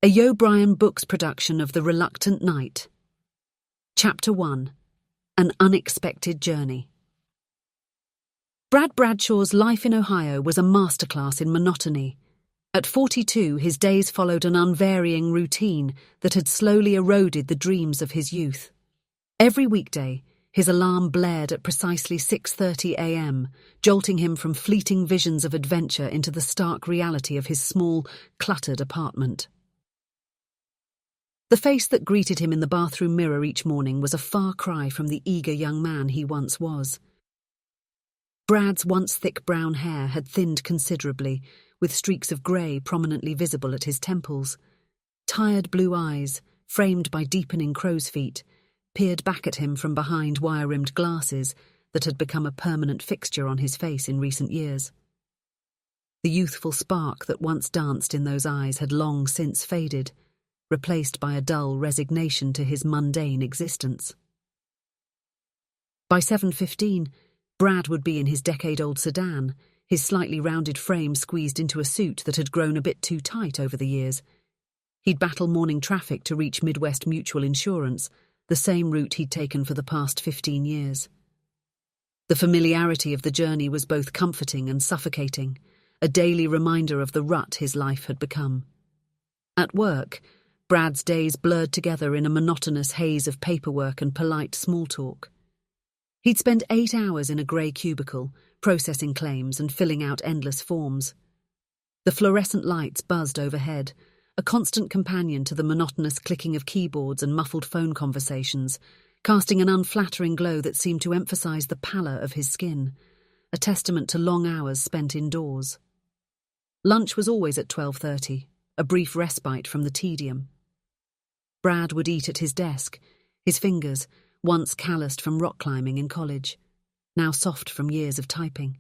A Yo Bryan Books production of The Reluctant Knight. Chapter 1. An Unexpected Journey. Brad Bradshaw's life in Ohio was a masterclass in monotony. At 42, his days followed an unvarying routine that had slowly eroded the dreams of his youth. Every weekday, his alarm blared at precisely 6:30 a.m., jolting him from fleeting visions of adventure into the stark reality of his small, cluttered apartment. The face that greeted him in the bathroom mirror each morning was a far cry from the eager young man he once was. Brad's once thick brown hair had thinned considerably, with streaks of grey prominently visible at his temples. Tired blue eyes, framed by deepening crow's feet, peered back at him from behind wire-rimmed glasses that had become a permanent fixture on his face in recent years. The youthful spark that once danced in those eyes had long since faded, replaced by a dull resignation to his mundane existence. By 7:15, Brad would be in his decade-old sedan, his slightly rounded frame squeezed into a suit that had grown a bit too tight over the years. He'd battle morning traffic to reach Midwest Mutual Insurance, the same route he'd taken for the past 15 years. The familiarity of the journey was both comforting and suffocating, a daily reminder of the rut his life had become. At work, Brad's days blurred together in a monotonous haze of paperwork and polite small talk. He'd spend 8 hours in a grey cubicle, processing claims and filling out endless forms. The fluorescent lights buzzed overhead, a constant companion to the monotonous clicking of keyboards and muffled phone conversations, casting an unflattering glow that seemed to emphasize the pallor of his skin, a testament to long hours spent indoors. Lunch was always at 12:30, a brief respite from the tedium. Brad would eat at his desk, his fingers, once calloused from rock climbing in college, now soft from years of typing.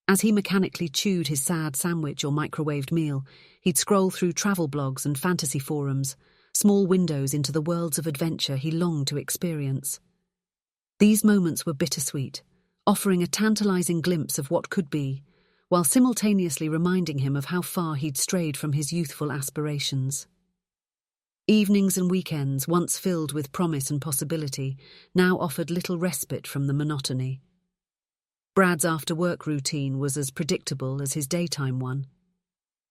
As he mechanically chewed his sad sandwich or microwaved meal, he'd scroll through travel blogs and fantasy forums, small windows into the worlds of adventure he longed to experience. These moments were bittersweet, offering a tantalizing glimpse of what could be, while simultaneously reminding him of how far he'd strayed from his youthful aspirations. Evenings and weekends, once filled with promise and possibility, now offered little respite from the monotony. Brad's after-work routine was as predictable as his daytime one.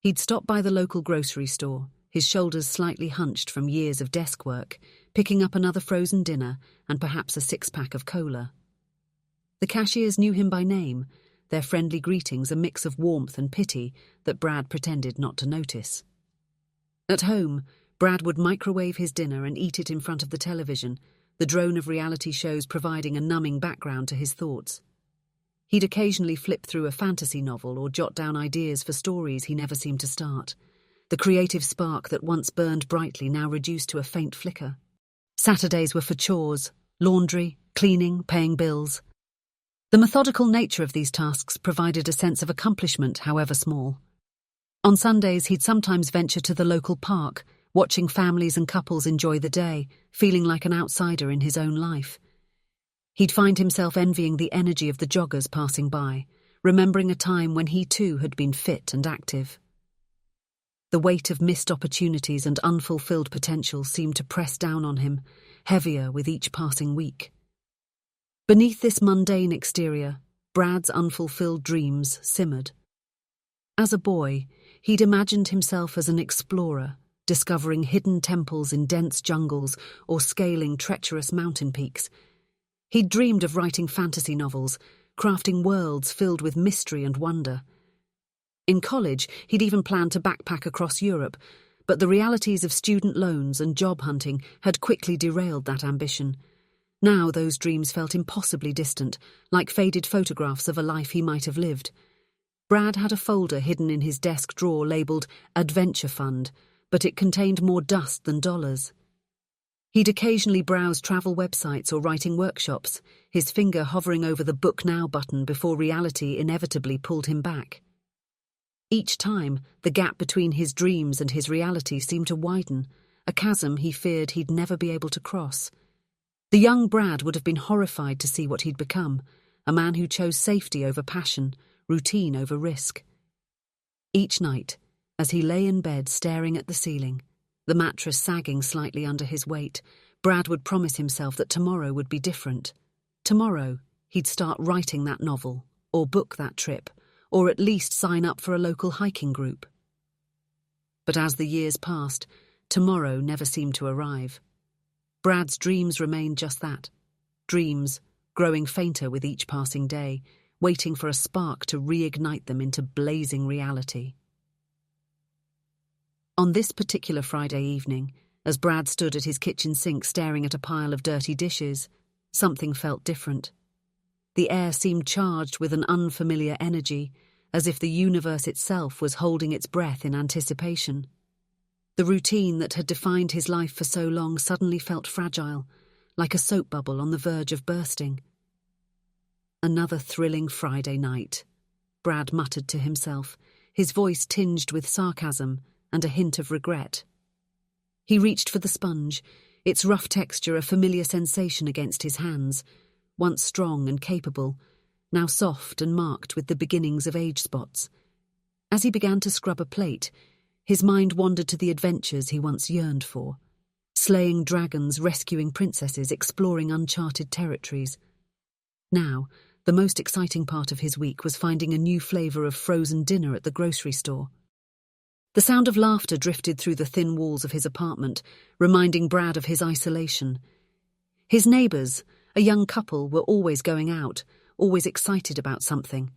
He'd stop by the local grocery store, his shoulders slightly hunched from years of desk work, picking up another frozen dinner and perhaps a 6-pack of cola. The cashiers knew him by name, their friendly greetings a mix of warmth and pity that Brad pretended not to notice. At home, Brad would microwave his dinner and eat it in front of the television, the drone of reality shows providing a numbing background to his thoughts. He'd occasionally flip through a fantasy novel or jot down ideas for stories he never seemed to start, the creative spark that once burned brightly now reduced to a faint flicker. Saturdays were for chores, laundry, cleaning, paying bills. The methodical nature of these tasks provided a sense of accomplishment, however small. On Sundays, he'd sometimes venture to the local park, watching families and couples enjoy the day, feeling like an outsider in his own life. He'd find himself envying the energy of the joggers passing by, remembering a time when he too had been fit and active. The weight of missed opportunities and unfulfilled potential seemed to press down on him, heavier with each passing week. Beneath this mundane exterior, Brad's unfulfilled dreams simmered. As a boy, he'd imagined himself as an explorer, discovering hidden temples in dense jungles or scaling treacherous mountain peaks. He'd dreamed of writing fantasy novels, crafting worlds filled with mystery and wonder. In college, he'd even planned to backpack across Europe, but the realities of student loans and job hunting had quickly derailed that ambition. Now those dreams felt impossibly distant, like faded photographs of a life he might have lived. Brad had a folder hidden in his desk drawer labelled Adventure Fund, but it contained more dust than dollars. He'd occasionally browse travel websites or writing workshops, his finger hovering over the Book Now button before reality inevitably pulled him back. Each time, the gap between his dreams and his reality seemed to widen, a chasm he feared he'd never be able to cross. The young Brad would have been horrified to see what he'd become, a man who chose safety over passion, routine over risk. Each night, As he lay in bed staring at the ceiling, the mattress sagging slightly under his weight, Brad would promise himself that tomorrow would be different. Tomorrow, he'd start writing that novel, or book that trip, or at least sign up for a local hiking group. But as the years passed, tomorrow never seemed to arrive. Brad's dreams remained just that. Dreams, growing fainter with each passing day, waiting for a spark to reignite them into blazing reality. On this particular Friday evening, as Brad stood at his kitchen sink staring at a pile of dirty dishes, something felt different. The air seemed charged with an unfamiliar energy, as if the universe itself was holding its breath in anticipation. The routine that had defined his life for so long suddenly felt fragile, like a soap bubble on the verge of bursting. Another thrilling Friday night, Brad muttered to himself, his voice tinged with sarcasm and a hint of regret. He reached for the sponge, its rough texture a familiar sensation against his hands, once strong and capable, now soft and marked with the beginnings of age spots. As he began to scrub a plate, his mind wandered to the adventures he once yearned for, slaying dragons, rescuing princesses, exploring uncharted territories. Now, the most exciting part of his week was finding a new flavour of frozen dinner at the grocery store. The sound of laughter drifted through the thin walls of his apartment, reminding Brad of his isolation. His neighbours, a young couple, were always going out, always excited about something.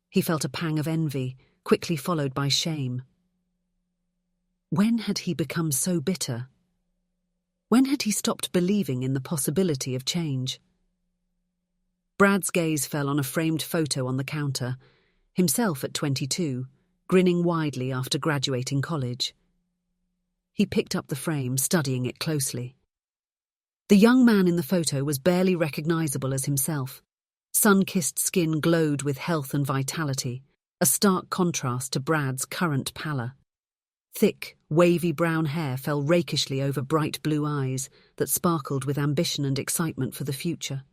He felt a pang of envy, quickly followed by shame. When had he become so bitter? When had he stopped believing in the possibility of change? Brad's gaze fell on a framed photo on the counter, himself at 22, grinning widely after graduating college. He picked up the frame, studying it closely. The young man in the photo was barely recognizable as himself. Sun-kissed skin glowed with health and vitality, a stark contrast to Brad's current pallor. Thick, wavy brown hair fell rakishly over bright blue eyes that sparkled with ambition and excitement for the future.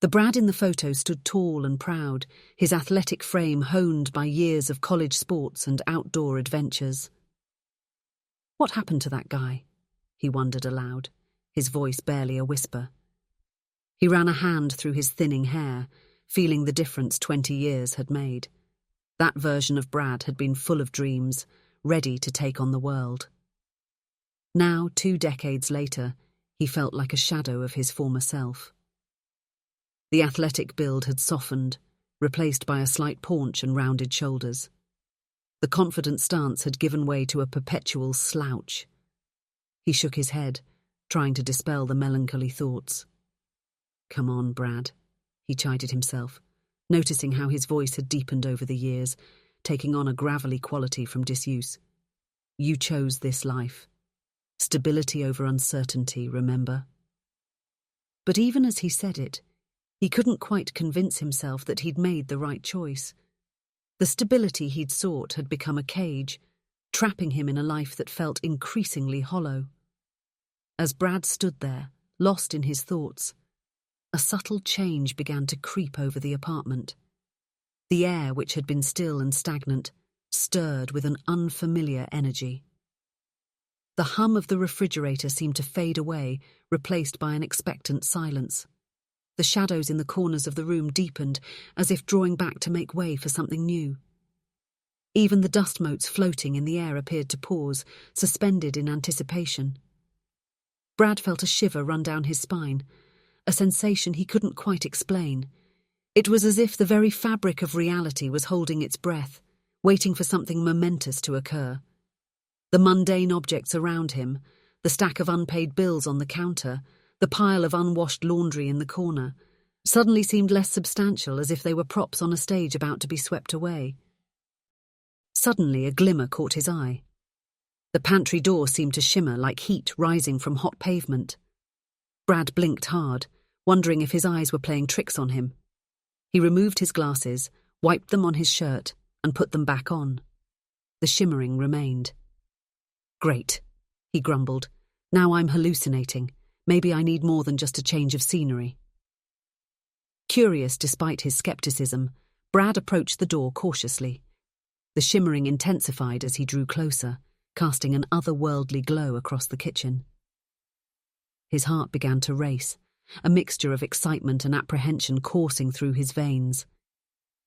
The Brad in the photo stood tall and proud, his athletic frame honed by years of college sports and outdoor adventures. What happened to that guy? He wondered aloud, his voice barely a whisper. He ran a hand through his thinning hair, feeling the difference 20 years had made. That version of Brad had been full of dreams, ready to take on the world. Now, 2 decades later, he felt like a shadow of his former self. The athletic build had softened, replaced by a slight paunch and rounded shoulders. The confident stance had given way to a perpetual slouch. He shook his head, trying to dispel the melancholy thoughts. "Come on, Brad," he chided himself, noticing how his voice had deepened over the years, taking on a gravelly quality from disuse. "You chose this life. Stability over uncertainty, remember?" But even as he said it, he couldn't quite convince himself that he'd made the right choice. The stability he'd sought had become a cage, trapping him in a life that felt increasingly hollow. As Brad stood there, lost in his thoughts, a subtle change began to creep over the apartment. The air, which had been still and stagnant, stirred with an unfamiliar energy. The hum of the refrigerator seemed to fade away, replaced by an expectant silence. The shadows in the corners of the room deepened, as if drawing back to make way for something new. Even the dust motes floating in the air appeared to pause, suspended in anticipation. Brad felt a shiver run down his spine, a sensation he couldn't quite explain. It was as if the very fabric of reality was holding its breath, waiting for something momentous to occur. The mundane objects around him, the stack of unpaid bills on the counter, the pile of unwashed laundry in the corner, suddenly seemed less substantial, as if they were props on a stage about to be swept away. Suddenly a glimmer caught his eye. The pantry door seemed to shimmer like heat rising from hot pavement. Brad blinked hard, wondering if his eyes were playing tricks on him. He removed his glasses, wiped them on his shirt, and put them back on. The shimmering remained. "Great," he grumbled. "Now I'm hallucinating. Maybe I need more than just a change of scenery." Curious despite his skepticism, Brad approached the door cautiously. The shimmering intensified as he drew closer, casting an otherworldly glow across the kitchen. His heart began to race, a mixture of excitement and apprehension coursing through his veins.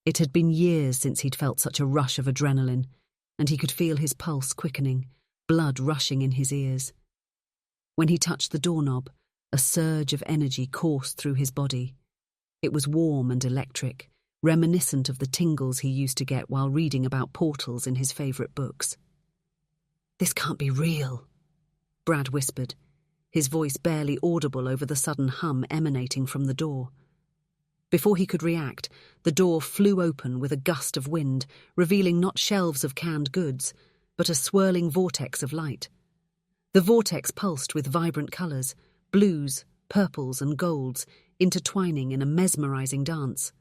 It had been years since he'd felt such a rush of adrenaline, and he could feel his pulse quickening, blood rushing in his ears. When he touched the doorknob, a surge of energy coursed through his body. It was warm and electric, reminiscent of the tingles he used to get while reading about portals in his favourite books. "This can't be real," Brad whispered, his voice barely audible over the sudden hum emanating from the door. Before he could react, the door flew open with a gust of wind, revealing not shelves of canned goods, but a swirling vortex of light. The vortex pulsed with vibrant colours, blues, purples and golds, intertwining in a mesmerising dance.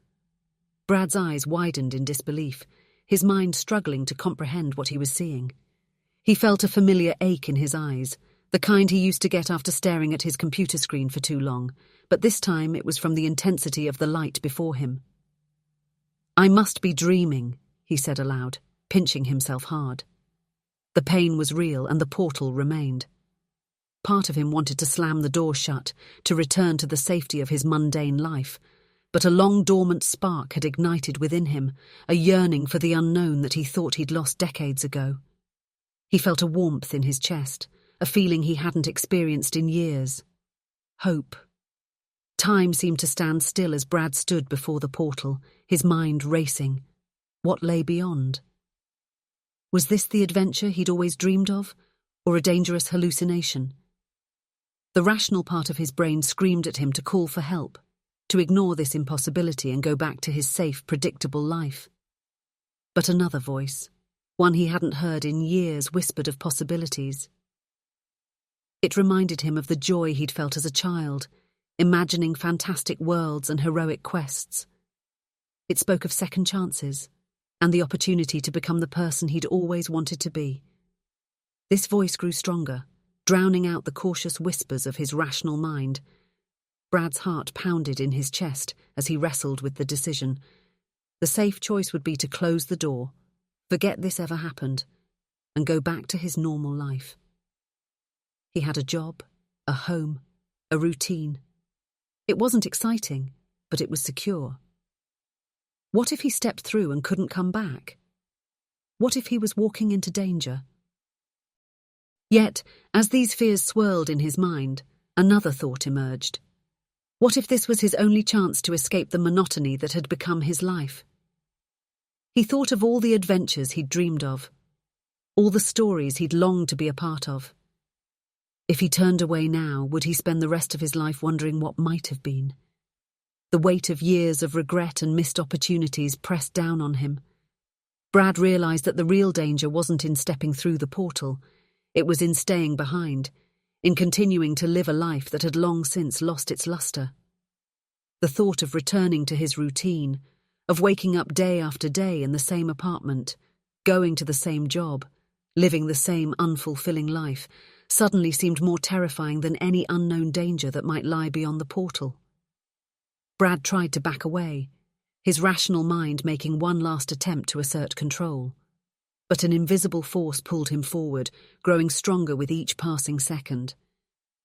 Brad's eyes widened in disbelief, his mind struggling to comprehend what he was seeing. He felt a familiar ache in his eyes, the kind he used to get after staring at his computer screen for too long, but this time it was from the intensity of the light before him. "I must be dreaming," he said aloud, pinching himself hard. The pain was real and the portal remained. Part of him wanted to slam the door shut, to return to the safety of his mundane life, but a long-dormant spark had ignited within him, a yearning for the unknown that he thought he'd lost decades ago. He felt a warmth in his chest, a feeling he hadn't experienced in years. Hope. Time seemed to stand still as Brad stood before the portal, his mind racing. What lay beyond? Was this the adventure he'd always dreamed of, or a dangerous hallucination? The rational part of his brain screamed at him to call for help, to ignore this impossibility and go back to his safe, predictable life. But another voice, one he hadn't heard in years, whispered of possibilities. It reminded him of the joy he'd felt as a child, imagining fantastic worlds and heroic quests. It spoke of second chances, and the opportunity to become the person he'd always wanted to be. This voice grew stronger, drowning out the cautious whispers of his rational mind. Brad's heart pounded in his chest as he wrestled with the decision. The safe choice would be to close the door, forget this ever happened, and go back to his normal life. He had a job, a home, a routine. It wasn't exciting, but it was secure. What if he stepped through and couldn't come back? What if he was walking into danger? Yet, as these fears swirled in his mind, another thought emerged. What if this was his only chance to escape the monotony that had become his life? He thought of all the adventures he'd dreamed of, all the stories he'd longed to be a part of. If he turned away now, would he spend the rest of his life wondering what might have been? The weight of years of regret and missed opportunities pressed down on him. Brad realised that the real danger wasn't in stepping through the portal. It was in staying behind, in continuing to live a life that had long since lost its lustre. The thought of returning to his routine, of waking up day after day in the same apartment, going to the same job, living the same unfulfilling life, suddenly seemed more terrifying than any unknown danger that might lie beyond the portal. Brad tried to back away, his rational mind making one last attempt to assert control. But an invisible force pulled him forward, growing stronger with each passing second.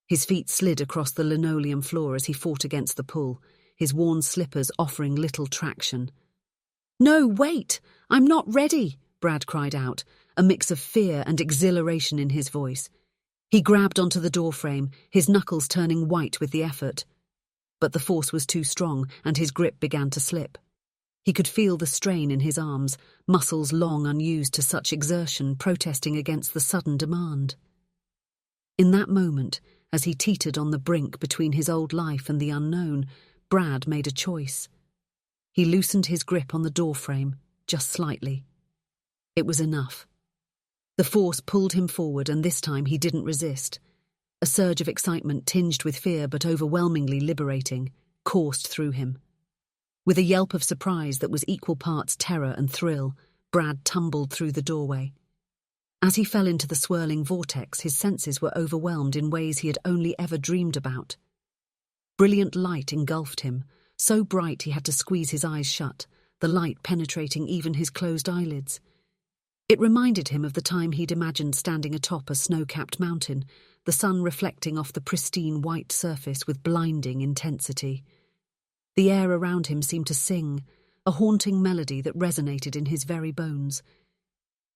His feet slid across the linoleum floor as he fought against the pull, his worn slippers offering little traction. "No, wait! I'm not ready!" Brad cried out, a mix of fear and exhilaration in his voice. He grabbed onto the doorframe, his knuckles turning white with the effort. But the force was too strong, and his grip began to slip. He could feel the strain in his arms, muscles long unused to such exertion protesting against the sudden demand. In that moment, as he teetered on the brink between his old life and the unknown, Brad made a choice. He loosened his grip on the doorframe, just slightly. It was enough. The force pulled him forward, and this time he didn't resist. A surge of excitement tinged with fear but overwhelmingly liberating coursed through him. With a yelp of surprise that was equal parts terror and thrill, Brad tumbled through the doorway. As he fell into the swirling vortex, his senses were overwhelmed in ways he had only ever dreamed about. Brilliant light engulfed him, so bright he had to squeeze his eyes shut, the light penetrating even his closed eyelids. It reminded him of the time he'd imagined standing atop a snow-capped mountain, the sun reflecting off the pristine white surface with blinding intensity. The air around him seemed to sing, a haunting melody that resonated in his very bones.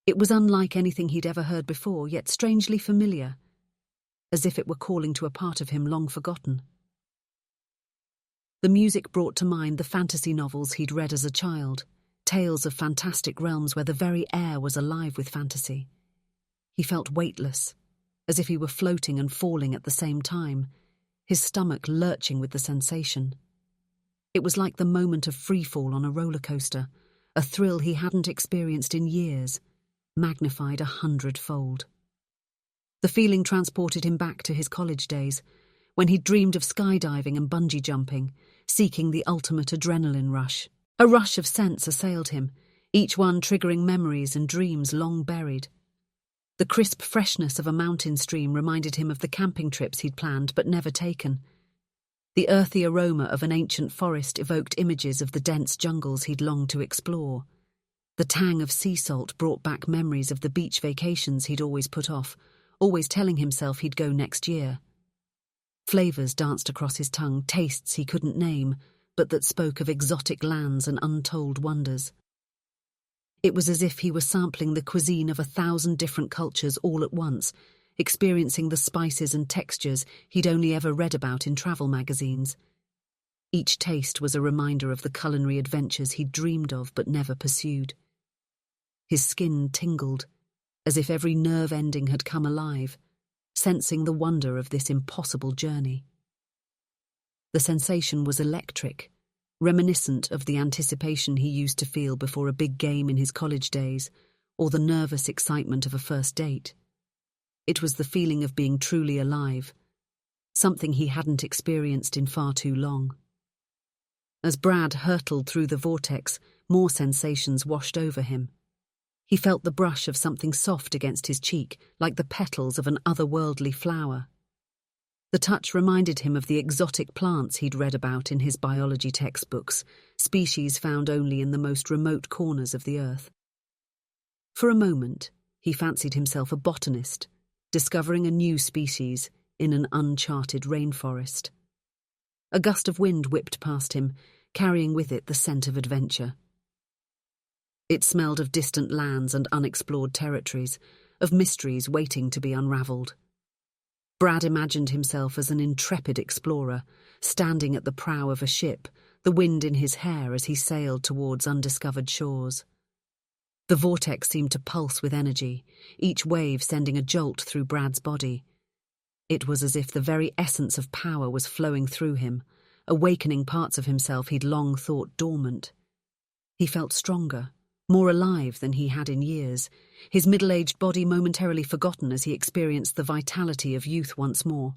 It was unlike anything he'd ever heard before, yet strangely familiar, as if it were calling to a part of him long forgotten. The music brought to mind the fantasy novels he'd read as a child, tales of fantastic realms where the very air was alive with fantasy. He felt weightless, as if he were floating and falling at the same time, his stomach lurching with the sensation. It was like the moment of freefall on a roller coaster, a thrill he hadn't experienced in years, magnified 100-fold. The feeling transported him back to his college days, when he dreamed of skydiving and bungee jumping, seeking the ultimate adrenaline rush. A rush of scents assailed him, each one triggering memories and dreams long buried. The crisp freshness of a mountain stream reminded him of the camping trips he'd planned but never taken. The earthy aroma of an ancient forest evoked images of the dense jungles he'd longed to explore. The tang of sea salt brought back memories of the beach vacations he'd always put off, always telling himself he'd go next year. Flavors danced across his tongue, tastes he couldn't name, but that spoke of exotic lands and untold wonders. It was as if he were sampling the cuisine of 1,000 different cultures all at once, experiencing the spices and textures he'd only ever read about in travel magazines. Each taste was a reminder of the culinary adventures he'd dreamed of but never pursued. His skin tingled, as if every nerve ending had come alive, sensing the wonder of this impossible journey. The sensation was electric, reminiscent of the anticipation he used to feel before a big game in his college days, or the nervous excitement of a first date. It was the feeling of being truly alive, something he hadn't experienced in far too long. As Brad hurtled through the vortex, more sensations washed over him. He felt the brush of something soft against his cheek, like the petals of an otherworldly flower. The touch reminded him of the exotic plants he'd read about in his biology textbooks, species found only in the most remote corners of the earth. For a moment, he fancied himself a botanist, discovering a new species in an uncharted rainforest. A gust of wind whipped past him, carrying with it the scent of adventure. It smelled of distant lands and unexplored territories, of mysteries waiting to be unravelled. Brad imagined himself as an intrepid explorer, standing at the prow of a ship, the wind in his hair as he sailed towards undiscovered shores. The vortex seemed to pulse with energy, each wave sending a jolt through Brad's body. It was as if the very essence of power was flowing through him, awakening parts of himself he'd long thought dormant. He felt stronger, more alive than he had in years, his middle-aged body momentarily forgotten as he experienced the vitality of youth once more.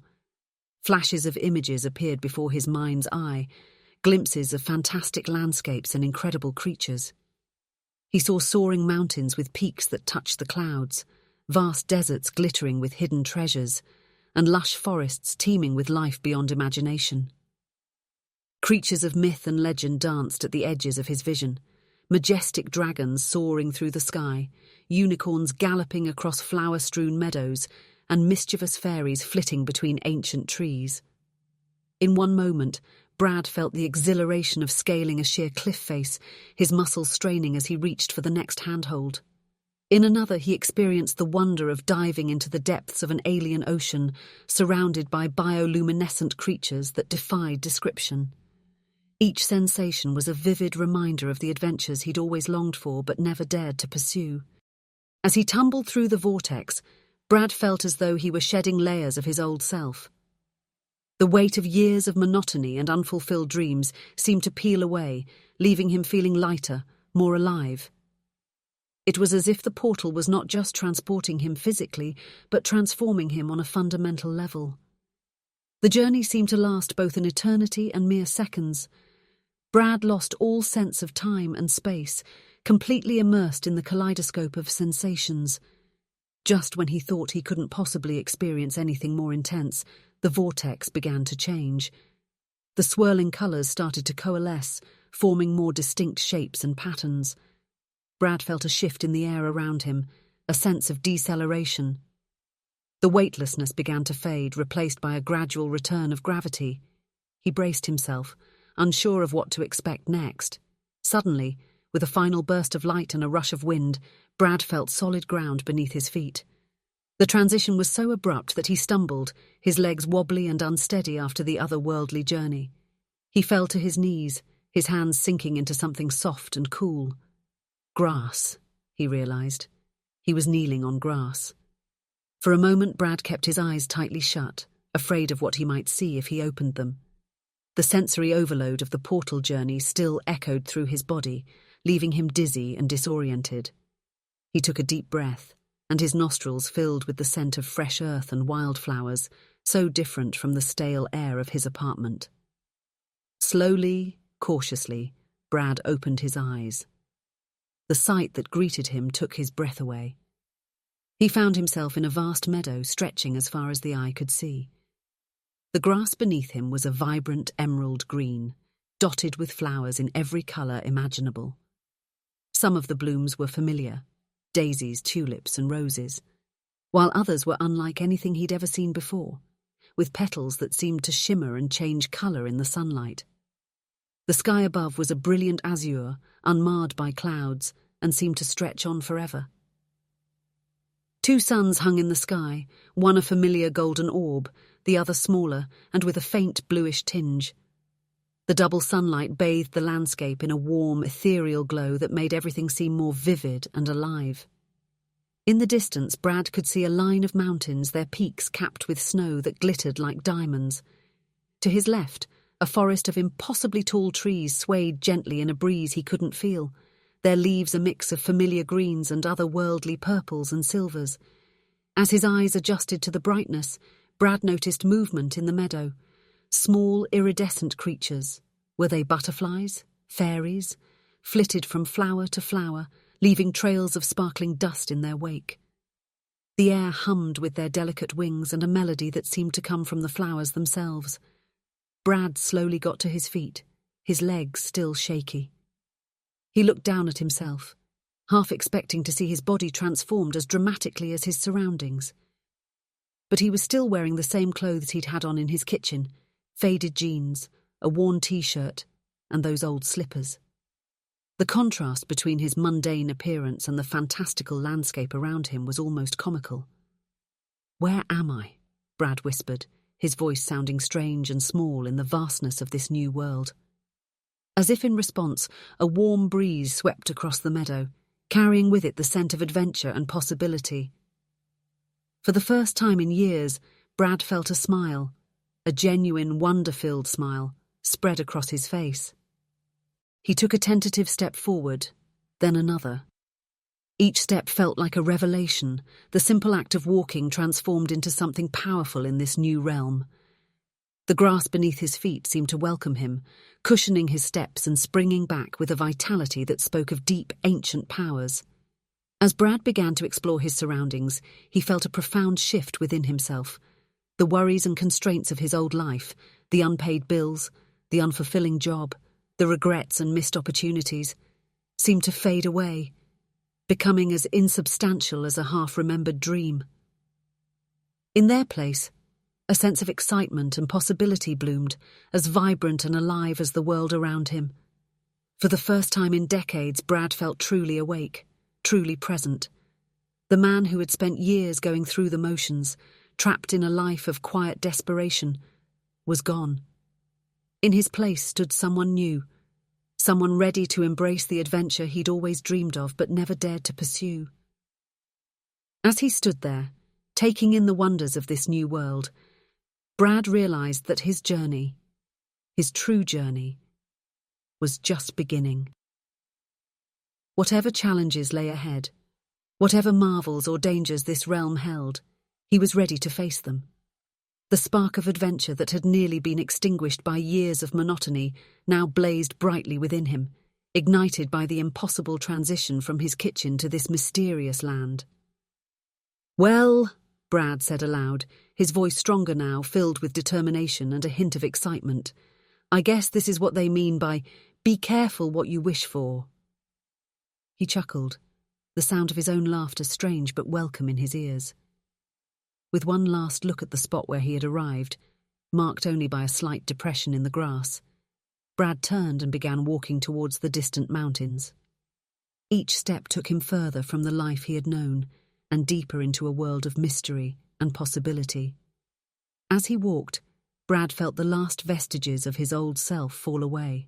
Flashes of images appeared before his mind's eye, glimpses of fantastic landscapes and incredible creatures. He saw soaring mountains with peaks that touched the clouds, vast deserts glittering with hidden treasures, and lush forests teeming with life beyond imagination. Creatures of myth and legend danced at the edges of his vision, majestic dragons soaring through the sky, unicorns galloping across flower-strewn meadows, and mischievous fairies flitting between ancient trees. In one moment, Brad felt the exhilaration of scaling a sheer cliff face, his muscles straining as he reached for the next handhold. In another, he experienced the wonder of diving into the depths of an alien ocean, surrounded by bioluminescent creatures that defied description. Each sensation was a vivid reminder of the adventures he'd always longed for but never dared to pursue. As he tumbled through the vortex, Brad felt as though he were shedding layers of his old self. The weight of years of monotony and unfulfilled dreams seemed to peel away, leaving him feeling lighter, more alive. It was as if the portal was not just transporting him physically, but transforming him on a fundamental level. The journey seemed to last both an eternity and mere seconds. Brad lost all sense of time and space, completely immersed in the kaleidoscope of sensations. Just when he thought he couldn't possibly experience anything more intense, the vortex began to change. The swirling colours started to coalesce, forming more distinct shapes and patterns. Brad felt a shift in the air around him, a sense of deceleration. The weightlessness began to fade, replaced by a gradual return of gravity. He braced himself, unsure of what to expect next. Suddenly, with a final burst of light and a rush of wind, Brad felt solid ground beneath his feet. The transition was so abrupt that he stumbled, his legs wobbly and unsteady after the otherworldly journey. He fell to his knees, his hands sinking into something soft and cool. Grass, he realized. He was kneeling on grass. For a moment, Brad kept his eyes tightly shut, afraid of what he might see if he opened them. The sensory overload of the portal journey still echoed through his body, leaving him dizzy and disoriented. He took a deep breath, and his nostrils filled with the scent of fresh earth and wildflowers, so different from the stale air of his apartment. Slowly, cautiously, Brad opened his eyes. The sight that greeted him took his breath away. He found himself in a vast meadow stretching as far as the eye could see. The grass beneath him was a vibrant emerald green, dotted with flowers in every colour imaginable. Some of the blooms were familiar, daisies, tulips and roses, while others were unlike anything he'd ever seen before, with petals that seemed to shimmer and change colour in the sunlight. The sky above was a brilliant azure, unmarred by clouds, and seemed to stretch on forever. 2 suns hung in the sky, one a familiar golden orb, the other smaller and with a faint bluish tinge. The double sunlight bathed the landscape in a warm, ethereal glow that made everything seem more vivid and alive. In the distance, Brad could see a line of mountains, their peaks capped with snow that glittered like diamonds. To his left, a forest of impossibly tall trees swayed gently in a breeze he couldn't feel, their leaves a mix of familiar greens and otherworldly purples and silvers. As his eyes adjusted to the brightness, Brad noticed movement in the meadow. Small, iridescent creatures. Were they butterflies? Fairies? Flitted from flower to flower, leaving trails of sparkling dust in their wake. The air hummed with their delicate wings and a melody that seemed to come from the flowers themselves. Brad slowly got to his feet, his legs still shaky. He looked down at himself, half expecting to see his body transformed as dramatically as his surroundings. But he was still wearing the same clothes he'd had on in his kitchen, faded jeans, a worn t-shirt, and those old slippers. The contrast between his mundane appearance and the fantastical landscape around him was almost comical. "Where am I?" Brad whispered, his voice sounding strange and small in the vastness of this new world. As if in response, a warm breeze swept across the meadow, carrying with it the scent of adventure and possibility. For the first time in years, Brad felt a smile, a genuine, wonder-filled smile, spread across his face. He took a tentative step forward, then another. Each step felt like a revelation, the simple act of walking transformed into something powerful in this new realm. The grass beneath his feet seemed to welcome him, cushioning his steps and springing back with a vitality that spoke of deep, ancient powers. As Brad began to explore his surroundings, he felt a profound shift within himself. The worries and constraints of his old life, the unpaid bills, the unfulfilling job, the regrets and missed opportunities, seemed to fade away, becoming as insubstantial as a half-remembered dream. In their place, a sense of excitement and possibility bloomed, as vibrant and alive as the world around him. For the first time in decades, Brad felt truly awake, truly present. The man who had spent years going through the motions, trapped in a life of quiet desperation, was gone. In his place stood someone new, someone ready to embrace the adventure he'd always dreamed of but never dared to pursue. As he stood there, taking in the wonders of this new world, Brad realized that his journey, his true journey, was just beginning. Whatever challenges lay ahead, whatever marvels or dangers this realm held, he was ready to face them. The spark of adventure that had nearly been extinguished by years of monotony now blazed brightly within him, ignited by the impossible transition from his kitchen to this mysterious land. "Well," Brad said aloud, his voice stronger now, filled with determination and a hint of excitement, "I guess this is what they mean by 'be careful what you wish for.'" He chuckled, the sound of his own laughter strange but welcome in his ears. With one last look at the spot where he had arrived, marked only by a slight depression in the grass, Brad turned and began walking towards the distant mountains. Each step took him further from the life he had known and deeper into a world of mystery and possibility. As he walked, Brad felt the last vestiges of his old self fall away.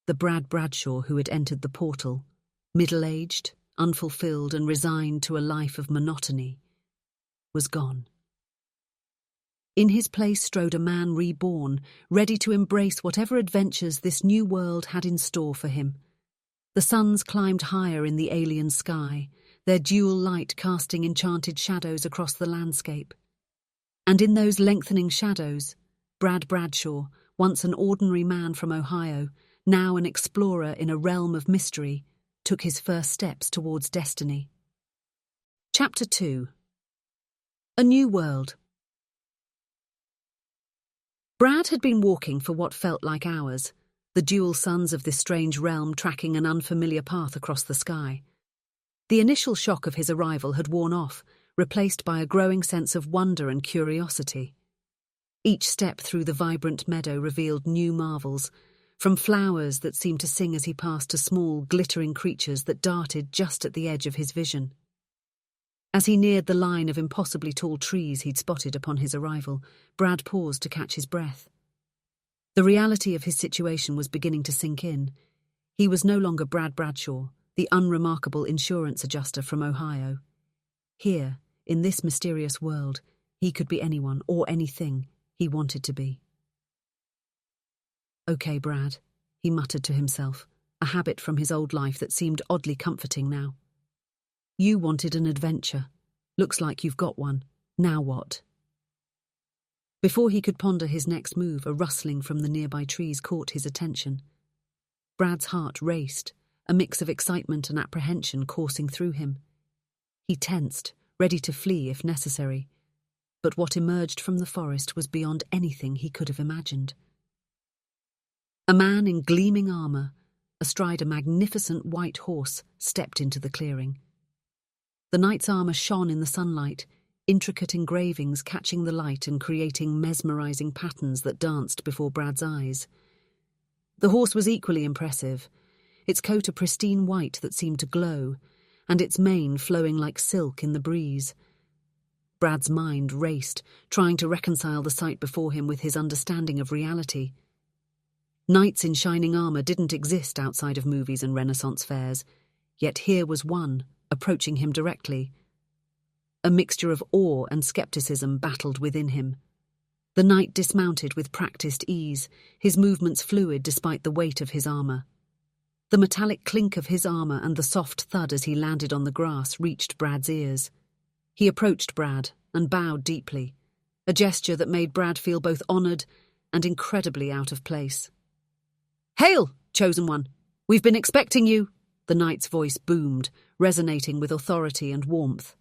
The Brad Bradshaw who had entered the portal, middle-aged, unfulfilled and resigned to a life of monotony, was gone. In his place strode a man reborn, ready to embrace whatever adventures this new world had in store for him. The suns climbed higher in the alien sky, their dual light casting enchanted shadows across the landscape. And in those lengthening shadows, Brad Bradshaw, once an ordinary man from Ohio, now an explorer in a realm of mystery, took his first steps towards destiny. Chapter 2. A New World. Brad had been walking for what felt like hours, the dual suns of this strange realm tracking an unfamiliar path across the sky. The initial shock of his arrival had worn off, replaced by a growing sense of wonder and curiosity. Each step through the vibrant meadow revealed new marvels, from flowers that seemed to sing as he passed to small, glittering creatures that darted just at the edge of his vision. As he neared the line of impossibly tall trees he'd spotted upon his arrival, Brad paused to catch his breath. The reality of his situation was beginning to sink in. He was no longer Brad Bradshaw, the unremarkable insurance adjuster from Ohio. Here, in this mysterious world, he could be anyone or anything he wanted to be. "Okay, Brad," he muttered to himself, a habit from his old life that seemed oddly comforting now. "You wanted an adventure. Looks like you've got one. Now what?" Before he could ponder his next move, a rustling from the nearby trees caught his attention. Brad's heart raced, a mix of excitement and apprehension coursing through him. He tensed, ready to flee if necessary, but what emerged from the forest was beyond anything he could have imagined. A man in gleaming armor, astride a magnificent white horse, stepped into the clearing. The knight's armor shone in the sunlight, intricate engravings catching the light and creating mesmerizing patterns that danced before Brad's eyes. The horse was equally impressive, its coat a pristine white that seemed to glow, and its mane flowing like silk in the breeze. Brad's mind raced, trying to reconcile the sight before him with his understanding of reality. Knights in shining armor didn't exist outside of movies and Renaissance fairs, yet here was one, approaching him directly. A mixture of awe and skepticism battled within him. The knight dismounted with practiced ease, his movements fluid despite the weight of his armor. The metallic clink of his armor and the soft thud as he landed on the grass reached Brad's ears. He approached Brad and bowed deeply, a gesture that made Brad feel both honored and incredibly out of place. "Hail, chosen one! We've been expecting you!" The knight's voice boomed, resonating with authority and warmth.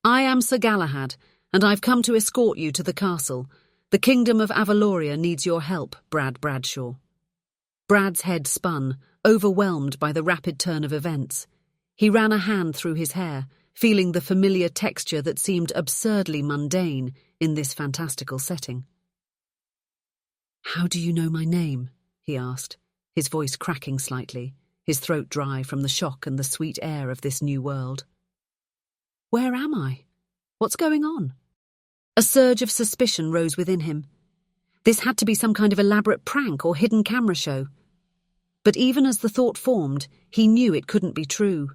"I am Sir Galahad, and I've come to escort you to the castle. The kingdom of Avaloria needs your help, Brad Bradshaw." Brad's head spun, overwhelmed by the rapid turn of events. He ran a hand through his hair, feeling the familiar texture that seemed absurdly mundane in this fantastical setting. "How do you know my name?" he asked, his voice cracking slightly, his throat dry from the shock and the sweet air of this new world. "Where am I? What's going on?" A surge of suspicion rose within him. This had to be some kind of elaborate prank or hidden camera show. But even as the thought formed, he knew it couldn't be true.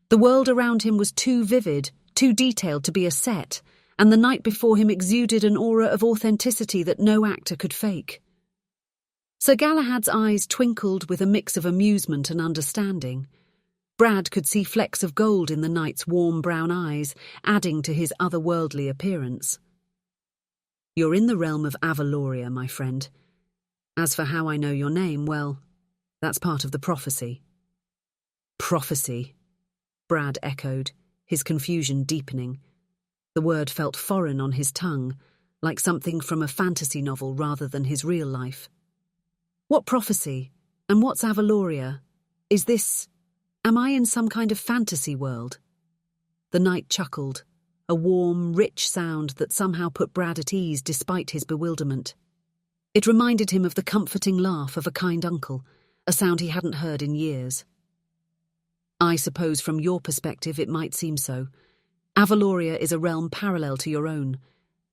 The world around him was too vivid, too detailed to be a set, and the night before him exuded an aura of authenticity that no actor could fake. Sir Galahad's eyes twinkled with a mix of amusement and understanding. Brad could see flecks of gold in the knight's warm brown eyes, adding to his otherworldly appearance. "You're in the realm of Avaloria, my friend. As for how I know your name, well, that's part of the prophecy." "Prophecy," Brad echoed, his confusion deepening. The word felt foreign on his tongue, like something from a fantasy novel rather than his real life. "What prophecy? And what's Avaloria? Is this..." Am I in some kind of fantasy world? The knight chuckled, a warm, rich sound that somehow put Brad at ease despite his bewilderment. It reminded him of the comforting laugh of a kind uncle, a sound he hadn't heard in years. I suppose from your perspective it might seem so. Avaloria is a realm parallel to your own,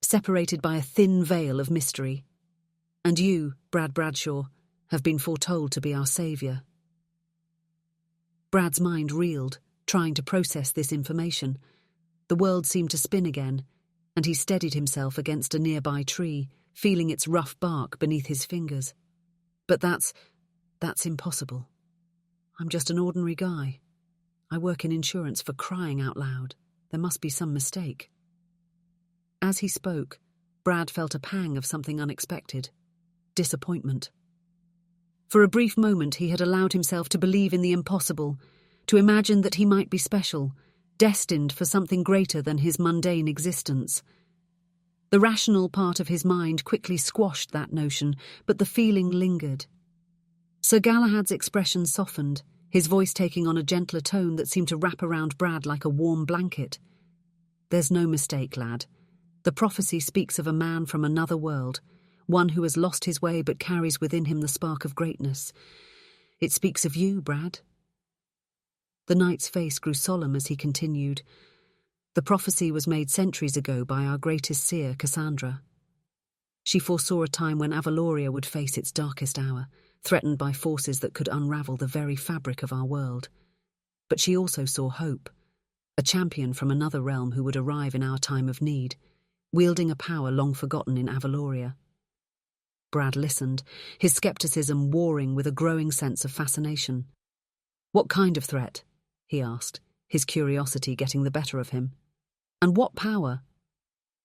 separated by a thin veil of mystery. And you, Brad Bradshaw, have been foretold to be our saviour. Brad's mind reeled, trying to process this information. The world seemed to spin again, and he steadied himself against a nearby tree, feeling its rough bark beneath his fingers. But that's impossible. I'm just an ordinary guy. I work in insurance, for crying out loud. There must be some mistake. As he spoke, Brad felt a pang of something unexpected. Disappointment. For a brief moment he had allowed himself to believe in the impossible, to imagine that he might be special, destined for something greater than his mundane existence. The rational part of his mind quickly squashed that notion, but the feeling lingered. Sir Galahad's expression softened, his voice taking on a gentler tone that seemed to wrap around Brad like a warm blanket. There's no mistake, lad. The prophecy speaks of a man from another world, one who has lost his way but carries within him the spark of greatness. It speaks of you, Brad. The knight's face grew solemn as he continued. The prophecy was made centuries ago by our greatest seer, Cassandra. She foresaw a time when Avaloria would face its darkest hour, threatened by forces that could unravel the very fabric of our world. But she also saw hope, a champion from another realm who would arrive in our time of need, wielding a power long forgotten in Avaloria. Brad listened, his skepticism warring with a growing sense of fascination. What kind of threat? He asked, his curiosity getting the better of him. And what power?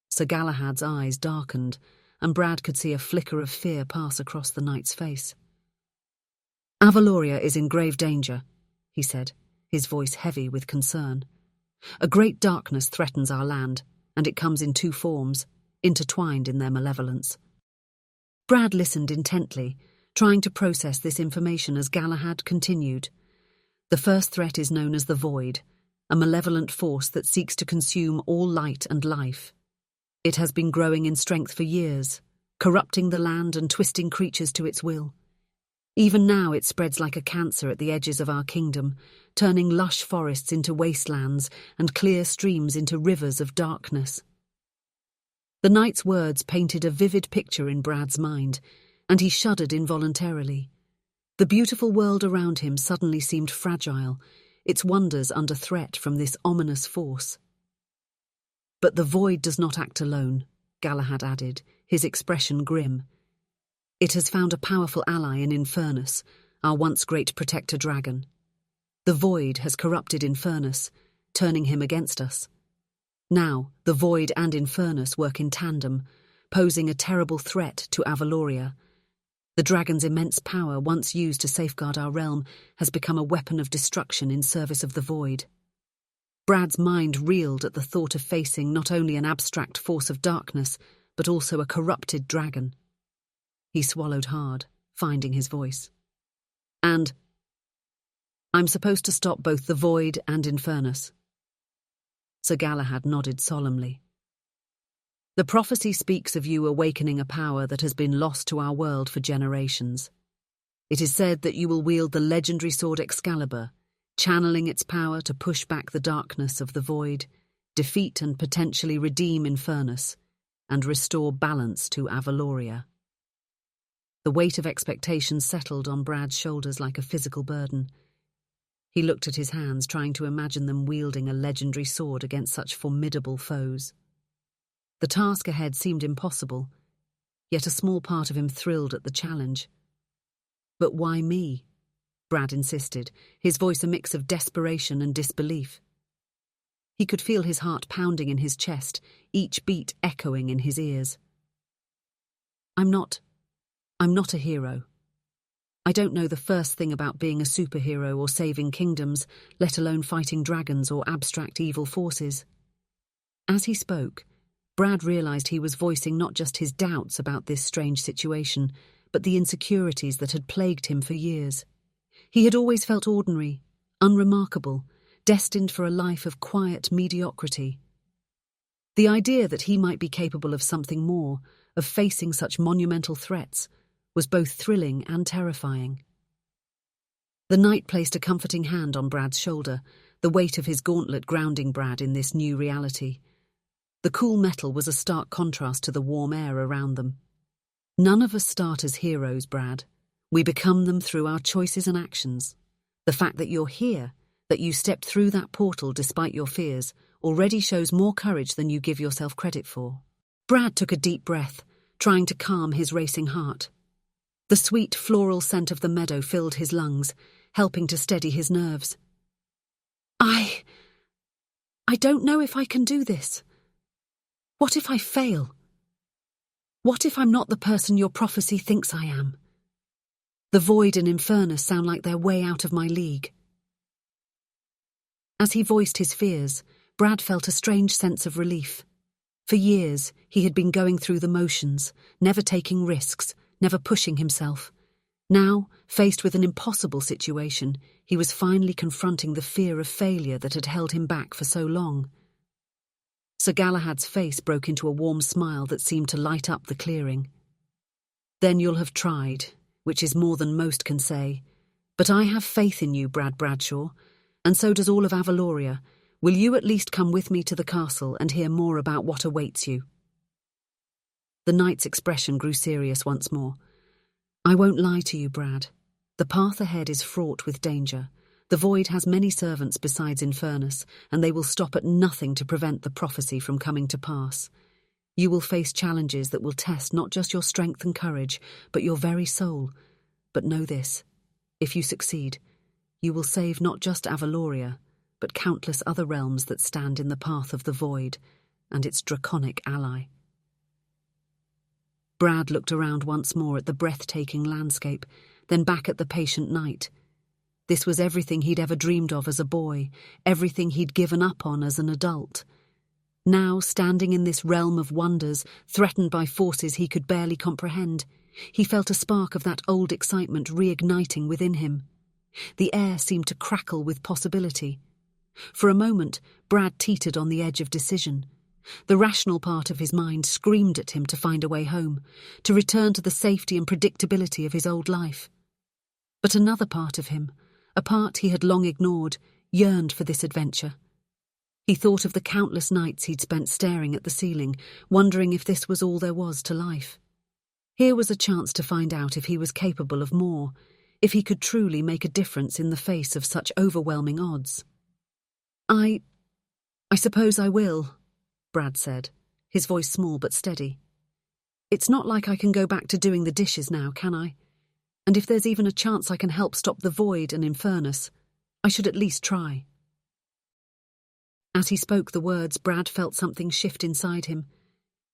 Sir Galahad's eyes darkened, and Brad could see a flicker of fear pass across the knight's face. Avaloria is in grave danger, he said, his voice heavy with concern. A great darkness threatens our land, and it comes in two forms, intertwined in their malevolence. Brad listened intently, trying to process this information as Galahad continued. The first threat is known as the Void, a malevolent force that seeks to consume all light and life. It has been growing in strength for years, corrupting the land and twisting creatures to its will. Even now it spreads like a cancer at the edges of our kingdom, turning lush forests into wastelands and clear streams into rivers of darkness. The knight's words painted a vivid picture in Brad's mind, and he shuddered involuntarily. The beautiful world around him suddenly seemed fragile, its wonders under threat from this ominous force. But the Void does not act alone, Galahad added, his expression grim. It has found a powerful ally in Infernus, our once great protector dragon. The Void has corrupted Infernus, turning him against us. Now, the Void and Infernus work in tandem, posing a terrible threat to Avaloria. The dragon's immense power, once used to safeguard our realm, has become a weapon of destruction in service of the Void. Brad's mind reeled at the thought of facing not only an abstract force of darkness, but also a corrupted dragon. He swallowed hard, finding his voice. And I'm supposed to stop both the Void and Infernus. Sir Galahad nodded solemnly. The prophecy speaks of you awakening a power that has been lost to our world for generations. It is said that you will wield the legendary sword Excalibur, channeling its power to push back the darkness of the Void, defeat and potentially redeem Infernus, and restore balance to Avaloria. The weight of expectation settled on Brad's shoulders like a physical burden. He looked at his hands, trying to imagine them wielding a legendary sword against such formidable foes. The task ahead seemed impossible, yet a small part of him thrilled at the challenge. But why me? Brad insisted, his voice a mix of desperation and disbelief. He could feel his heart pounding in his chest, each beat echoing in his ears. I'm not a hero. I don't know the first thing about being a superhero or saving kingdoms, let alone fighting dragons or abstract evil forces. As he spoke, Brad realized he was voicing not just his doubts about this strange situation, but the insecurities that had plagued him for years. He had always felt ordinary, unremarkable, destined for a life of quiet mediocrity. The idea that he might be capable of something more, of facing such monumental threats, was both thrilling and terrifying. The knight placed a comforting hand on Brad's shoulder, the weight of his gauntlet grounding Brad in this new reality. The cool metal was a stark contrast to the warm air around them. None of us start as heroes, Brad. We become them through our choices and actions. The fact that you're here, that you stepped through that portal despite your fears, already shows more courage than you give yourself credit for. Brad took a deep breath, trying to calm his racing heart. The sweet floral scent of the meadow filled his lungs, helping to steady his nerves. I don't know if I can do this. What if I fail? What if I'm not the person your prophecy thinks I am? The void and Infernus sound like they're way out of my league. As he voiced his fears, Brad felt a strange sense of relief. For years, he had been going through the motions, never taking risks, never pushing himself. Now, faced with an impossible situation, he was finally confronting the fear of failure that had held him back for so long. Sir Galahad's face broke into a warm smile that seemed to light up the clearing. Then you'll have tried, which is more than most can say. But I have faith in you, Brad Bradshaw, and so does all of Avaloria. Will you at least come with me to the castle and hear more about what awaits you? The knight's expression grew serious once more. I won't lie to you, Brad. The path ahead is fraught with danger. The void has many servants besides Infernus, and they will stop at nothing to prevent the prophecy from coming to pass. You will face challenges that will test not just your strength and courage, but your very soul. But know this, if you succeed, you will save not just Avaloria, but countless other realms that stand in the path of the void and its draconic ally. Brad looked around once more at the breathtaking landscape, then back at the patient knight. This was everything he'd ever dreamed of as a boy, everything he'd given up on as an adult. Now, standing in this realm of wonders, threatened by forces he could barely comprehend, he felt a spark of that old excitement reigniting within him. The air seemed to crackle with possibility. For a moment, Brad teetered on the edge of decision. The rational part of his mind screamed at him to find a way home, to return to the safety and predictability of his old life. But another part of him, a part he had long ignored, yearned for this adventure. He thought of the countless nights he'd spent staring at the ceiling, wondering if this was all there was to life. Here was a chance to find out if he was capable of more, if he could truly make a difference in the face of such overwhelming odds. I suppose I will, Brad said, his voice small but steady. It's not like I can go back to doing the dishes now, can I? And if there's even a chance I can help stop the void and Infernus, I should at least try. As he spoke the words, Brad felt something shift inside him.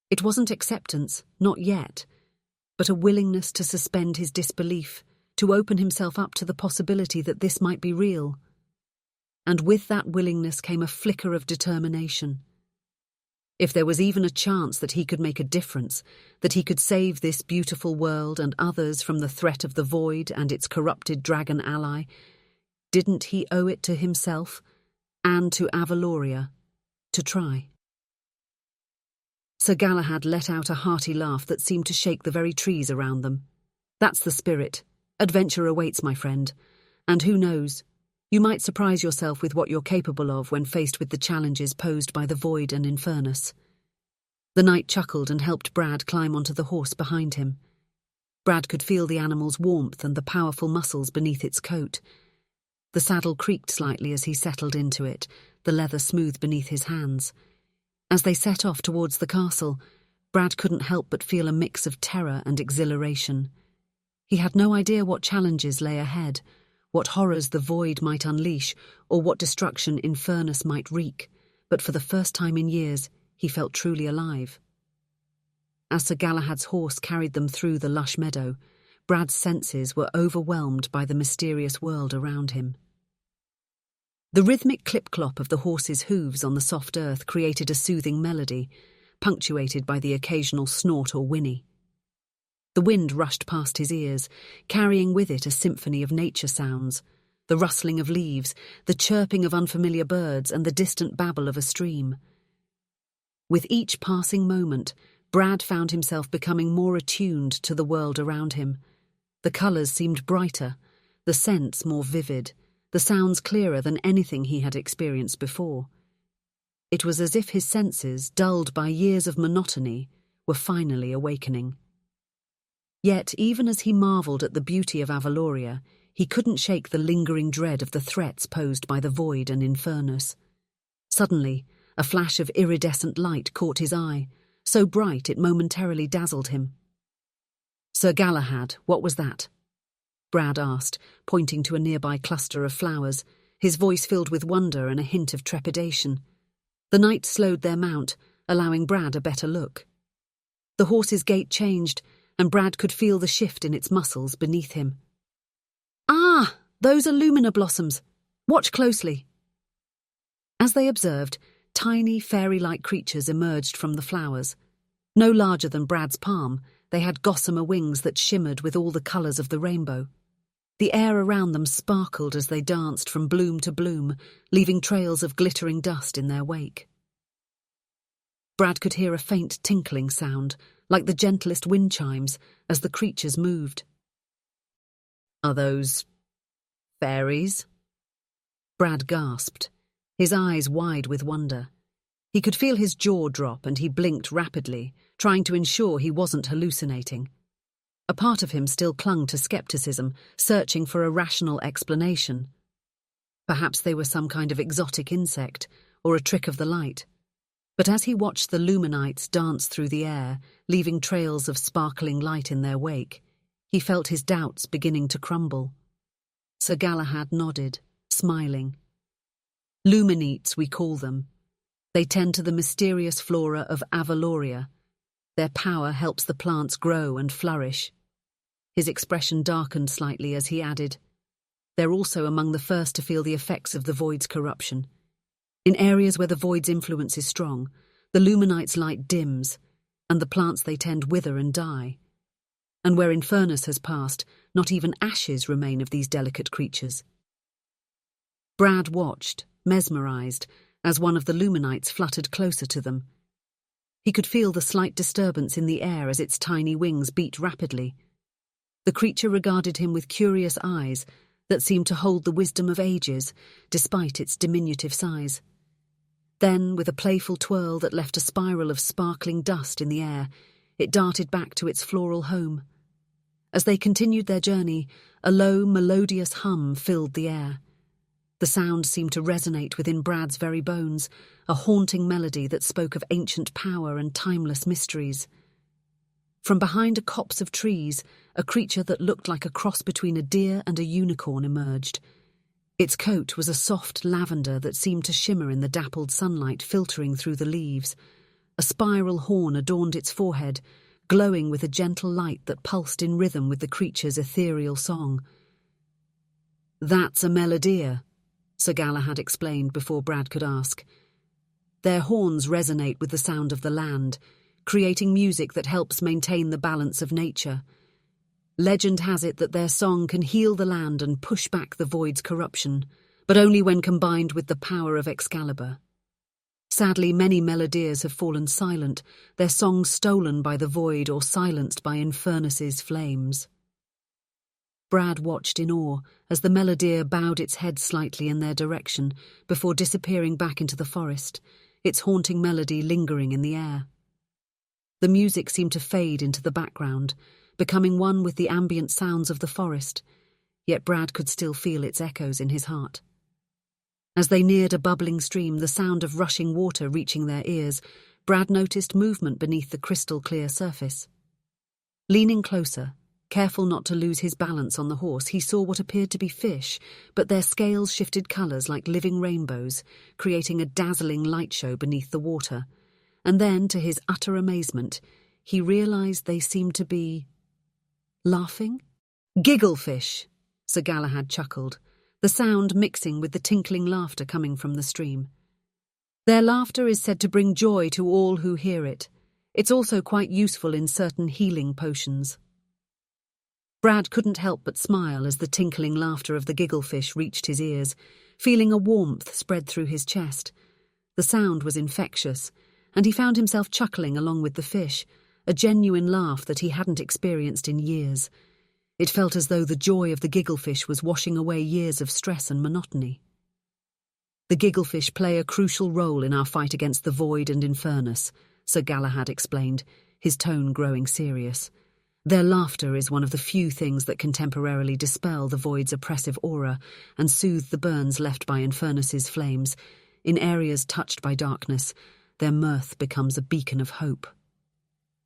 It wasn't acceptance, not yet, but a willingness to suspend his disbelief, to open himself up to the possibility that this might be real. And with that willingness came a flicker of determination. If there was even a chance that he could make a difference, that he could save this beautiful world and others from the threat of the void and its corrupted dragon ally, didn't he owe it to himself and to Avaloria to try? Sir Galahad let out a hearty laugh that seemed to shake the very trees around them. That's the spirit. Adventure awaits, my friend. And who knows, you might surprise yourself with what you're capable of when faced with the challenges posed by the void and Infernus. The knight chuckled and helped Brad climb onto the horse behind him. Brad could feel the animal's warmth and the powerful muscles beneath its coat. The saddle creaked slightly as he settled into it, the leather smooth beneath his hands. As they set off towards the castle, Brad couldn't help but feel a mix of terror and exhilaration. He had no idea what challenges lay ahead, what horrors the void might unleash, or what destruction Infernus might wreak, but for the first time in years, he felt truly alive. As Sir Galahad's horse carried them through the lush meadow, Brad's senses were overwhelmed by the mysterious world around him. The rhythmic clip-clop of the horse's hooves on the soft earth created a soothing melody, punctuated by the occasional snort or whinny. The wind rushed past his ears, carrying with it a symphony of nature sounds, the rustling of leaves, the chirping of unfamiliar birds, and the distant babble of a stream. With each passing moment, Brad found himself becoming more attuned to the world around him. The colours seemed brighter, the scents more vivid, the sounds clearer than anything he had experienced before. It was as if his senses, dulled by years of monotony, were finally awakening. Yet, even as he marvelled at the beauty of Avaloria, he couldn't shake the lingering dread of the threats posed by the void and Infernus. Suddenly, a flash of iridescent light caught his eye, so bright it momentarily dazzled him. "Sir Galahad, what was that?" Brad asked, pointing to a nearby cluster of flowers, his voice filled with wonder and a hint of trepidation. The knights slowed their mount, allowing Brad a better look. The horse's gait changed, and Brad could feel the shift in its muscles beneath him. "Ah, those are lumina blossoms. Watch closely." As they observed, tiny fairy-like creatures emerged from the flowers. No larger than Brad's palm, they had gossamer wings that shimmered with all the colours of the rainbow. The air around them sparkled as they danced from bloom to bloom, leaving trails of glittering dust in their wake. Brad could hear a faint tinkling sound, like the gentlest wind chimes, as the creatures moved. "Are those fairies?" Brad gasped, his eyes wide with wonder. He could feel his jaw drop and he blinked rapidly, trying to ensure he wasn't hallucinating. A part of him still clung to skepticism, searching for a rational explanation. Perhaps they were some kind of exotic insect, or a trick of the light. But as he watched the luminites dance through the air, leaving trails of sparkling light in their wake, he felt his doubts beginning to crumble. Sir Galahad nodded, smiling. "Luminites, we call them. They tend to the mysterious flora of Avaloria. Their power helps the plants grow and flourish." His expression darkened slightly as he added, "They're also among the first to feel the effects of the void's corruption. In areas where the void's influence is strong, the luminites' light dims, and the plants they tend wither and die. And where Infernus has passed, not even ashes remain of these delicate creatures." Brad watched, mesmerised, as one of the luminites fluttered closer to them. He could feel the slight disturbance in the air as its tiny wings beat rapidly. The creature regarded him with curious eyes that seemed to hold the wisdom of ages, despite its diminutive size. Then, with a playful twirl that left a spiral of sparkling dust in the air, it darted back to its floral home. As they continued their journey, a low, melodious hum filled the air. The sound seemed to resonate within Brad's very bones, a haunting melody that spoke of ancient power and timeless mysteries. From behind a copse of trees, a creature that looked like a cross between a deer and a unicorn emerged. Its coat was a soft lavender that seemed to shimmer in the dappled sunlight filtering through the leaves. A spiral horn adorned its forehead, glowing with a gentle light that pulsed in rhythm with the creature's ethereal song. "That's a melodier," Sir Galahad explained before Brad could ask. "Their horns resonate with the sound of the land, creating music that helps maintain the balance of nature. Legend has it that their song can heal the land and push back the void's corruption, but only when combined with the power of Excalibur. Sadly, many melodiers have fallen silent, their songs stolen by the void or silenced by Infernus's flames." Brad watched in awe as the melodier bowed its head slightly in their direction before disappearing back into the forest, its haunting melody lingering in the air. The music seemed to fade into the background, becoming one with the ambient sounds of the forest, yet Brad could still feel its echoes in his heart. As they neared a bubbling stream, the sound of rushing water reaching their ears, Brad noticed movement beneath the crystal-clear surface. Leaning closer, careful not to lose his balance on the horse, he saw what appeared to be fish, but their scales shifted colours like living rainbows, creating a dazzling light show beneath the water. And then, to his utter amazement, he realised they seemed to be laughing? "Gigglefish," Sir Galahad chuckled, the sound mixing with the tinkling laughter coming from the stream. "Their laughter is said to bring joy to all who hear it. It's also quite useful in certain healing potions." Brad couldn't help but smile as the tinkling laughter of the gigglefish reached his ears, feeling a warmth spread through his chest. The sound was infectious, and he found himself chuckling along with the fish, a genuine laugh that he hadn't experienced in years. It felt as though the joy of the gigglefish was washing away years of stress and monotony. The gigglefish play a crucial role in our fight against the void and Infernus, Sir Galahad explained, his tone growing serious. Their laughter is one of the few things that can temporarily dispel the void's oppressive aura and soothe the burns left by Infernus's flames. In areas touched by darkness, their mirth becomes a beacon of hope.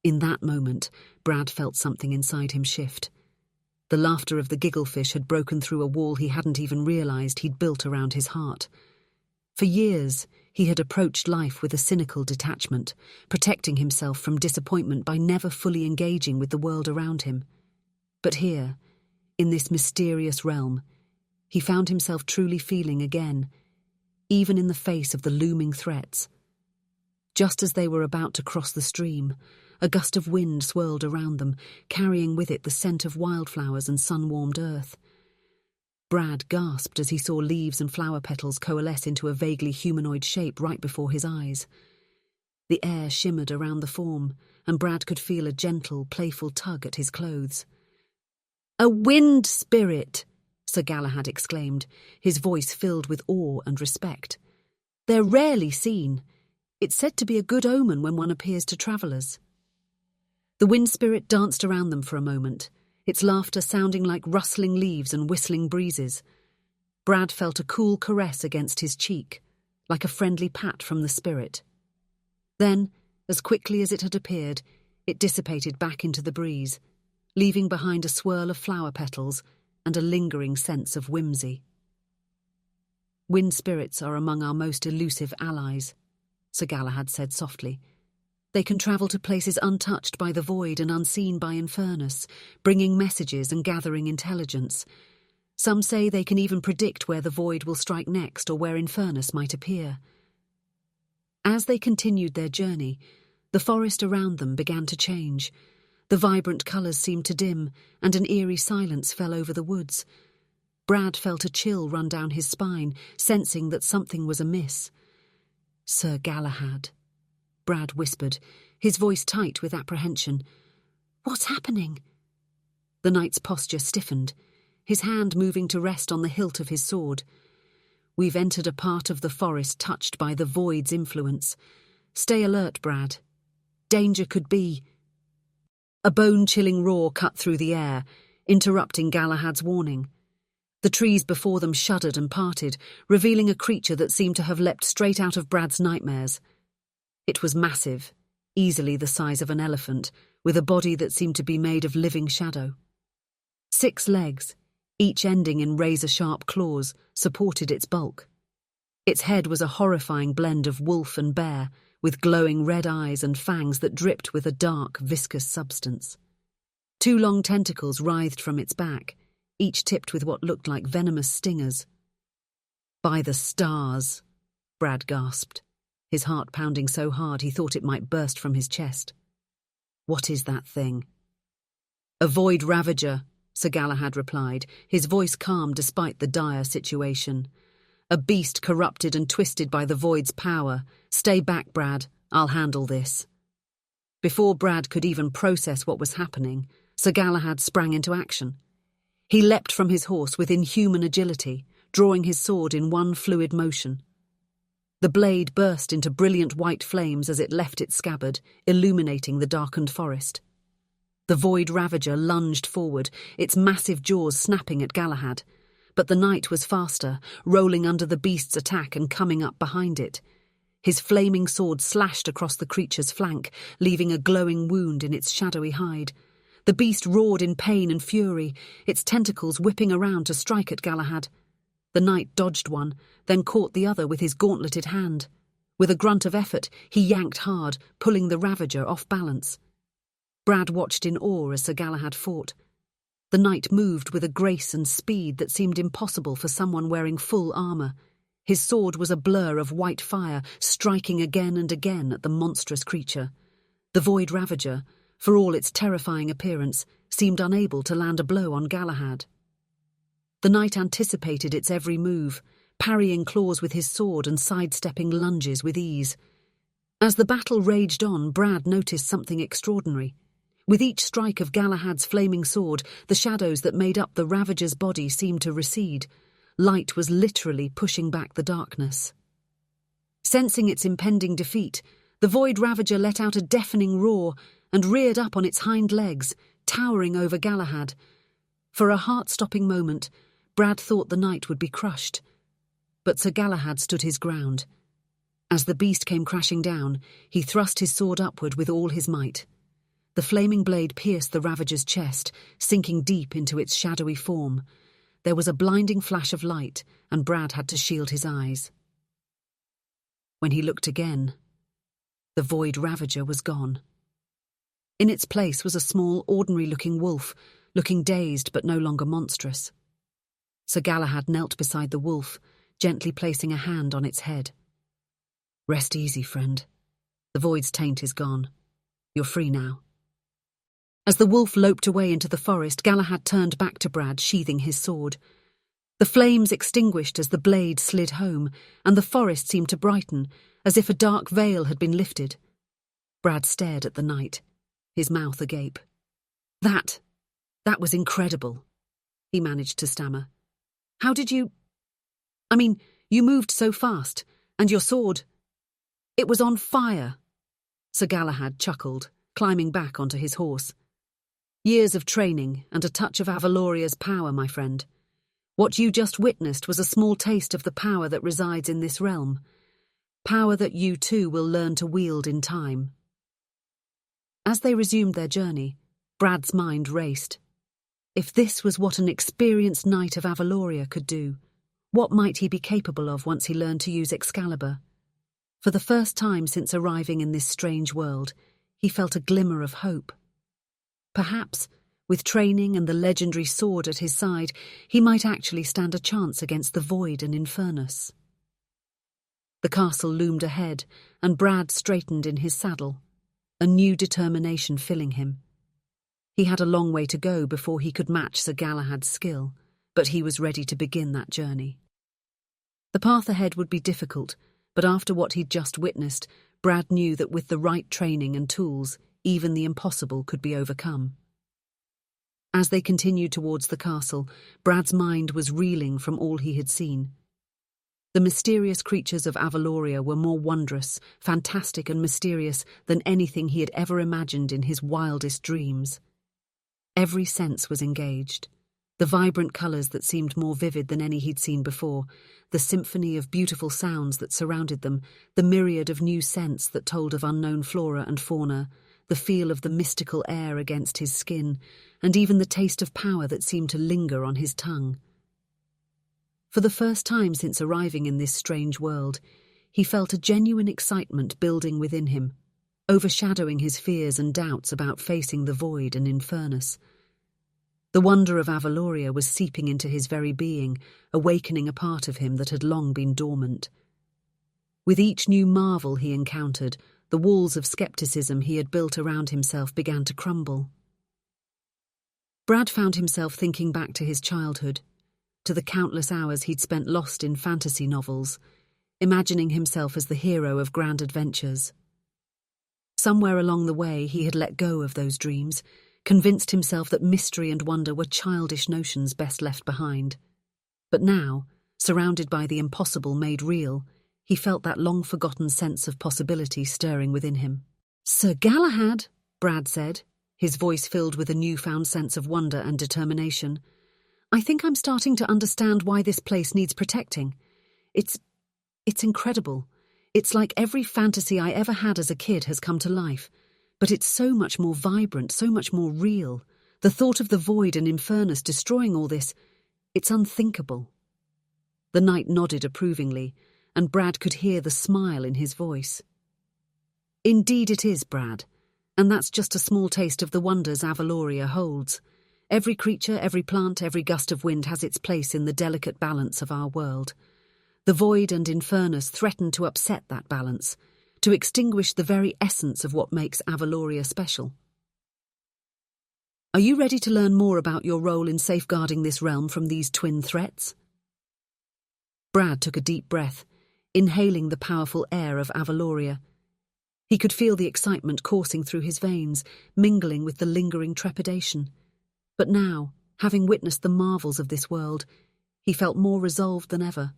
In that moment, Brad felt something inside him shift. The laughter of the gigglefish had broken through a wall he hadn't even realized he'd built around his heart. For years, he had approached life with a cynical detachment, protecting himself from disappointment by never fully engaging with the world around him. But here, in this mysterious realm, he found himself truly feeling again, even in the face of the looming threats. Just as they were about to cross the stream, a gust of wind swirled around them, carrying with it the scent of wildflowers and sun-warmed earth. Brad gasped as he saw leaves and flower petals coalesce into a vaguely humanoid shape right before his eyes. The air shimmered around the form, and Brad could feel a gentle, playful tug at his clothes. "A wind spirit!" Sir Galahad exclaimed, his voice filled with awe and respect. "They're rarely seen. It's said to be a good omen when one appears to travellers." The wind spirit danced around them for a moment, its laughter sounding like rustling leaves and whistling breezes. Brad felt a cool caress against his cheek, like a friendly pat from the spirit. Then, as quickly as it had appeared, it dissipated back into the breeze, leaving behind a swirl of flower petals and a lingering sense of whimsy. "Wind spirits are among our most elusive allies," Sir Galahad said softly. "They can travel to places untouched by the void and unseen by Infernus, bringing messages and gathering intelligence. Some say they can even predict where the void will strike next or where Infernus might appear." As they continued their journey, the forest around them began to change. The vibrant colours seemed to dim, and an eerie silence fell over the woods. Brad felt a chill run down his spine, sensing that something was amiss. "Sir Galahad," Brad whispered, his voice tight with apprehension. "What's happening?" The knight's posture stiffened, his hand moving to rest on the hilt of his sword. "We've entered a part of the forest touched by the void's influence. Stay alert, Brad. Danger could be—" A bone-chilling roar cut through the air, interrupting Galahad's warning. The trees before them shuddered and parted, revealing a creature that seemed to have leapt straight out of Brad's nightmares. It was massive, easily the size of an elephant, with a body that seemed to be made of living shadow. 6 legs, each ending in razor-sharp claws, supported its bulk. Its head was a horrifying blend of wolf and bear, with glowing red eyes and fangs that dripped with a dark, viscous substance. 2 long tentacles writhed from its back, each tipped with what looked like venomous stingers. "By the stars," Brad gasped, his heart pounding so hard he thought it might burst from his chest. "What is that thing?" "A void ravager," Sir Galahad replied, his voice calm despite the dire situation. "A beast corrupted and twisted by the void's power. Stay back, Brad. I'll handle this." Before Brad could even process what was happening, Sir Galahad sprang into action. He leapt from his horse with inhuman agility, drawing his sword in one fluid motion. The blade burst into brilliant white flames as it left its scabbard, illuminating the darkened forest. The void ravager lunged forward, its massive jaws snapping at Galahad, but the knight was faster, rolling under the beast's attack and coming up behind it. His flaming sword slashed across the creature's flank, leaving a glowing wound in its shadowy hide. The beast roared in pain and fury, its tentacles whipping around to strike at Galahad. The knight dodged one, then caught the other with his gauntleted hand. With a grunt of effort, he yanked hard, pulling the ravager off balance. Brad watched in awe as Sir Galahad fought. The knight moved with a grace and speed that seemed impossible for someone wearing full armour. His sword was a blur of white fire, striking again and again at the monstrous creature. The void ravager, for all its terrifying appearance, seemed unable to land a blow on Galahad. The knight anticipated its every move, parrying claws with his sword and sidestepping lunges with ease. As the battle raged on, Brad noticed something extraordinary. With each strike of Galahad's flaming sword, the shadows that made up the Ravager's body seemed to recede. Light was literally pushing back the darkness. Sensing its impending defeat, the Void Ravager let out a deafening roar and reared up on its hind legs, towering over Galahad. For a heart-stopping moment, Brad thought the knight would be crushed. But Sir Galahad stood his ground. As the beast came crashing down, he thrust his sword upward with all his might. The flaming blade pierced the Ravager's chest, sinking deep into its shadowy form. There was a blinding flash of light, and Brad had to shield his eyes. When he looked again, the Void Ravager was gone. In its place was a small, ordinary-looking wolf, looking dazed but no longer monstrous. Sir Galahad knelt beside the wolf, gently placing a hand on its head. "Rest easy, friend. The Void's taint is gone. You're free now." As the wolf loped away into the forest, Galahad turned back to Brad, sheathing his sword. The flames extinguished as the blade slid home, and the forest seemed to brighten, as if a dark veil had been lifted. Brad stared at the knight, his mouth agape. That was incredible," he managed to stammer. "How did you... you moved so fast, and your sword... It was on fire." Sir Galahad chuckled, climbing back onto his horse. "Years of training and a touch of Avaloria's power, my friend. What you just witnessed was a small taste of the power that resides in this realm. Power that you too will learn to wield in time." As they resumed their journey, Brad's mind raced. If this was what an experienced knight of Avaloria could do, what might he be capable of once he learned to use Excalibur? For the first time since arriving in this strange world, he felt a glimmer of hope. Perhaps, with training and the legendary sword at his side, he might actually stand a chance against the Void and Infernus. The castle loomed ahead, and Brad straightened in his saddle, a new determination filling him. He had a long way to go before he could match Sir Galahad's skill, but he was ready to begin that journey. The path ahead would be difficult, but after what he'd just witnessed, Brad knew that with the right training and tools, even the impossible could be overcome. As they continued towards the castle, Brad's mind was reeling from all he had seen. The mysterious creatures of Avaloria were more wondrous, fantastic and mysterious than anything he had ever imagined in his wildest dreams. Every sense was engaged. The vibrant colours that seemed more vivid than any he'd seen before, the symphony of beautiful sounds that surrounded them, the myriad of new scents that told of unknown flora and fauna, the feel of the mystical air against his skin, and even the taste of power that seemed to linger on his tongue. For the first time since arriving in this strange world, he felt a genuine excitement building within him, overshadowing his fears and doubts about facing the Void and Infernus. The wonder of Avaloria was seeping into his very being, awakening a part of him that had long been dormant. With each new marvel he encountered, the walls of skepticism he had built around himself began to crumble. Brad found himself thinking back to his childhood, to the countless hours he'd spent lost in fantasy novels, imagining himself as the hero of grand adventures. Somewhere along the way he had let go of those dreams, convinced himself that mystery and wonder were childish notions best left behind. But now, surrounded by the impossible made real, he felt that long-forgotten sense of possibility stirring within him. "Sir Galahad," Brad said, his voice filled with a newfound sense of wonder and determination, "I think I'm starting to understand why this place needs protecting. It's incredible. It's like every fantasy I ever had as a kid has come to life. But it's so much more vibrant, so much more real. The thought of the Void and Infernus destroying all this, it's unthinkable." The knight nodded approvingly, and Brad could hear the smile in his voice. "Indeed it is, Brad, and that's just a small taste of the wonders Avaloria holds. Every creature, every plant, every gust of wind has its place in the delicate balance of our world. The Void and Infernus threaten to upset that balance, to extinguish the very essence of what makes Avaloria special. Are you ready to learn more about your role in safeguarding this realm from these twin threats? Brad took a deep breath, inhaling the powerful air of Avaloria. He could feel the excitement coursing through his veins, mingling with the lingering trepidation. But now, having witnessed the marvels of this world, he felt more resolved than ever.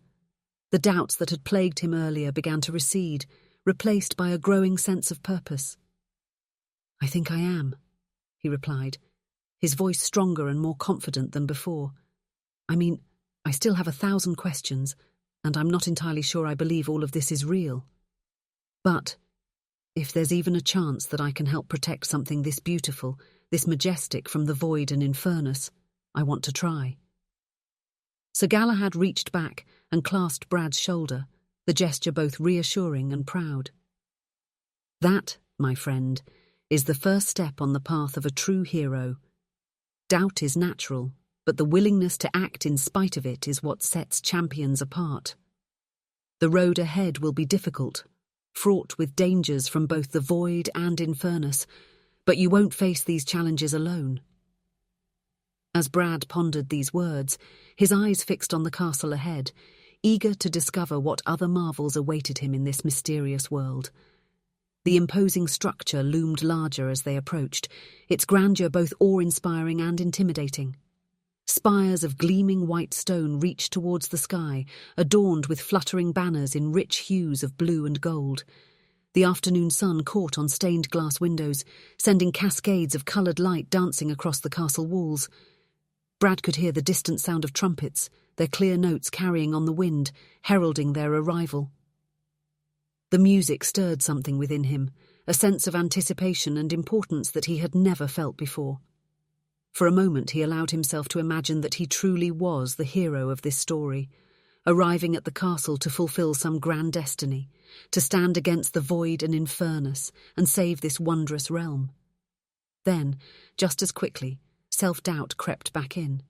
The doubts that had plagued him earlier began to recede, replaced by a growing sense of purpose. "I think I am," he replied, his voice stronger and more confident than before. I still have 1,000 questions, and I'm not entirely sure I believe all of this is real. But if there's even a chance that I can help protect something this beautiful, this majestic from the void and Infernus, I want to try." Sir Galahad reached back and clasped Brad's shoulder, the gesture both reassuring and proud. "That, my friend, is the first step on the path of a true hero. Doubt is natural, but the willingness to act in spite of it is what sets champions apart. The road ahead will be difficult, fraught with dangers from both the void and Infernus, but you won't face these challenges alone." As Brad pondered these words, his eyes fixed on the castle ahead, eager to discover what other marvels awaited him in this mysterious world. The imposing structure loomed larger as they approached, its grandeur both awe-inspiring and intimidating. Spires of gleaming white stone reached towards the sky, adorned with fluttering banners in rich hues of blue and gold. The afternoon sun caught on stained glass windows, sending cascades of coloured light dancing across the castle walls. Brad could hear the distant sound of trumpets, their clear notes carrying on the wind, heralding their arrival. The music stirred something within him, a sense of anticipation and importance that he had never felt before. For a moment he allowed himself to imagine that he truly was the hero of this story, arriving at the castle to fulfill some grand destiny, to stand against the void and Infernus and save this wondrous realm. Then, just as quickly, self-doubt crept back in.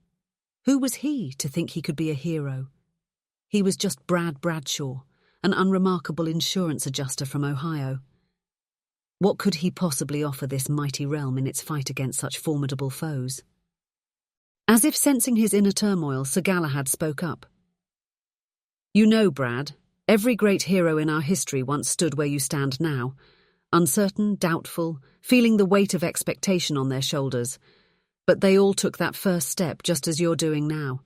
Who was he to think he could be a hero? He was just Brad Bradshaw, an unremarkable insurance adjuster from Ohio. What could he possibly offer this mighty realm in its fight against such formidable foes? As if sensing his inner turmoil, Sir Galahad spoke up. "You know, Brad, every great hero in our history once stood where you stand now, uncertain, doubtful, feeling the weight of expectation on their shoulders. But they all took that first step just as you're doing now.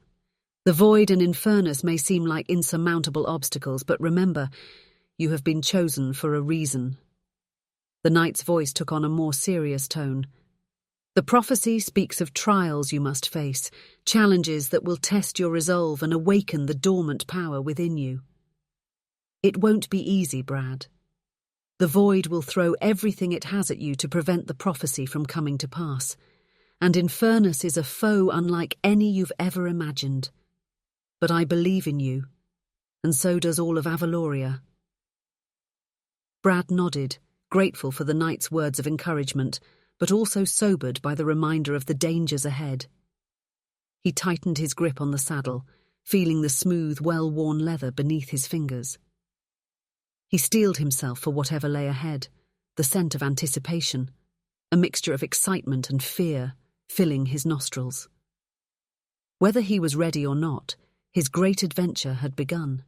The void and Infernus may seem like insurmountable obstacles, but remember, you have been chosen for a reason." The knight's voice took on a more serious tone. "The prophecy speaks of trials you must face, challenges that will test your resolve and awaken the dormant power within you. It won't be easy, Brad. The void will throw everything it has at you to prevent the prophecy from coming to pass, and Infernus is a foe unlike any you've ever imagined. But I believe in you, and so does all of Avaloria." Brad nodded, grateful for the knight's words of encouragement, but also sobered by the reminder of the dangers ahead. He tightened his grip on the saddle, feeling the smooth, well-worn leather beneath his fingers. He steeled himself for whatever lay ahead, the scent of anticipation, a mixture of excitement and fear, filling his nostrils. Whether he was ready or not, his great adventure had begun.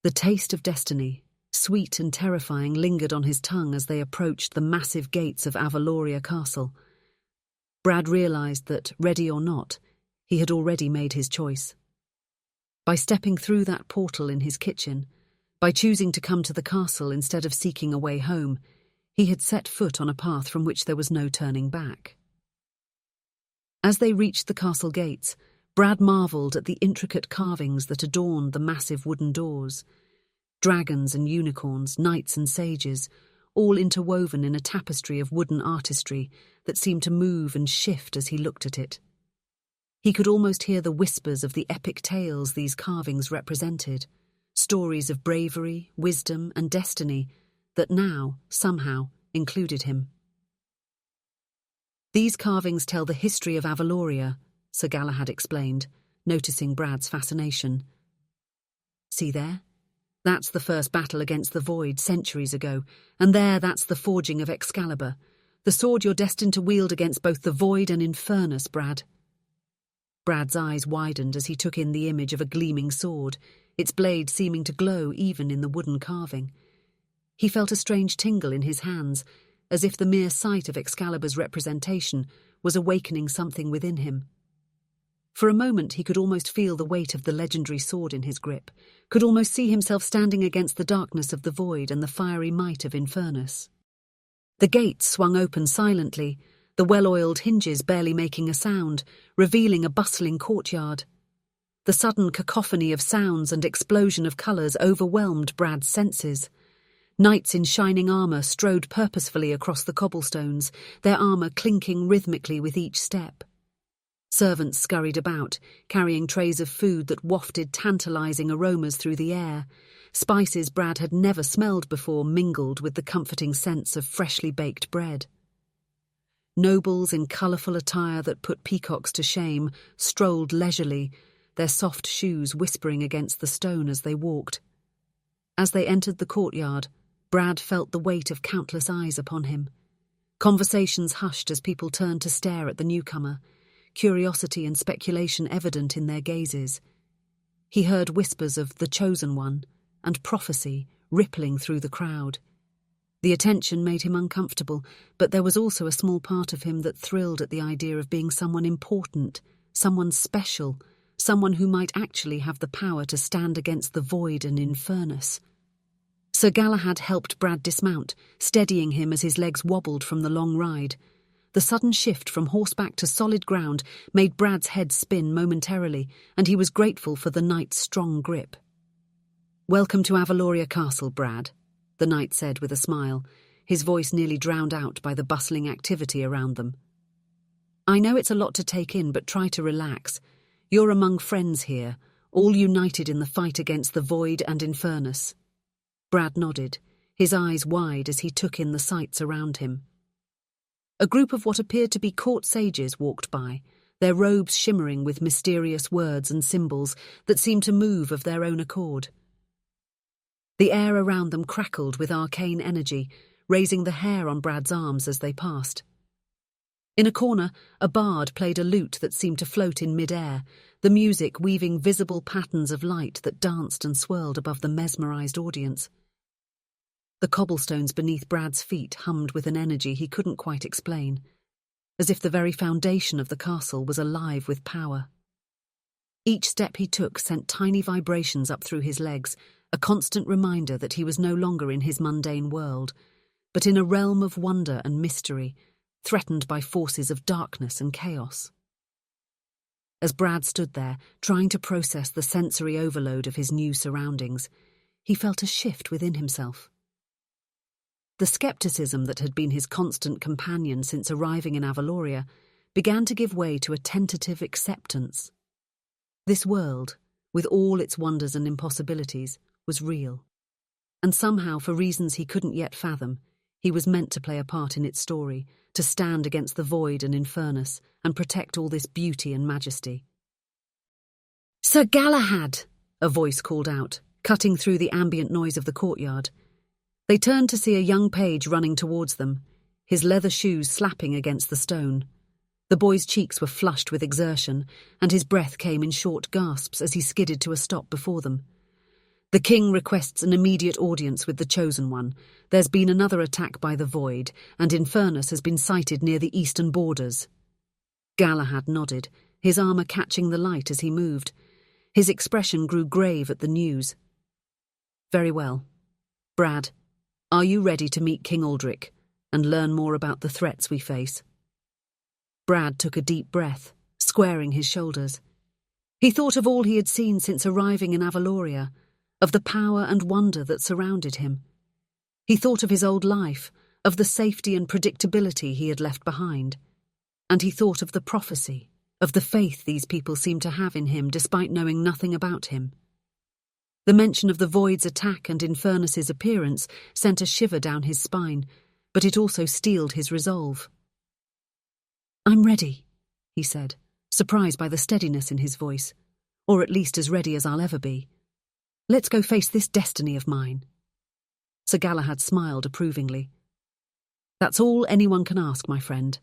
The taste of destiny, sweet and terrifying, lingered on his tongue as they approached the massive gates of Avaloria Castle. Brad realized that, ready or not, he had already made his choice. By stepping through that portal in his kitchen, by choosing to come to the castle instead of seeking a way home, he had set foot on a path from which there was no turning back. As they reached the castle gates, Brad marvelled at the intricate carvings that adorned the massive wooden doors. Dragons and unicorns, knights and sages, all interwoven in a tapestry of wooden artistry that seemed to move and shift as he looked at it. He could almost hear the whispers of the epic tales these carvings represented, stories of bravery, wisdom, and destiny that now, somehow, included him. "These carvings tell the history of Avaloria," Sir Galahad explained, noticing Brad's fascination. "See there? That's the first battle against the void centuries ago, and that's the forging of Excalibur, The sword you're destined to wield against both the void and Infernus, Brad. Brad's eyes widened as he took in the image of a gleaming sword, its blade seeming to glow even in the wooden carving. He felt a strange tingle in his hands, as if the mere sight of Excalibur's representation was awakening something within him. For a moment he could almost feel the weight of the legendary sword in his grip, could almost see himself standing against the darkness of the void and the fiery might of Infernus. The gates swung open silently, the well-oiled hinges barely making a sound, revealing a bustling courtyard. The sudden cacophony of sounds and explosion of colours overwhelmed Brad's senses. Knights in shining armour strode purposefully across the cobblestones, their armour clinking rhythmically with each step. Servants scurried about, carrying trays of food that wafted tantalising aromas through the air. Spices Brad had never smelled before mingled with the comforting sense of freshly baked bread. Nobles in colourful attire that put peacocks to shame strolled leisurely, their soft shoes whispering against the stone as they walked. As they entered the courtyard, Brad felt the weight of countless eyes upon him. Conversations hushed as people turned to stare at the newcomer, curiosity and speculation evident in their gazes. He heard whispers of the Chosen One and prophecy rippling through the crowd. The attention made him uncomfortable, but there was also a small part of him that thrilled at the idea of being someone important, someone special, someone who might actually have the power to stand against the void and Infernus. Sir Galahad helped Brad dismount, steadying him as his legs wobbled from the long ride. The sudden shift from horseback to solid ground made Brad's head spin momentarily, and he was grateful for the knight's strong grip. "Welcome to Avaloria Castle, Brad," the knight said with a smile, his voice nearly drowned out by the bustling activity around them. "I know it's a lot to take in, but try to relax. You're among friends here, all united in the fight against the void and Infernus." Brad nodded, his eyes wide as he took in the sights around him. A group of what appeared to be court sages walked by, their robes shimmering with mysterious words and symbols that seemed to move of their own accord. The air around them crackled with arcane energy, raising the hair on Brad's arms as they passed. In a corner, a bard played a lute that seemed to float in mid-air, the music weaving visible patterns of light that danced and swirled above the mesmerized audience. The cobblestones beneath Brad's feet hummed with an energy he couldn't quite explain, as if the very foundation of the castle was alive with power. Each step he took sent tiny vibrations up through his legs, a constant reminder that he was no longer in his mundane world, but in a realm of wonder and mystery, threatened by forces of darkness and chaos. As Brad stood there, trying to process the sensory overload of his new surroundings, he felt a shift within himself. The skepticism that had been his constant companion since arriving in Avaloria began to give way to a tentative acceptance. This world, with all its wonders and impossibilities, was real. And somehow, for reasons he couldn't yet fathom, he was meant to play a part in its story, to stand against the void and Infernus, and protect all this beauty and majesty. "Sir Galahad!" a voice called out, cutting through the ambient noise of the courtyard. They turned to see a young page running towards them, his leather shoes slapping against the stone. The boy's cheeks were flushed with exertion, and his breath came in short gasps as he skidded to a stop before them. "The king requests an immediate audience with the Chosen One. There's been another attack by the Void, and Infernus has been sighted near the eastern borders." Galahad nodded, his armour catching the light as he moved. His expression grew grave at the news. "Very well. Brad, are you ready to meet King Aldrich and learn more about the threats we face?" Brad took a deep breath, squaring his shoulders. He thought of all he had seen since arriving in Avaloria, of the power and wonder that surrounded him. He thought of his old life, of the safety and predictability he had left behind. And he thought of the prophecy, of the faith these people seemed to have in him despite knowing nothing about him. The mention of the Void's attack and Infernus's appearance sent a shiver down his spine, but it also steeled his resolve. "I'm ready," he said, surprised by the steadiness in his voice, "or at least as ready as I'll ever be. Let's go face this destiny of mine." Sir Galahad smiled approvingly. That's all anyone can ask, my friend.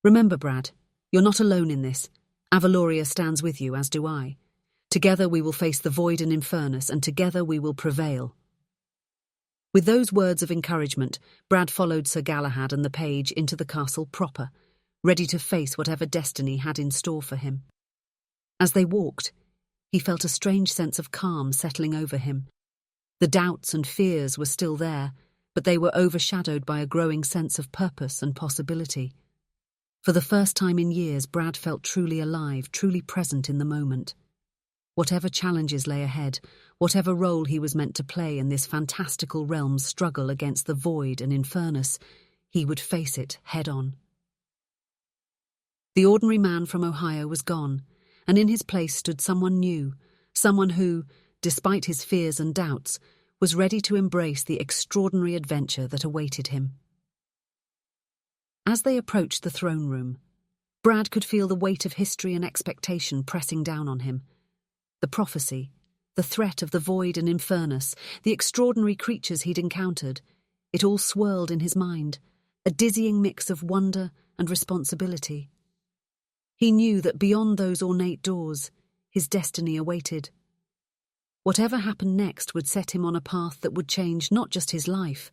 Remember, Brad, you're not alone in this. Avaloria stands with you, as do I. Together we will face the void and Infernus, and together we will prevail. With those words of encouragement, Brad followed Sir Galahad and the page into the castle proper, ready to face whatever destiny had in store for him. As they walked, he felt a strange sense of calm settling over him. The doubts and fears were still there, but they were overshadowed by a growing sense of purpose and possibility. For the first time in years, Brad felt truly alive, truly present in the moment. Whatever challenges lay ahead, whatever role he was meant to play in this fantastical realm's struggle against the void and Infernus, he would face it head on. The ordinary man from Ohio was gone, and in his place stood someone new, someone who, despite his fears and doubts, was ready to embrace the extraordinary adventure that awaited him. As they approached the throne room, Brad could feel the weight of history and expectation pressing down on him. The prophecy, the threat of the void and Infernus, the extraordinary creatures he'd encountered, it all swirled in his mind, a dizzying mix of wonder and responsibility. He knew that beyond those ornate doors, his destiny awaited. Whatever happened next would set him on a path that would change not just his life,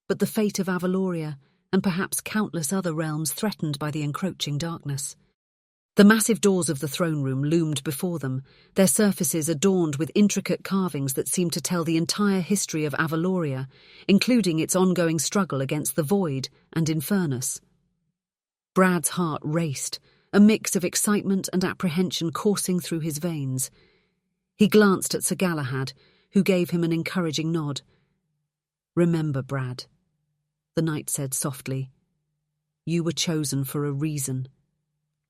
but the fate of Avaloria and perhaps countless other realms threatened by the encroaching darkness. The massive doors of the throne room loomed before them, their surfaces adorned with intricate carvings that seemed to tell the entire history of Avaloria, including its ongoing struggle against the void and Infernus. Brad's heart raced, a mix of excitement and apprehension coursing through his veins. He glanced at Sir Galahad, who gave him an encouraging nod. "Remember, Brad," the knight said softly, "you were chosen for a reason.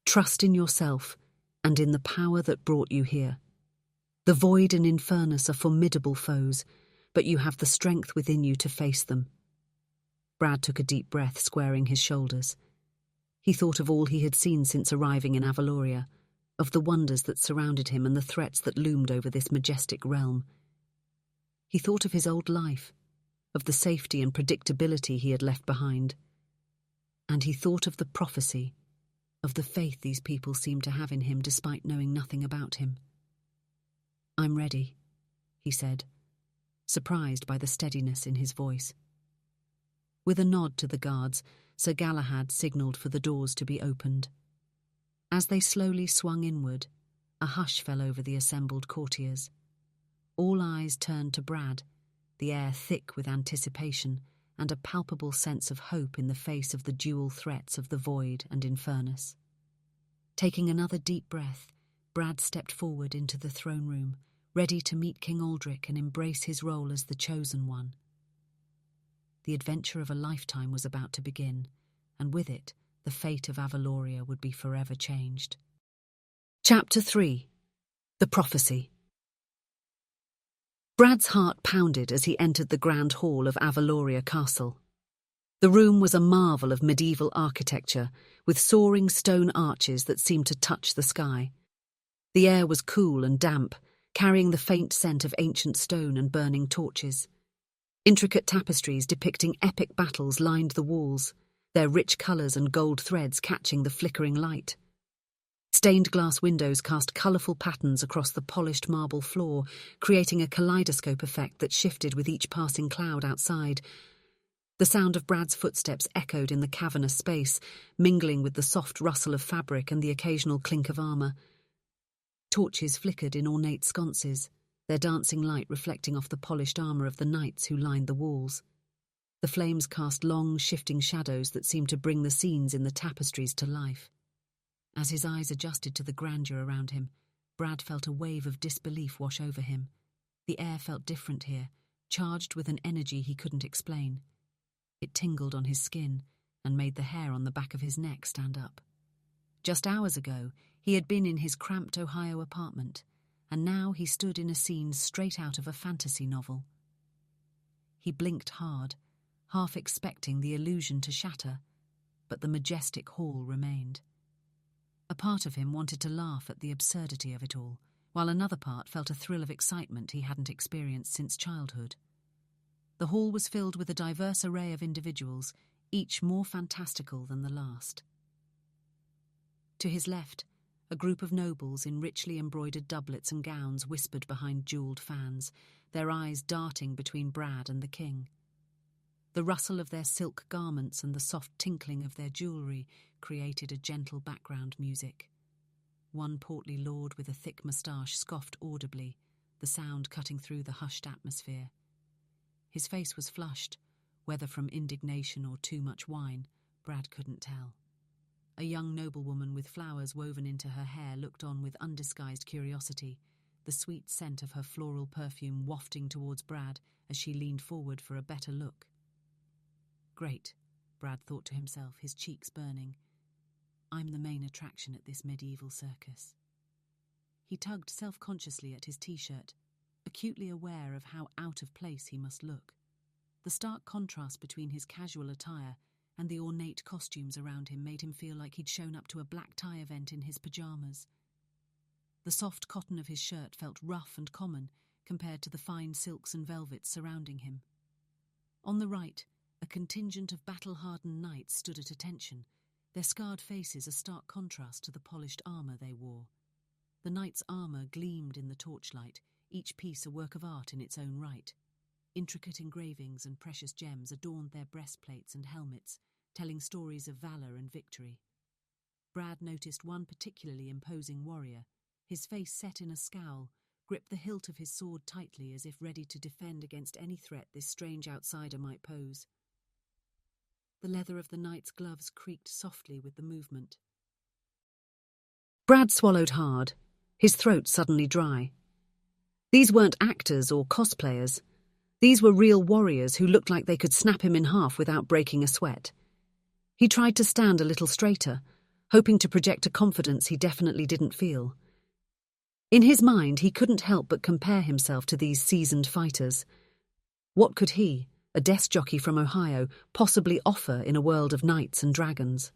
Trust in yourself and in the power that brought you here. The void and Infernus are formidable foes, but you have the strength within you to face them." Brad took a deep breath, squaring his shoulders. He thought of all he had seen since arriving in Avaloria, of the wonders that surrounded him and the threats that loomed over this majestic realm. He thought of his old life, of the safety and predictability he had left behind. And he thought of the prophecy, of the faith these people seemed to have in him despite knowing nothing about him. "I'm ready," he said, surprised by the steadiness in his voice. With a nod to the guards, Sir Galahad signalled for the doors to be opened. As they slowly swung inward, a hush fell over the assembled courtiers. All eyes turned to Brad, the air thick with anticipation and a palpable sense of hope in the face of the dual threats of the void and Infernus. Taking another deep breath, Brad stepped forward into the throne room, ready to meet King Aldrich and embrace his role as the chosen one. The adventure of a lifetime was about to begin, and with it, the fate of Avaloria would be forever changed. Chapter 3. The Prophecy. Brad's heart pounded as he entered the grand hall of Avaloria Castle. The room was a marvel of medieval architecture, with soaring stone arches that seemed to touch the sky. The air was cool and damp, carrying the faint scent of ancient stone and burning torches. Intricate tapestries depicting epic battles lined the walls, their rich colours and gold threads catching the flickering light. Stained glass windows cast colourful patterns across the polished marble floor, creating a kaleidoscope effect that shifted with each passing cloud outside. The sound of Brad's footsteps echoed in the cavernous space, mingling with the soft rustle of fabric and the occasional clink of armour. Torches flickered in ornate sconces, their dancing light reflecting off the polished armour of the knights who lined the walls. The flames cast long, shifting shadows that seemed to bring the scenes in the tapestries to life. As his eyes adjusted to the grandeur around him, Brad felt a wave of disbelief wash over him. The air felt different here, charged with an energy he couldn't explain. It tingled on his skin and made the hair on the back of his neck stand up. Just hours ago, he had been in his cramped Ohio apartment, and now he stood in a scene straight out of a fantasy novel. He blinked hard, half expecting the illusion to shatter, but the majestic hall remained. A part of him wanted to laugh at the absurdity of it all, while another part felt a thrill of excitement he hadn't experienced since childhood. The hall was filled with a diverse array of individuals, each more fantastical than the last. To his left, a group of nobles in richly embroidered doublets and gowns whispered behind jewelled fans, their eyes darting between Brad and the king. The rustle of their silk garments and the soft tinkling of their jewellery created a gentle background music. One portly lord with a thick moustache scoffed audibly, the sound cutting through the hushed atmosphere. His face was flushed, whether from indignation or too much wine, Brad couldn't tell. A young noblewoman with flowers woven into her hair looked on with undisguised curiosity, the sweet scent of her floral perfume wafting towards Brad as she leaned forward for a better look. Great, Brad thought to himself, his cheeks burning. I'm the main attraction at this medieval circus. He tugged self-consciously at his t-shirt, acutely aware of how out of place he must look. The stark contrast between his casual attire and the ornate costumes around him made him feel like he'd shown up to a black tie event in his pyjamas. The soft cotton of his shirt felt rough and common compared to the fine silks and velvets surrounding him. On the right, a contingent of battle-hardened knights stood at attention, their scarred faces a stark contrast to the polished armour they wore. The knights' armour gleamed in the torchlight, each piece a work of art in its own right. Intricate engravings and precious gems adorned their breastplates and helmets, telling stories of valour and victory. Brad noticed one particularly imposing warrior. His face set in a scowl, gripped the hilt of his sword tightly as if ready to defend against any threat this strange outsider might pose. The leather of the knight's gloves creaked softly with the movement. Brad swallowed hard, his throat suddenly dry. These weren't actors or cosplayers. These were real warriors who looked like they could snap him in half without breaking a sweat. He tried to stand a little straighter, hoping to project a confidence he definitely didn't feel. In his mind, he couldn't help but compare himself to these seasoned fighters. What could he, a desk jockey from Ohio, possibly offer in a world of knights and dragons?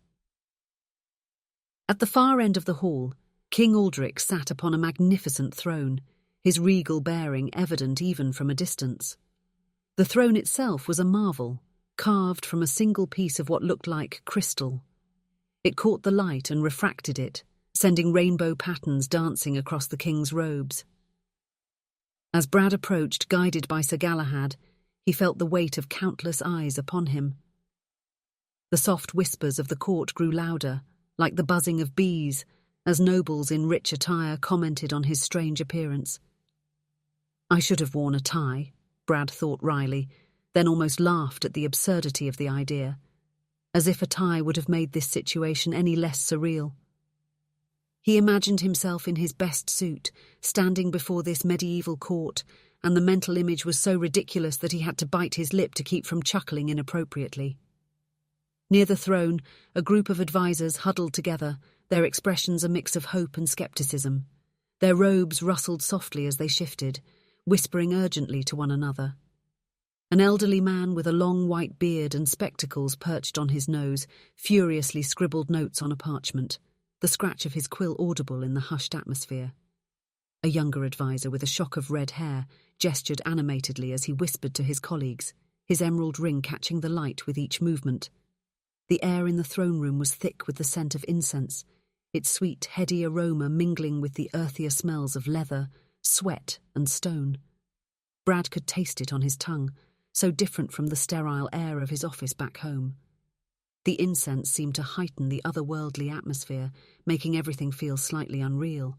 At the far end of the hall, King Aldrich sat upon a magnificent throne, his regal bearing evident even from a distance. The throne itself was a marvel, carved from a single piece of what looked like crystal. It caught the light and refracted it, sending rainbow patterns dancing across the king's robes. As Brad approached, guided by Sir Galahad, he felt the weight of countless eyes upon him. The soft whispers of the court grew louder, like the buzzing of bees, as nobles in rich attire commented on his strange appearance. I should have worn a tie, Brad thought wryly, then almost laughed at the absurdity of the idea, as if a tie would have made this situation any less surreal. He imagined himself in his best suit, standing before this medieval court, and the mental image was so ridiculous that he had to bite his lip to keep from chuckling inappropriately. Near the throne, a group of advisors huddled together, their expressions a mix of hope and skepticism. Their robes rustled softly as they shifted, whispering urgently to one another. An elderly man with a long white beard and spectacles perched on his nose furiously scribbled notes on a parchment, the scratch of his quill audible in the hushed atmosphere. A younger advisor with a shock of red hair gestured animatedly as he whispered to his colleagues, his emerald ring catching the light with each movement. The air in the throne room was thick with the scent of incense, its sweet, heady aroma mingling with the earthier smells of leather, sweat, and stone. Brad could taste it on his tongue, so different from the sterile air of his office back home. The incense seemed to heighten the otherworldly atmosphere, making everything feel slightly unreal.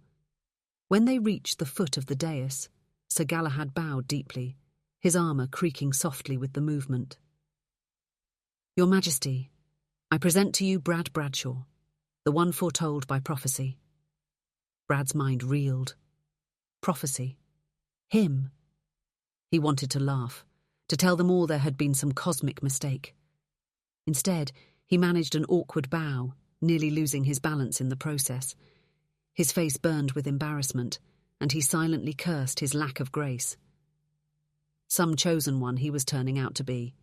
When they reached the foot of the dais, Sir Galahad bowed deeply, his armour creaking softly with the movement. Your Majesty, I present to you Brad Bradshaw, the one foretold by prophecy. Brad's mind reeled. Prophecy. Him. He wanted to laugh, to tell them all there had been some cosmic mistake. Instead, he managed an awkward bow, nearly losing his balance in the process. His face burned with embarrassment, and he silently cursed his lack of grace. Some chosen one he was turning out to be.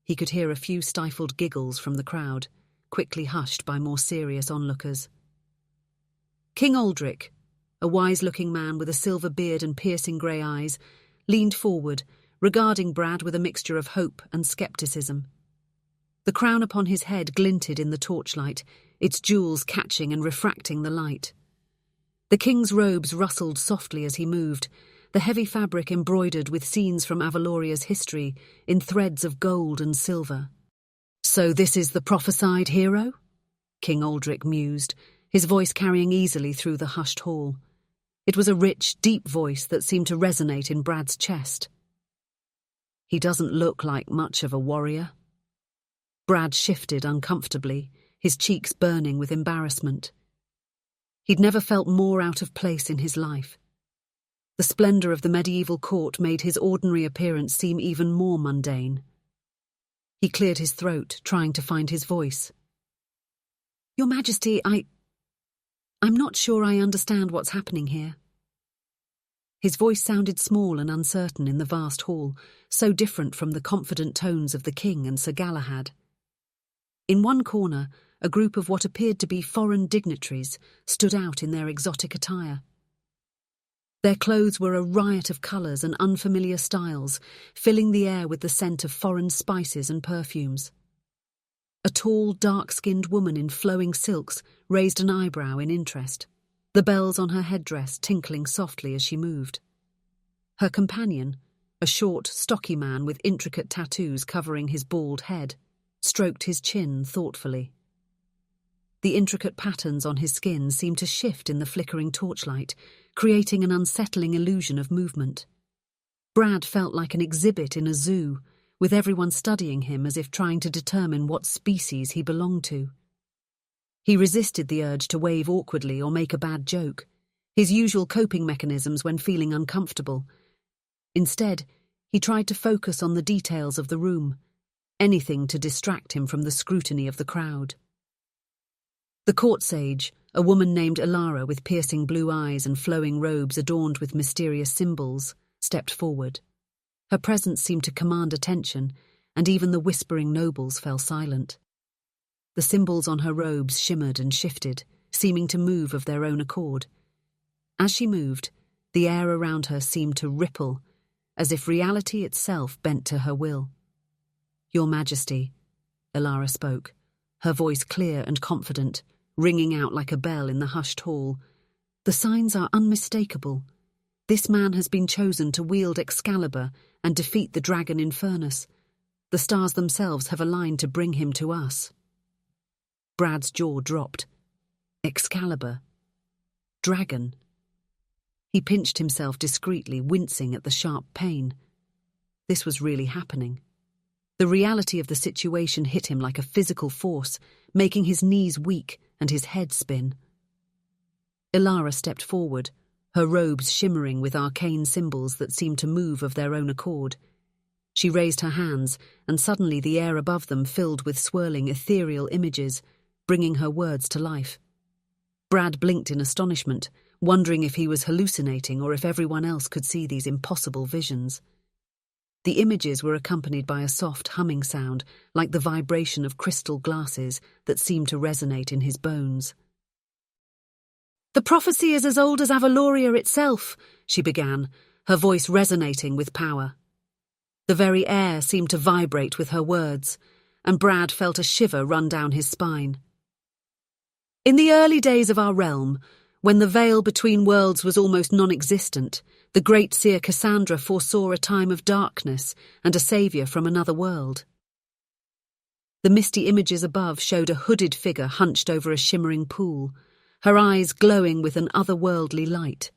He could hear a few stifled giggles from the crowd, quickly hushed by more serious onlookers. King Aldrich, a wise-looking man with a silver beard and piercing grey eyes, leaned forward, regarding Brad with a mixture of hope and skepticism. The crown upon his head glinted in the torchlight, its jewels catching and refracting the light. The king's robes rustled softly as he moved, the heavy fabric embroidered with scenes from Avaloria's history in threads of gold and silver. "So this is the prophesied hero?" King Aldrich mused, his voice carrying easily through the hushed hall. It was a rich, deep voice that seemed to resonate in Brad's chest. "He doesn't look like much of a warrior." Brad shifted uncomfortably, his cheeks burning with embarrassment. He'd never felt more out of place in his life. The splendor of the medieval court made his ordinary appearance seem even more mundane. He cleared his throat, trying to find his voice. "Your Majesty, I'm not sure I understand what's happening here." His voice sounded small and uncertain in the vast hall, so different from the confident tones of the king and Sir Galahad. In one corner, a group of what appeared to be foreign dignitaries stood out in their exotic attire. Their clothes were a riot of colours and unfamiliar styles, filling the air with the scent of foreign spices and perfumes. A tall, dark-skinned woman in flowing silks raised an eyebrow in interest, the bells on her headdress tinkling softly as she moved. Her companion, a short, stocky man with intricate tattoos covering his bald head, stroked his chin thoughtfully. The intricate patterns on his skin seemed to shift in the flickering torchlight, creating an unsettling illusion of movement. Brad felt like an exhibit in a zoo, with everyone studying him as if trying to determine what species he belonged to. He resisted the urge to wave awkwardly or make a bad joke, his usual coping mechanisms when feeling uncomfortable. Instead, he tried to focus on the details of the room, anything to distract him from the scrutiny of the crowd. The court sage, a woman named Elara with piercing blue eyes and flowing robes adorned with mysterious symbols, stepped forward. Her presence seemed to command attention, and even the whispering nobles fell silent. The symbols on her robes shimmered and shifted, seeming to move of their own accord. As she moved, the air around her seemed to ripple, as if reality itself bent to her will. "Your Majesty," Elara spoke, her voice clear and confident, ringing out like a bell in the hushed hall. "The signs are unmistakable. This man has been chosen to wield Excalibur and defeat the dragon Infernus. The stars themselves have aligned to bring him to us." Brad's jaw dropped. Excalibur. Dragon. He pinched himself discreetly, wincing at the sharp pain. This was really happening. The reality of the situation hit him like a physical force, making his knees weak and his head spin. Elara stepped forward, her robes shimmering with arcane symbols that seemed to move of their own accord. She raised her hands, and suddenly the air above them filled with swirling ethereal images, bringing her words to life. Brad blinked in astonishment, wondering if he was hallucinating or if everyone else could see these impossible visions. The images were accompanied by a soft humming sound, like the vibration of crystal glasses that seemed to resonate in his bones. "The prophecy is as old as Avaloria itself," she began, her voice resonating with power. The very air seemed to vibrate with her words, and Brad felt a shiver run down his spine. "In the early days of our realm, when the veil between worlds was almost non-existent, the great seer Cassandra foresaw a time of darkness and a saviour from another world." The misty images above showed a hooded figure hunched over a shimmering pool, her eyes glowing with an otherworldly light.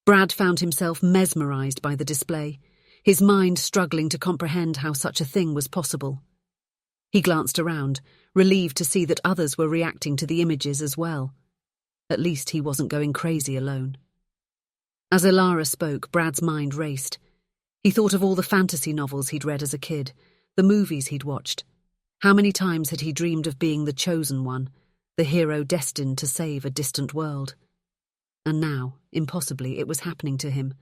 Brad found himself mesmerised by the display, his mind struggling to comprehend how such a thing was possible. He glanced around, relieved to see that others were reacting to the images as well. At least he wasn't going crazy alone. As Elara spoke, Brad's mind raced. He thought of all the fantasy novels he'd read as a kid, the movies he'd watched. How many times had he dreamed of being the chosen one, the hero destined to save a distant world? And now, impossibly, it was happening to him.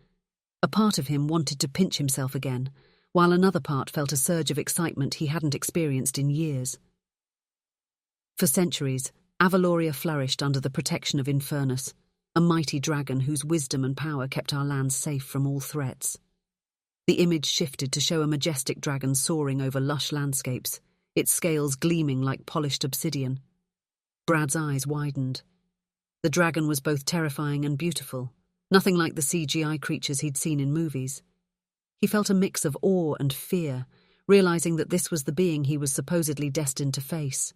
A part of him wanted to pinch himself again, while another part felt a surge of excitement he hadn't experienced in years. For centuries, Avaloria flourished under the protection of Infernus, a mighty dragon whose wisdom and power kept our lands safe from all threats. The image shifted to show a majestic dragon soaring over lush landscapes, its scales gleaming like polished obsidian. Brad's eyes widened. The dragon was both terrifying and beautiful, nothing like the CGI creatures he'd seen in movies. He felt a mix of awe and fear, realizing that this was the being he was supposedly destined to face.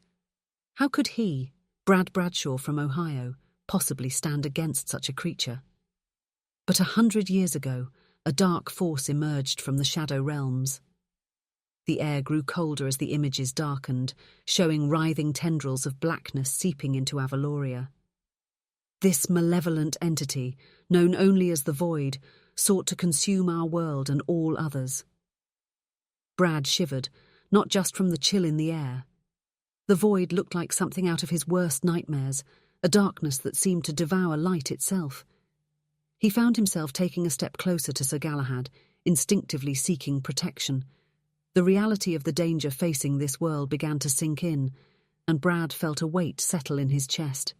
How could he, Brad Bradshaw from Ohio, possibly stand against such a creature? But 100 years ago, a dark force emerged from the shadow realms. The air grew colder as the images darkened, showing writhing tendrils of blackness seeping into Avaloria. This malevolent entity, known only as the Void, sought to consume our world and all others. Brad shivered, not just from the chill in the air. The Void looked like something out of his worst nightmares, a darkness that seemed to devour light itself. He found himself taking a step closer to Sir Galahad, instinctively seeking protection. The reality of the danger facing this world began to sink in, and Brad felt a weight settle in his chest.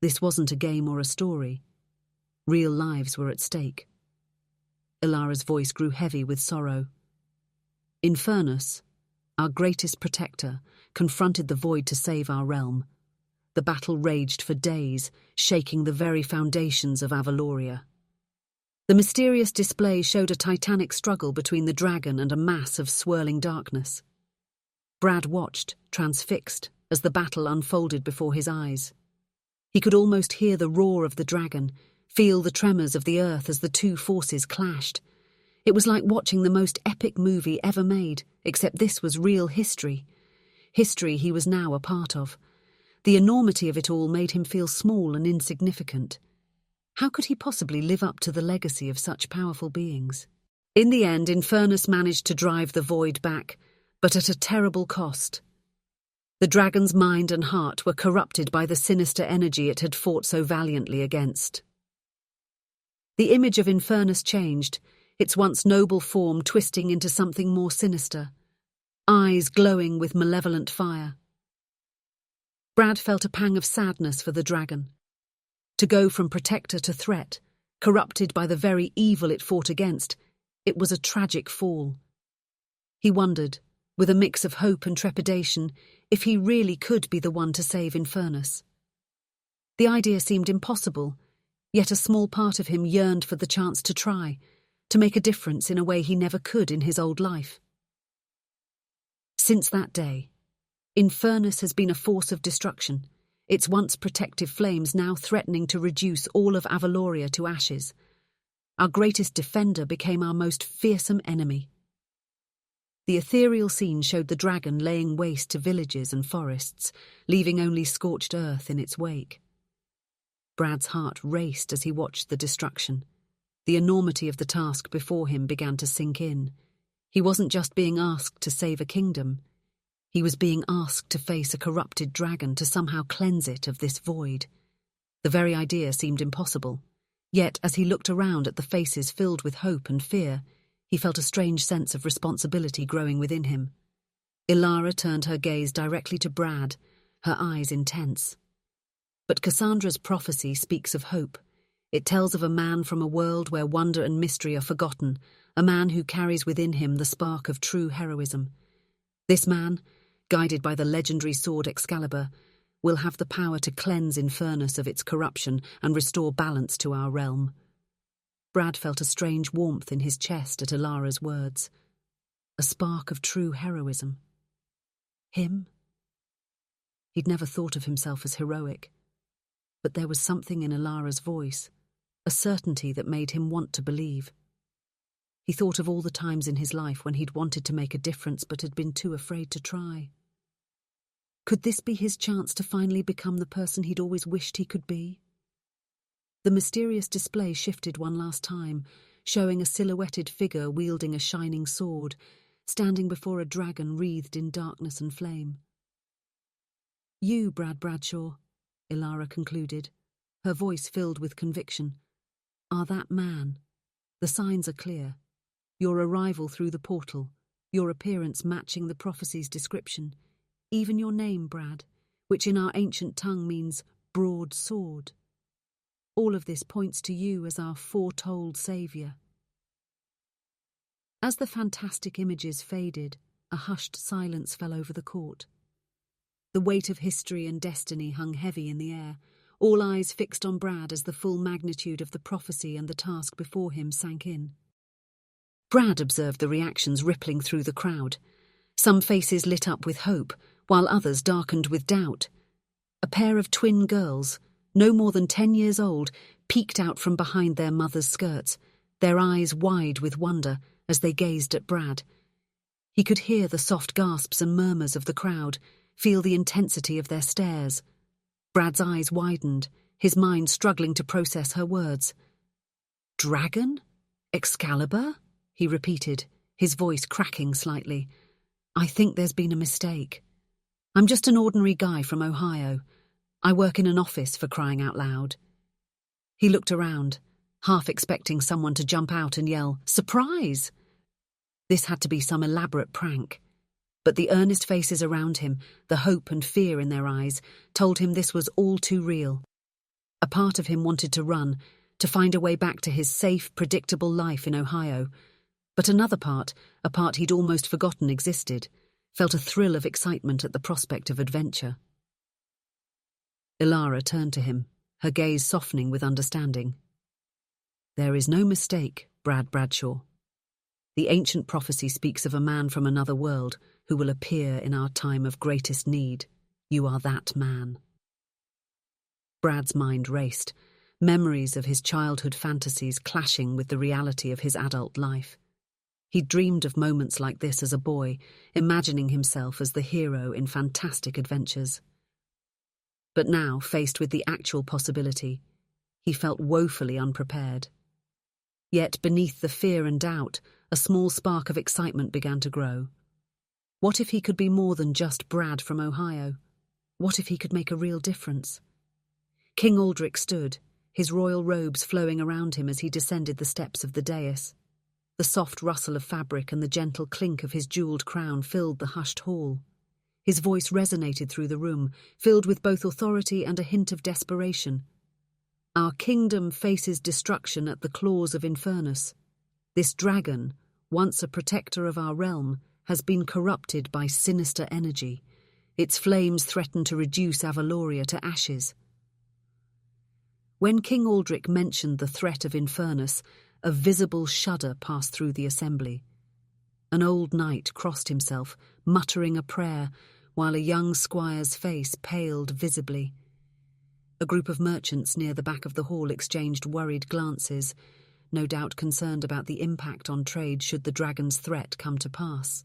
This wasn't a game or a story. Real lives were at stake. Ilara's voice grew heavy with sorrow. Infernus, our greatest protector, confronted the Void to save our realm. The battle raged for days, shaking the very foundations of Avaloria. The mysterious display showed a titanic struggle between the dragon and a mass of swirling darkness. Brad watched, transfixed, as the battle unfolded before his eyes. He could almost hear the roar of the dragon, feel the tremors of the earth as the two forces clashed. It was like watching the most epic movie ever made, except this was real history. History he was now a part of. The enormity of it all made him feel small and insignificant. How could he possibly live up to the legacy of such powerful beings? In the end, Infernus managed to drive the Void back, but at a terrible cost. The dragon's mind and heart were corrupted by the sinister energy it had fought so valiantly against. The image of Infernus changed, its once noble form twisting into something more sinister, eyes glowing with malevolent fire. Brad felt a pang of sadness for the dragon. To go from protector to threat, corrupted by the very evil it fought against, it was a tragic fall. He wondered, with a mix of hope and trepidation, if he really could be the one to save Infernus. The idea seemed impossible, yet a small part of him yearned for the chance to try, to make a difference in a way he never could in his old life. Since that day, Infernus has been a force of destruction, its once protective flames now threatening to reduce all of Avaloria to ashes. Our greatest defender became our most fearsome enemy. The ethereal scene showed the dragon laying waste to villages and forests, leaving only scorched earth in its wake. Brad's heart raced as he watched the destruction. The enormity of the task before him began to sink in. He wasn't just being asked to save a kingdom. He was being asked to face a corrupted dragon to somehow cleanse it of this void. The very idea seemed impossible. Yet, as he looked around at the faces filled with hope and fear, he felt a strange sense of responsibility growing within him. Ilara turned her gaze directly to Brad, her eyes intense. But Cassandra's prophecy speaks of hope. It tells of a man from a world where wonder and mystery are forgotten, a man who carries within him the spark of true heroism. This man, guided by the legendary sword Excalibur, will have the power to cleanse Infernus of its corruption and restore balance to our realm. Brad felt a strange warmth in his chest at Ilara's words. A spark of true heroism. Him? He'd never thought of himself as heroic. But there was something in Ilara's voice, a certainty that made him want to believe. He thought of all the times in his life when he'd wanted to make a difference but had been too afraid to try. Could this be his chance to finally become the person he'd always wished he could be? The mysterious display shifted one last time, showing a silhouetted figure wielding a shining sword, standing before a dragon wreathed in darkness and flame. "You, Brad Bradshaw," Ilara concluded, her voice filled with conviction, "are that man. The signs are clear. Your arrival through the portal, your appearance matching the prophecy's description, even your name, Brad, which in our ancient tongue means broad sword. All of this points to you as our foretold saviour." As the fantastic images faded, a hushed silence fell over the court. The weight of history and destiny hung heavy in the air, all eyes fixed on Brad as the full magnitude of the prophecy and the task before him sank in. Brad observed the reactions rippling through the crowd. Some faces lit up with hope, while others darkened with doubt. A pair of twin girls, no more than 10 years old, peeked out from behind their mother's skirts, their eyes wide with wonder as they gazed at Brad. He could hear the soft gasps and murmurs of the crowd, feel the intensity of their stares. Brad's eyes widened, his mind struggling to process her words. "Dragon? Excalibur?" he repeated, his voice cracking slightly. "I think there's been a mistake. I'm just an ordinary guy from Ohio. I work in an office, for crying out loud." He looked around, half expecting someone to jump out and yell, "Surprise!" This had to be some elaborate prank. But the earnest faces around him, the hope and fear in their eyes, told him this was all too real. A part of him wanted to run, to find a way back to his safe, predictable life in Ohio. But another part, a part he'd almost forgotten existed, felt a thrill of excitement at the prospect of adventure. Ilara turned to him, her gaze softening with understanding. "There is no mistake, Brad Bradshaw. The ancient prophecy speaks of a man from another world who will appear in our time of greatest need. You are that man." Brad's mind raced, memories of his childhood fantasies clashing with the reality of his adult life. He'd dreamed of moments like this as a boy, imagining himself as the hero in fantastic adventures. But now, faced with the actual possibility, he felt woefully unprepared. Yet beneath the fear and doubt, a small spark of excitement began to grow. What if he could be more than just Brad from Ohio? What if he could make a real difference? King Aldrich stood, his royal robes flowing around him as he descended the steps of the dais. The soft rustle of fabric and the gentle clink of his jewelled crown filled the hushed hall. His voice resonated through the room, filled with both authority and a hint of desperation. "Our kingdom faces destruction at the claws of Infernus. This dragon, once a protector of our realm, has been corrupted by sinister energy. Its flames threaten to reduce Avaloria to ashes." When King Aldrich mentioned the threat of Infernus, a visible shudder passed through the assembly. An old knight crossed himself, muttering a prayer, while a young squire's face paled visibly. A group of merchants near the back of the hall exchanged worried glances, no doubt concerned about the impact on trade should the dragon's threat come to pass.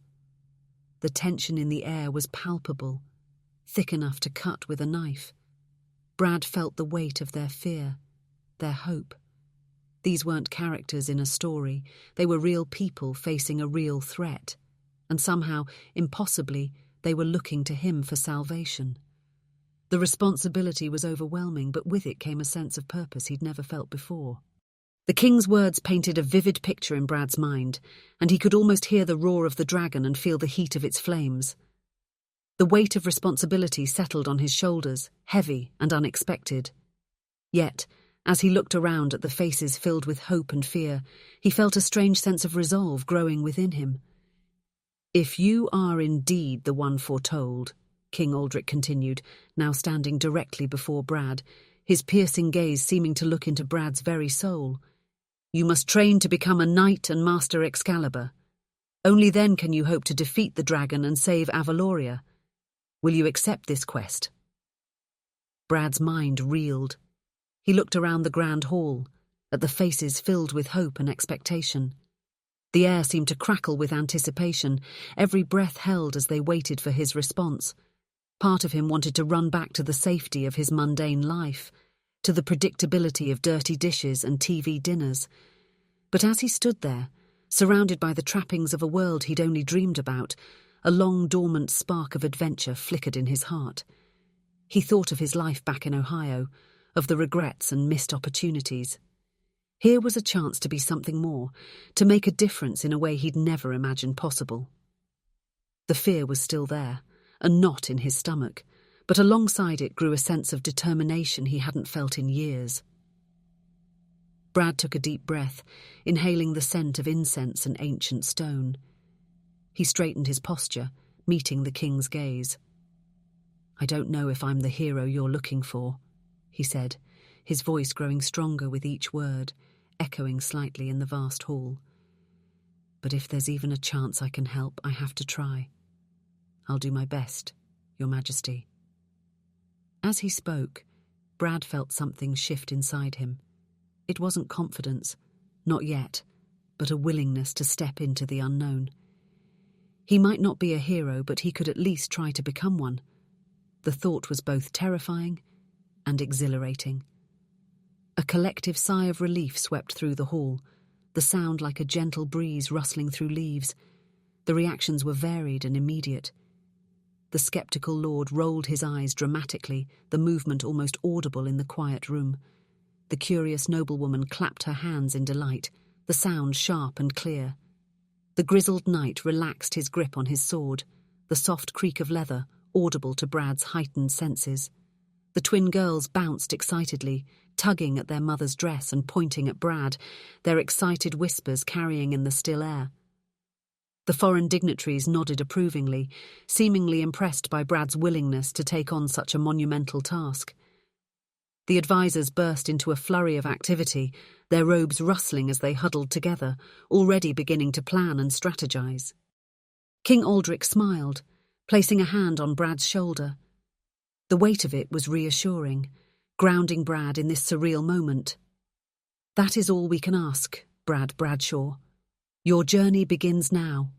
The tension in the air was palpable, thick enough to cut with a knife. Brad felt the weight of their fear, their hope. These weren't characters in a story, they were real people facing a real threat, and somehow, impossibly, they were looking to him for salvation. The responsibility was overwhelming, but with it came a sense of purpose he'd never felt before. The king's words painted a vivid picture in Brad's mind, and he could almost hear the roar of the dragon and feel the heat of its flames. The weight of responsibility settled on his shoulders, heavy and unexpected. Yet, as he looked around at the faces filled with hope and fear, he felt a strange sense of resolve growing within him. "If you are indeed the one foretold," King Aldrich continued, now standing directly before Brad, his piercing gaze seeming to look into Brad's very soul, "you must train to become a knight and master Excalibur. Only then can you hope to defeat the dragon and save Avaloria. Will you accept this quest?" Brad's mind reeled. He looked around the grand hall, at the faces filled with hope and expectation. The air seemed to crackle with anticipation, every breath held as they waited for his response. Part of him wanted to run back to the safety of his mundane life, to the predictability of dirty dishes and TV dinners. But as he stood there, surrounded by the trappings of a world he'd only dreamed about, a long-dormant spark of adventure flickered in his heart. He thought of his life back in Ohio, of the regrets and missed opportunities. Here was a chance to be something more, to make a difference in a way he'd never imagined possible. The fear was still there, a knot in his stomach, but alongside it grew a sense of determination he hadn't felt in years. Brad took a deep breath, inhaling the scent of incense and ancient stone. He straightened his posture, meeting the king's gaze. "I don't know if I'm the hero you're looking for," he said, his voice growing stronger with each word, echoing slightly in the vast hall. "But if there's even a chance I can help, I have to try. I'll do my best, Your Majesty." As he spoke, Brad felt something shift inside him. It wasn't confidence, not yet, but a willingness to step into the unknown. He might not be a hero, but he could at least try to become one. The thought was both terrifying and exhilarating. A collective sigh of relief swept through the hall, the sound like a gentle breeze rustling through leaves. The reactions were varied and immediate. The skeptical lord rolled his eyes dramatically, the movement almost audible in the quiet room. The curious noblewoman clapped her hands in delight, the sound sharp and clear. The grizzled knight relaxed his grip on his sword, the soft creak of leather audible to Brad's heightened senses. The twin girls bounced excitedly, tugging at their mother's dress and pointing at Brad, their excited whispers carrying in the still air. The foreign dignitaries nodded approvingly, seemingly impressed by Brad's willingness to take on such a monumental task. The advisors burst into a flurry of activity, their robes rustling as they huddled together, already beginning to plan and strategize. King Aldrich smiled, placing a hand on Brad's shoulder. The weight of it was reassuring, grounding Brad in this surreal moment. "That is all we can ask, Brad Bradshaw. Your journey begins now."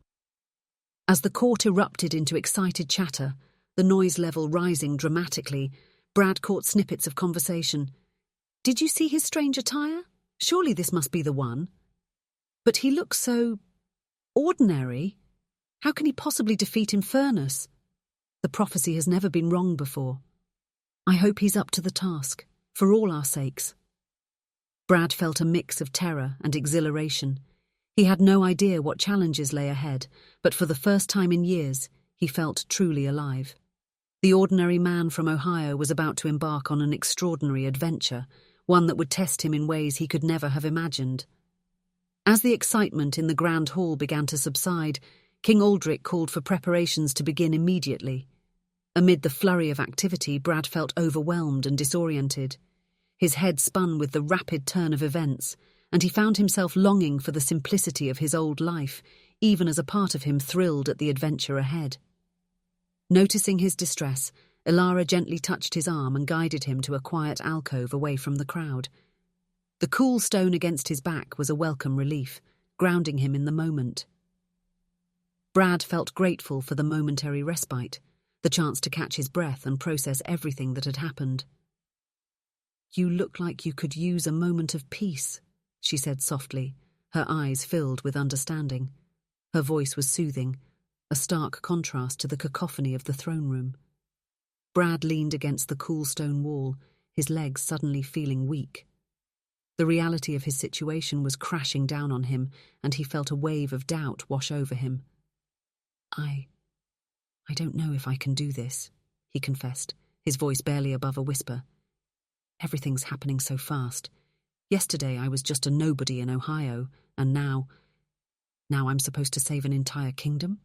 As the court erupted into excited chatter, the noise level rising dramatically, Brad caught snippets of conversation. "Did you see his strange attire? Surely this must be the one. But he looks so ordinary. How can he possibly defeat Infernus? The prophecy has never been wrong before. I hope he's up to the task, for all our sakes." Brad felt a mix of terror and exhilaration. He had no idea what challenges lay ahead, but for the first time in years, he felt truly alive. The ordinary man from Ohio was about to embark on an extraordinary adventure, one that would test him in ways he could never have imagined. As the excitement in the grand hall began to subside, King Aldrich called for preparations to begin immediately. Amid the flurry of activity, Brad felt overwhelmed and disoriented. His head spun with the rapid turn of events, and he found himself longing for the simplicity of his old life, even as a part of him thrilled at the adventure ahead. Noticing his distress, Elara gently touched his arm and guided him to a quiet alcove away from the crowd. The cool stone against his back was a welcome relief, grounding him in the moment. Brad felt grateful for the momentary respite, the chance to catch his breath and process everything that had happened. "You look like you could use a moment of peace," she said softly, her eyes filled with understanding. Her voice was soothing, a stark contrast to the cacophony of the throne room. Brad leaned against the cool stone wall, his legs suddenly feeling weak. The reality of his situation was crashing down on him, and he felt a wave of doubt wash over him. I don't know if I can do this," he confessed, his voice barely above a whisper. "Everything's happening so fast. Yesterday I was just a nobody in Ohio, and now I'm supposed to save an entire kingdom?"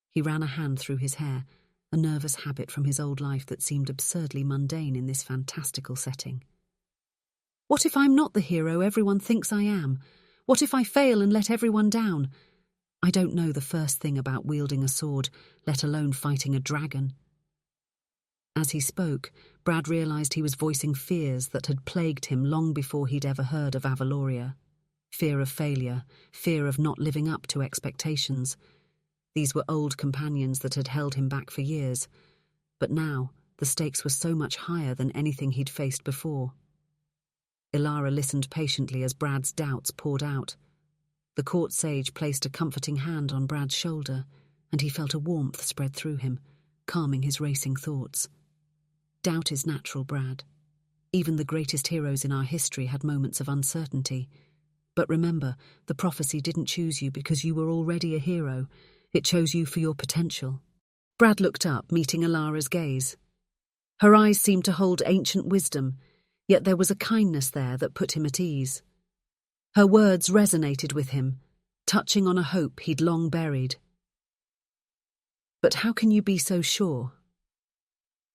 He ran a hand through his hair, a nervous habit from his old life that seemed absurdly mundane in this fantastical setting. "What if I'm not the hero everyone thinks I am? What if I fail and let everyone down? I don't know the first thing about wielding a sword, let alone fighting a dragon." As he spoke, Brad realized he was voicing fears that had plagued him long before he'd ever heard of Avaloria. Fear of failure, fear of not living up to expectations. These were old companions that had held him back for years, but now the stakes were so much higher than anything he'd faced before. Elara listened patiently as Brad's doubts poured out. The court sage placed a comforting hand on Brad's shoulder, and he felt a warmth spread through him, calming his racing thoughts. "Doubt is natural, Brad. Even the greatest heroes in our history had moments of uncertainty. But remember, the prophecy didn't choose you because you were already a hero. It chose you for your potential." Brad looked up, meeting Elara's gaze. Her eyes seemed to hold ancient wisdom, yet there was a kindness there that put him at ease. Her words resonated with him, touching on a hope he'd long buried. But how can you be so sure?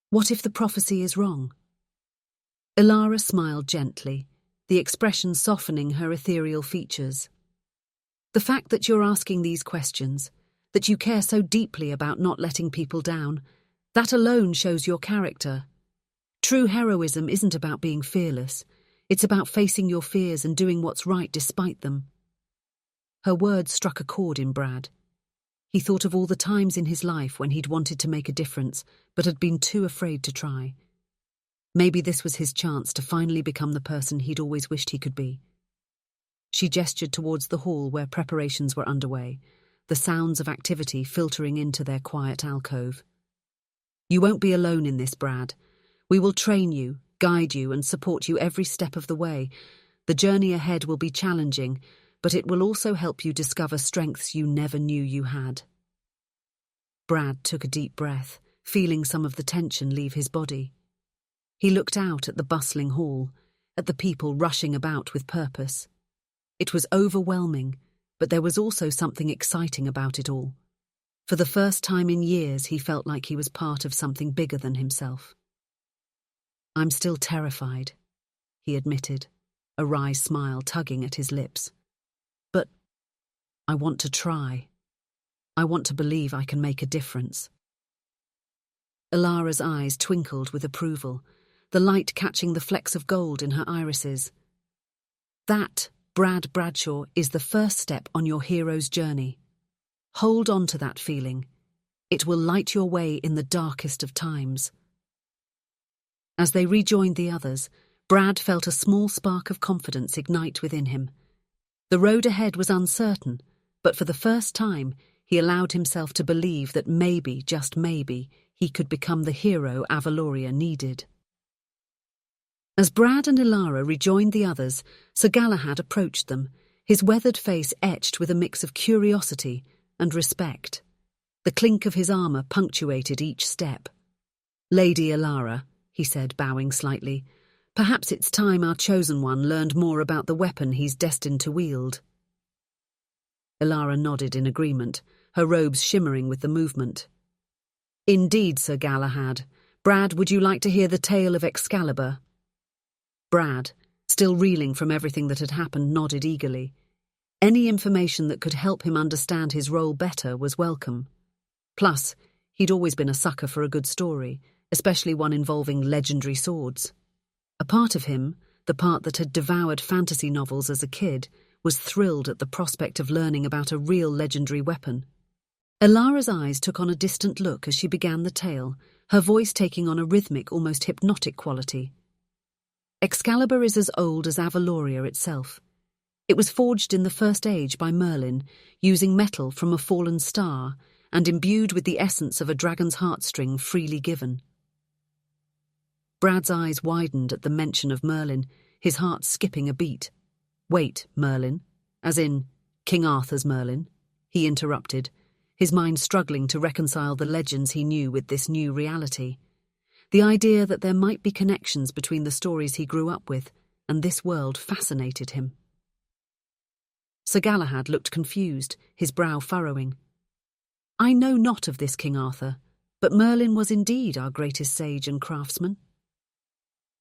What if the prophecy is wrong? Elara smiled gently, the expression softening her ethereal features. The fact that you're asking these questions, that you care so deeply about not letting people down, that alone shows your character. True heroism isn't about being fearless. It's about facing your fears and doing what's right despite them. Her words struck a chord in Brad. He thought of all the times in his life when he'd wanted to make a difference, but had been too afraid to try. Maybe this was his chance to finally become the person he'd always wished he could be. She gestured towards the hall where preparations were underway, the sounds of activity filtering into their quiet alcove. You won't be alone in this, Brad. We will train you, guide you, and support you every step of the way. The journey ahead will be challenging, but it will also help you discover strengths you never knew you had. Brad took a deep breath, feeling some of the tension leave his body. He looked out at the bustling hall, at the people rushing about with purpose. It was overwhelming, but there was also something exciting about it all. For the first time in years, he felt like he was part of something bigger than himself. I'm still terrified, he admitted, a wry smile tugging at his lips. But I want to try. I want to believe I can make a difference. Elara's eyes twinkled with approval, the light catching the flecks of gold in her irises. That, Brad Bradshaw, is the first step on your hero's journey. Hold on to that feeling. It will light your way in the darkest of times. As they rejoined the others, Brad felt a small spark of confidence ignite within him. The road ahead was uncertain, but for the first time, he allowed himself to believe that maybe, just maybe, he could become the hero Avaloria needed. As Brad and Elara rejoined the others, Sir Galahad approached them, his weathered face etched with a mix of curiosity and respect. The clink of his armour punctuated each step. "Lady Elara," he said, bowing slightly, "perhaps it's time our chosen one learned more about the weapon he's destined to wield." Elara nodded in agreement, her robes shimmering with the movement. "Indeed, Sir Galahad. Brad, would you like to hear the tale of Excalibur?" Brad, still reeling from everything that had happened, nodded eagerly. Any information that could help him understand his role better was welcome. Plus, he'd always been a sucker for a good story, especially one involving legendary swords. A part of him, the part that had devoured fantasy novels as a kid, was thrilled at the prospect of learning about a real legendary weapon. Elara's eyes took on a distant look as she began the tale, her voice taking on a rhythmic, almost hypnotic quality. Excalibur is as old as Avaloria itself. It was forged in the First Age by Merlin, using metal from a fallen star and imbued with the essence of a dragon's heartstring freely given. Brad's eyes widened at the mention of Merlin, his heart skipping a beat. "Wait, Merlin? As in, King Arthur's Merlin?" he interrupted, his mind struggling to reconcile the legends he knew with this new reality. The idea that there might be connections between the stories he grew up with and this world fascinated him. Sir Galahad looked confused, his brow furrowing. "I know not of this King Arthur, but Merlin was indeed our greatest sage and craftsman."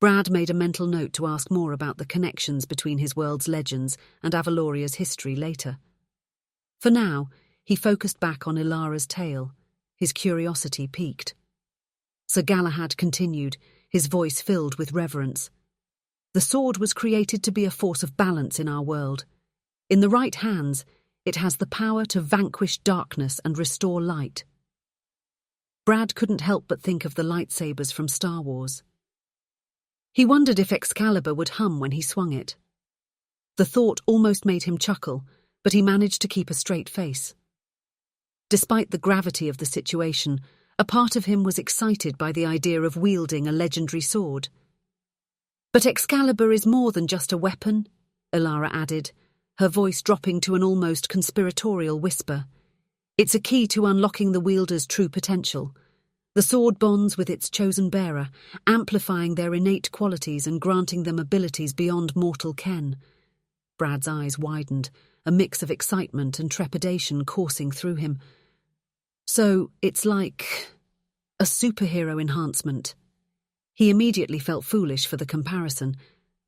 Brad made a mental note to ask more about the connections between his world's legends and Avaloria's history later. For now, he focused back on Elara's tale, his curiosity piqued. Sir Galahad continued, his voice filled with reverence. "The sword was created to be a force of balance in our world. In the right hands, it has the power to vanquish darkness and restore light." Brad couldn't help but think of the lightsabers from Star Wars. He wondered if Excalibur would hum when he swung it. The thought almost made him chuckle, but he managed to keep a straight face. Despite the gravity of the situation, a part of him was excited by the idea of wielding a legendary sword. "But Excalibur is more than just a weapon," Elara added, her voice dropping to an almost conspiratorial whisper. "It's a key to unlocking the wielder's true potential. The sword bonds with its chosen bearer, amplifying their innate qualities and granting them abilities beyond mortal ken." Brad's eyes widened, a mix of excitement and trepidation coursing through him. So it's like a superhero enhancement. He immediately felt foolish for the comparison,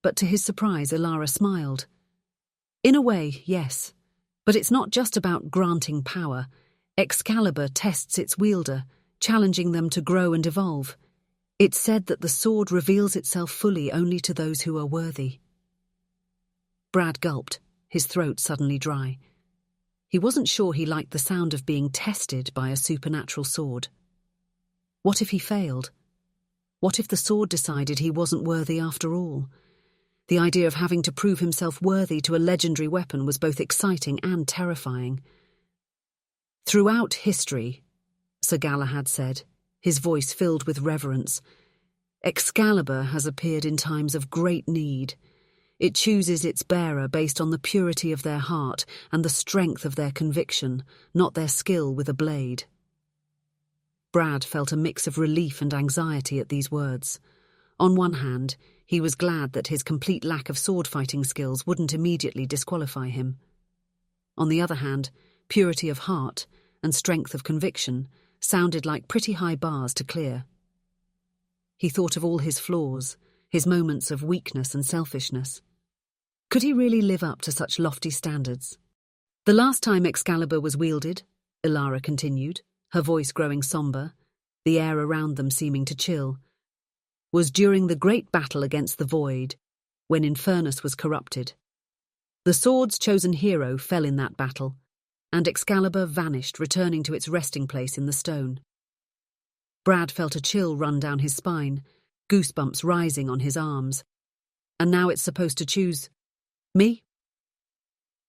but to his surprise, Ilara smiled. In a way, yes, but it's not just about granting power. Excalibur tests its wielder, challenging them to grow and evolve. It's said that the sword reveals itself fully only to those who are worthy. Brad gulped, his throat suddenly dry. He wasn't sure he liked the sound of being tested by a supernatural sword. What if he failed? What if the sword decided he wasn't worthy after all? The idea of having to prove himself worthy to a legendary weapon was both exciting and terrifying. Throughout history, Sir Galahad said, his voice filled with reverence, Excalibur has appeared in times of great need. It chooses its bearer based on the purity of their heart and the strength of their conviction, not their skill with a blade. Brad felt a mix of relief and anxiety at these words. On one hand, he was glad that his complete lack of sword-fighting skills wouldn't immediately disqualify him. On the other hand, purity of heart and strength of conviction sounded like pretty high bars to clear. He thought of all his flaws, his moments of weakness and selfishness. Could he really live up to such lofty standards? The last time Excalibur was wielded, Ilara continued, her voice growing somber, the air around them seeming to chill, was during the great battle against the Void, when Infernus was corrupted. The sword's chosen hero fell in that battle, and Excalibur vanished, returning to its resting place in the stone. Brad felt a chill run down his spine, goosebumps rising on his arms. And now it's supposed to choose me?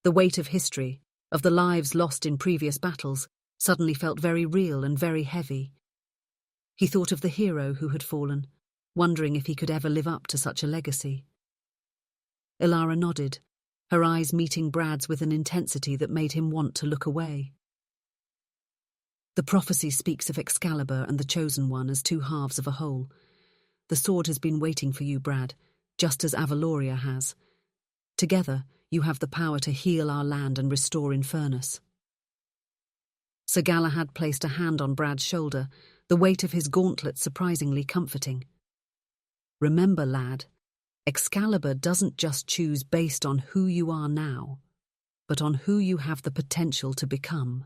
The weight of history, of the lives lost in previous battles, suddenly felt very real and very heavy. He thought of the hero who had fallen, wondering if he could ever live up to such a legacy. Ilara nodded, her eyes meeting Brad's with an intensity that made him want to look away. The prophecy speaks of Excalibur and the Chosen One as two halves of a whole. The sword has been waiting for you, Brad, just as Avaloria has. Together, you have the power to heal our land and restore Infernus. Sir Galahad placed a hand on Brad's shoulder, the weight of his gauntlet surprisingly comforting. Remember, lad, Excalibur doesn't just choose based on who you are now, but on who you have the potential to become.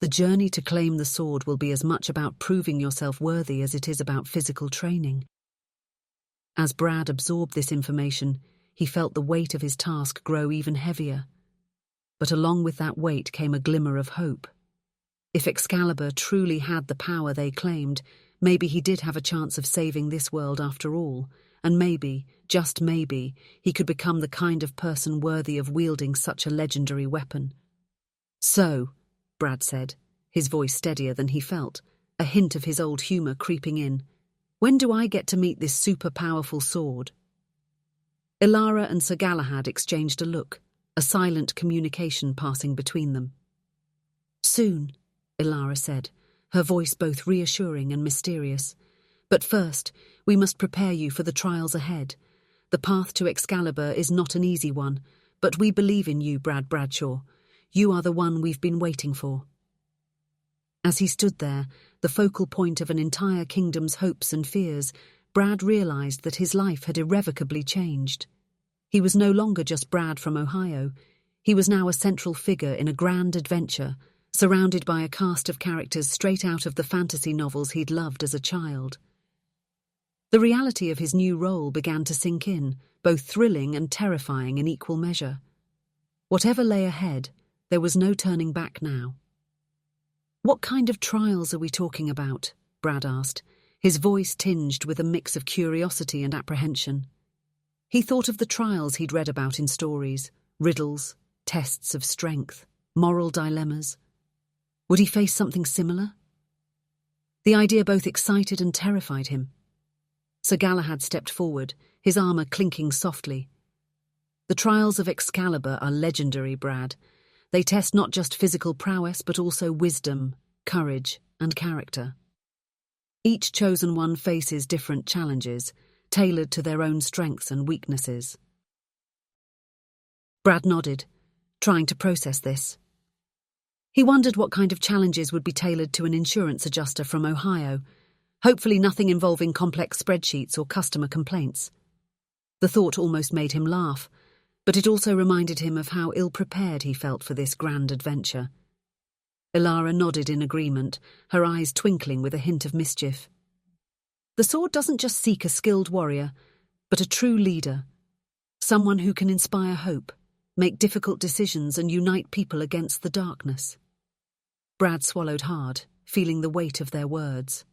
The journey to claim the sword will be as much about proving yourself worthy as it is about physical training. As Brad absorbed this information, he felt the weight of his task grow even heavier. But along with that weight came a glimmer of hope. If Excalibur truly had the power they claimed, maybe he did have a chance of saving this world after all, and maybe, just maybe, he could become the kind of person worthy of wielding such a legendary weapon. So, Brad said, his voice steadier than he felt, a hint of his old humour creeping in, when do I get to meet this super-powerful sword? Ilara and Sir Galahad exchanged a look, a silent communication passing between them. Soon, Ilara said, her voice both reassuring and mysterious. But first, we must prepare you for the trials ahead. The path to Excalibur is not an easy one, but we believe in you, Brad Bradshaw. You are the one we've been waiting for. As he stood there, the focal point of an entire kingdom's hopes and fears, Brad realized that his life had irrevocably changed. He was no longer just Brad from Ohio. He was now a central figure in a grand adventure, surrounded by a cast of characters straight out of the fantasy novels he'd loved as a child. The reality of his new role began to sink in, both thrilling and terrifying in equal measure. Whatever lay ahead, there was no turning back now. What kind of trials are we talking about? Brad asked, his voice tinged with a mix of curiosity and apprehension. He thought of the trials he'd read about in stories, riddles, tests of strength, moral dilemmas. Would he face something similar? The idea both excited and terrified him. Sir Galahad stepped forward, his armour clinking softly. The trials of Excalibur are legendary, Brad. They test not just physical prowess, but also wisdom, courage, and character. Each chosen one faces different challenges, tailored to their own strengths and weaknesses. Brad nodded, trying to process this. He wondered what kind of challenges would be tailored to an insurance adjuster from Ohio, hopefully nothing involving complex spreadsheets or customer complaints. The thought almost made him laugh, but it also reminded him of how ill-prepared he felt for this grand adventure. Ilara nodded in agreement, her eyes twinkling with a hint of mischief. The sword doesn't just seek a skilled warrior, but a true leader, someone who can inspire hope, make difficult decisions and unite people against the darkness. Brad swallowed hard, feeling the weight of their words.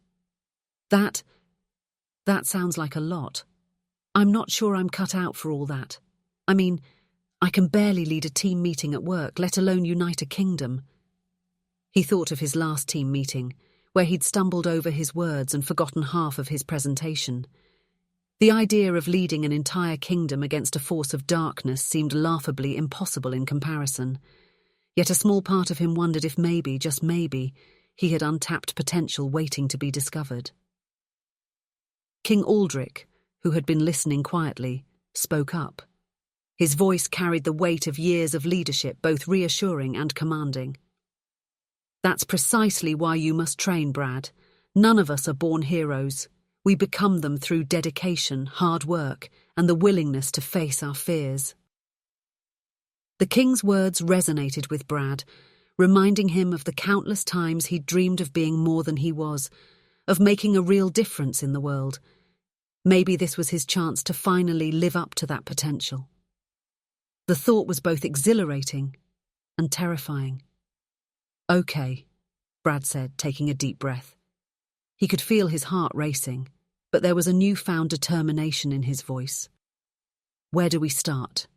That sounds like a lot. I'm not sure I'm cut out for all that. I mean, I can barely lead a team meeting at work, let alone unite a kingdom. He thought of his last team meeting, where he'd stumbled over his words and forgotten half of his presentation. The idea of leading an entire kingdom against a force of darkness seemed laughably impossible in comparison. Yet a small part of him wondered if maybe, just maybe, he had untapped potential waiting to be discovered. King Aldrich, who had been listening quietly, spoke up. His voice carried the weight of years of leadership, both reassuring and commanding. That's precisely why you must train, Brad. None of us are born heroes. We become them through dedication, hard work, and the willingness to face our fears. The king's words resonated with Brad, reminding him of the countless times he'd dreamed of being more than he was, of making a real difference in the world. Maybe this was his chance to finally live up to that potential. The thought was both exhilarating and terrifying. Okay, Brad said, taking a deep breath. He could feel his heart racing, but there was a newfound determination in his voice. Where do we start?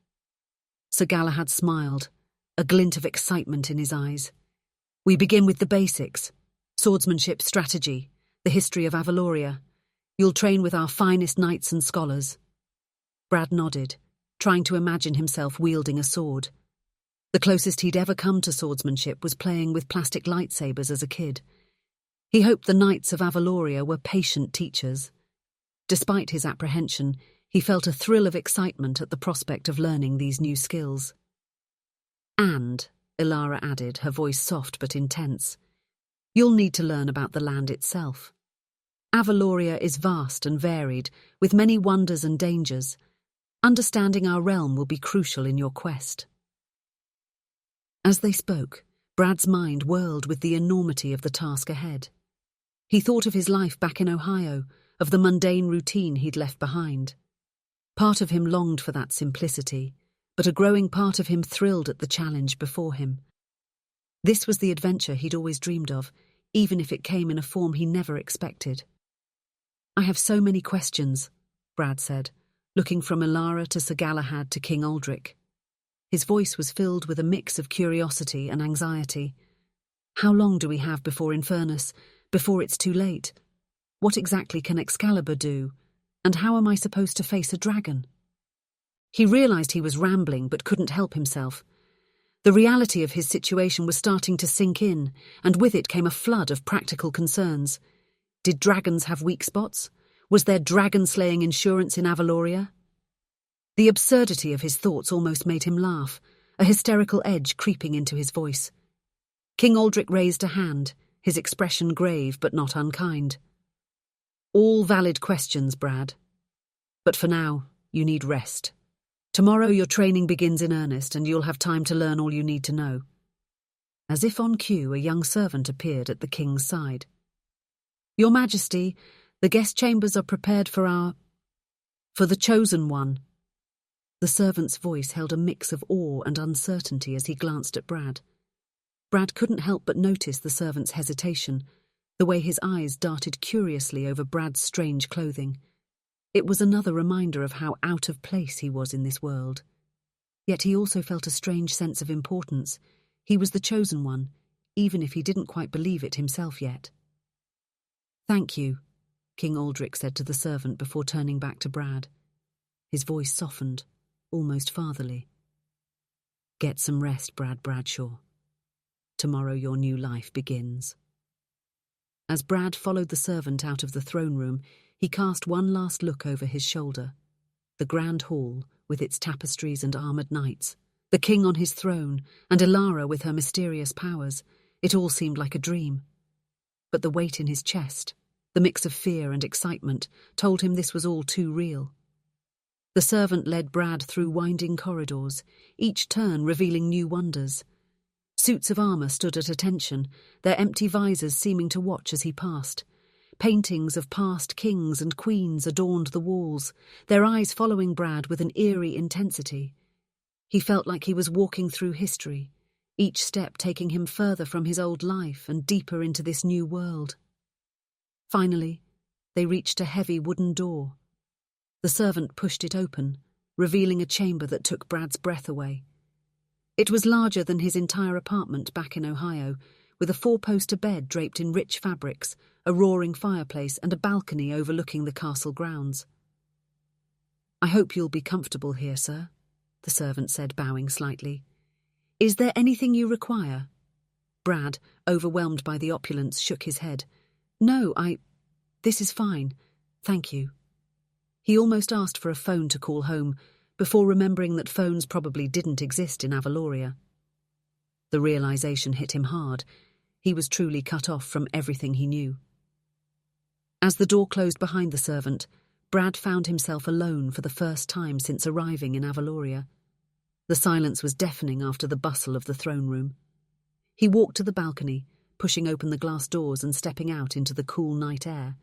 Sir Galahad smiled, a glint of excitement in his eyes. We begin with the basics: swordsmanship, strategy, the history of Avaloria. You'll train with our finest knights and scholars. Brad nodded, trying to imagine himself wielding a sword. The closest he'd ever come to swordsmanship was playing with plastic lightsabers as a kid. He hoped the knights of Avaloria were patient teachers. Despite his apprehension, he felt a thrill of excitement at the prospect of learning these new skills. And, Ilara added, her voice soft but intense, you'll need to learn about the land itself. Avaloria is vast and varied, with many wonders and dangers. Understanding our realm will be crucial in your quest. As they spoke, Brad's mind whirled with the enormity of the task ahead. He thought of his life back in Ohio, of the mundane routine he'd left behind. Part of him longed for that simplicity, but a growing part of him thrilled at the challenge before him. This was the adventure he'd always dreamed of, even if it came in a form he never expected. I have so many questions, Brad said, looking from Ilara to Sir Galahad to King Aldrich. His voice was filled with a mix of curiosity and anxiety. How long do we have before Infernus, before it's too late? What exactly can Excalibur do? And how am I supposed to face a dragon? He realized he was rambling but couldn't help himself. The reality of his situation was starting to sink in, and with it came a flood of practical concerns. Did dragons have weak spots? Was there dragon-slaying insurance in Avaloria? The absurdity of his thoughts almost made him laugh, a hysterical edge creeping into his voice. King Aldrich raised a hand, his expression grave but not unkind. All valid questions, Brad. But for now, you need rest. Tomorrow your training begins in earnest and you'll have time to learn all you need to know. As if on cue, a young servant appeared at the king's side. Your Majesty, the guest chambers are prepared for the chosen one. The servant's voice held a mix of awe and uncertainty as he glanced at Brad. Brad couldn't help but notice the servant's hesitation, the way his eyes darted curiously over Brad's strange clothing. It was another reminder of how out of place he was in this world. Yet he also felt a strange sense of importance. He was the chosen one, even if he didn't quite believe it himself yet. Thank you, King Aldrich said to the servant before turning back to Brad. His voice softened, almost fatherly. Get some rest, Brad Bradshaw. Tomorrow your new life begins. As Brad followed the servant out of the throne room, he cast one last look over his shoulder. The grand hall, with its tapestries and armoured knights, The king on his throne, and Elara with her mysterious powers. It all seemed like a dream. But the weight in his chest, the mix of fear and excitement, told him this was all too real. The servant led Brad through winding corridors, each turn revealing new wonders. Suits of armour stood at attention, their empty visors seeming to watch as he passed. Paintings of past kings and queens adorned the walls, their eyes following Brad with an eerie intensity. He felt like he was walking through history, each step taking him further from his old life and deeper into this new world. Finally, they reached a heavy wooden door. The servant pushed it open, revealing a chamber that took Brad's breath away. It was larger than his entire apartment back in Ohio, with a four-poster bed draped in rich fabrics, a roaring fireplace, and a balcony overlooking the castle grounds. "I hope you'll be comfortable here, sir," the servant said, bowing slightly. "Is there anything you require?" Brad, overwhelmed by the opulence, shook his head. "No, this is fine. Thank you." He almost asked for a phone to call home, before remembering that phones probably didn't exist in Avaloria. The realization hit him hard. He was truly cut off from everything he knew. As the door closed behind the servant, Brad found himself alone for the first time since arriving in Avaloria. The silence was deafening after the bustle of the throne room. He walked to the balcony, pushing open the glass doors and stepping out into the cool night air.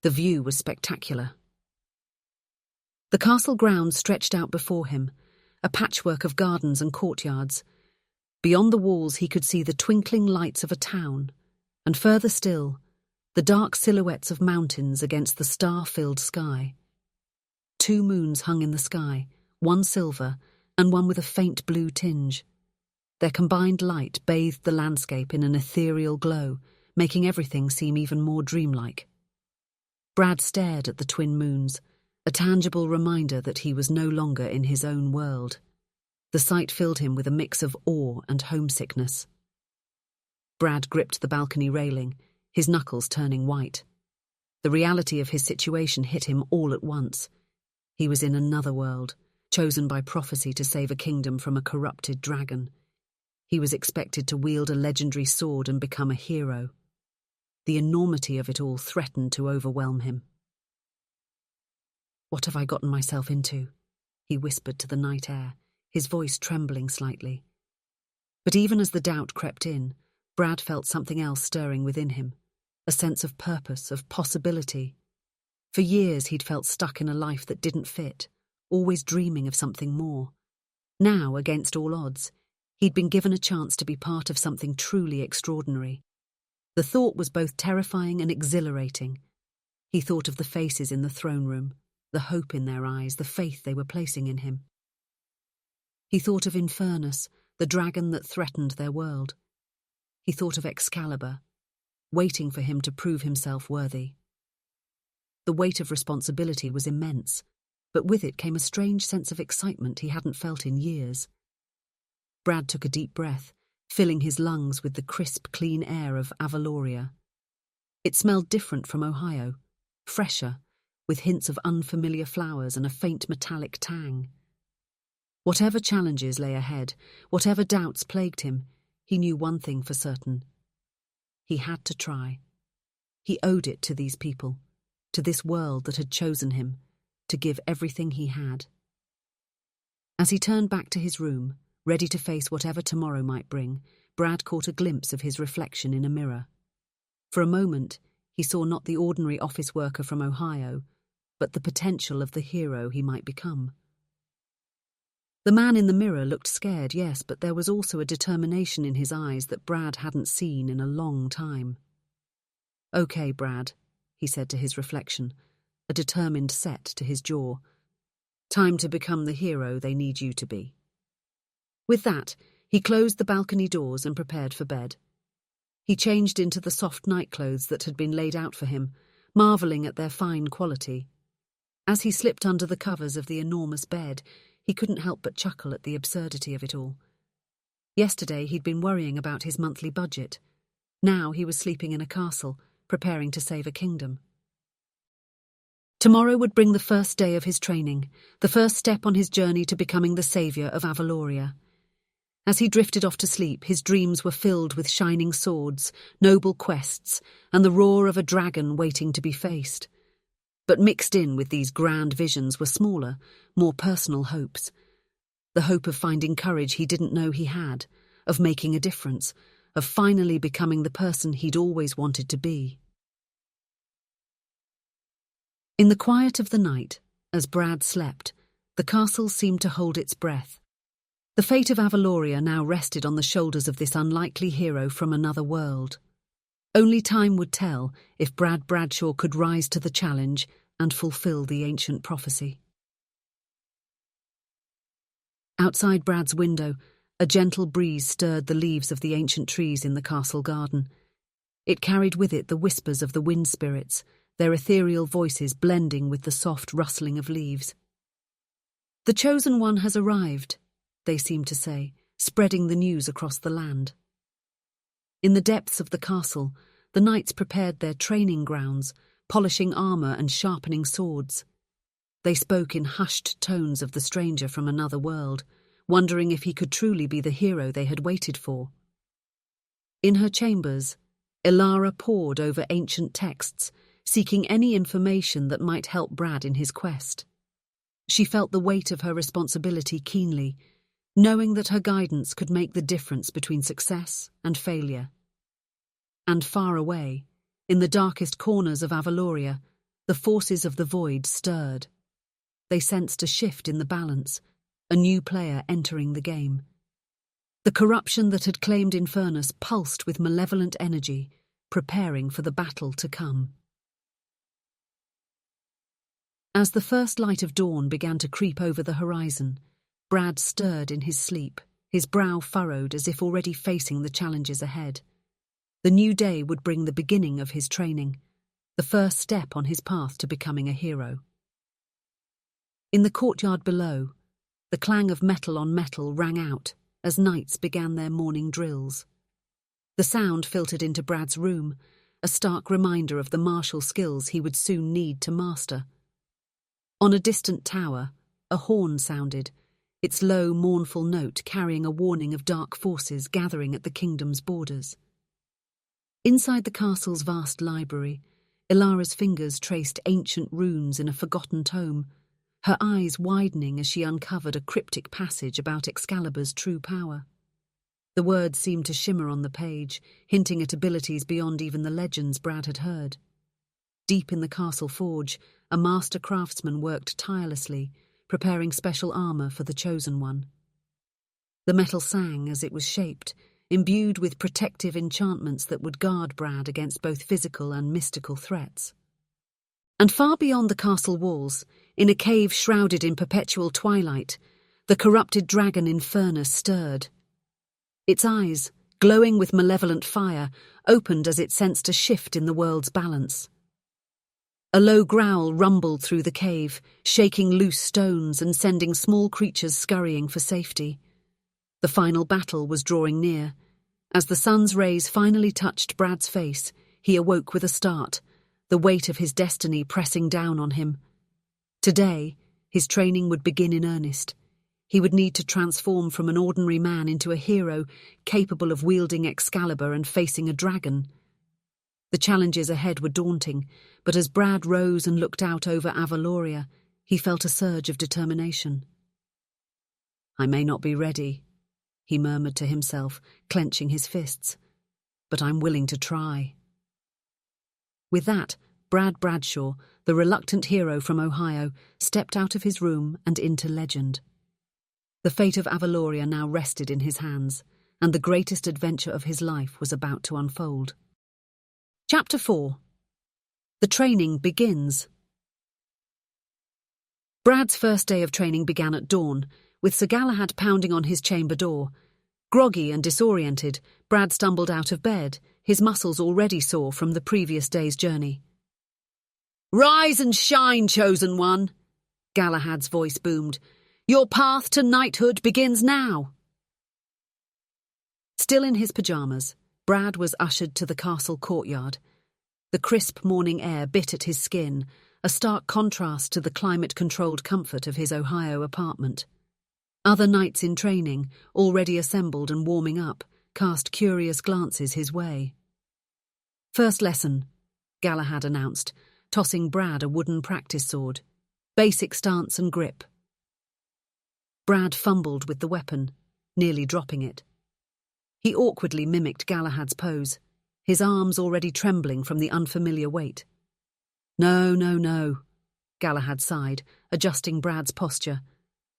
The view was spectacular. The castle grounds stretched out before him, a patchwork of gardens and courtyards. Beyond the walls he could see the twinkling lights of a town, and further still, the dark silhouettes of mountains against the star-filled sky. 2 moons hung in the sky, one silver and one with a faint blue tinge. Their combined light bathed the landscape in an ethereal glow, making everything seem even more dreamlike. Brad stared at the twin moons, a tangible reminder that he was no longer in his own world. The sight filled him with a mix of awe and homesickness. Brad gripped the balcony railing, his knuckles turning white. The reality of his situation hit him all at once. He was in another world, chosen by prophecy to save a kingdom from a corrupted dragon. He was expected to wield a legendary sword and become a hero. The enormity of it all threatened to overwhelm him. "What have I gotten myself into?" he whispered to the night air, his voice trembling slightly. But even as the doubt crept in, Brad felt something else stirring within him, a sense of purpose, of possibility. For years he'd felt stuck in a life that didn't fit, always dreaming of something more. Now, against all odds, he'd been given a chance to be part of something truly extraordinary. The thought was both terrifying and exhilarating. He thought of the faces in the throne room, the hope in their eyes, the faith they were placing in him. He thought of Infernus, the dragon that threatened their world. He thought of Excalibur, waiting for him to prove himself worthy. The weight of responsibility was immense, but with it came a strange sense of excitement he hadn't felt in years. Brad took a deep breath, filling his lungs with the crisp, clean air of Avaloria. It smelled different from Ohio, fresher, with hints of unfamiliar flowers and a faint metallic tang. Whatever challenges lay ahead, whatever doubts plagued him, he knew one thing for certain. He had to try. He owed it to these people, to this world that had chosen him, to give everything he had. As he turned back to his room, ready to face whatever tomorrow might bring, Brad caught a glimpse of his reflection in a mirror. For a moment, he saw not the ordinary office worker from Ohio, but the potential of the hero he might become. The man in the mirror looked scared, yes, but there was also a determination in his eyes that Brad hadn't seen in a long time. "Okay, Brad," he said to his reflection, a determined set to his jaw. "Time to become the hero they need you to be." With that, he closed the balcony doors and prepared for bed. He changed into the soft nightclothes that had been laid out for him, marvelling at their fine quality. As he slipped under the covers of the enormous bed, he couldn't help but chuckle at the absurdity of it all. Yesterday he'd been worrying about his monthly budget. Now he was sleeping in a castle, preparing to save a kingdom. Tomorrow would bring the first day of his training, the first step on his journey to becoming the saviour of Avaloria. As he drifted off to sleep, his dreams were filled with shining swords, noble quests, and the roar of a dragon waiting to be faced. But mixed in with these grand visions were smaller, more personal hopes. The hope of finding courage he didn't know he had, of making a difference, of finally becoming the person he'd always wanted to be. In the quiet of the night, as Brad slept, the castle seemed to hold its breath. The fate of Avaloria now rested on the shoulders of this unlikely hero from another world. Only time would tell if Brad Bradshaw could rise to the challenge and fulfill the ancient prophecy. Outside Brad's window, a gentle breeze stirred the leaves of the ancient trees in the castle garden. It carried with it the whispers of the wind spirits, their ethereal voices blending with the soft rustling of leaves. "The chosen one has arrived," they seemed to say, spreading the news across the land. In the depths of the castle, the knights prepared their training grounds, polishing armor and sharpening swords. They spoke in hushed tones of the stranger from another world, wondering if he could truly be the hero they had waited for. In her chambers, Ilara pored over ancient texts, seeking any information that might help Brad in his quest. She felt the weight of her responsibility keenly, knowing that her guidance could make the difference between success and failure. And far away, in the darkest corners of Avaloria, the forces of the void stirred. They sensed a shift in the balance, a new player entering the game. The corruption that had claimed Infernus pulsed with malevolent energy, preparing for the battle to come. As the first light of dawn began to creep over the horizon, Brad stirred in his sleep, his brow furrowed as if already facing the challenges ahead. The new day would bring the beginning of his training, the first step on his path to becoming a hero. In the courtyard below, the clang of metal on metal rang out as knights began their morning drills. The sound filtered into Brad's room, a stark reminder of the martial skills he would soon need to master. On a distant tower, a horn sounded, its low, mournful note carrying a warning of dark forces gathering at the kingdom's borders. Inside the castle's vast library, Ilara's fingers traced ancient runes in a forgotten tome, her eyes widening as she uncovered a cryptic passage about Excalibur's true power. The words seemed to shimmer on the page, hinting at abilities beyond even the legends Brad had heard. Deep in the castle forge, a master craftsman worked tirelessly, preparing special armor for the chosen one. The metal sang as it was shaped, imbued with protective enchantments that would guard Brad against both physical and mystical threats. And far beyond the castle walls, in a cave shrouded in perpetual twilight, the corrupted dragon Infernus stirred. Its eyes, glowing with malevolent fire, opened as it sensed a shift in the world's balance. A low growl rumbled through the cave, shaking loose stones and sending small creatures scurrying for safety. The final battle was drawing near. As the sun's rays finally touched Brad's face, he awoke with a start, the weight of his destiny pressing down on him. Today, his training would begin in earnest. He would need to transform from an ordinary man into a hero capable of wielding Excalibur and facing a dragon. The challenges ahead were daunting, but as Brad rose and looked out over Avaloria, he felt a surge of determination. "I may not be ready," he murmured to himself, clenching his fists, "but I'm willing to try." With that, Brad Bradshaw, the reluctant hero from Ohio, stepped out of his room and into legend. The fate of Avaloria now rested in his hands, and the greatest adventure of his life was about to unfold. Chapter 4. The training begins. Brad's first day of training began at dawn, with Sir Galahad pounding on his chamber door. Groggy and disoriented, Brad stumbled out of bed, his muscles already sore from the previous day's journey. "Rise and shine, chosen one," Galahad's voice boomed. "Your path to knighthood begins now." Still in his pyjamas, Brad was ushered to the castle courtyard. The crisp morning air bit at his skin, a stark contrast to the climate-controlled comfort of his Ohio apartment. Other knights in training, already assembled and warming up, cast curious glances his way. "First lesson," Galahad announced, tossing Brad a wooden practice sword. "Basic stance and grip." Brad fumbled with the weapon, nearly dropping it. He awkwardly mimicked Galahad's pose, his arms already trembling from the unfamiliar weight. No, Galahad sighed, adjusting Brad's posture.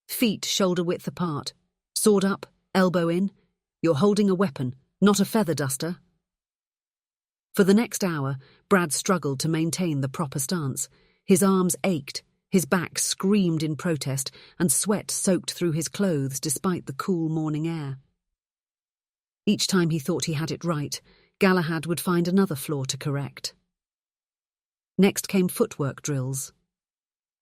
"Feet shoulder-width apart. Sword up, elbow in. You're holding a weapon, not a feather duster." For the next hour, Brad struggled to maintain the proper stance. His arms ached, his back screamed in protest, and sweat soaked through his clothes despite the cool morning air. Each time he thought he had it right, Galahad would find another flaw to correct. Next came footwork drills.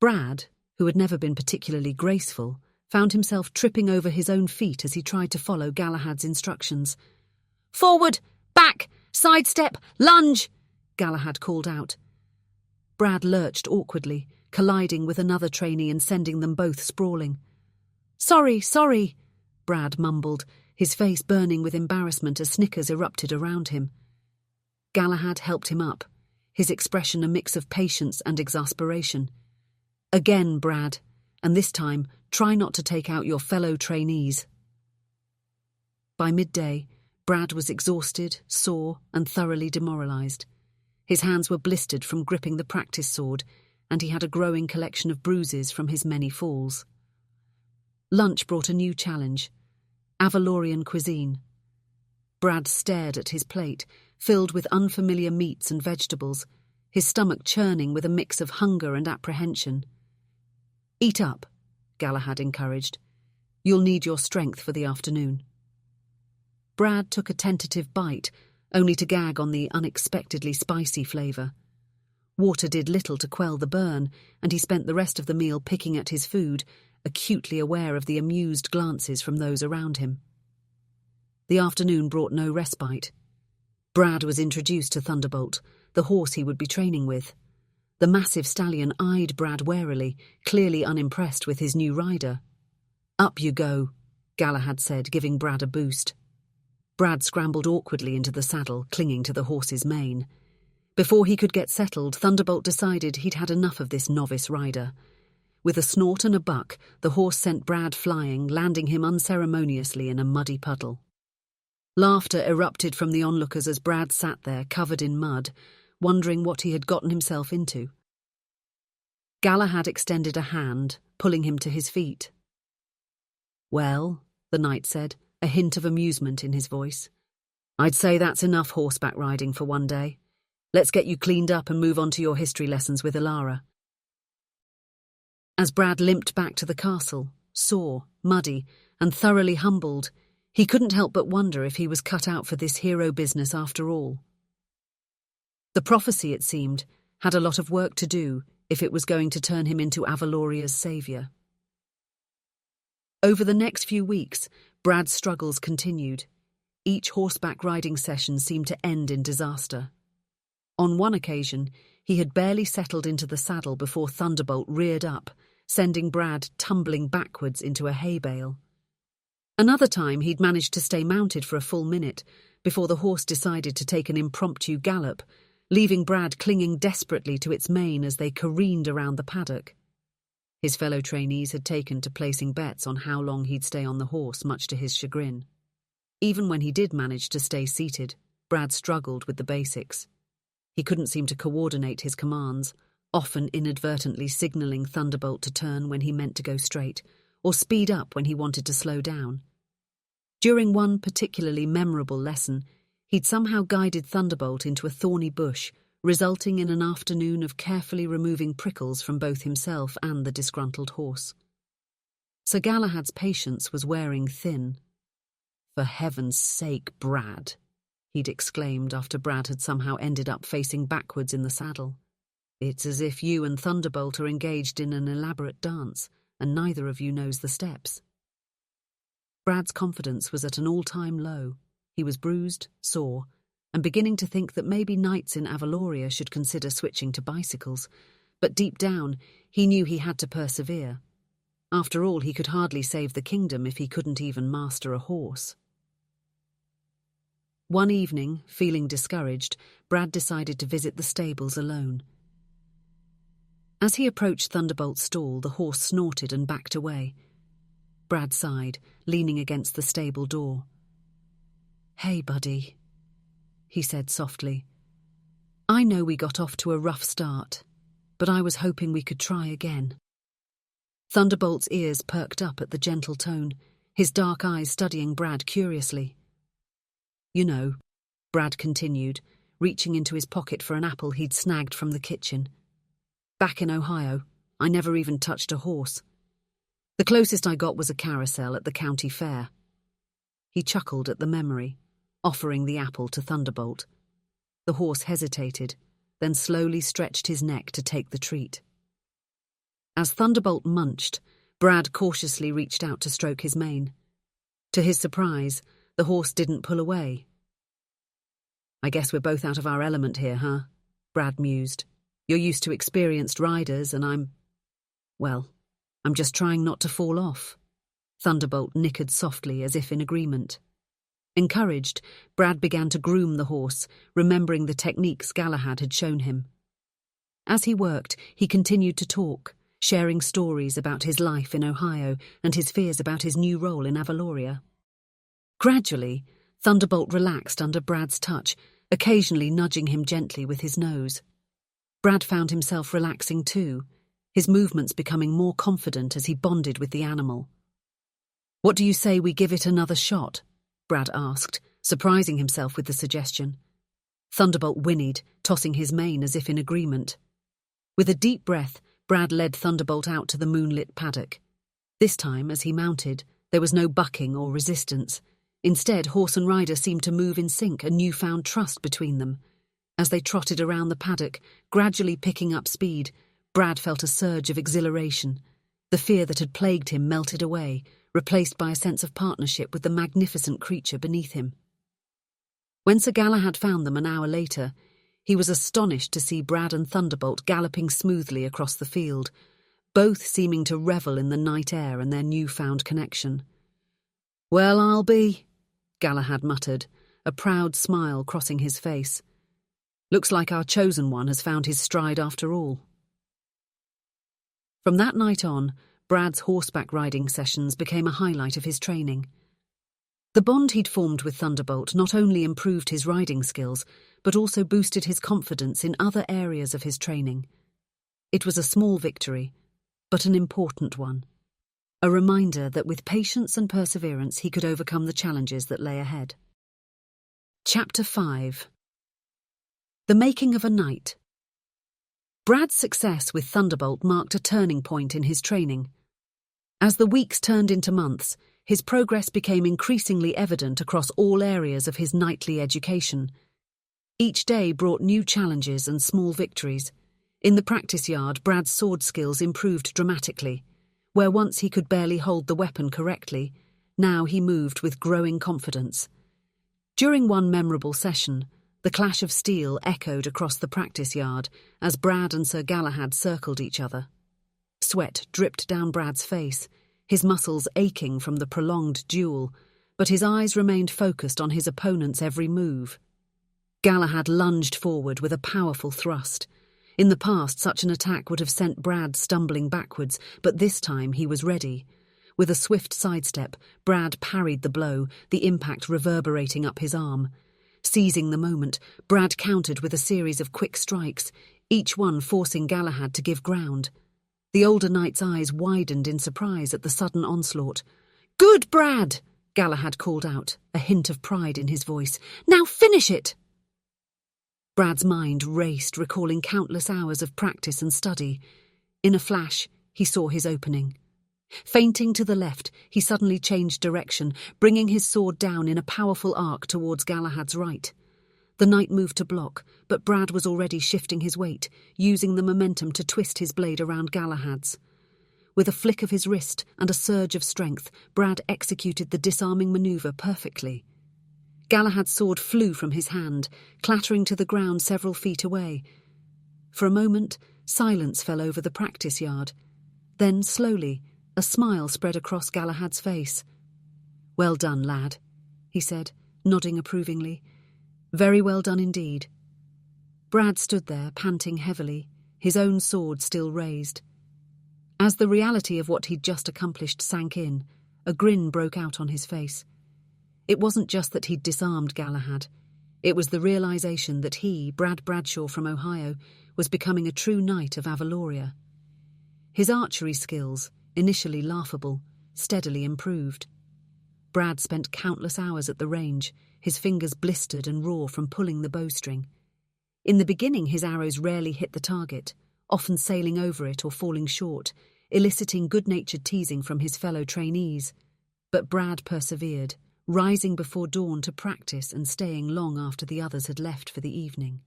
Brad, who had never been particularly graceful, found himself tripping over his own feet as he tried to follow Galahad's instructions. "Forward! Back! Sidestep! Lunge!" Galahad called out. Brad lurched awkwardly, colliding with another trainee and sending them both sprawling. Sorry, Brad mumbled, his face burning with embarrassment as snickers erupted around him. Galahad helped him up, his expression a mix of patience and exasperation. "Again, Brad, and this time, try not to take out your fellow trainees." By midday, Brad was exhausted, sore, and thoroughly demoralized. His hands were blistered from gripping the practice sword, and he had a growing collection of bruises from his many falls. Lunch brought a new challenge: Avalorian cuisine. Brad stared at his plate, filled with unfamiliar meats and vegetables, his stomach churning with a mix of hunger and apprehension. "Eat up," Galahad encouraged. "You'll need your strength for the afternoon." Brad took a tentative bite, only to gag on the unexpectedly spicy flavour. Water did little to quell the burn, and he spent the rest of the meal picking at his food, acutely aware of the amused glances from those around him. The afternoon brought no respite. Brad was introduced to Thunderbolt, the horse he would be training with. The massive stallion eyed Brad warily, clearly unimpressed with his new rider. "Up you go," Galahad said, giving Brad a boost. Brad scrambled awkwardly into the saddle, clinging to the horse's mane. Before he could get settled, Thunderbolt decided he'd had enough of this novice rider. With a snort and a buck, the horse sent Brad flying, landing him unceremoniously in a muddy puddle. Laughter erupted from the onlookers as Brad sat there, covered in mud, wondering what he had gotten himself into. Galahad extended a hand, pulling him to his feet. "Well," the knight said, a hint of amusement in his voice, "I'd say that's enough horseback riding for one day. Let's get you cleaned up and move on to your history lessons with Alara." As Brad limped back to the castle, sore, muddy, and thoroughly humbled, he couldn't help but wonder if he was cut out for this hero business after all. The prophecy, it seemed, had a lot of work to do if it was going to turn him into Avaloria's saviour. Over the next few weeks, Brad's struggles continued. Each horseback riding session seemed to end in disaster. On one occasion, he had barely settled into the saddle before Thunderbolt reared up, sending Brad tumbling backwards into a hay bale. Another time, he'd managed to stay mounted for a full minute before the horse decided to take an impromptu gallop, leaving Brad clinging desperately to its mane as they careened around the paddock. His fellow trainees had taken to placing bets on how long he'd stay on the horse, much to his chagrin. Even when he did manage to stay seated, Brad struggled with the basics. He couldn't seem to coordinate his commands, often inadvertently signalling Thunderbolt to turn when he meant to go straight, or speed up when he wanted to slow down. During one particularly memorable lesson, he'd somehow guided Thunderbolt into a thorny bush, resulting in an afternoon of carefully removing prickles from both himself and the disgruntled horse. Sir Galahad's patience was wearing thin. "For heaven's sake, Brad," he'd exclaimed after Brad had somehow ended up facing backwards in the saddle. "It's as if you and Thunderbolt are engaged in an elaborate dance, and neither of you knows the steps." Brad's confidence was at an all-time low. He was bruised, sore, and beginning to think that maybe knights in Avaloria should consider switching to bicycles, but deep down, he knew he had to persevere. After all, he could hardly save the kingdom if he couldn't even master a horse. One evening, feeling discouraged, Brad decided to visit the stables alone. As he approached Thunderbolt's stall, the horse snorted and backed away. Brad sighed, leaning against the stable door. "Hey, buddy," he said softly. "I know we got off to a rough start, but I was hoping we could try again." Thunderbolt's ears perked up at the gentle tone, his dark eyes studying Brad curiously. "You know," Brad continued, reaching into his pocket for an apple he'd snagged from the kitchen. "Back in Ohio, I never even touched a horse. The closest I got was a carousel at the county fair." He chuckled at the memory, offering the apple to Thunderbolt. The horse hesitated, then slowly stretched his neck to take the treat. As Thunderbolt munched, Brad cautiously reached out to stroke his mane. To his surprise, the horse didn't pull away. "I guess we're both out of our element here, huh?" Brad mused. "You're used to experienced riders, and I'm just trying not to fall off." Thunderbolt nickered softly as if in agreement. Encouraged, Brad began to groom the horse, remembering the techniques Galahad had shown him. As he worked, he continued to talk, sharing stories about his life in Ohio and his fears about his new role in Avaloria. Gradually, Thunderbolt relaxed under Brad's touch, occasionally nudging him gently with his nose. Brad found himself relaxing too, his movements becoming more confident as he bonded with the animal. "What do you say we give it another shot?" Brad asked, surprising himself with the suggestion. Thunderbolt whinnied, tossing his mane as if in agreement. With a deep breath, Brad led Thunderbolt out to the moonlit paddock. This time, as he mounted, there was no bucking or resistance. Instead, horse and rider seemed to move in sync, a newfound trust between them. As they trotted around the paddock, gradually picking up speed, Brad felt a surge of exhilaration. The fear that had plagued him melted away, replaced by a sense of partnership with the magnificent creature beneath him. When Sir Galahad found them an hour later, he was astonished to see Brad and Thunderbolt galloping smoothly across the field, both seeming to revel in the night air and their newfound connection. "Well, I'll be," Galahad muttered, a proud smile crossing his face. "Looks like our chosen one has found his stride after all." From that night on, Brad's horseback riding sessions became a highlight of his training. The bond he'd formed with Thunderbolt not only improved his riding skills, but also boosted his confidence in other areas of his training. It was a small victory, but an important one. A reminder that with patience and perseverance he could overcome the challenges that lay ahead. Chapter 5. The Making of a Knight. Brad's success with Thunderbolt marked a turning point in his training. As the weeks turned into months, his progress became increasingly evident across all areas of his knightly education. Each day brought new challenges and small victories. In the practice yard, Brad's sword skills improved dramatically. Where once he could barely hold the weapon correctly, now he moved with growing confidence. During one memorable session, the clash of steel echoed across the practice yard as Brad and Sir Galahad circled each other. Sweat dripped down Brad's face, his muscles aching from the prolonged duel, but his eyes remained focused on his opponent's every move. Galahad lunged forward with a powerful thrust. In the past, such an attack would have sent Brad stumbling backwards, but this time he was ready. With a swift sidestep, Brad parried the blow, the impact reverberating up his arm. Seizing the moment, Brad countered with a series of quick strikes, each one forcing Galahad to give ground. The older knight's eyes widened in surprise at the sudden onslaught. "Good, Brad!" Galahad called out, a hint of pride in his voice. "Now finish it!" Brad's mind raced, recalling countless hours of practice and study. In a flash, he saw his opening. Feinting to the left, he suddenly changed direction, bringing his sword down in a powerful arc towards Galahad's right. The knight moved to block, but Brad was already shifting his weight, using the momentum to twist his blade around Galahad's. With a flick of his wrist and a surge of strength, Brad executed the disarming maneuver perfectly. Galahad's sword flew from his hand, clattering to the ground several feet away. For a moment, silence fell over the practice yard. Then, slowly, A smile spread across Galahad's face. "Well done, lad," he said, nodding approvingly. "Very well done indeed." Brad stood there, panting heavily, his own sword still raised. As the reality of what he'd just accomplished sank in, a grin broke out on his face. It wasn't just that he'd disarmed Galahad. It was the realization that he, Brad Bradshaw from Ohio, was becoming a true knight of Avaloria. His archery skills, initially laughable, steadily improved. Brad spent countless hours at the range, his fingers blistered and raw from pulling the bowstring. In the beginning, his arrows rarely hit the target, often sailing over it or falling short, eliciting good-natured teasing from his fellow trainees. But Brad persevered, rising before dawn to practice and staying long after the others had left for the evening.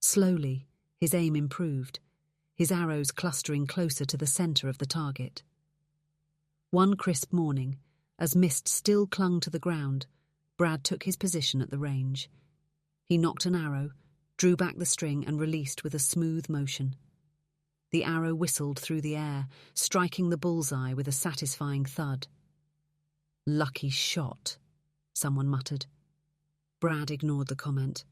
Slowly, his aim improved, his arrows clustering closer to the center of the target. One crisp morning, as mist still clung to the ground, Brad took his position at the range. He nocked an arrow, drew back the string and released with a smooth motion. The arrow whistled through the air, striking the bullseye with a satisfying thud. "Lucky shot," someone muttered. Brad ignored the comment,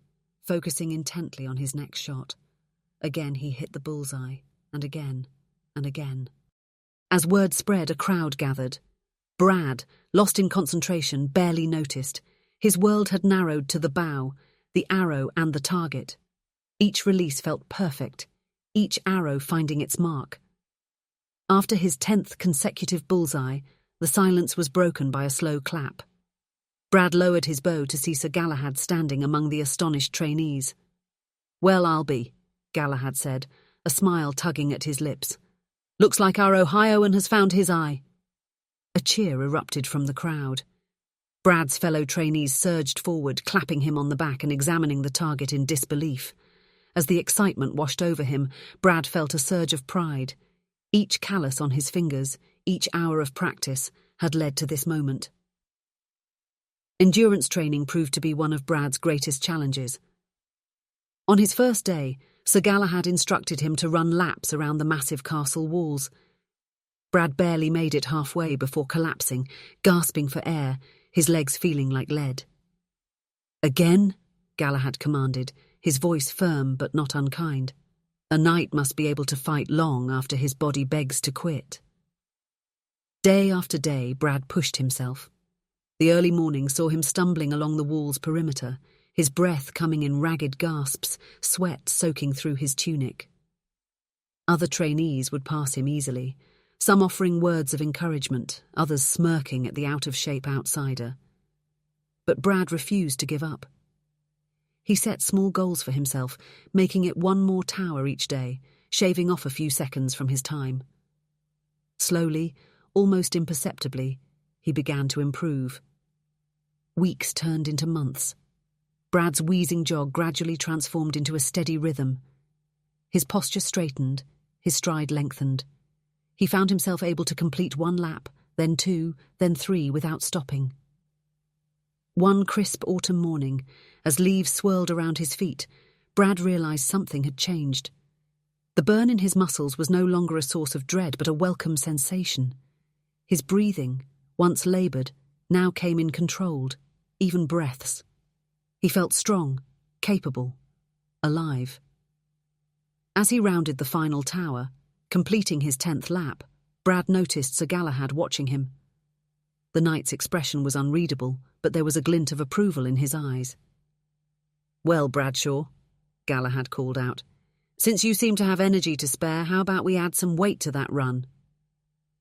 focusing intently on his next shot. Again he hit the bullseye, and again, and again. As word spread, a crowd gathered. Brad, lost in concentration, barely noticed. His world had narrowed to the bow, the arrow and the target. Each release felt perfect, each arrow finding its mark. After his 10th consecutive bullseye, the silence was broken by a slow clap. Brad lowered his bow to see Sir Galahad standing among the astonished trainees. "Well, I'll be," Galahad said, a smile tugging at his lips. "Looks like our Ohioan has found his eye." A cheer erupted from the crowd. Brad's fellow trainees surged forward, clapping him on the back and examining the target in disbelief. As the excitement washed over him, Brad felt a surge of pride. Each callus on his fingers, each hour of practice, had led to this moment. Endurance training proved to be one of Brad's greatest challenges. On his first day, Sir Galahad instructed him to run laps around the massive castle walls. Brad barely made it halfway before collapsing, gasping for air, his legs feeling like lead. "Again?" Galahad commanded, his voice firm but not unkind. A knight must be able to fight long after his body begs to quit. Day after day, Brad pushed himself. The early morning saw him stumbling along the wall's perimeter, his breath coming in ragged gasps, sweat soaking through his tunic. Other trainees would pass him easily, some offering words of encouragement, others smirking at the out-of-shape outsider. But Brad refused to give up. He set small goals for himself, making it one more tower each day, shaving off a few seconds from his time. Slowly, almost imperceptibly, he began to improve. Weeks turned into months. Brad's wheezing jog gradually transformed into a steady rhythm. His posture straightened, his stride lengthened. He found himself able to complete one lap, then two, then three without stopping. One crisp autumn morning, as leaves swirled around his feet, Brad realized something had changed. The burn in his muscles was no longer a source of dread, but a welcome sensation. His breathing, once labored, now came in controlled, even breaths. He felt strong, capable, alive. As he rounded the final tower, completing his 10th lap, Brad noticed Sir Galahad watching him. The knight's expression was unreadable, but there was a glint of approval in his eyes. "Well, Bradshaw," Galahad called out, "since you seem to have energy to spare, how about we add some weight to that run?"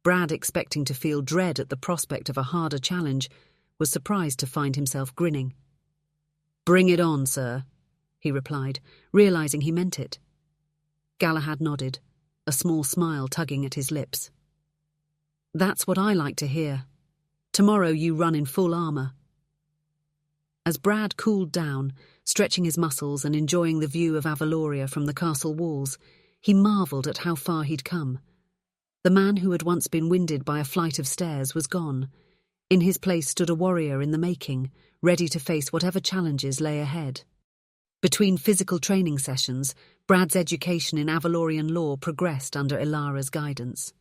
Brad, expecting to feel dread at the prospect of a harder challenge, was surprised to find himself grinning. "Bring it on, sir," he replied, realizing he meant it. Galahad nodded, a small smile tugging at his lips. "That's what I like to hear. Tomorrow you run in full armor." As Brad cooled down, stretching his muscles and enjoying the view of Avaloria from the castle walls, he marveled at how far he'd come. The man who had once been winded by a flight of stairs was gone. In his place stood a warrior in the making, ready to face whatever challenges lay ahead. Between physical training sessions, Brad's education in Avalorian law progressed under Ilara's guidance.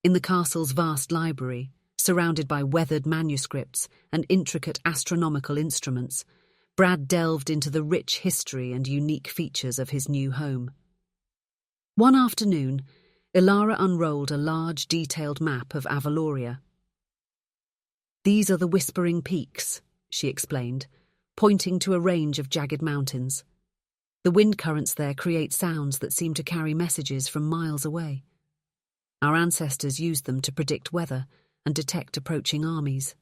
In the castle's vast library, surrounded by weathered manuscripts and intricate astronomical instruments, Brad delved into the rich history and unique features of his new home. One afternoon, Ilara unrolled a large, detailed map of Avaloria. "These are the Whispering Peaks," she explained, pointing to a range of jagged mountains. "The wind currents there create sounds that seem to carry messages from miles away. Our ancestors used them to predict weather and detect approaching armies."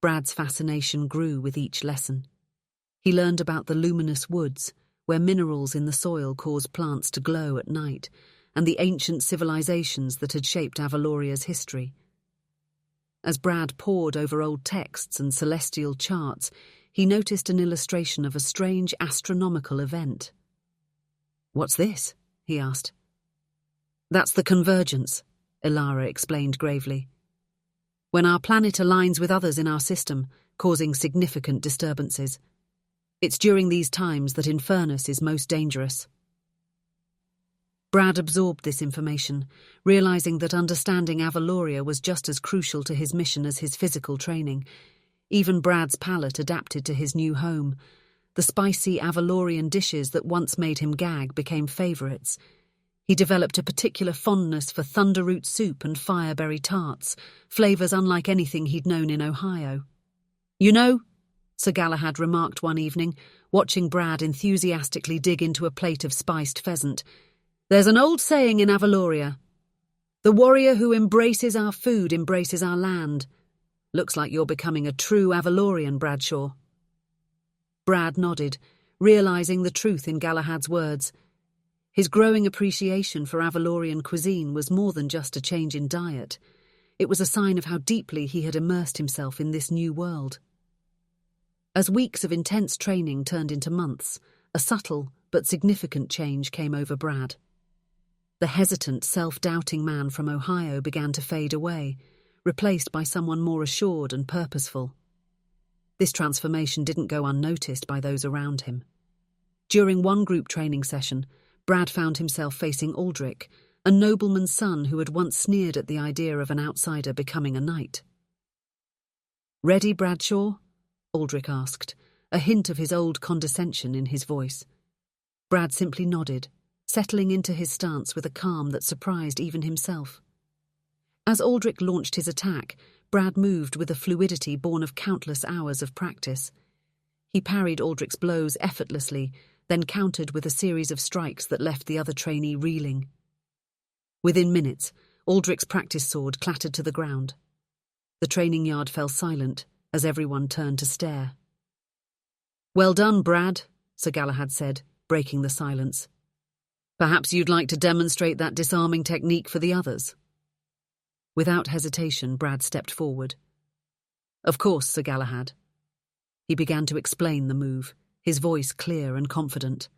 Brad's fascination grew with each lesson. He learned about the luminous woods, where minerals in the soil cause plants to glow at night, and the ancient civilizations that had shaped Avaloria's history. As Brad pored over old texts and celestial charts, he noticed an illustration of a strange astronomical event. "What's this?" he asked. "That's the convergence," Ilara explained gravely. "When our planet aligns with others in our system, causing significant disturbances. It's during these times that Infernus is most dangerous." Brad absorbed this information, realizing that understanding Avaloria was just as crucial to his mission as his physical training. Even Brad's palate adapted to his new home. The spicy Avalorian dishes that once made him gag became favorites. He developed a particular fondness for thunderroot soup and fireberry tarts, flavors unlike anything he'd known in Ohio. "You know," Sir Galahad remarked one evening, watching Brad enthusiastically dig into a plate of spiced pheasant, "there's an old saying in Avaloria. The warrior who embraces our food embraces our land. Looks like you're becoming a true Avalorian, Bradshaw." Brad nodded, realizing the truth in Galahad's words. His growing appreciation for Avalorian cuisine was more than just a change in diet. It was a sign of how deeply he had immersed himself in this new world. As weeks of intense training turned into months, a subtle but significant change came over Brad. The hesitant, self-doubting man from Ohio began to fade away, replaced by someone more assured and purposeful. This transformation didn't go unnoticed by those around him. During one group training session, Brad found himself facing Aldrich, a nobleman's son who had once sneered at the idea of an outsider becoming a knight. "Ready, Bradshaw?" Aldrich asked, a hint of his old condescension in his voice. Brad simply nodded, settling into his stance with a calm that surprised even himself. As Aldrich launched his attack, Brad moved with a fluidity born of countless hours of practice. He parried Aldrich's blows effortlessly, then countered with a series of strikes that left the other trainee reeling. Within minutes, Aldrich's practice sword clattered to the ground. The training yard fell silent as everyone turned to stare. "Well done, Brad," Sir Galahad said, breaking the silence. "Perhaps you'd like to demonstrate that disarming technique for the others?" Without hesitation, Brad stepped forward. "Of course, Sir Galahad." He began to explain the move, his voice clear and confident.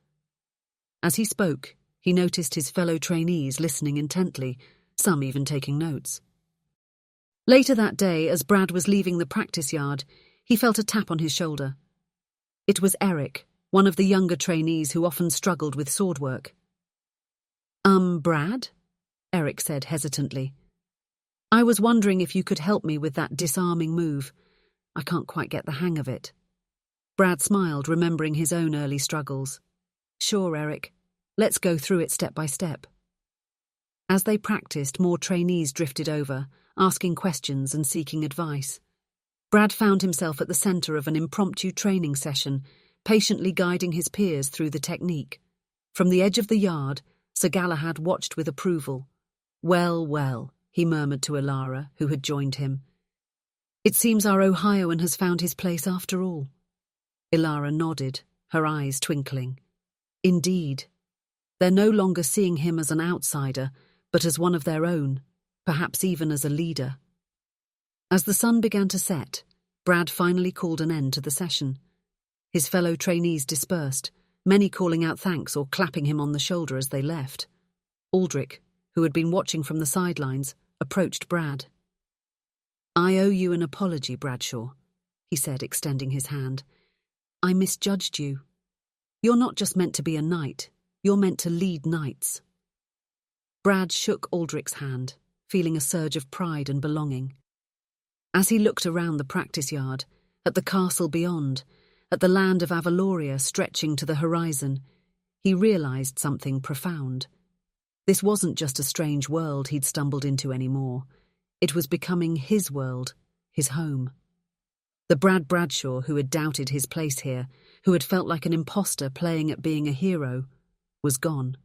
As he spoke, he noticed his fellow trainees listening intently, some even taking notes. Later that day, as Brad was leaving the practice yard, he felt a tap on his shoulder. It was Eric, one of the younger trainees who often struggled with sword work. Brad?" Eric said hesitantly. "I was wondering if you could help me with that disarming move. I can't quite get the hang of it." Brad smiled, remembering his own early struggles. "Sure, Eric. Let's go through it step by step." As they practiced, more trainees drifted over, asking questions and seeking advice. Brad found himself at the center of an impromptu training session, patiently guiding his peers through the technique. From the edge of the yard, Sir Galahad watched with approval. "Well, well," he murmured to Ilara, who had joined him. "It seems our Ohioan has found his place after all." Ilara nodded, her eyes twinkling. "Indeed. They're no longer seeing him as an outsider, but as one of their own, perhaps even as a leader." As the sun began to set, Brad finally called an end to the session. His fellow trainees dispersed, many calling out thanks or clapping him on the shoulder as they left. Aldrich, who had been watching from the sidelines, approached Brad. "I owe you an apology, Bradshaw," he said, extending his hand. "I misjudged you. You're not just meant to be a knight, you're meant to lead knights." Brad shook Aldrich's hand, feeling a surge of pride and belonging. As he looked around the practice yard, at the castle beyond, at the land of Avaloria stretching to the horizon, he realized something profound. This wasn't just a strange world he'd stumbled into anymore. It was becoming his world, his home. The Brad Bradshaw who had doubted his place here, who had felt like an imposter playing at being a hero, was gone.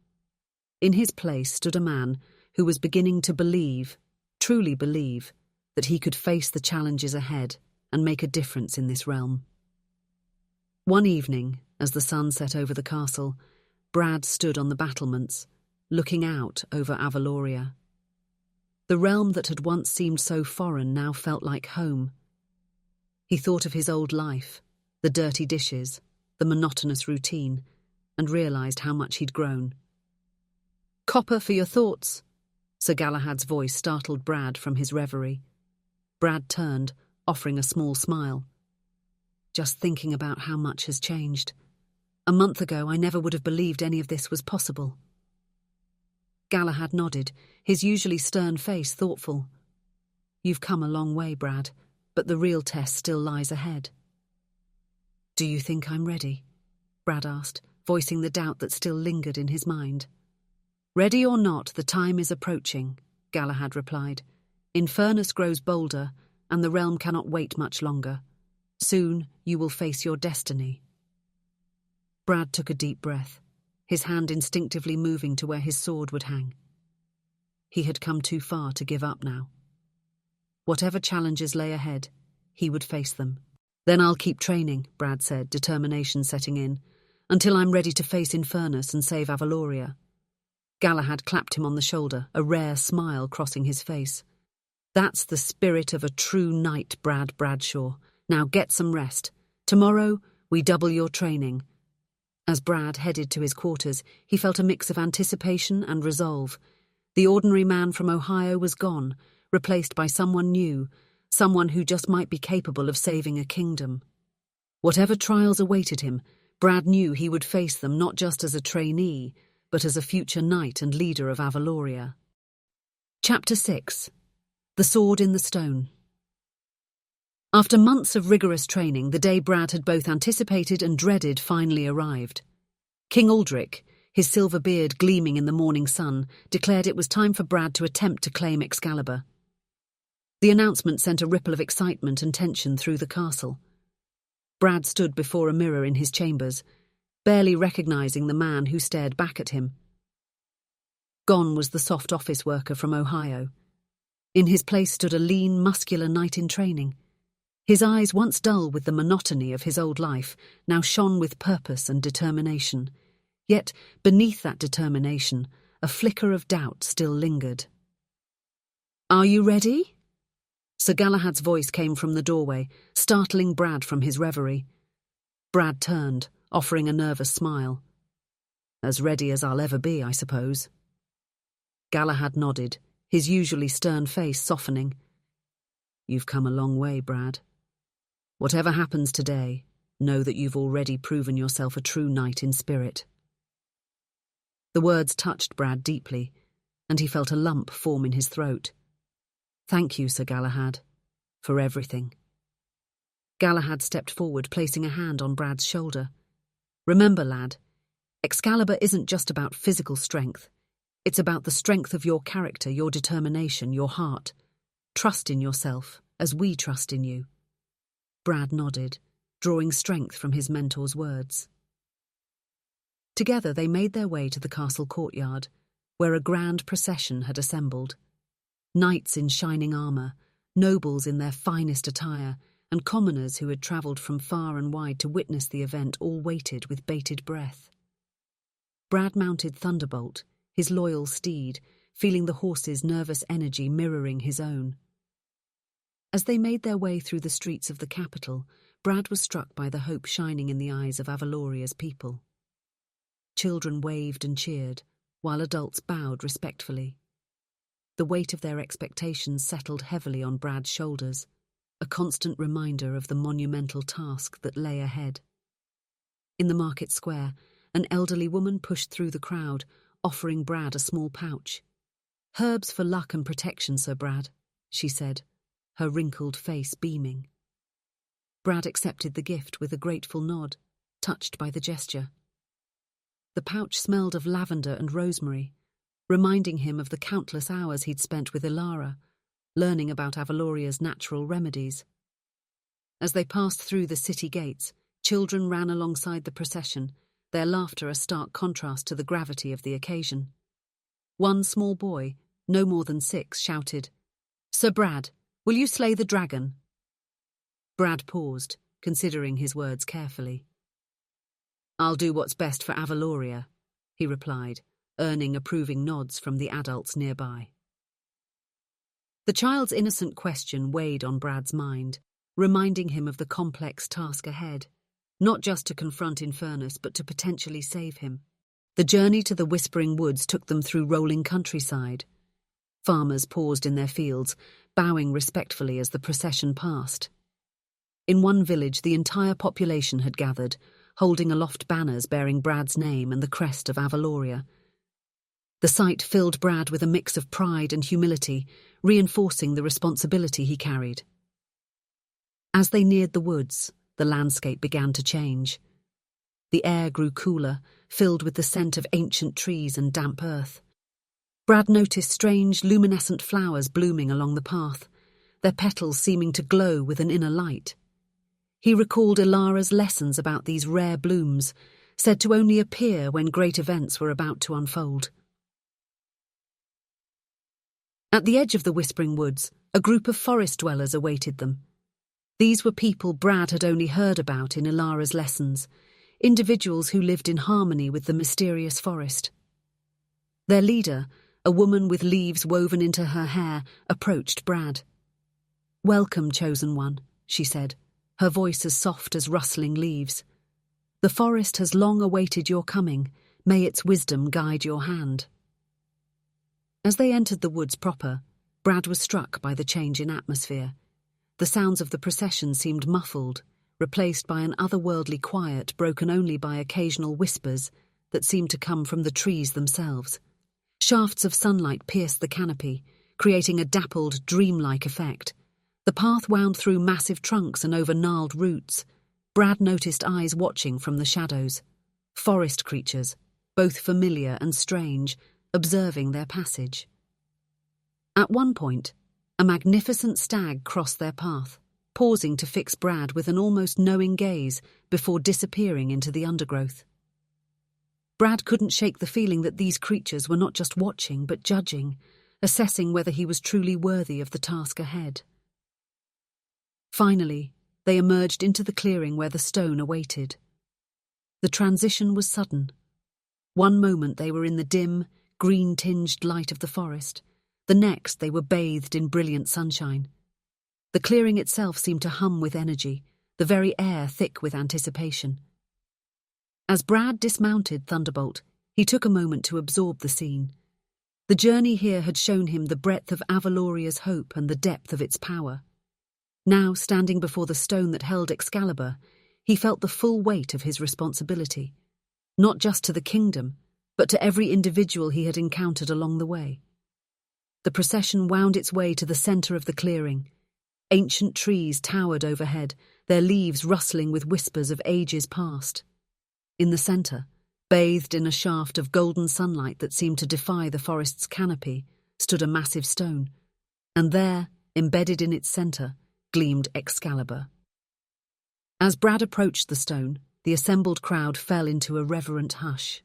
In his place stood a man who was beginning to believe, truly believe, that he could face the challenges ahead and make a difference in this realm. One evening, as the sun set over the castle, Brad stood on the battlements, looking out over Avaloria. The realm that had once seemed so foreign now felt like home. He thought of his old life, the dirty dishes, the monotonous routine, and realized how much he'd grown. "Copper for your thoughts," Sir Galahad's voice startled Brad from his reverie. Brad turned, offering a small smile. "Just thinking about how much has changed. A month ago, I never would have believed any of this was possible." Galahad nodded, his usually stern face thoughtful. "You've come a long way, Brad, but the real test still lies ahead." "Do you think I'm ready?" Brad asked, voicing the doubt that still lingered in his mind. "Ready or not, the time is approaching," Galahad replied. "Infernus grows bolder, and the realm cannot wait much longer. Soon you will face your destiny." Brad took a deep breath, his hand instinctively moving to where his sword would hang. He had come too far to give up now. Whatever challenges lay ahead, he would face them. "Then I'll keep training," Brad said, determination setting in, "until I'm ready to face Infernus and save Avaloria." Galahad clapped him on the shoulder, a rare smile crossing his face. "That's the spirit of a true knight, Brad Bradshaw. Now get some rest. Tomorrow, we double your training." As Brad headed to his quarters, he felt a mix of anticipation and resolve. The ordinary man from Ohio was gone, replaced by someone new, someone who just might be capable of saving a kingdom. Whatever trials awaited him, Brad knew he would face them not just as a trainee, but as a future knight and leader of Avaloria. Chapter 6. The Sword in the Stone. After months of rigorous training, the day Brad had both anticipated and dreaded finally arrived. King Aldrich, his silver beard gleaming in the morning sun, declared it was time for Brad to attempt to claim Excalibur. The announcement sent a ripple of excitement and tension through the castle. Brad stood before a mirror in his chambers, barely recognizing the man who stared back at him. Gone was the soft office worker from Ohio. In his place stood a lean, muscular knight in training. His eyes, once dull with the monotony of his old life, now shone with purpose and determination. Yet, beneath that determination, a flicker of doubt still lingered. "Are you ready?" Sir Galahad's voice came from the doorway, startling Brad from his reverie. Brad turned, offering a nervous smile. "As ready as I'll ever be, I suppose." Galahad nodded, his usually stern face softening. "You've come a long way, Brad. Whatever happens today, know that you've already proven yourself a true knight in spirit." The words touched Brad deeply, and he felt a lump form in his throat. "Thank you, Sir Galahad, for everything." Galahad stepped forward, placing a hand on Brad's shoulder. "Remember, lad, Excalibur isn't just about physical strength. It's about the strength of your character, your determination, your heart. Trust in yourself, as we trust in you." Brad nodded, drawing strength from his mentor's words. Together they made their way to the castle courtyard, where a grand procession had assembled. Knights in shining armour, nobles in their finest attire, and commoners who had travelled from far and wide to witness the event all waited with bated breath. Brad mounted Thunderbolt, his loyal steed, feeling the horse's nervous energy mirroring his own. As they made their way through the streets of the capital, Brad was struck by the hope shining in the eyes of Avaloria's people. Children waved and cheered, while adults bowed respectfully. The weight of their expectations settled heavily on Brad's shoulders, a constant reminder of the monumental task that lay ahead. In the market square, an elderly woman pushed through the crowd, offering Brad a small pouch. "Herbs for luck and protection, Sir Brad," she said, her wrinkled face beaming. Brad accepted the gift with a grateful nod, touched by the gesture. The pouch smelled of lavender and rosemary, reminding him of the countless hours he'd spent with Ilara, learning about Avaloria's natural remedies. As they passed through the city gates, children ran alongside the procession, their laughter a stark contrast to the gravity of the occasion. One small boy, no more than 6, shouted, "Sir Brad, will you slay the dragon?" Brad paused, considering his words carefully. "I'll do what's best for Avaloria," he replied, earning approving nods from the adults nearby. The child's innocent question weighed on Brad's mind, reminding him of the complex task ahead, not just to confront Infernus but to potentially save him. The journey to the Whispering Woods took them through rolling countryside. Farmers paused in their fields, bowing respectfully as the procession passed. In one village, the entire population had gathered, holding aloft banners bearing Brad's name and the crest of Avaloria. The sight filled Brad with a mix of pride and humility, reinforcing the responsibility he carried. As they neared the woods, the landscape began to change. The air grew cooler, filled with the scent of ancient trees and damp earth. Brad noticed strange, luminescent flowers blooming along the path, their petals seeming to glow with an inner light. He recalled Ilara's lessons about these rare blooms, said to only appear when great events were about to unfold. At the edge of the Whispering Woods, a group of forest dwellers awaited them. These were people Brad had only heard about in Ilara's lessons, individuals who lived in harmony with the mysterious forest. Their leader, a woman with leaves woven into her hair, approached Brad. "Welcome, Chosen One," she said, her voice as soft as rustling leaves. "The forest has long awaited your coming. May its wisdom guide your hand." As they entered the woods proper, Brad was struck by the change in atmosphere. The sounds of the procession seemed muffled, replaced by an otherworldly quiet broken only by occasional whispers that seemed to come from the trees themselves. Shafts of sunlight pierced the canopy, creating a dappled, dreamlike effect. The path wound through massive trunks and over gnarled roots. Brad noticed eyes watching from the shadows. Forest creatures, both familiar and strange, observing their passage. At one point, a magnificent stag crossed their path, pausing to fix Brad with an almost knowing gaze before disappearing into the undergrowth. Brad couldn't shake the feeling that these creatures were not just watching but judging, assessing whether he was truly worthy of the task ahead. Finally, they emerged into the clearing where the stone awaited. The transition was sudden. One moment they were in the dim, green-tinged light of the forest. The next they were bathed in brilliant sunshine. The clearing itself seemed to hum with energy, the very air thick with anticipation. As Brad dismounted Thunderbolt, he took a moment to absorb the scene. The journey here had shown him the breadth of Avaloria's hope and the depth of its power. Now, standing before the stone that held Excalibur, he felt the full weight of his responsibility, not just to the kingdom, but to every individual he had encountered along the way. The procession wound its way to the center of the clearing. Ancient trees towered overhead, their leaves rustling with whispers of ages past. In the center, bathed in a shaft of golden sunlight that seemed to defy the forest's canopy, stood a massive stone, and there, embedded in its center, gleamed Excalibur. As Brad approached the stone, the assembled crowd fell into a reverent hush.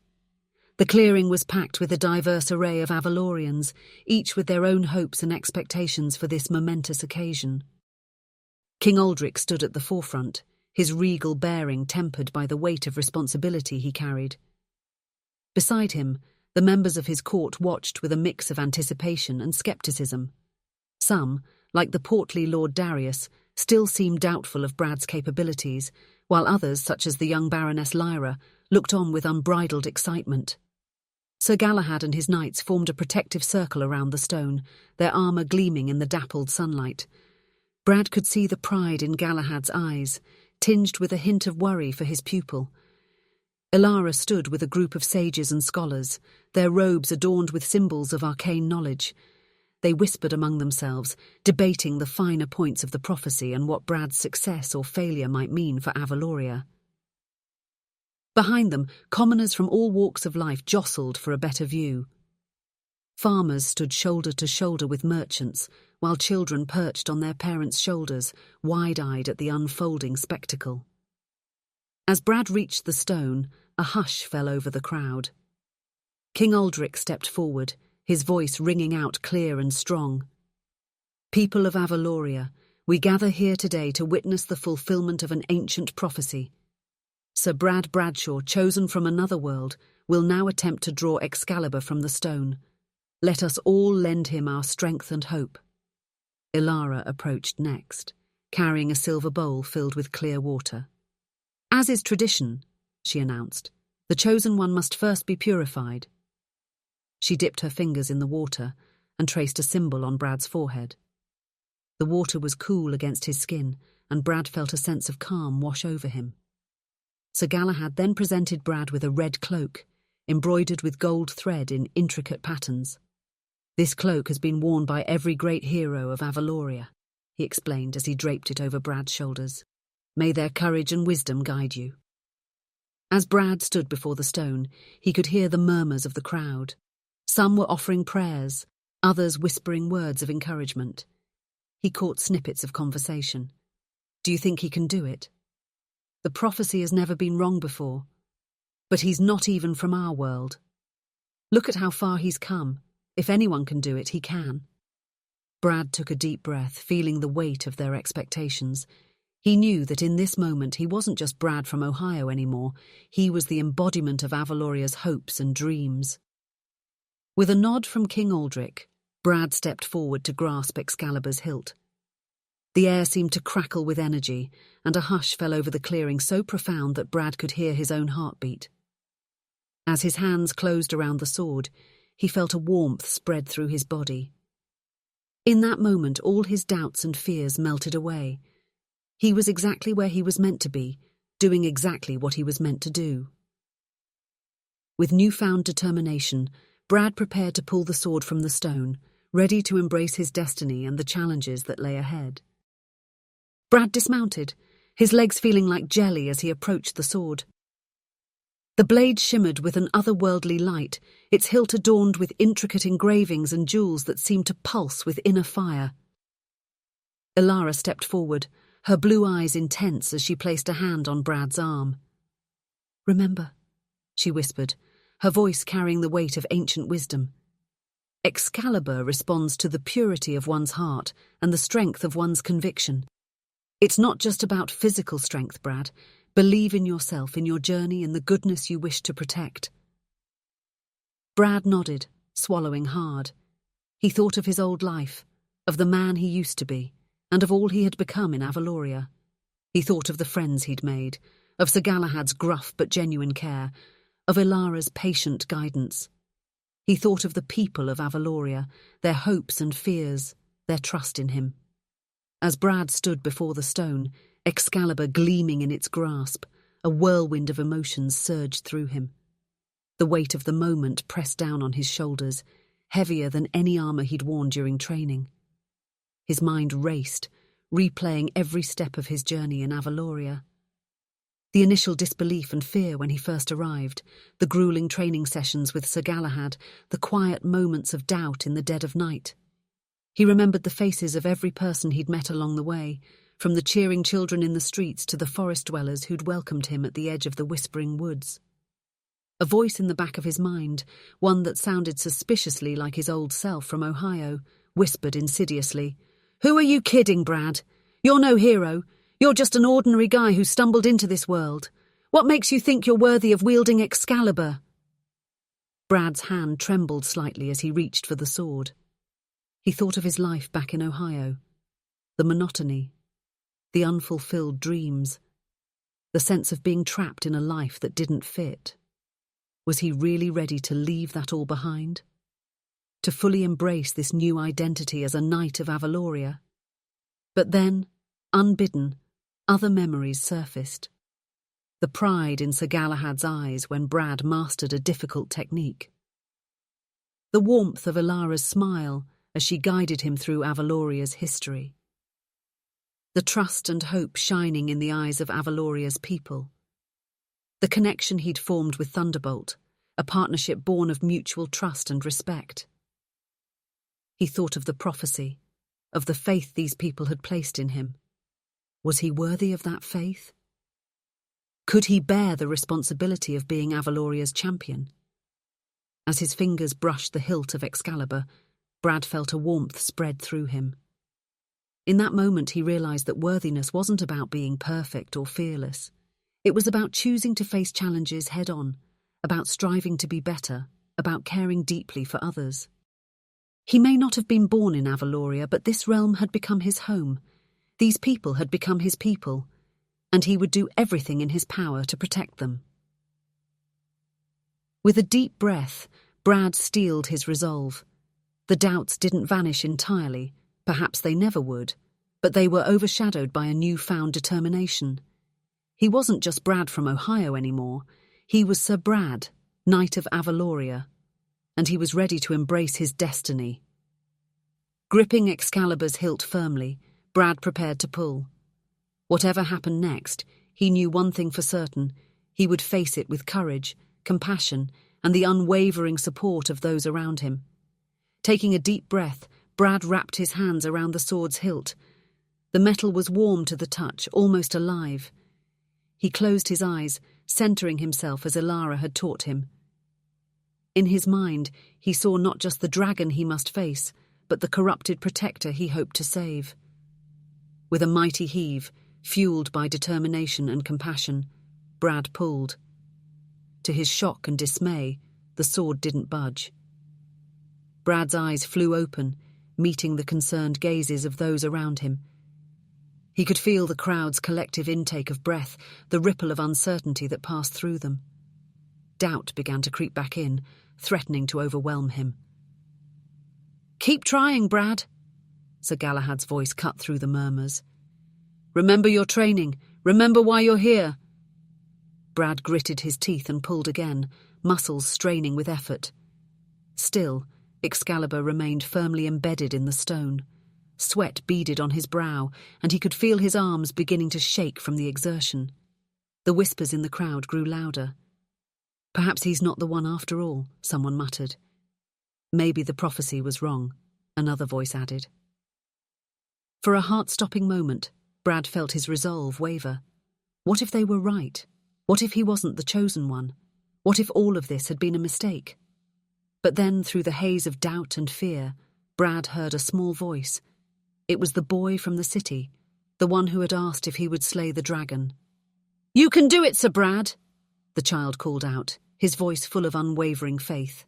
The clearing was packed with a diverse array of Avalorians, each with their own hopes and expectations for this momentous occasion. King Aldrich stood at the forefront, his regal bearing tempered by the weight of responsibility he carried. Beside him, the members of his court watched with a mix of anticipation and skepticism. Some, like the portly Lord Darius, still seemed doubtful of Brad's capabilities, while others, such as the young Baroness Lyra, looked on with unbridled excitement. Sir Galahad and his knights formed a protective circle around the stone, their armour gleaming in the dappled sunlight. Brad could see the pride in Galahad's eyes, tinged with a hint of worry for his pupil. Ilara stood with a group of sages and scholars, their robes adorned with symbols of arcane knowledge. They whispered among themselves, debating the finer points of the prophecy and what Brad's success or failure might mean for Avaloria. Behind them, commoners from all walks of life jostled for a better view. Farmers stood shoulder to shoulder with merchants, while children perched on their parents' shoulders, wide-eyed at the unfolding spectacle. As Brad reached the stone, a hush fell over the crowd. King Aldric stepped forward, his voice ringing out clear and strong. "People of Avaloria, we gather here today to witness the fulfillment of an ancient prophecy. Sir Brad Bradshaw, chosen from another world, will now attempt to draw Excalibur from the stone. Let us all lend him our strength and hope." Ilara approached next, carrying a silver bowl filled with clear water. "As is tradition," she announced, "the chosen one must first be purified." She dipped her fingers in the water and traced a symbol on Brad's forehead. The water was cool against his skin, and Brad felt a sense of calm wash over him. Sir Galahad then presented Brad with a red cloak, embroidered with gold thread in intricate patterns. "This cloak has been worn by every great hero of Avaloria," he explained as he draped it over Brad's shoulders. "May their courage and wisdom guide you." As Brad stood before the stone, he could hear the murmurs of the crowd. Some were offering prayers, others whispering words of encouragement. He caught snippets of conversation. "Do you think he can do it? The prophecy has never been wrong before. But he's not even from our world. Look at how far he's come. If anyone can do it, he can." Brad took a deep breath, feeling the weight of their expectations. He knew that in this moment he wasn't just Brad from Ohio anymore. He was the embodiment of Avaloria's hopes and dreams. With a nod from King Aldric, Brad stepped forward to grasp Excalibur's hilt. The air seemed to crackle with energy, and a hush fell over the clearing so profound that Brad could hear his own heartbeat. As his hands closed around the sword, he felt a warmth spread through his body. In that moment, all his doubts and fears melted away. He was exactly where he was meant to be, doing exactly what he was meant to do. With newfound determination, Brad prepared to pull the sword from the stone, ready to embrace his destiny and the challenges that lay ahead. Brad dismounted, his legs feeling like jelly as he approached the sword. The blade shimmered with an otherworldly light, its hilt adorned with intricate engravings and jewels that seemed to pulse with inner fire. Ilara stepped forward, her blue eyes intense as she placed a hand on Brad's arm. "Remember," she whispered, her voice carrying the weight of ancient wisdom. "Excalibur responds to the purity of one's heart and the strength of one's conviction. It's not just about physical strength, Brad. Believe in yourself, in your journey, in the goodness you wish to protect." Brad nodded, swallowing hard. He thought of his old life, of the man he used to be, and of all he had become in Avaloria. He thought of the friends he'd made, of Sir Galahad's gruff but genuine care, of Ilara's patient guidance. He thought of the people of Avaloria, their hopes and fears, their trust in him. As Brad stood before the stone, Excalibur gleaming in its grasp, a whirlwind of emotions surged through him. The weight of the moment pressed down on his shoulders, heavier than any armor he'd worn during training. His mind raced, replaying every step of his journey in Avaloria. The initial disbelief and fear when he first arrived, the grueling training sessions with Sir Galahad, the quiet moments of doubt in the dead of night. He remembered the faces of every person he'd met along the way, from the cheering children in the streets to the forest dwellers who'd welcomed him at the edge of the whispering woods. A voice in the back of his mind, one that sounded suspiciously like his old self from Ohio, whispered insidiously, "Who are you kidding, Brad? You're no hero. You're just an ordinary guy who stumbled into this world. What makes you think you're worthy of wielding Excalibur?" Brad's hand trembled slightly as he reached for the sword. He thought of his life back in Ohio, the monotony, the unfulfilled dreams, the sense of being trapped in a life that didn't fit. Was he really ready to leave that all behind? To fully embrace this new identity as a knight of Avaloria? But then, unbidden, other memories surfaced. The the pride in Sir Galahad's eyes when Brad mastered a difficult technique. The warmth of Ilara's smile as she guided him through Avaloria's history. The trust and hope shining in the eyes of Avaloria's people. The connection he'd formed with Thunderbolt, a partnership born of mutual trust and respect. He thought of the prophecy, of the faith these people had placed in him. Was he worthy of that faith? Could he bear the responsibility of being Avaloria's champion? As his fingers brushed the hilt of Excalibur, Brad felt a warmth spread through him. In that moment he realized that worthiness wasn't about being perfect or fearless. It was about choosing to face challenges head-on, about striving to be better, about caring deeply for others. He may not have been born in Avaloria, but this realm had become his home. These people had become his people, and he would do everything in his power to protect them. With a deep breath, Brad steeled his resolve. The doubts didn't vanish entirely, perhaps they never would, but they were overshadowed by a newfound determination. He wasn't just Brad from Ohio anymore, he was Sir Brad, Knight of Avaloria, and he was ready to embrace his destiny. Gripping Excalibur's hilt firmly, Brad prepared to pull. Whatever happened next, he knew one thing for certain: he would face it with courage, compassion, and the unwavering support of those around him. Taking a deep breath, Brad wrapped his hands around the sword's hilt. The metal was warm to the touch, almost alive. He closed his eyes, centering himself as Ilara had taught him. In his mind, he saw not just the dragon he must face, but the corrupted protector he hoped to save. With a mighty heave, fueled by determination and compassion, Brad pulled. To his shock and dismay, the sword didn't budge. Brad's eyes flew open, meeting the concerned gazes of those around him. He could feel the crowd's collective intake of breath, the ripple of uncertainty that passed through them. Doubt began to creep back in, threatening to overwhelm him. "Keep trying, Brad," Sir Galahad's voice cut through the murmurs. "Remember your training. Remember why you're here." Brad gritted his teeth and pulled again, muscles straining with effort. Still, Excalibur remained firmly embedded in the stone. Sweat beaded on his brow, and he could feel his arms beginning to shake from the exertion. The whispers in the crowd grew louder. "Perhaps he's not the one after all," someone muttered. "Maybe the prophecy was wrong," another voice added. For a heart-stopping moment, Brad felt his resolve waver. What if they were right? What if he wasn't the chosen one? What if all of this had been a mistake? But then, through the haze of doubt and fear, Brad heard a small voice. It was the boy from the city, the one who had asked if he would slay the dragon. "You can do it, Sir Brad," the child called out, his voice full of unwavering faith.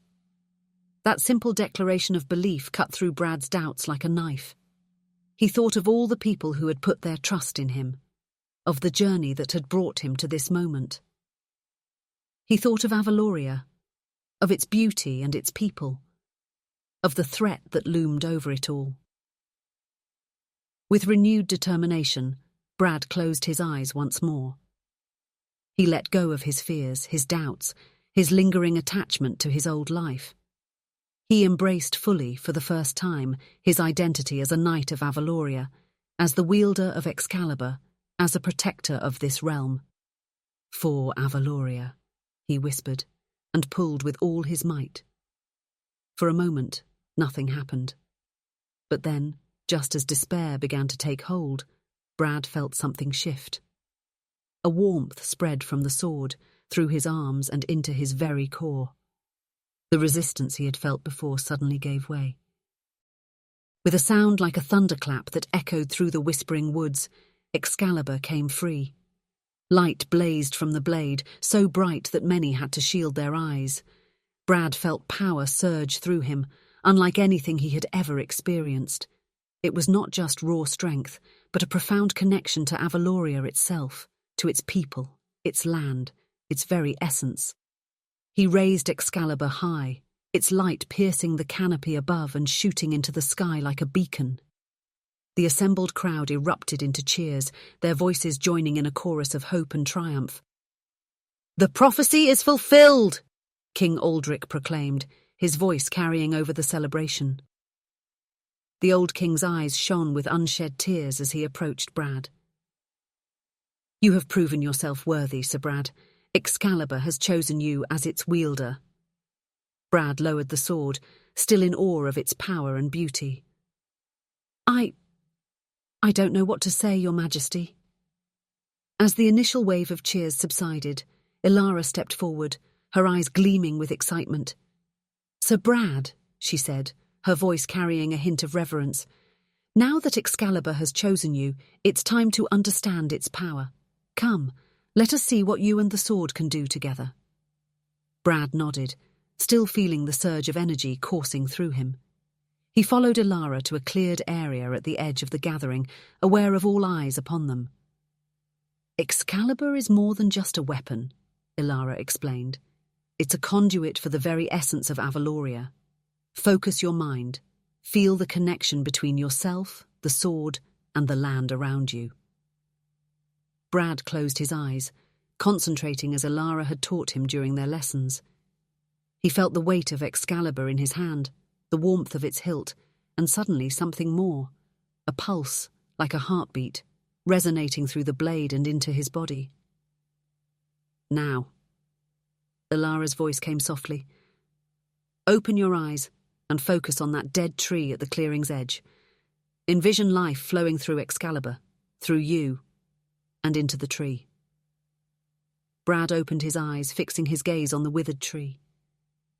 That simple declaration of belief cut through Brad's doubts like a knife. He thought of all the people who had put their trust in him, of the journey that had brought him to this moment. He thought of Avaloria, of its beauty and its people, of the threat that loomed over it all. With renewed determination, Brad closed his eyes once more. He let go of his fears, his doubts, his lingering attachment to his old life. He embraced fully, for the first time, his identity as a knight of Avaloria, as the wielder of Excalibur, as a protector of this realm. "For Avaloria," he whispered, and pulled with all his might. For a moment, nothing happened. But then, just as despair began to take hold, Brad felt something shift. A warmth spread from the sword, through his arms and into his very core. The resistance he had felt before suddenly gave way. With a sound like a thunderclap that echoed through the whispering woods, Excalibur came free. Light blazed from the blade, so bright that many had to shield their eyes. Brad felt power surge through him, unlike anything he had ever experienced. It was not just raw strength, but a profound connection to Avaloria itself, to its people, its land, its very essence. He raised Excalibur high, its light piercing the canopy above and shooting into the sky like a beacon. The assembled crowd erupted into cheers, their voices joining in a chorus of hope and triumph. "The prophecy is fulfilled," King Aldrich proclaimed, his voice carrying over the celebration. The old king's eyes shone with unshed tears as he approached Brad. "You have proven yourself worthy, Sir Brad. Excalibur has chosen you as its wielder." Brad lowered the sword, still in awe of its power and beauty. I don't know what to say, Your Majesty." As the initial wave of cheers subsided, Ilara stepped forward, her eyes gleaming with excitement. "Sir Brad," she said, her voice carrying a hint of reverence, "now that Excalibur has chosen you, it's time to understand its power. Come, let us see what you and the sword can do together." Brad nodded, still feeling the surge of energy coursing through him. He followed Ilara to a cleared area at the edge of the gathering, aware of all eyes upon them. "Excalibur is more than just a weapon," Ilara explained. "It's a conduit for the very essence of Avaloria. Focus your mind. Feel the connection between yourself, the sword, and the land around you." Brad closed his eyes, concentrating as Ilara had taught him during their lessons. He felt the weight of Excalibur in his hand, the warmth of its hilt, and suddenly something more, a pulse, like a heartbeat, resonating through the blade and into his body. "Now," Ilara's voice came softly, "open your eyes and focus on that dead tree at the clearing's edge. Envision life flowing through Excalibur, through you, and into the tree." Brad opened his eyes, fixing his gaze on the withered tree.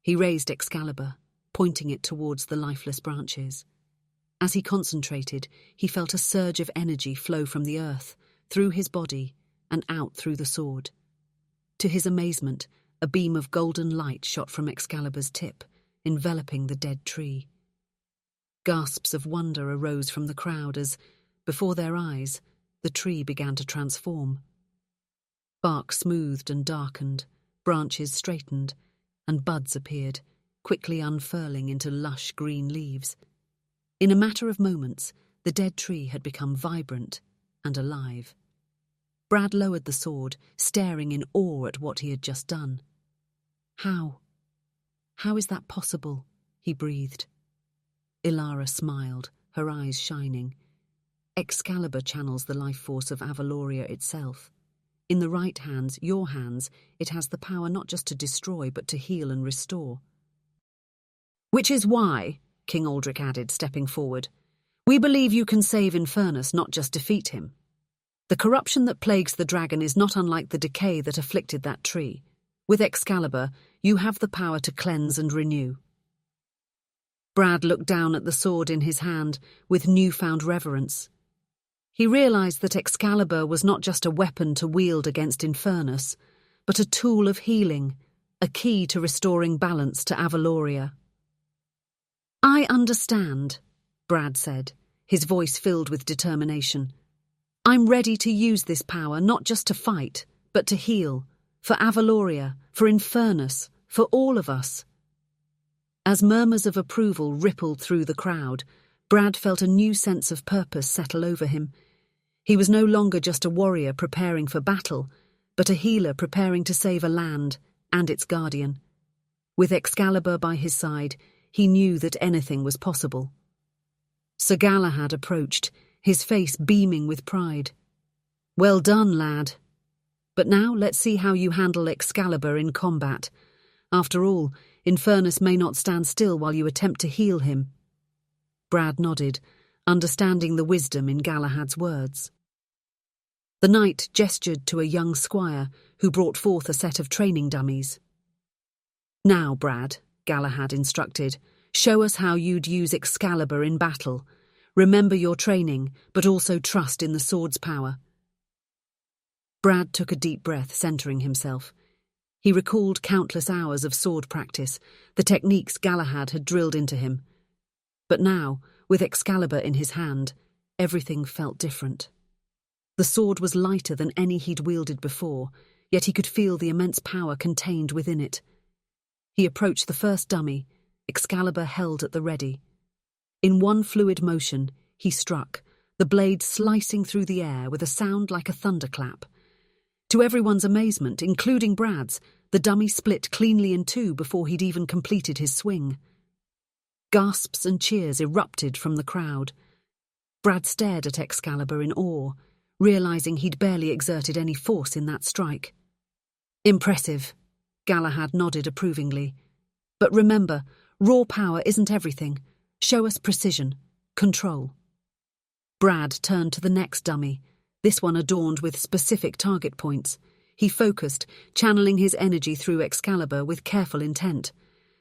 He raised Excalibur, pointing it towards the lifeless branches. As he concentrated, he felt a surge of energy flow from the earth, through his body, and out through the sword. To his amazement, a beam of golden light shot from Excalibur's tip, enveloping the dead tree. Gasps of wonder arose from the crowd as, before their eyes, the tree began to transform. Bark smoothed and darkened, branches straightened, and buds appeared, quickly unfurling into lush green leaves. In a matter of moments, the dead tree had become vibrant and alive. Brad lowered the sword, staring in awe at what he had just done. How is that possible?" he breathed. Ilara smiled, her eyes shining. "Excalibur channels the life force of Avaloria itself. In the right hands, your hands, it has the power not just to destroy but to heal and restore. Which is why," King Aldrich added, stepping forward, "we believe you can save Infernus, not just defeat him. The corruption that plagues the dragon is not unlike the decay that afflicted that tree. With Excalibur, you have the power to cleanse and renew." Brad looked down at the sword in his hand with newfound reverence. He realized that Excalibur was not just a weapon to wield against Infernus, but a tool of healing, a key to restoring balance to Avaloria. "I understand," Brad said, his voice filled with determination. "I'm ready to use this power not just to fight, but to heal, for Avaloria, for Infernus, for all of us." As murmurs of approval rippled through the crowd, Brad felt a new sense of purpose settle over him. He was no longer just a warrior preparing for battle, but a healer preparing to save a land and its guardian. With Excalibur by his side, he knew that anything was possible. Sir Galahad approached, his face beaming with pride. "Well done, lad. But now let's see how you handle Excalibur in combat. After all, Infernus may not stand still while you attempt to heal him." Brad nodded, understanding the wisdom in Galahad's words. The knight gestured to a young squire who brought forth a set of training dummies. "Now, Brad," Galahad instructed, "show us how you'd use Excalibur in battle. Remember your training, but also trust in the sword's power." Brad took a deep breath, centering himself. He recalled countless hours of sword practice, the techniques Galahad had drilled into him. But now, with Excalibur in his hand, everything felt different. The sword was lighter than any he'd wielded before, yet he could feel the immense power contained within it. He approached the first dummy, Excalibur held at the ready. In one fluid motion, he struck, the blade slicing through the air with a sound like a thunderclap. To everyone's amazement, including Brad's, the dummy split cleanly in two before he'd even completed his swing. Gasps and cheers erupted from the crowd. Brad stared at Excalibur in awe, realizing he'd barely exerted any force in that strike. Impressive, Galahad nodded approvingly. But remember, raw power isn't everything. Show us precision, control. Brad turned to the next dummy, this one adorned with specific target points. He focused, channeling his energy through Excalibur with careful intent.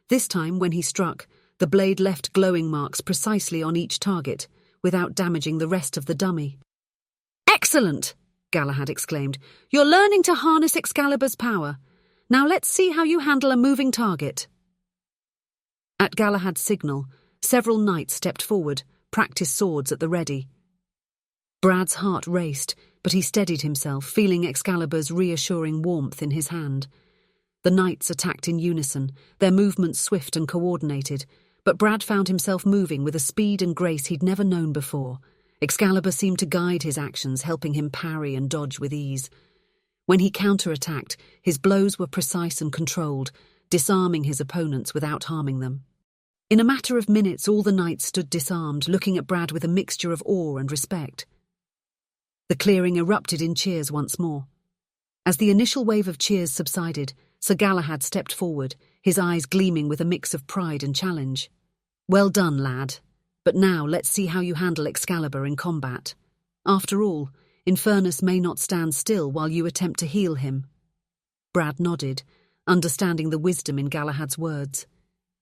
This time, when he struck, the blade left glowing marks precisely on each target, without damaging the rest of the dummy. "Excellent!" Galahad exclaimed. "You're learning to harness Excalibur's power. Now let's see how you handle a moving target." At Galahad's signal, several knights stepped forward, practice swords at the ready. Brad's heart raced, but he steadied himself, feeling Excalibur's reassuring warmth in his hand. The knights attacked in unison, their movements swift and coordinated, but Brad found himself moving with a speed and grace he'd never known before. Excalibur seemed to guide his actions, helping him parry and dodge with ease. When he counterattacked, his blows were precise and controlled, disarming his opponents without harming them. In a matter of minutes, all the knights stood disarmed, looking at Brad with a mixture of awe and respect. The clearing erupted in cheers once more. As the initial wave of cheers subsided, Sir Galahad stepped forward, his eyes gleaming with a mix of pride and challenge. "Well done, lad. But now let's see how you handle Excalibur in combat. After all, Infernus may not stand still while you attempt to heal him." Brad nodded, understanding the wisdom in Galahad's words.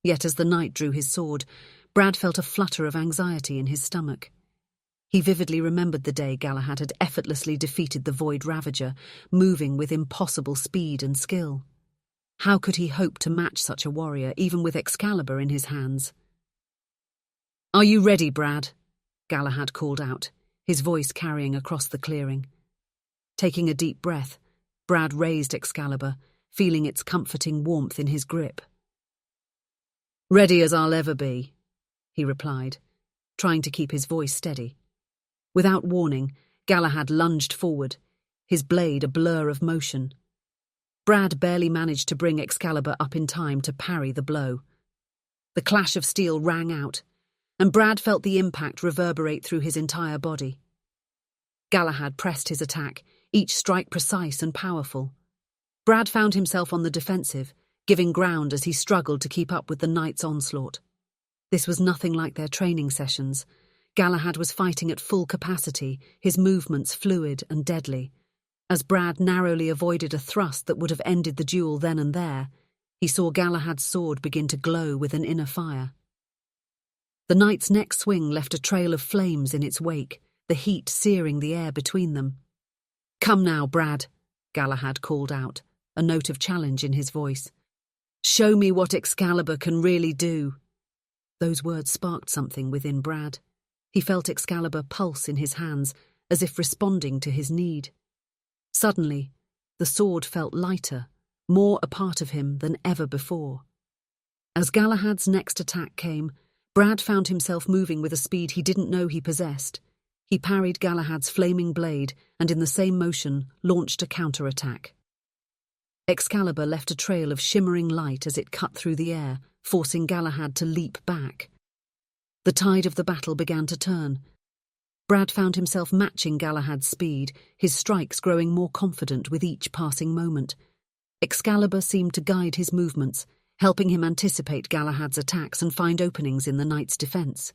Yet as the knight drew his sword, Brad felt a flutter of anxiety in his stomach. He vividly remembered the day Galahad had effortlessly defeated the Void Ravager, moving with impossible speed and skill. How could he hope to match such a warrior, even with Excalibur in his hands? "Are you ready, Brad?" Galahad called out, his voice carrying across the clearing. Taking a deep breath, Brad raised Excalibur, feeling its comforting warmth in his grip. "Ready as I'll ever be," he replied, trying to keep his voice steady. Without warning, Galahad lunged forward, his blade a blur of motion. Brad barely managed to bring Excalibur up in time to parry the blow. The clash of steel rang out, and Brad felt the impact reverberate through his entire body. Galahad pressed his attack, each strike precise and powerful. Brad found himself on the defensive, giving ground as he struggled to keep up with the knight's onslaught. This was nothing like their training sessions. Galahad was fighting at full capacity, his movements fluid and deadly. As Brad narrowly avoided a thrust that would have ended the duel then and there, he saw Galahad's sword begin to glow with an inner fire. The knight's next swing left a trail of flames in its wake, the heat searing the air between them. "Come now, Brad," Galahad called out, a note of challenge in his voice. "Show me what Excalibur can really do." Those words sparked something within Brad. He felt Excalibur pulse in his hands, as if responding to his need. Suddenly, the sword felt lighter, more a part of him than ever before. As Galahad's next attack came, Brad found himself moving with a speed he didn't know he possessed. He parried Galahad's flaming blade and in the same motion launched a counterattack. Excalibur left a trail of shimmering light as it cut through the air, forcing Galahad to leap back. The tide of the battle began to turn. Brad found himself matching Galahad's speed, his strikes growing more confident with each passing moment. Excalibur seemed to guide his movements, helping him anticipate Galahad's attacks and find openings in the knight's defense.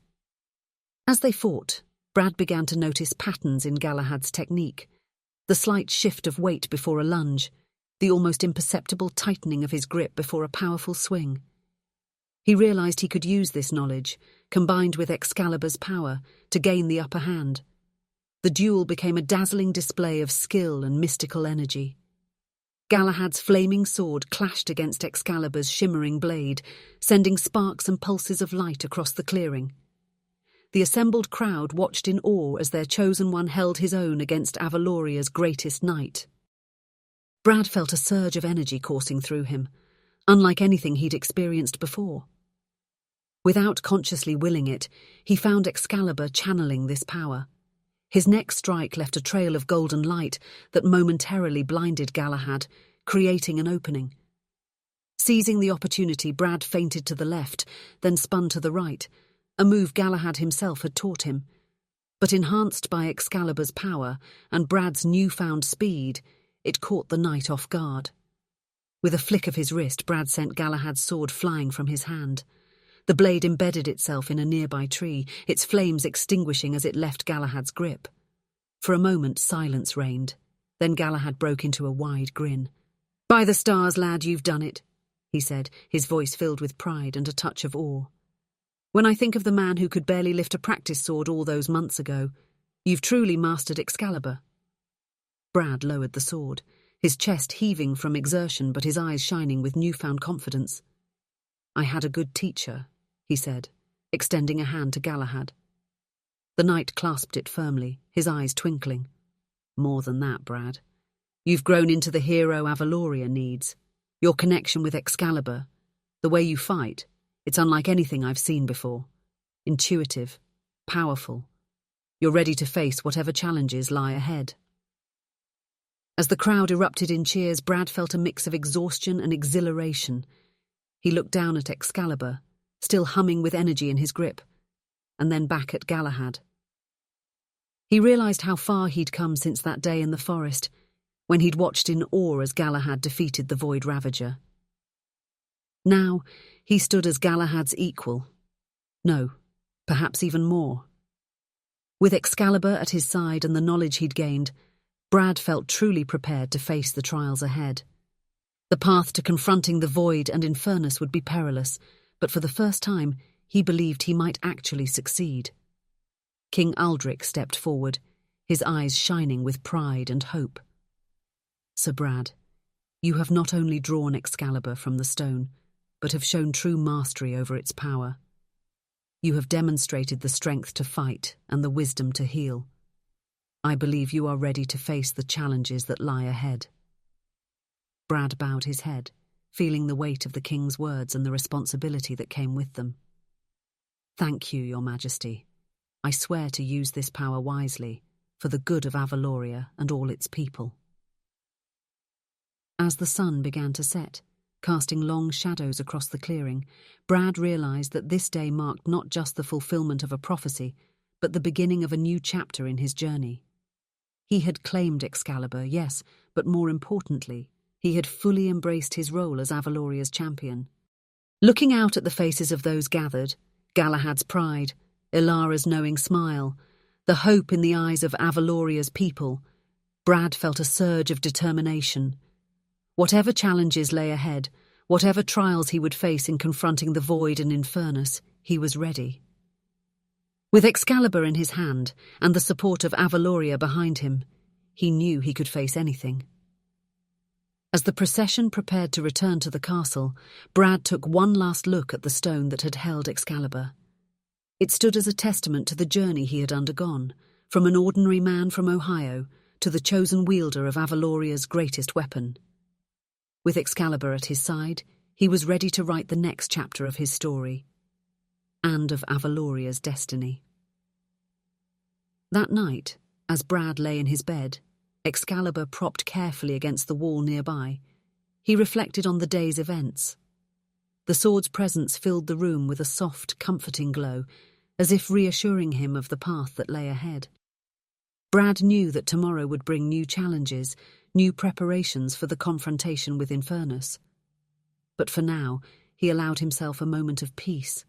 As they fought, Brad began to notice patterns in Galahad's technique. The slight shift of weight before a lunge, the almost imperceptible tightening of his grip before a powerful swing. He realized he could use this knowledge, combined with Excalibur's power, to gain the upper hand. The duel became a dazzling display of skill and mystical energy. Galahad's flaming sword clashed against Excalibur's shimmering blade, sending sparks and pulses of light across the clearing. The assembled crowd watched in awe as their chosen one held his own against Avaloria's greatest knight. Brad felt a surge of energy coursing through him, unlike anything he'd experienced before. Without consciously willing it, he found Excalibur channeling this power. His next strike left a trail of golden light that momentarily blinded Galahad, creating an opening. Seizing the opportunity, Brad feinted to the left, then spun to the right, a move Galahad himself had taught him. But enhanced by Excalibur's power and Brad's newfound speed, it caught the knight off guard. With a flick of his wrist, Brad sent Galahad's sword flying from his hand. The blade embedded itself in a nearby tree, its flames extinguishing as it left Galahad's grip. For a moment, silence reigned. Then Galahad broke into a wide grin. "By the stars, lad, you've done it," he said, his voice filled with pride and a touch of awe. "When I think of the man who could barely lift a practice sword all those months ago, you've truly mastered Excalibur." Brad lowered the sword, his chest heaving from exertion but his eyes shining with newfound confidence. "I had a good teacher," he said, extending a hand to Galahad. The knight clasped it firmly, his eyes twinkling. "More than that, Brad. You've grown into the hero Avaloria needs. Your connection with Excalibur, the way you fight, it's unlike anything I've seen before. Intuitive, powerful. You're ready to face whatever challenges lie ahead." As the crowd erupted in cheers, Brad felt a mix of exhaustion and exhilaration. He looked down at Excalibur, still humming with energy in his grip, and then back at Galahad. He realized how far he'd come since that day in the forest, when he'd watched in awe as Galahad defeated the Void Ravager. Now, he stood as Galahad's equal. No, perhaps even more. With Excalibur at his side and the knowledge he'd gained, Brad felt truly prepared to face the trials ahead. The path to confronting the Void and Infernus would be perilous, but for the first time, he believed he might actually succeed. King Aldric stepped forward, his eyes shining with pride and hope. "Sir Brad, you have not only drawn Excalibur from the stone, but have shown true mastery over its power. You have demonstrated the strength to fight and the wisdom to heal. I believe you are ready to face the challenges that lie ahead." Brad bowed his head, feeling the weight of the king's words and the responsibility that came with them. "Thank you, Your Majesty. I swear to use this power wisely, for the good of Avaloria and all its people." As the sun began to set, casting long shadows across the clearing, Brad realized that this day marked not just the fulfillment of a prophecy, but the beginning of a new chapter in his journey. He had claimed Excalibur, yes, but more importantly, he had fully embraced his role as Avaloria's champion. Looking out at the faces of those gathered, Galahad's pride, Ilara's knowing smile, the hope in the eyes of Avaloria's people, Brad felt a surge of determination. Whatever challenges lay ahead, whatever trials he would face in confronting the Void and Infernus, he was ready. With Excalibur in his hand and the support of Avaloria behind him, he knew he could face anything. As the procession prepared to return to the castle, Brad took one last look at the stone that had held Excalibur. It stood as a testament to the journey he had undergone, from an ordinary man from Ohio to the chosen wielder of Avaloria's greatest weapon. With Excalibur at his side, he was ready to write the next chapter of his story, and of Avaloria's destiny. That night, as Brad lay in his bed, Excalibur propped carefully against the wall nearby, he reflected on the day's events. The sword's presence filled the room with a soft, comforting glow, as if reassuring him of the path that lay ahead. Brad knew that tomorrow would bring new challenges, new preparations for the confrontation with Infernus. But for now, he allowed himself a moment of peace,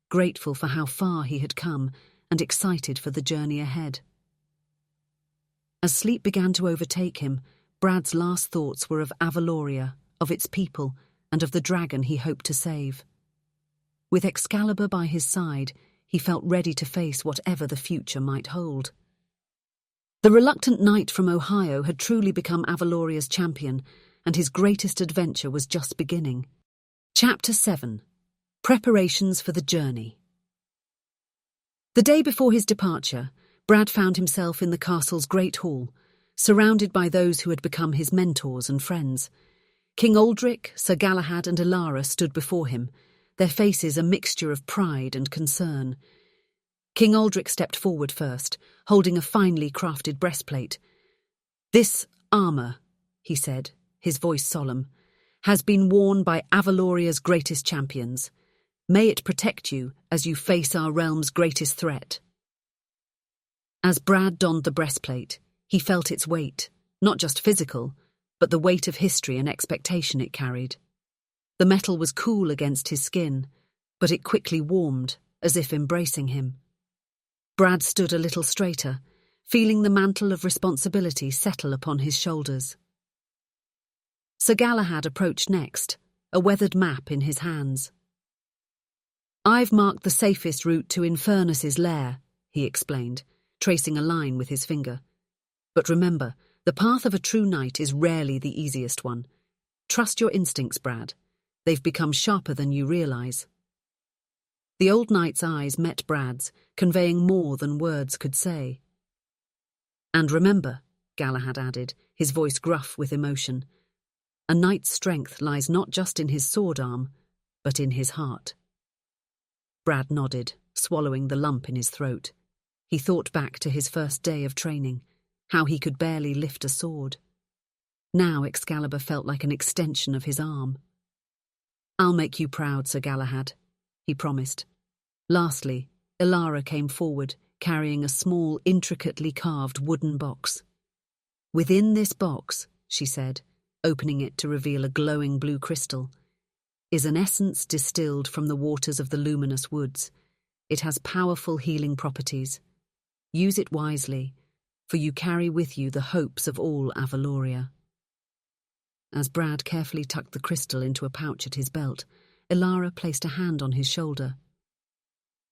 grateful for how far he had come and excited for the journey ahead. As sleep began to overtake him, Brad's last thoughts were of Avaloria, of its people, and of the dragon he hoped to save. With Excalibur by his side, he felt ready to face whatever the future might hold. The reluctant knight from Ohio had truly become Avaloria's champion, and his greatest adventure was just beginning. Chapter 7. Preparations for the Journey. The day before his departure, Brad found himself in the castle's great hall, surrounded by those who had become his mentors and friends. King Aldric, Sir Galahad and Ilara stood before him, their faces a mixture of pride and concern. King Aldrich stepped forward first, holding a finely crafted breastplate. "This armour," he said, his voice solemn, "has been worn by Avaloria's greatest champions. May it protect you as you face our realm's greatest threat." As Brad donned the breastplate, he felt its weight, not just physical, but the weight of history and expectation it carried. The metal was cool against his skin, but it quickly warmed, as if embracing him. Brad stood a little straighter, feeling the mantle of responsibility settle upon his shoulders. Sir Galahad approached next, a weathered map in his hands. "I've marked the safest route to Infernus's lair," he explained, tracing a line with his finger. "But remember, the path of a true knight is rarely the easiest one. Trust your instincts, Brad. They've become sharper than you realise." The old knight's eyes met Brad's, conveying more than words could say. "And remember," Galahad added, his voice gruff with emotion, "a knight's strength lies not just in his sword arm, but in his heart." Brad nodded, swallowing the lump in his throat. He thought back to his first day of training, how he could barely lift a sword. Now Excalibur felt like an extension of his arm. "I'll make you proud, Sir Galahad," he promised. Lastly, Elara came forward, carrying a small, intricately carved wooden box. "Within this box," she said, opening it to reveal a glowing blue crystal, "is an essence distilled from the waters of the luminous woods. It has powerful healing properties. Use it wisely, for you carry with you the hopes of all Avaloria." As Brad carefully tucked the crystal into a pouch at his belt, Elara placed a hand on his shoulder.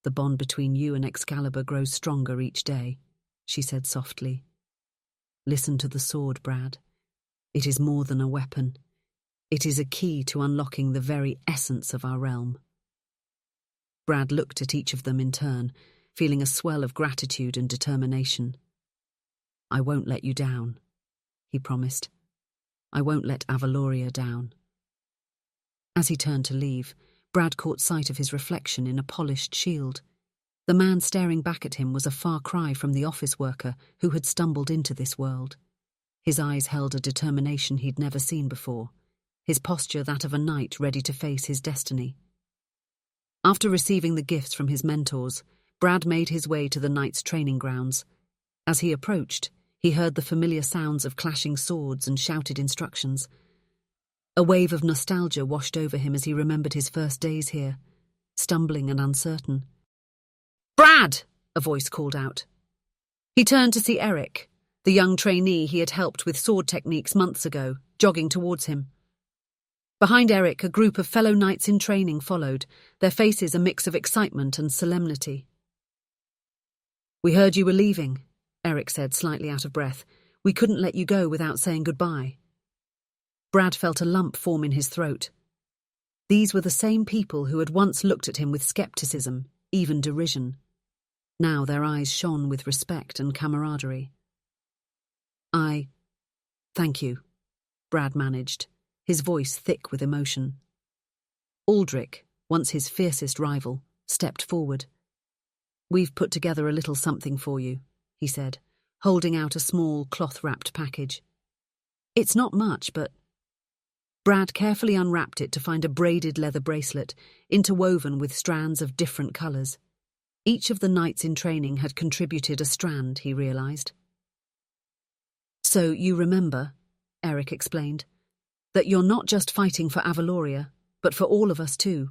"The bond between you and Excalibur grows stronger each day," she said softly. "Listen to the sword, Brad. It is more than a weapon. It is a key to unlocking the very essence of our realm." Brad looked at each of them in turn, feeling a swell of gratitude and determination. "I won't let you down," he promised. "I won't let Avaloria down." As he turned to leave, Brad caught sight of his reflection in a polished shield. The man staring back at him was a far cry from the office worker who had stumbled into this world. His eyes held a determination he'd never seen before, his posture that of a knight ready to face his destiny. After receiving the gifts from his mentors, Brad made his way to the knight's training grounds. As he approached, he heard the familiar sounds of clashing swords and shouted instructions. A wave of nostalgia washed over him as he remembered his first days here, stumbling and uncertain. "Brad!" a voice called out. He turned to see Eric, the young trainee he had helped with sword techniques months ago, jogging towards him. Behind Eric, a group of fellow knights in training followed, their faces a mix of excitement and solemnity. "We heard you were leaving," Eric said, slightly out of breath. "We couldn't let you go without saying goodbye." Brad felt a lump form in his throat. These were the same people who had once looked at him with skepticism, even derision. Now their eyes shone with respect and camaraderie. Thank you," Brad managed, his voice thick with emotion. Aldrich, once his fiercest rival, stepped forward. "We've put together a little something for you," he said, holding out a small cloth-wrapped package. "It's not much, but—" Brad carefully unwrapped it to find a braided leather bracelet, interwoven with strands of different colours. Each of the knights in training had contributed a strand, he realised. "So you remember," Eric explained, "that you're not just fighting for Avaloria, but for all of us too."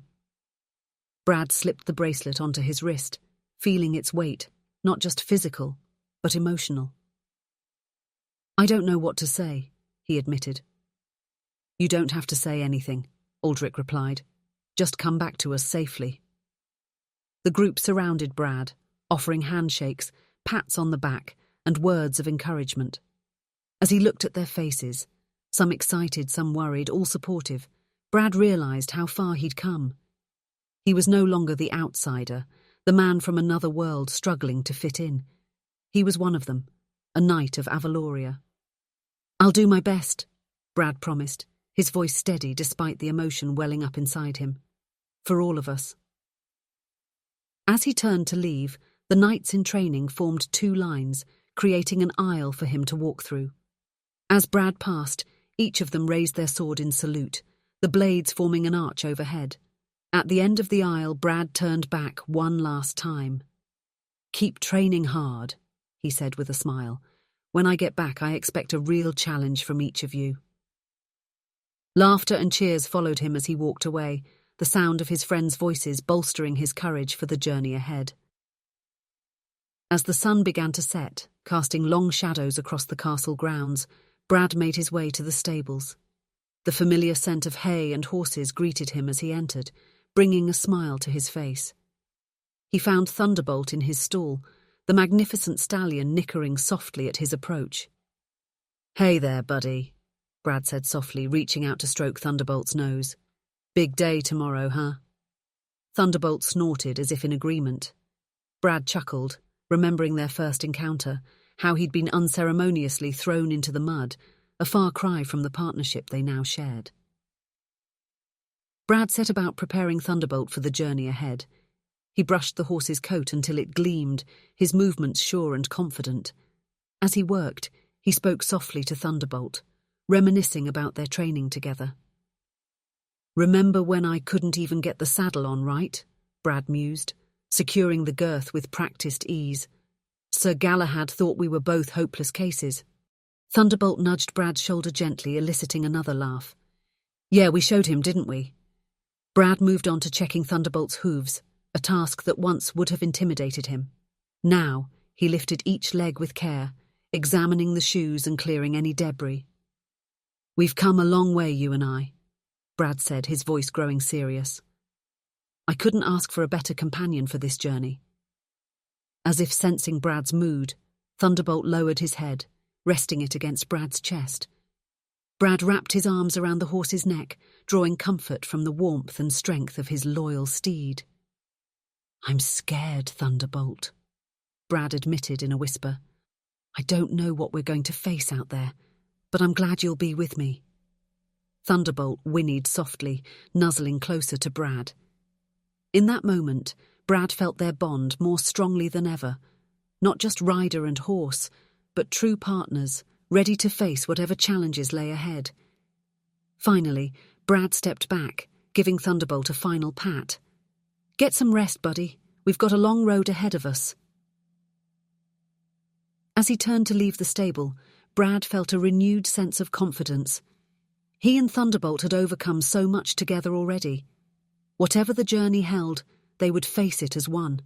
Brad slipped the bracelet onto his wrist, feeling its weight, not just physical, but emotional. "I don't know what to say," he admitted. "You don't have to say anything," Aldrich replied. "Just come back to us safely." The group surrounded Brad, offering handshakes, pats on the back, and words of encouragement. As he looked at their faces, some excited, some worried, all supportive, Brad realised how far he'd come. He was no longer the outsider, the man from another world struggling to fit in. He was one of them, a knight of Avaloria. "I'll do my best," Brad promised, his voice steady despite the emotion welling up inside him. "For all of us." As he turned to leave, The knights in training formed 2 lines, creating an aisle for him to walk through. As Brad passed, each of them raised their sword in salute, the blades forming an arch overhead. At the end of the aisle, Brad turned back one last time. "Keep training hard," he said with a smile. "When I get back, I expect a real challenge from each of you." Laughter and cheers followed him as he walked away, the sound of his friends' voices bolstering his courage for the journey ahead. As the sun began to set, casting long shadows across the castle grounds, Brad made his way to the stables. The familiar scent of hay and horses greeted him as he entered, bringing a smile to his face. He found Thunderbolt in his stall, the magnificent stallion nickering softly at his approach. "Hey there, buddy," Brad said softly, reaching out to stroke Thunderbolt's nose. "Big day tomorrow, huh?" Thunderbolt snorted as if in agreement. Brad chuckled, remembering their first encounter, how he'd been unceremoniously thrown into the mud, a far cry from the partnership they now shared. Brad set about preparing Thunderbolt for the journey ahead. He brushed the horse's coat until it gleamed, his movements sure and confident. As he worked, he spoke softly to Thunderbolt, reminiscing about their training together. "Remember when I couldn't even get the saddle on right?" Brad mused, securing the girth with practiced ease. "Sir Galahad thought we were both hopeless cases." Thunderbolt nudged Brad's shoulder gently, eliciting another laugh. "Yeah, we showed him, didn't we?" Brad moved on to checking Thunderbolt's hooves, a task that once would have intimidated him. Now, he lifted each leg with care, examining the shoes and clearing any debris. "We've come a long way, you and I," Brad said, his voice growing serious. "I couldn't ask for a better companion for this journey." As if sensing Brad's mood, Thunderbolt lowered his head, resting it against Brad's chest. Brad wrapped his arms around the horse's neck, drawing comfort from the warmth and strength of his loyal steed. "I'm scared, Thunderbolt," Brad admitted in a whisper. "I don't know what we're going to face out there, but I'm glad you'll be with me." Thunderbolt whinnied softly, nuzzling closer to Brad. In that moment, Brad felt their bond more strongly than ever, not just rider and horse, but true partners, ready to face whatever challenges lay ahead. Finally, Brad stepped back, giving Thunderbolt a final pat. "Get some rest, buddy. We've got a long road ahead of us." As he turned to leave the stable, Brad felt a renewed sense of confidence. He and Thunderbolt had overcome so much together already. Whatever the journey held, they would face it as one.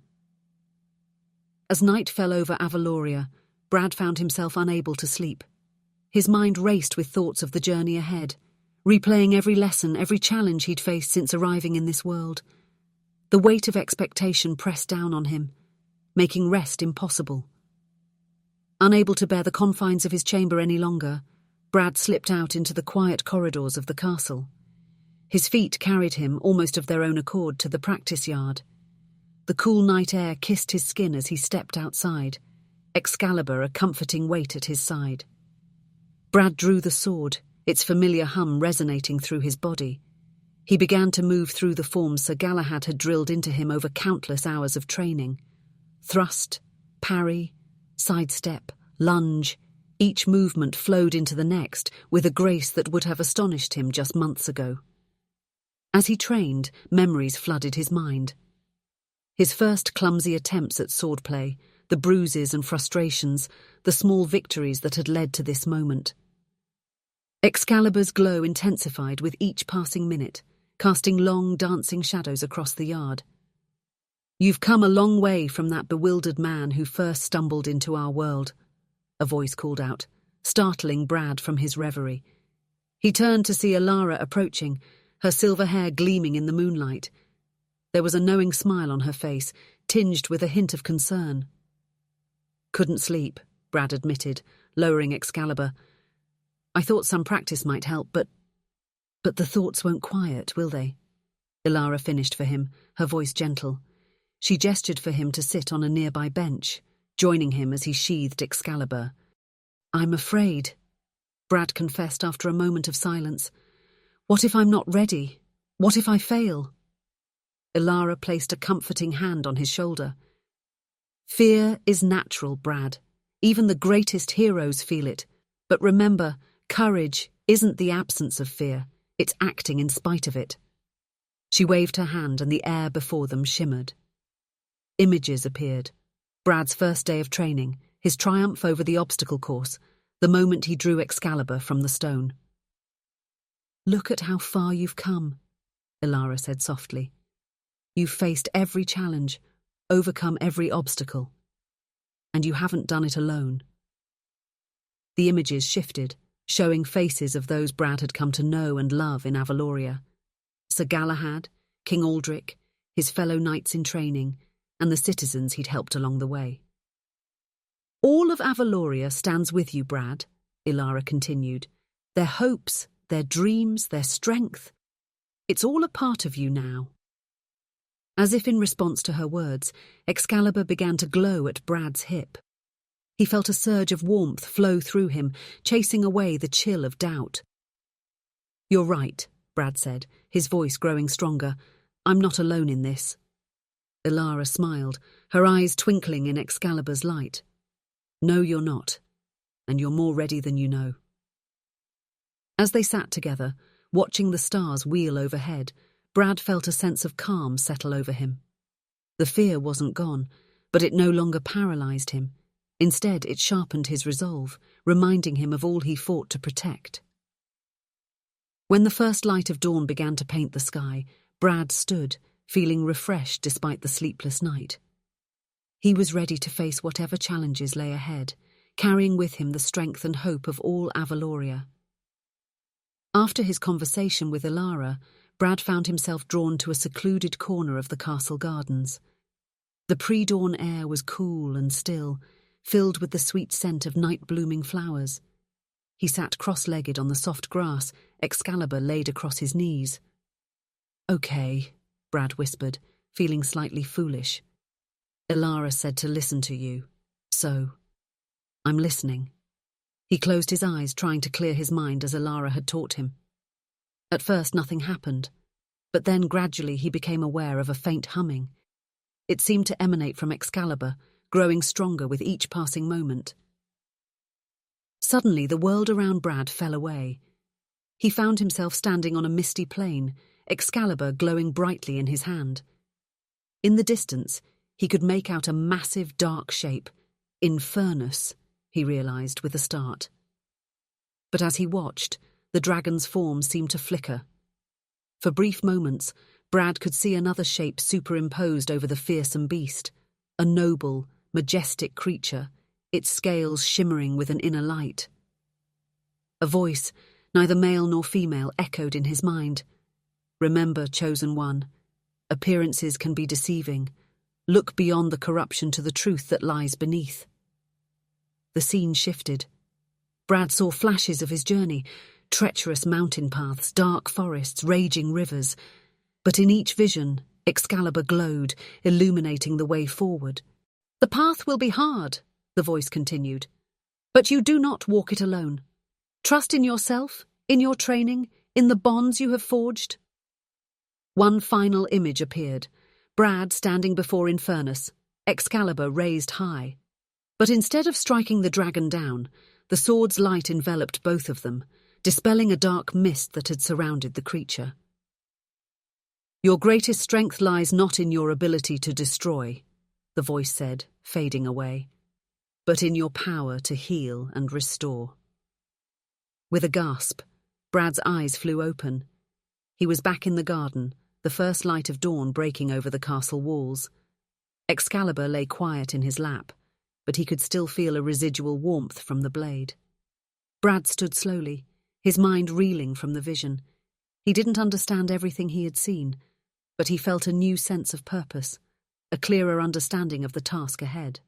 As night fell over Avaloria, Brad found himself unable to sleep. His mind raced with thoughts of the journey ahead, replaying every lesson, every challenge he'd faced since arriving in this world. The weight of expectation pressed down on him, making rest impossible. Unable to bear the confines of his chamber any longer, Brad slipped out into the quiet corridors of the castle. His feet carried him, almost of their own accord, to the practice yard. The cool night air kissed his skin as he stepped outside, Excalibur a comforting weight at his side. Brad drew the sword, its familiar hum resonating through his body. He began to move through the forms Sir Galahad had drilled into him over countless hours of training. Thrust, parry, sidestep, lunge, each movement flowed into the next with a grace that would have astonished him just months ago. As he trained, memories flooded his mind. His first clumsy attempts at swordplay, the bruises and frustrations, the small victories that had led to this moment. Excalibur's glow intensified with each passing minute, casting long, dancing shadows across the yard. "You've come a long way from that bewildered man who first stumbled into our world," a voice called out, startling Brad from his reverie. He turned to see Alara approaching, her silver hair gleaming in the moonlight. There was a knowing smile on her face, tinged with a hint of concern. "Couldn't sleep," Brad admitted, lowering Excalibur. "I thought some practice might help, but the thoughts won't quiet, will they?" Alara finished for him, her voice gentle. She gestured for him to sit on a nearby bench, joining him as he sheathed Excalibur. "I'm afraid," Brad confessed after a moment of silence. "What if I'm not ready? What if I fail?" Alara placed a comforting hand on his shoulder. Fear is natural, Brad. Even the greatest heroes feel it. But remember, courage isn't the absence of fear. It's acting in spite of it. She waved her hand and the air before them shimmered. Images appeared. Brad's first day of training, his triumph over the obstacle course, the moment he drew Excalibur from the stone. "Look at how far you've come," Elara said softly. "You've faced every challenge, overcome every obstacle. And you haven't done it alone." The images shifted, showing faces of those Brad had come to know and love in Avaloria. Sir Galahad, King Aldric, his fellow knights in training, and the citizens he'd helped along the way. "All of Avaloria stands with you, Brad," Elara continued. "Their hopes, their dreams, their strength. It's all a part of you now." As if in response to her words, Excalibur began to glow at Brad's hip. He felt a surge of warmth flow through him, chasing away the chill of doubt. "You're right," Brad said, his voice growing stronger. "I'm not alone in this." Elara smiled, her eyes twinkling in Excalibur's light. "No, you're not, and you're more ready than you know." As they sat together, watching the stars wheel overhead, Brad felt a sense of calm settle over him. The fear wasn't gone, but it no longer paralyzed him. Instead, it sharpened his resolve, reminding him of all he fought to protect. When the first light of dawn began to paint the sky, Brad stood, feeling refreshed despite the sleepless night. He was ready to face whatever challenges lay ahead, carrying with him the strength and hope of all Avaloria. After his conversation with Elara, Brad found himself drawn to a secluded corner of the castle gardens. The pre-dawn air was cool and still, filled with the sweet scent of night-blooming flowers. He sat cross-legged on the soft grass, Excalibur laid across his knees. "Okay," Brad whispered, feeling slightly foolish. "Elara said to listen to you, so I'm listening." He closed his eyes, trying to clear his mind as Elara had taught him. At first nothing happened, but then gradually he became aware of a faint humming. It seemed to emanate from Excalibur, growing stronger with each passing moment. Suddenly the world around Brad fell away. He found himself standing on a misty plain, Excalibur glowing brightly in his hand. In the distance, he could make out a massive dark shape. Infernus, he realized with a start. But as he watched, the dragon's form seemed to flicker. For brief moments, Brad could see another shape superimposed over the fearsome beast, a noble, majestic creature, its scales shimmering with an inner light. A voice, neither male nor female, echoed in his mind. "Remember, chosen one, appearances can be deceiving. Look beyond the corruption to the truth that lies beneath." The scene shifted. Brad saw flashes of his journey, treacherous mountain paths, dark forests, raging rivers. But in each vision, Excalibur glowed, illuminating the way forward. "The path will be hard," the voice continued, "but you do not walk it alone. Trust in yourself, in your training, in the bonds you have forged." One final image appeared, Brad standing before Infernus, Excalibur raised high. But instead of striking the dragon down, the sword's light enveloped both of them, dispelling a dark mist that had surrounded the creature. "Your greatest strength lies not in your ability to destroy," the voice said, fading away, "but in your power to heal and restore." With a gasp, Brad's eyes flew open. He was back in the garden, the first light of dawn breaking over the castle walls. Excalibur lay quiet in his lap, but he could still feel a residual warmth from the blade. Brad stood slowly, his mind reeling from the vision. He didn't understand everything he had seen, but he felt a new sense of purpose, a clearer understanding of the task ahead.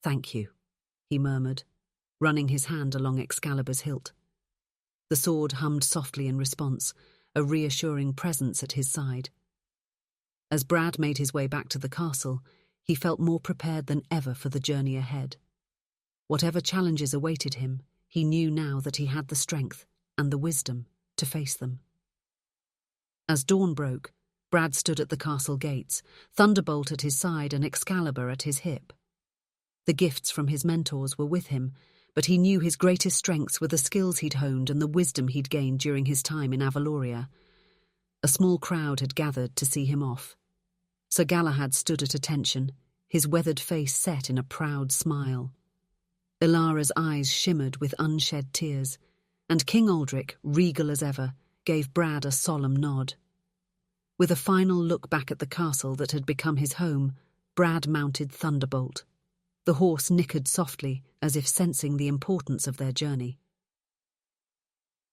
"Thank you," he murmured, running his hand along Excalibur's hilt. The sword hummed softly in response, a reassuring presence at his side. As Brad made his way back to the castle, he felt more prepared than ever for the journey ahead. Whatever challenges awaited him, he knew now that he had the strength and the wisdom to face them. As dawn broke, Brad stood at the castle gates, Thunderbolt at his side and Excalibur at his hip. The gifts from his mentors were with him, but he knew his greatest strengths were the skills he'd honed and the wisdom he'd gained during his time in Avaloria. A small crowd had gathered to see him off. Sir Galahad stood at attention, his weathered face set in a proud smile. Ilara's eyes shimmered with unshed tears, and King Aldric, regal as ever, gave Brad a solemn nod. With a final look back at the castle that had become his home, Brad mounted Thunderbolt. The horse nickered softly, as if sensing the importance of their journey.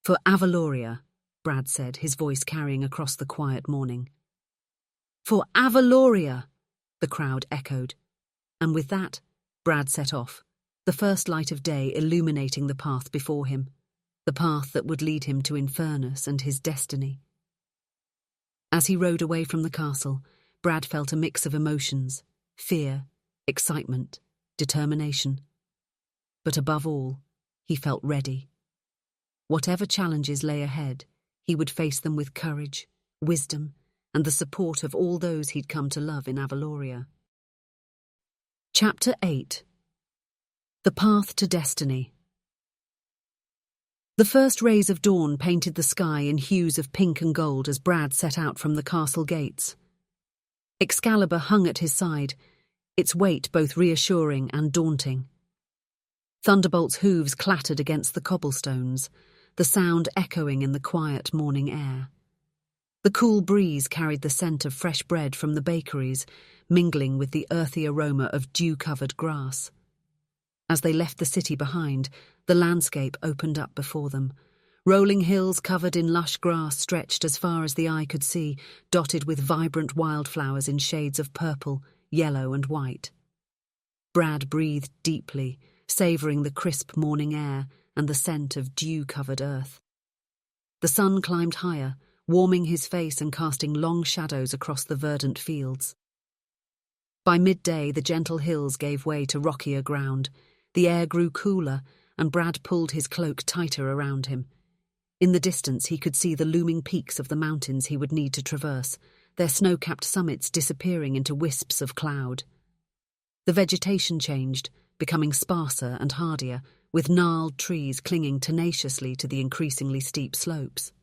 "For Avaloria," Brad said, his voice carrying across the quiet morning. "For Avaloria," the crowd echoed. And with that, Brad set off, the first light of day illuminating the path before him, the path that would lead him to Infernus and his destiny. As he rode away from the castle, Brad felt a mix of emotions: fear, excitement, determination. But above all, he felt ready. Whatever challenges lay ahead, he would face them with courage, wisdom, and the support of all those he'd come to love in Avaloria. Chapter 8. The Path to Destiny. The first rays of dawn painted the sky in hues of pink and gold as Brad set out from the castle gates. Excalibur hung at his side, its weight both reassuring and daunting. Thunderbolt's hooves clattered against the cobblestones, the sound echoing in the quiet morning air. The cool breeze carried the scent of fresh bread from the bakeries, mingling with the earthy aroma of dew-covered grass. As they left the city behind, the landscape opened up before them. Rolling hills covered in lush grass stretched as far as the eye could see, dotted with vibrant wildflowers in shades of purple, yellow and white. Brad breathed deeply, savouring the crisp morning air and the scent of dew-covered earth. The sun climbed higher, warming his face and casting long shadows across the verdant fields. By midday, the gentle hills gave way to rockier ground. The air grew cooler, and Brad pulled his cloak tighter around him. In the distance, he could see the looming peaks of the mountains he would need to traverse, their snow-capped summits disappearing into wisps of cloud. The vegetation changed, becoming sparser and hardier, with gnarled trees clinging tenaciously to the increasingly steep slopes.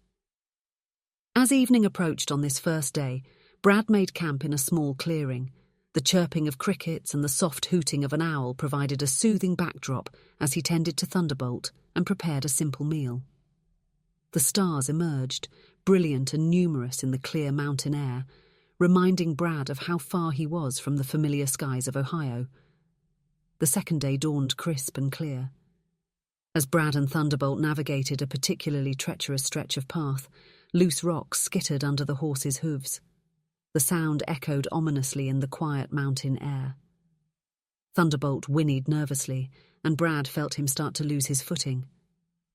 As evening approached on this first day, Brad made camp in a small clearing. The chirping of crickets and the soft hooting of an owl provided a soothing backdrop as he tended to Thunderbolt and prepared a simple meal. The stars emerged, brilliant and numerous in the clear mountain air, reminding Brad of how far he was from the familiar skies of Ohio. The second day dawned crisp and clear. As Brad and Thunderbolt navigated a particularly treacherous stretch of path, loose rocks skittered under the horses' hooves. The sound echoed ominously in the quiet mountain air. Thunderbolt whinnied nervously, and Brad felt him start to lose his footing.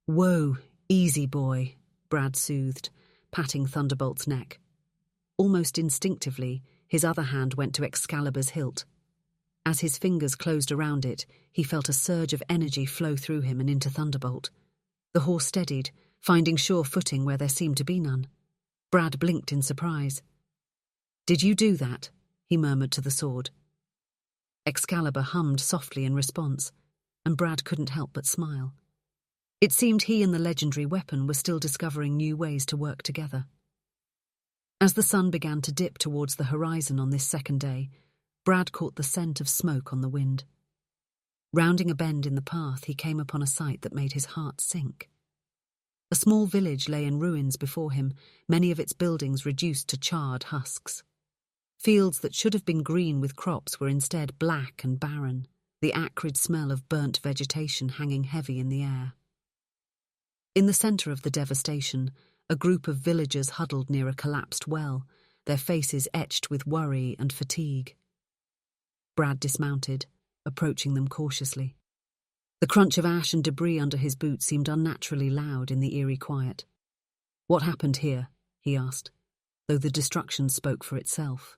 "Whoa, easy boy," Brad soothed, patting Thunderbolt's neck. Almost instinctively, his other hand went to Excalibur's hilt. As his fingers closed around it, he felt a surge of energy flow through him and into Thunderbolt. The horse steadied, finding sure footing where there seemed to be none. Brad blinked in surprise. "Did you do that?" he murmured to the sword. Excalibur hummed softly in response, and Brad couldn't help but smile. It seemed he and the legendary weapon were still discovering new ways to work together. As the sun began to dip towards the horizon on this second day, Brad caught the scent of smoke on the wind. Rounding a bend in the path, he came upon a sight that made his heart sink. A small village lay in ruins before him, many of its buildings reduced to charred husks. Fields that should have been green with crops were instead black and barren, the acrid smell of burnt vegetation hanging heavy in the air. In the centre of the devastation, a group of villagers huddled near a collapsed well, their faces etched with worry and fatigue. Brad dismounted, approaching them cautiously. The crunch of ash and debris under his boots seemed unnaturally loud in the eerie quiet. "What happened here?" he asked, though the destruction spoke for itself.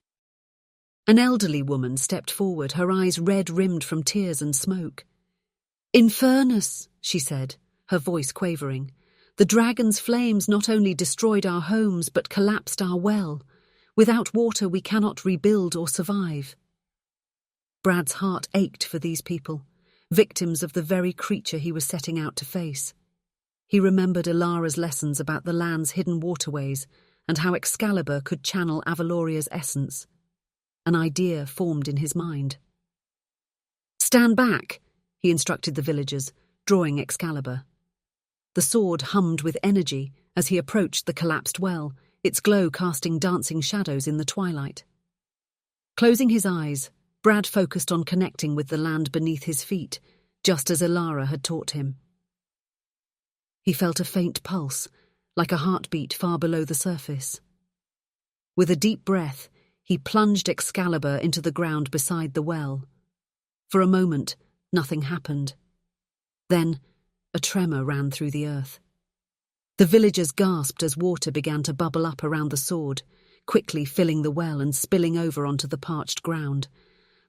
An elderly woman stepped forward, her eyes red-rimmed from tears and smoke. "Infernus," she said, her voice quavering. "The dragon's flames not only destroyed our homes but collapsed our well. Without water, we cannot rebuild or survive. Brad's heart ached for these people, victims of the very creature he was setting out to face. He remembered Ilara's lessons about the land's hidden waterways and how Excalibur could channel Avaloria's essence. An idea formed in his mind. "Stand back," he instructed the villagers, drawing Excalibur. The sword hummed with energy as he approached the collapsed well, its glow casting dancing shadows in the twilight. Closing his eyes, Brad focused on connecting with the land beneath his feet, just as Ilara had taught him. He felt a faint pulse, like a heartbeat far below the surface. With a deep breath, he plunged Excalibur into the ground beside the well. For a moment, nothing happened. Then, a tremor ran through the earth. The villagers gasped as water began to bubble up around the sword, quickly filling the well and spilling over onto the parched ground.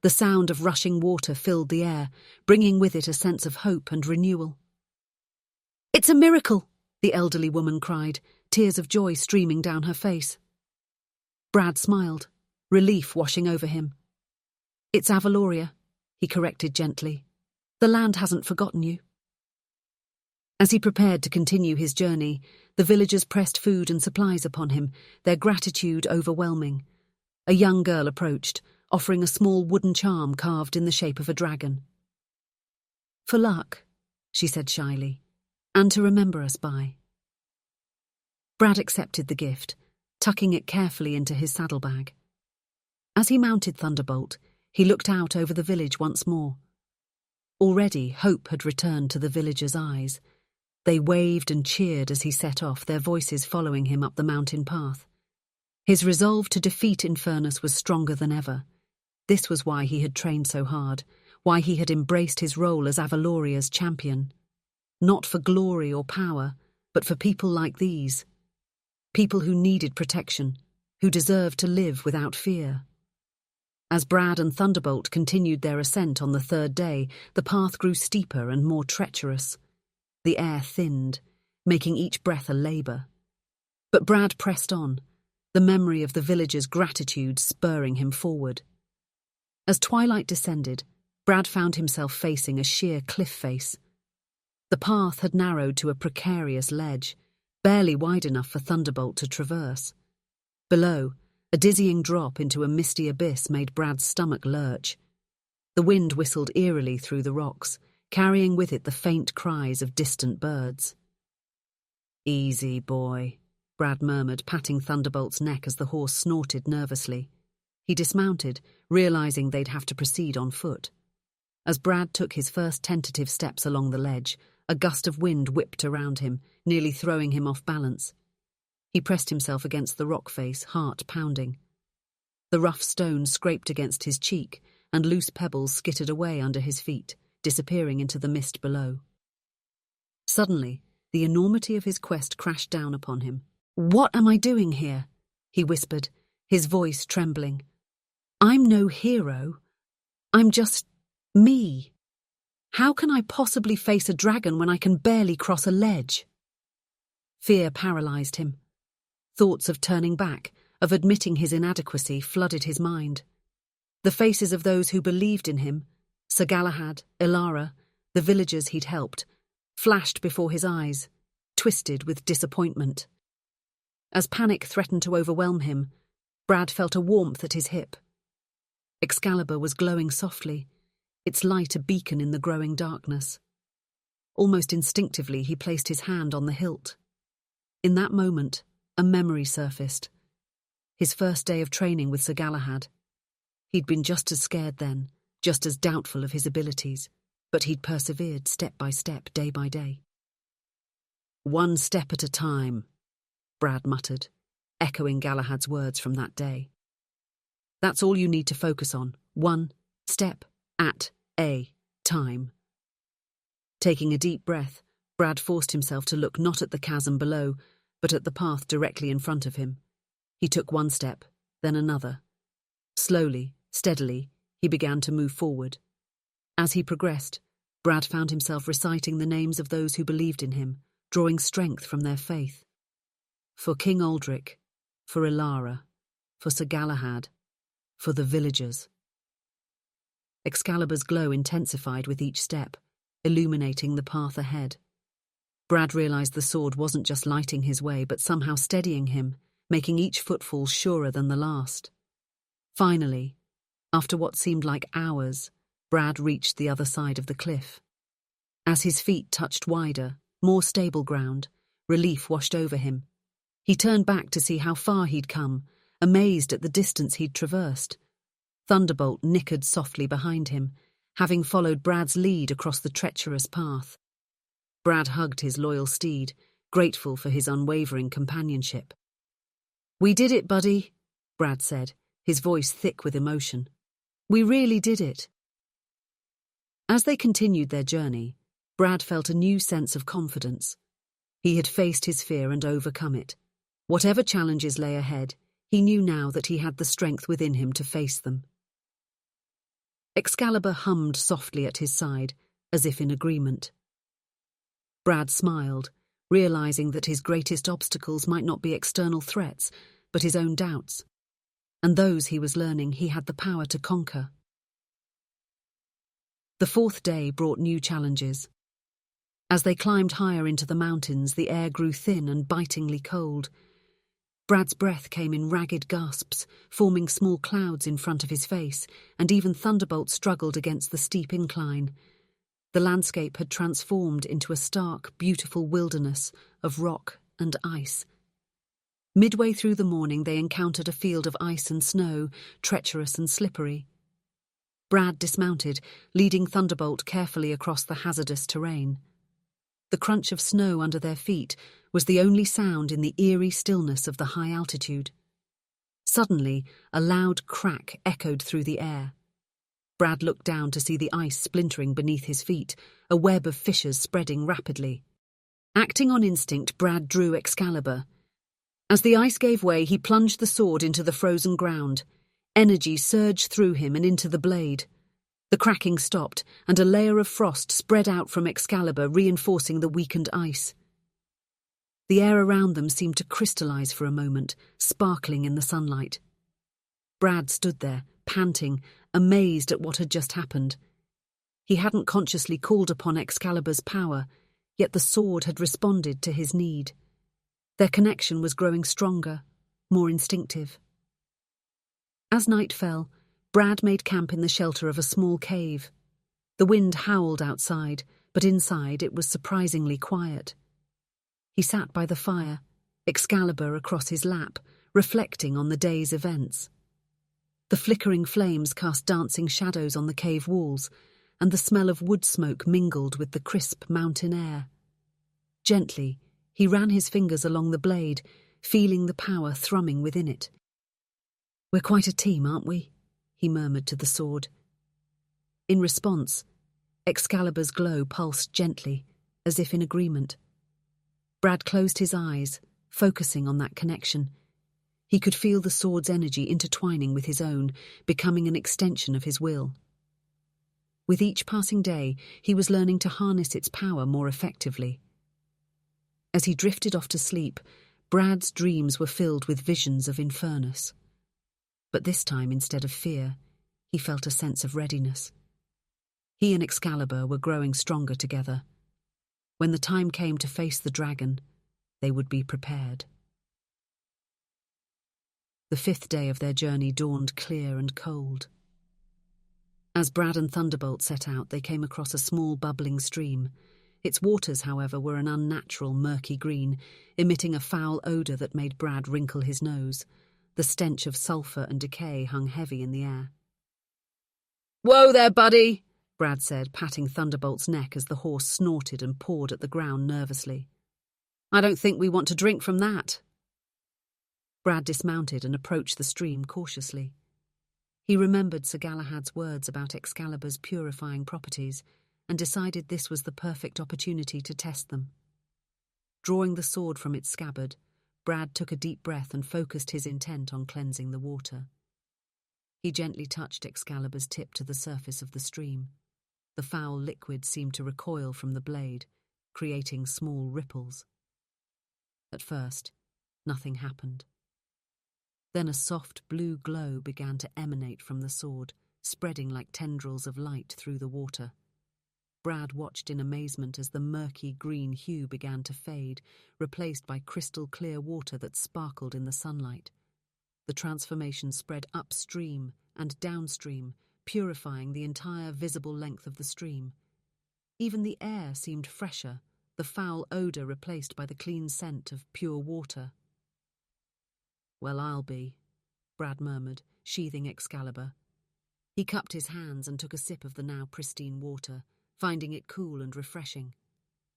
The sound of rushing water filled the air, bringing with it a sense of hope and renewal. "It's a miracle!" the elderly woman cried, tears of joy streaming down her face. Brad smiled, relief washing over him. "It's Avaloria," he corrected gently. "The land hasn't forgotten you." As he prepared to continue his journey, the villagers pressed food and supplies upon him, their gratitude overwhelming. A young girl approached, offering a small wooden charm carved in the shape of a dragon. "For luck," she said shyly, "and to remember us by." Brad accepted the gift, tucking it carefully into his saddlebag. As he mounted Thunderbolt, he looked out over the village once more. Already hope had returned to the villagers' eyes. They waved and cheered as he set off, their voices following him up the mountain path. His resolve to defeat Infernus was stronger than ever. This was why he had trained so hard, why he had embraced his role as Avaloria's champion. Not for glory or power, but for people like these. People who needed protection, who deserved to live without fear. As Brad and Thunderbolt continued their ascent on the third day, the path grew steeper and more treacherous. The air thinned, making each breath a labour. But Brad pressed on, the memory of the villagers' gratitude spurring him forward. As twilight descended, Brad found himself facing a sheer cliff face. The path had narrowed to a precarious ledge, barely wide enough for Thunderbolt to traverse. Below, a dizzying drop into a misty abyss made Brad's stomach lurch. The wind whistled eerily through the rocks, carrying with it the faint cries of distant birds. "Easy, boy," Brad murmured, patting Thunderbolt's neck as the horse snorted nervously. He dismounted, realizing they'd have to proceed on foot. As Brad took his first tentative steps along the ledge, a gust of wind whipped around him, nearly throwing him off balance. He pressed himself against the rock face, heart pounding. The rough stone scraped against his cheek, and loose pebbles skittered away under his feet, disappearing into the mist below. Suddenly, the enormity of his quest crashed down upon him. "What am I doing here?" he whispered, his voice trembling. "I'm no hero. I'm just me. How can I possibly face a dragon when I can barely cross a ledge?" Fear paralyzed him. Thoughts of turning back, of admitting his inadequacy, flooded his mind. The faces of those who believed in him, Sir Galahad, Ilara, the villagers he'd helped, flashed before his eyes, twisted with disappointment. As panic threatened to overwhelm him, Brad felt a warmth at his hip. Excalibur was glowing softly, its light a beacon in the growing darkness. Almost instinctively, he placed his hand on the hilt. In that moment, a memory surfaced. His first day of training with Sir Galahad. He'd been just as scared then, just as doubtful of his abilities, but he'd persevered step by step, day by day. "One step at a time," Brad muttered, echoing Galahad's words from that day. "That's all you need to focus on, one step at a time." Taking a deep breath, Brad forced himself to look not at the chasm below, but at the path directly in front of him. He took one step, then another. Slowly, steadily, he began to move forward. As he progressed, Brad found himself reciting the names of those who believed in him, drawing strength from their faith. For King Aldrich, for Ilara, for Sir Galahad, for the villagers. Excalibur's glow intensified with each step, illuminating the path ahead. Brad realized the sword wasn't just lighting his way, but somehow steadying him, making each footfall surer than the last. Finally, after what seemed like hours, Brad reached the other side of the cliff. As his feet touched wider, more stable ground, relief washed over him. He turned back to see how far he'd come, amazed at the distance he'd traversed. Thunderbolt nickered softly behind him, having followed Brad's lead across the treacherous path. Brad hugged his loyal steed, grateful for his unwavering companionship. "We did it, buddy," Brad said, his voice thick with emotion. "We really did it." As they continued their journey, Brad felt a new sense of confidence. He had faced his fear and overcome it. Whatever challenges lay ahead, he knew now that he had the strength within him to face them. Excalibur hummed softly at his side, as if in agreement. Brad smiled, realizing that his greatest obstacles might not be external threats, but his own doubts. And those, he was learning, he had the power to conquer. The fourth day brought new challenges. As they climbed higher into the mountains, the air grew thin and bitingly cold. Brad's breath came in ragged gasps, forming small clouds in front of his face, and even Thunderbolt struggled against the steep incline. The landscape had transformed into a stark, beautiful wilderness of rock and ice. Midway through the morning, they encountered a field of ice and snow, treacherous and slippery. Brad dismounted, leading Thunderbolt carefully across the hazardous terrain. The crunch of snow under their feet was the only sound in the eerie stillness of the high altitude. Suddenly, a loud crack echoed through the air. Brad looked down to see the ice splintering beneath his feet, a web of fissures spreading rapidly. Acting on instinct, Brad drew Excalibur. As the ice gave way, he plunged the sword into the frozen ground. Energy surged through him and into the blade. The cracking stopped, and a layer of frost spread out from Excalibur, reinforcing the weakened ice. The air around them seemed to crystallize for a moment, sparkling in the sunlight. Brad stood there, panting, amazed at what had just happened. He hadn't consciously called upon Excalibur's power, yet the sword had responded to his need. Their connection was growing stronger, more instinctive. As night fell, Brad made camp in the shelter of a small cave. The wind howled outside, but inside it was surprisingly quiet. He sat by the fire, Excalibur across his lap, reflecting on the day's events. The flickering flames cast dancing shadows on the cave walls, and the smell of wood smoke mingled with the crisp mountain air. Gently, he ran his fingers along the blade, feeling the power thrumming within it. "We're quite a team, aren't we?" he murmured to the sword. In response, Excalibur's glow pulsed gently, as if in agreement. Brad closed his eyes, focusing on that connection. He could feel the sword's energy intertwining with his own, becoming an extension of his will. With each passing day, he was learning to harness its power more effectively. As he drifted off to sleep, Brad's dreams were filled with visions of Infernus. But this time, instead of fear, he felt a sense of readiness. He and Excalibur were growing stronger together. When the time came to face the dragon, they would be prepared. The fifth day of their journey dawned clear and cold. As Brad and Thunderbolt set out, they came across a small bubbling stream. Its waters, however, were an unnatural murky green, emitting a foul odour that made Brad wrinkle his nose. The stench of sulphur and decay hung heavy in the air. "Whoa there, buddy," Brad said, patting Thunderbolt's neck as the horse snorted and pawed at the ground nervously. "I don't think we want to drink from that." Brad dismounted and approached the stream cautiously. He remembered Sir Galahad's words about Excalibur's purifying properties and decided this was the perfect opportunity to test them. Drawing the sword from its scabbard, Brad took a deep breath and focused his intent on cleansing the water. He gently touched Excalibur's tip to the surface of the stream. The foul liquid seemed to recoil from the blade, creating small ripples. At first, nothing happened. Then a soft blue glow began to emanate from the sword, spreading like tendrils of light through the water. Brad watched in amazement as the murky green hue began to fade, replaced by crystal-clear water that sparkled in the sunlight. The transformation spread upstream and downstream, purifying the entire visible length of the stream. Even the air seemed fresher, the foul odour replaced by the clean scent of pure water. "Well, I'll be," Brad murmured, sheathing Excalibur. He cupped his hands and took a sip of the now pristine water, finding it cool and refreshing.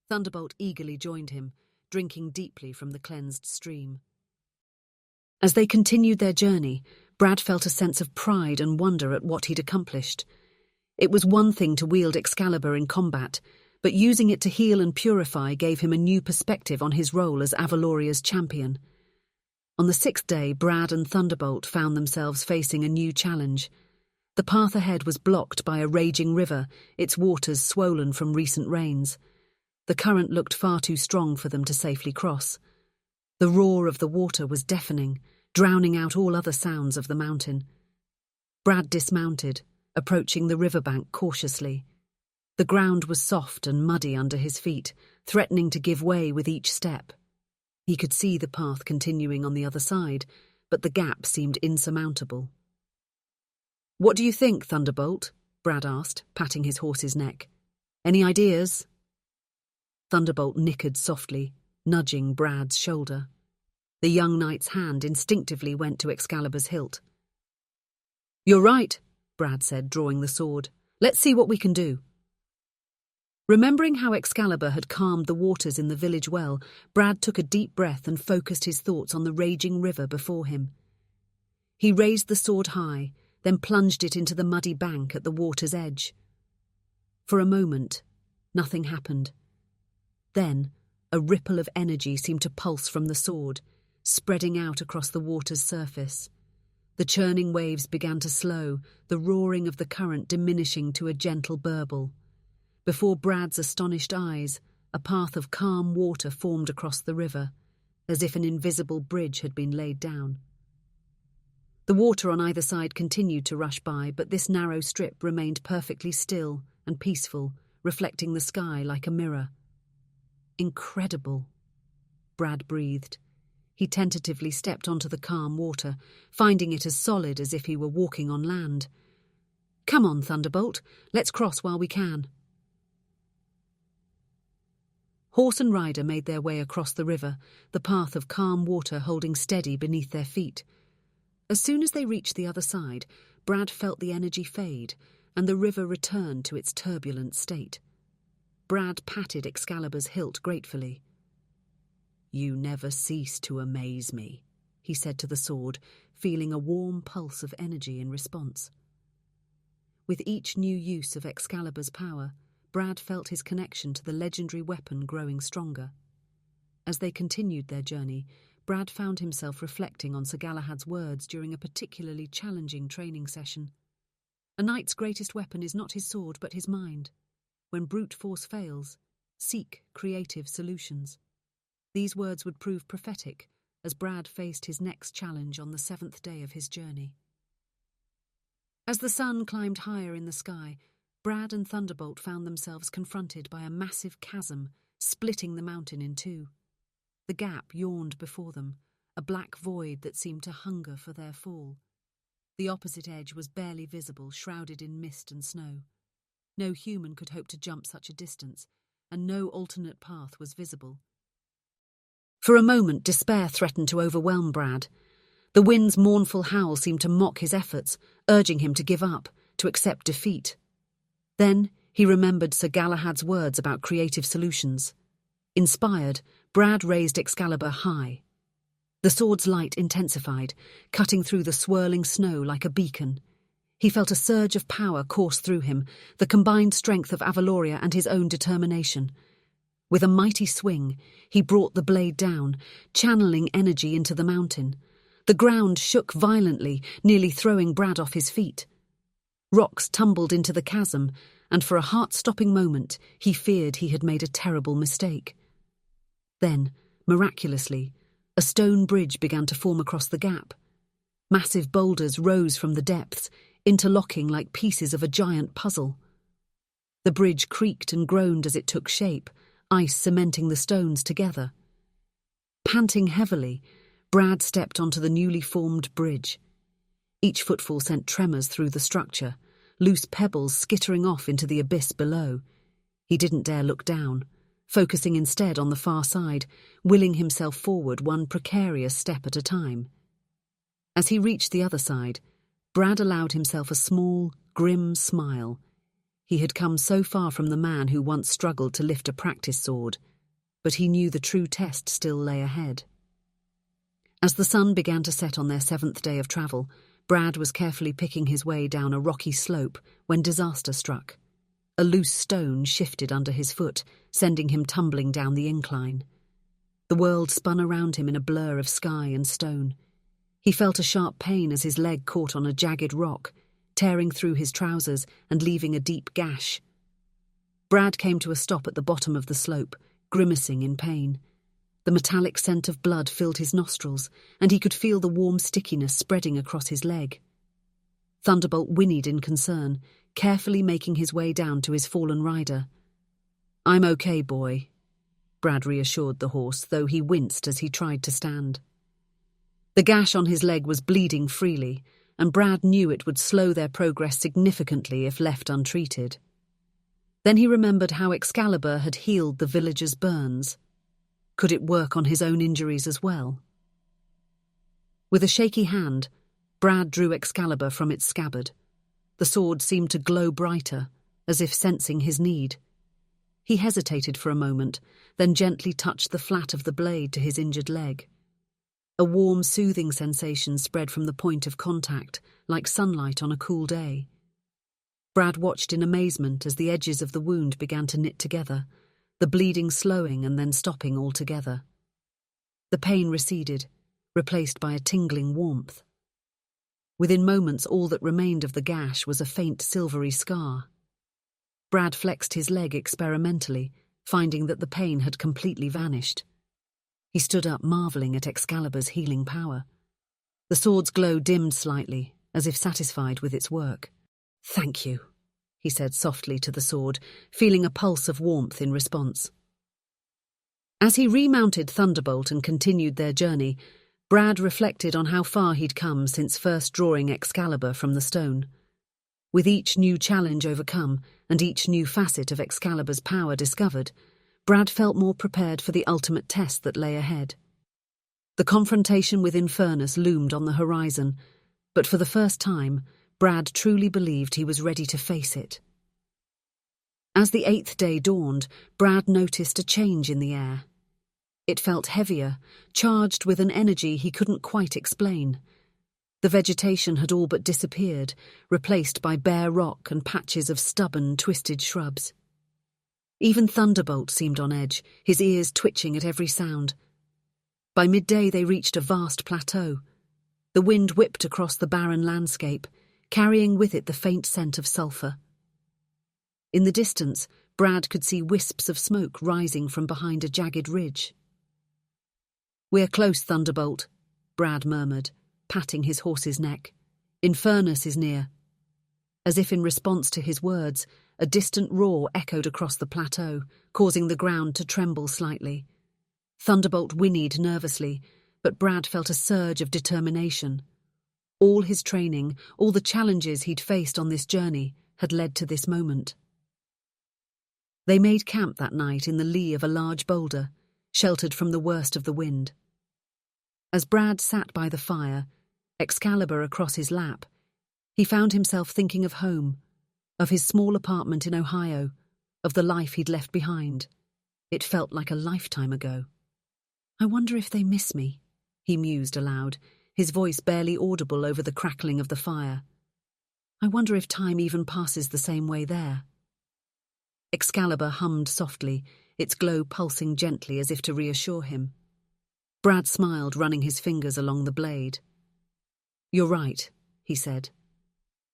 Thunderbolt eagerly joined him, drinking deeply from the cleansed stream. As they continued their journey, Brad felt a sense of pride and wonder at what he'd accomplished. It was one thing to wield Excalibur in combat, but using it to heal and purify gave him a new perspective on his role as Avaloria's champion. On the 6th day, Brad and Thunderbolt found themselves facing a new challenge. The path ahead was blocked by a raging river, its waters swollen from recent rains. The current looked far too strong for them to safely cross. The roar of the water was deafening, drowning out all other sounds of the mountain. Brad dismounted, approaching the riverbank cautiously. The ground was soft and muddy under his feet, threatening to give way with each step. He could see the path continuing on the other side, but the gap seemed insurmountable. "What do you think, Thunderbolt?" Brad asked, patting his horse's neck. "Any ideas?" Thunderbolt nickered softly, nudging Brad's shoulder. The young knight's hand instinctively went to Excalibur's hilt. "You're right," Brad said, drawing the sword. "Let's see what we can do." Remembering how Excalibur had calmed the waters in the village well, Brad took a deep breath and focused his thoughts on the raging river before him. He raised the sword high, then plunged it into the muddy bank at the water's edge. For a moment, nothing happened. Then, a ripple of energy seemed to pulse from the sword, spreading out across the water's surface. The churning waves began to slow, the roaring of the current diminishing to a gentle burble. Before Brad's astonished eyes, a path of calm water formed across the river, as if an invisible bridge had been laid down. The water on either side continued to rush by, but this narrow strip remained perfectly still and peaceful, reflecting the sky like a mirror. "Incredible," Brad breathed. He tentatively stepped onto the calm water, finding it as solid as if he were walking on land. "Come on, Thunderbolt, let's cross while we can." Horse and rider made their way across the river, the path of calm water holding steady beneath their feet. As soon as they reached the other side, Brad felt the energy fade, and the river returned to its turbulent state. Brad patted Excalibur's hilt gratefully. "You never cease to amaze me," he said to the sword, feeling a warm pulse of energy in response. With each new use of Excalibur's power, Brad felt his connection to the legendary weapon growing stronger. As they continued their journey, Brad found himself reflecting on Sir Galahad's words during a particularly challenging training session. A knight's greatest weapon is not his sword but his mind. When brute force fails, seek creative solutions. These words would prove prophetic as Brad faced his next challenge on the 7th day of his journey. As the sun climbed higher in the sky, Brad and Thunderbolt found themselves confronted by a massive chasm splitting the mountain in two. The gap yawned before them, a black void that seemed to hunger for their fall. The opposite edge was barely visible, shrouded in mist and snow. No human could hope to jump such a distance, and no alternate path was visible. For a moment, despair threatened to overwhelm Brad. The wind's mournful howl seemed to mock his efforts, urging him to give up, to accept defeat. Then he remembered Sir Galahad's words about creative solutions. Inspired, Brad raised Excalibur high. The sword's light intensified, cutting through the swirling snow like a beacon. He felt a surge of power course through him, the combined strength of Avaloria and his own determination. With a mighty swing, he brought the blade down, channeling energy into the mountain. The ground shook violently, nearly throwing Brad off his feet. Rocks tumbled into the chasm, and for a heart-stopping moment, he feared he had made a terrible mistake. Then, miraculously, a stone bridge began to form across the gap. Massive boulders rose from the depths, interlocking like pieces of a giant puzzle. The bridge creaked and groaned as it took shape, ice cementing the stones together. Panting heavily, Brad stepped onto the newly formed bridge. Each footfall sent tremors through the structure, loose pebbles skittering off into the abyss below. He didn't dare look down, focusing instead on the far side, willing himself forward one precarious step at a time. As he reached the other side, Brad allowed himself a small, grim smile. He had come so far from the man who once struggled to lift a practice sword, but he knew the true test still lay ahead. As the sun began to set on their 7th day of travel, Brad was carefully picking his way down a rocky slope when disaster struck. A loose stone shifted under his foot, sending him tumbling down the incline. The world spun around him in a blur of sky and stone. He felt a sharp pain as his leg caught on a jagged rock, tearing through his trousers and leaving a deep gash. Brad came to a stop at the bottom of the slope, grimacing in pain. The metallic scent of blood filled his nostrils, and he could feel the warm stickiness spreading across his leg. Thunderbolt whinnied in concern, carefully making his way down to his fallen rider. "I'm okay, boy," Brad reassured the horse, though he winced as he tried to stand. The gash on his leg was bleeding freely, and Brad knew it would slow their progress significantly if left untreated. Then he remembered how Excalibur had healed the villagers' burns. Could it work on his own injuries as well? With a shaky hand, Brad drew Excalibur from its scabbard. The sword seemed to glow brighter, as if sensing his need. He hesitated for a moment, then gently touched the flat of the blade to his injured leg. A warm, soothing sensation spread from the point of contact, like sunlight on a cool day. Brad watched in amazement as the edges of the wound began to knit together, the bleeding slowing and then stopping altogether. The pain receded, replaced by a tingling warmth. Within moments, all that remained of the gash was a faint silvery scar. Brad flexed his leg experimentally, finding that the pain had completely vanished. He stood up, marvelling at Excalibur's healing power. The sword's glow dimmed slightly, as if satisfied with its work. "Thank you," he said softly to the sword, feeling a pulse of warmth in response. As he remounted Thunderbolt and continued their journey, Brad reflected on how far he'd come since first drawing Excalibur from the stone. With each new challenge overcome, and each new facet of Excalibur's power discovered, Brad felt more prepared for the ultimate test that lay ahead. The confrontation with Infernus loomed on the horizon, but for the first time, Brad truly believed he was ready to face it. As the 8th day dawned, Brad noticed a change in the air. It felt heavier, charged with an energy he couldn't quite explain. The vegetation had all but disappeared, replaced by bare rock and patches of stubborn, twisted shrubs. Even Thunderbolt seemed on edge, his ears twitching at every sound. By midday they reached a vast plateau. The wind whipped across the barren landscape, carrying with it the faint scent of sulphur. In the distance, Brad could see wisps of smoke rising from behind a jagged ridge. "We're close, Thunderbolt," Brad murmured, patting his horse's neck. "Infernus is near." As if in response to his words, a distant roar echoed across the plateau, causing the ground to tremble slightly. Thunderbolt whinnied nervously, but Brad felt a surge of determination. All his training, all the challenges he'd faced on this journey, had led to this moment. They made camp that night in the lee of a large boulder, sheltered from the worst of the wind. As Brad sat by the fire, Excalibur across his lap, he found himself thinking of home, of his small apartment in Ohio, of the life he'd left behind. It felt like a lifetime ago. "I wonder if they miss me," he mused aloud, his voice barely audible over the crackling of the fire. "I wonder if time even passes the same way there." Excalibur hummed softly, its glow pulsing gently as if to reassure him. Brad smiled, running his fingers along the blade. "You're right," he said.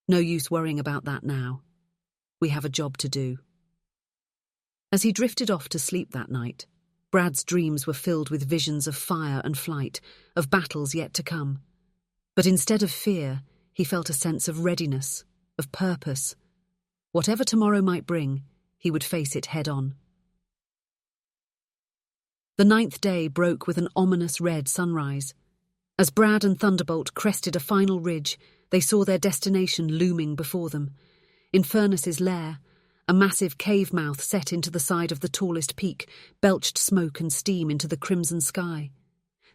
"No use worrying about that now. We have a job to do." As he drifted off to sleep that night, Brad's dreams were filled with visions of fire and flight, of battles yet to come. But instead of fear, he felt a sense of readiness, of purpose. Whatever tomorrow might bring, he would face it head-on. The 9th day broke with an ominous red sunrise. As Brad and Thunderbolt crested a final ridge, they saw their destination looming before them. Infernus's lair, a massive cave mouth set into the side of the tallest peak, belched smoke and steam into the crimson sky.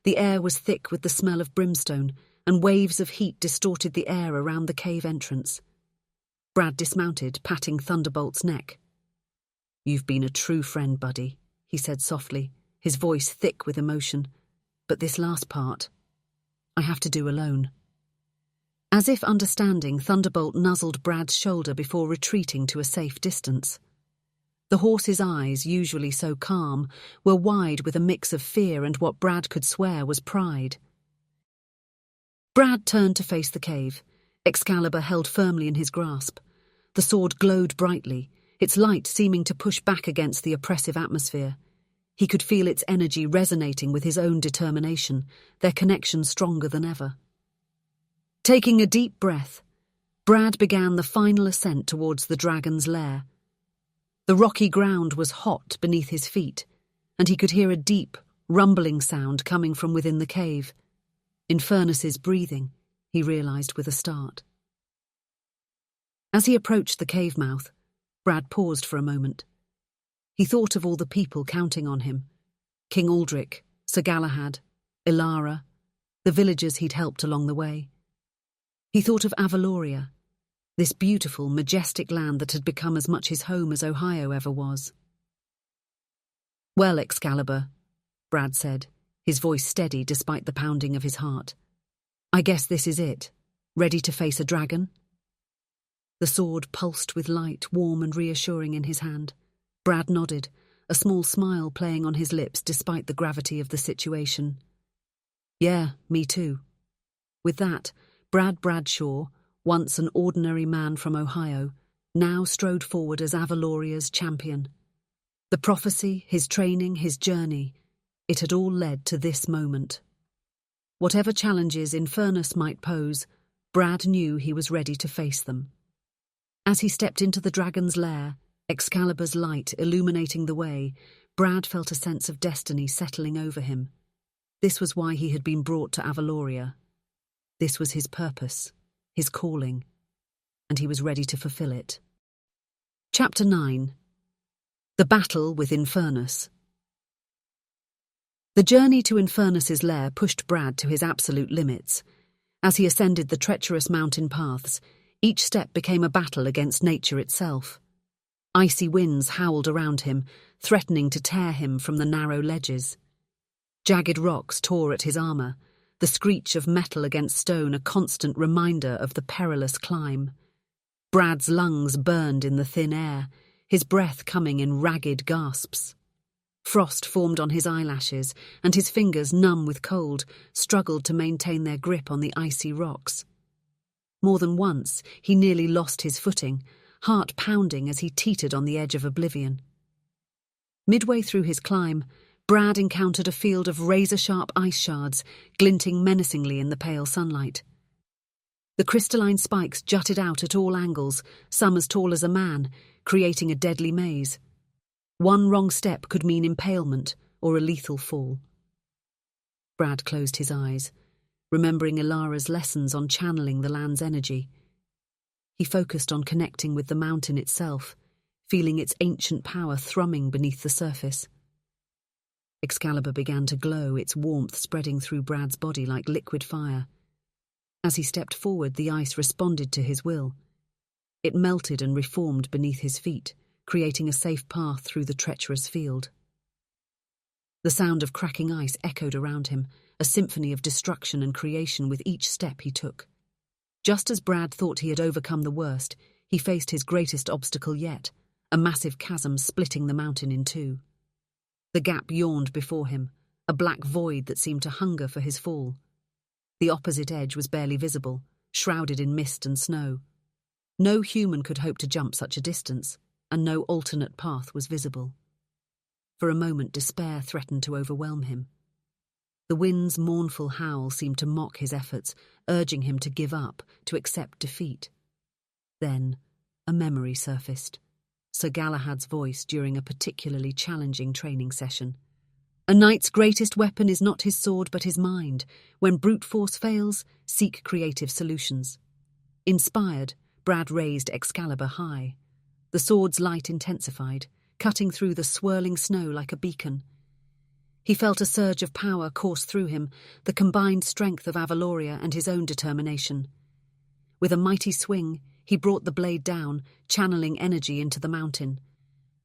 The air was thick with the smell of brimstone, and waves of heat distorted the air around the cave entrance. Brad dismounted, patting Thunderbolt's neck. "You've been a true friend, buddy," he said softly, his voice thick with emotion. "But this last part, I have to do alone." As if understanding, Thunderbolt nuzzled Brad's shoulder before retreating to a safe distance. The horse's eyes, usually so calm, were wide with a mix of fear and what Brad could swear was pride. Brad turned to face the cave, Excalibur held firmly in his grasp. The sword glowed brightly, its light seeming to push back against the oppressive atmosphere. He could feel its energy resonating with his own determination, their connection stronger than ever. Taking a deep breath, Brad began the final ascent towards the dragon's lair. The rocky ground was hot beneath his feet, and he could hear a deep, rumbling sound coming from within the cave. Infernus's breathing, he realized with a start. As he approached the cave mouth, Brad paused for a moment. He thought of all the people counting on him. King Aldrich, Sir Galahad, Ilara, the villagers he'd helped along the way. He thought of Avaloria, this beautiful, majestic land that had become as much his home as Ohio ever was. "Well, Excalibur," Brad said, his voice steady despite the pounding of his heart. "I guess this is it. Ready to face a dragon?" The sword pulsed with light, warm and reassuring in his hand. Brad nodded, a small smile playing on his lips despite the gravity of the situation. "Yeah, me too." With that, Brad Bradshaw, once an ordinary man from Ohio, now strode forward as Avaloria's champion. The prophecy, his training, his journey, it had all led to this moment. Whatever challenges Infernus might pose, Brad knew he was ready to face them. As he stepped into the dragon's lair, Excalibur's light illuminating the way, Brad felt a sense of destiny settling over him. This was why he had been brought to Avaloria. This was his purpose, his calling, and he was ready to fulfill it. Chapter 9. The Battle with Infernus. The journey to Infernus's lair pushed Brad to his absolute limits. As he ascended the treacherous mountain paths, each step became a battle against nature itself. Icy winds howled around him, threatening to tear him from the narrow ledges. Jagged rocks tore at his armor, the screech of metal against stone a constant reminder of the perilous climb. Brad's lungs burned in the thin air, his breath coming in ragged gasps. Frost formed on his eyelashes, and his fingers, numb with cold, struggled to maintain their grip on the icy rocks. More than once, he nearly lost his footing, heart pounding as he teetered on the edge of oblivion. Midway through his climb, Brad encountered a field of razor-sharp ice shards, glinting menacingly in the pale sunlight. The crystalline spikes jutted out at all angles, some as tall as a man, creating a deadly maze. One wrong step could mean impalement or a lethal fall. Brad closed his eyes, remembering Ilara's lessons on channeling the land's energy. He focused on connecting with the mountain itself, feeling its ancient power thrumming beneath the surface. Excalibur began to glow, its warmth spreading through Brad's body like liquid fire. As he stepped forward, the ice responded to his will. It melted and reformed beneath his feet, creating a safe path through the treacherous field. The sound of cracking ice echoed around him, a symphony of destruction and creation with each step he took. Just as Brad thought he had overcome the worst, he faced his greatest obstacle yet, a massive chasm splitting the mountain in two. The gap yawned before him, a black void that seemed to hunger for his fall. The opposite edge was barely visible, shrouded in mist and snow. No human could hope to jump such a distance, and no alternate path was visible. For a moment, despair threatened to overwhelm him. The wind's mournful howl seemed to mock his efforts, urging him to give up, to accept defeat. Then, a memory surfaced. Sir Galahad's voice during a particularly challenging training session. A knight's greatest weapon is not his sword but his mind. When brute force fails, seek creative solutions. Inspired, Brad raised Excalibur high. The sword's light intensified, cutting through the swirling snow like a beacon. He felt a surge of power course through him, the combined strength of Avaloria and his own determination. With a mighty swing, he brought the blade down, channeling energy into the mountain.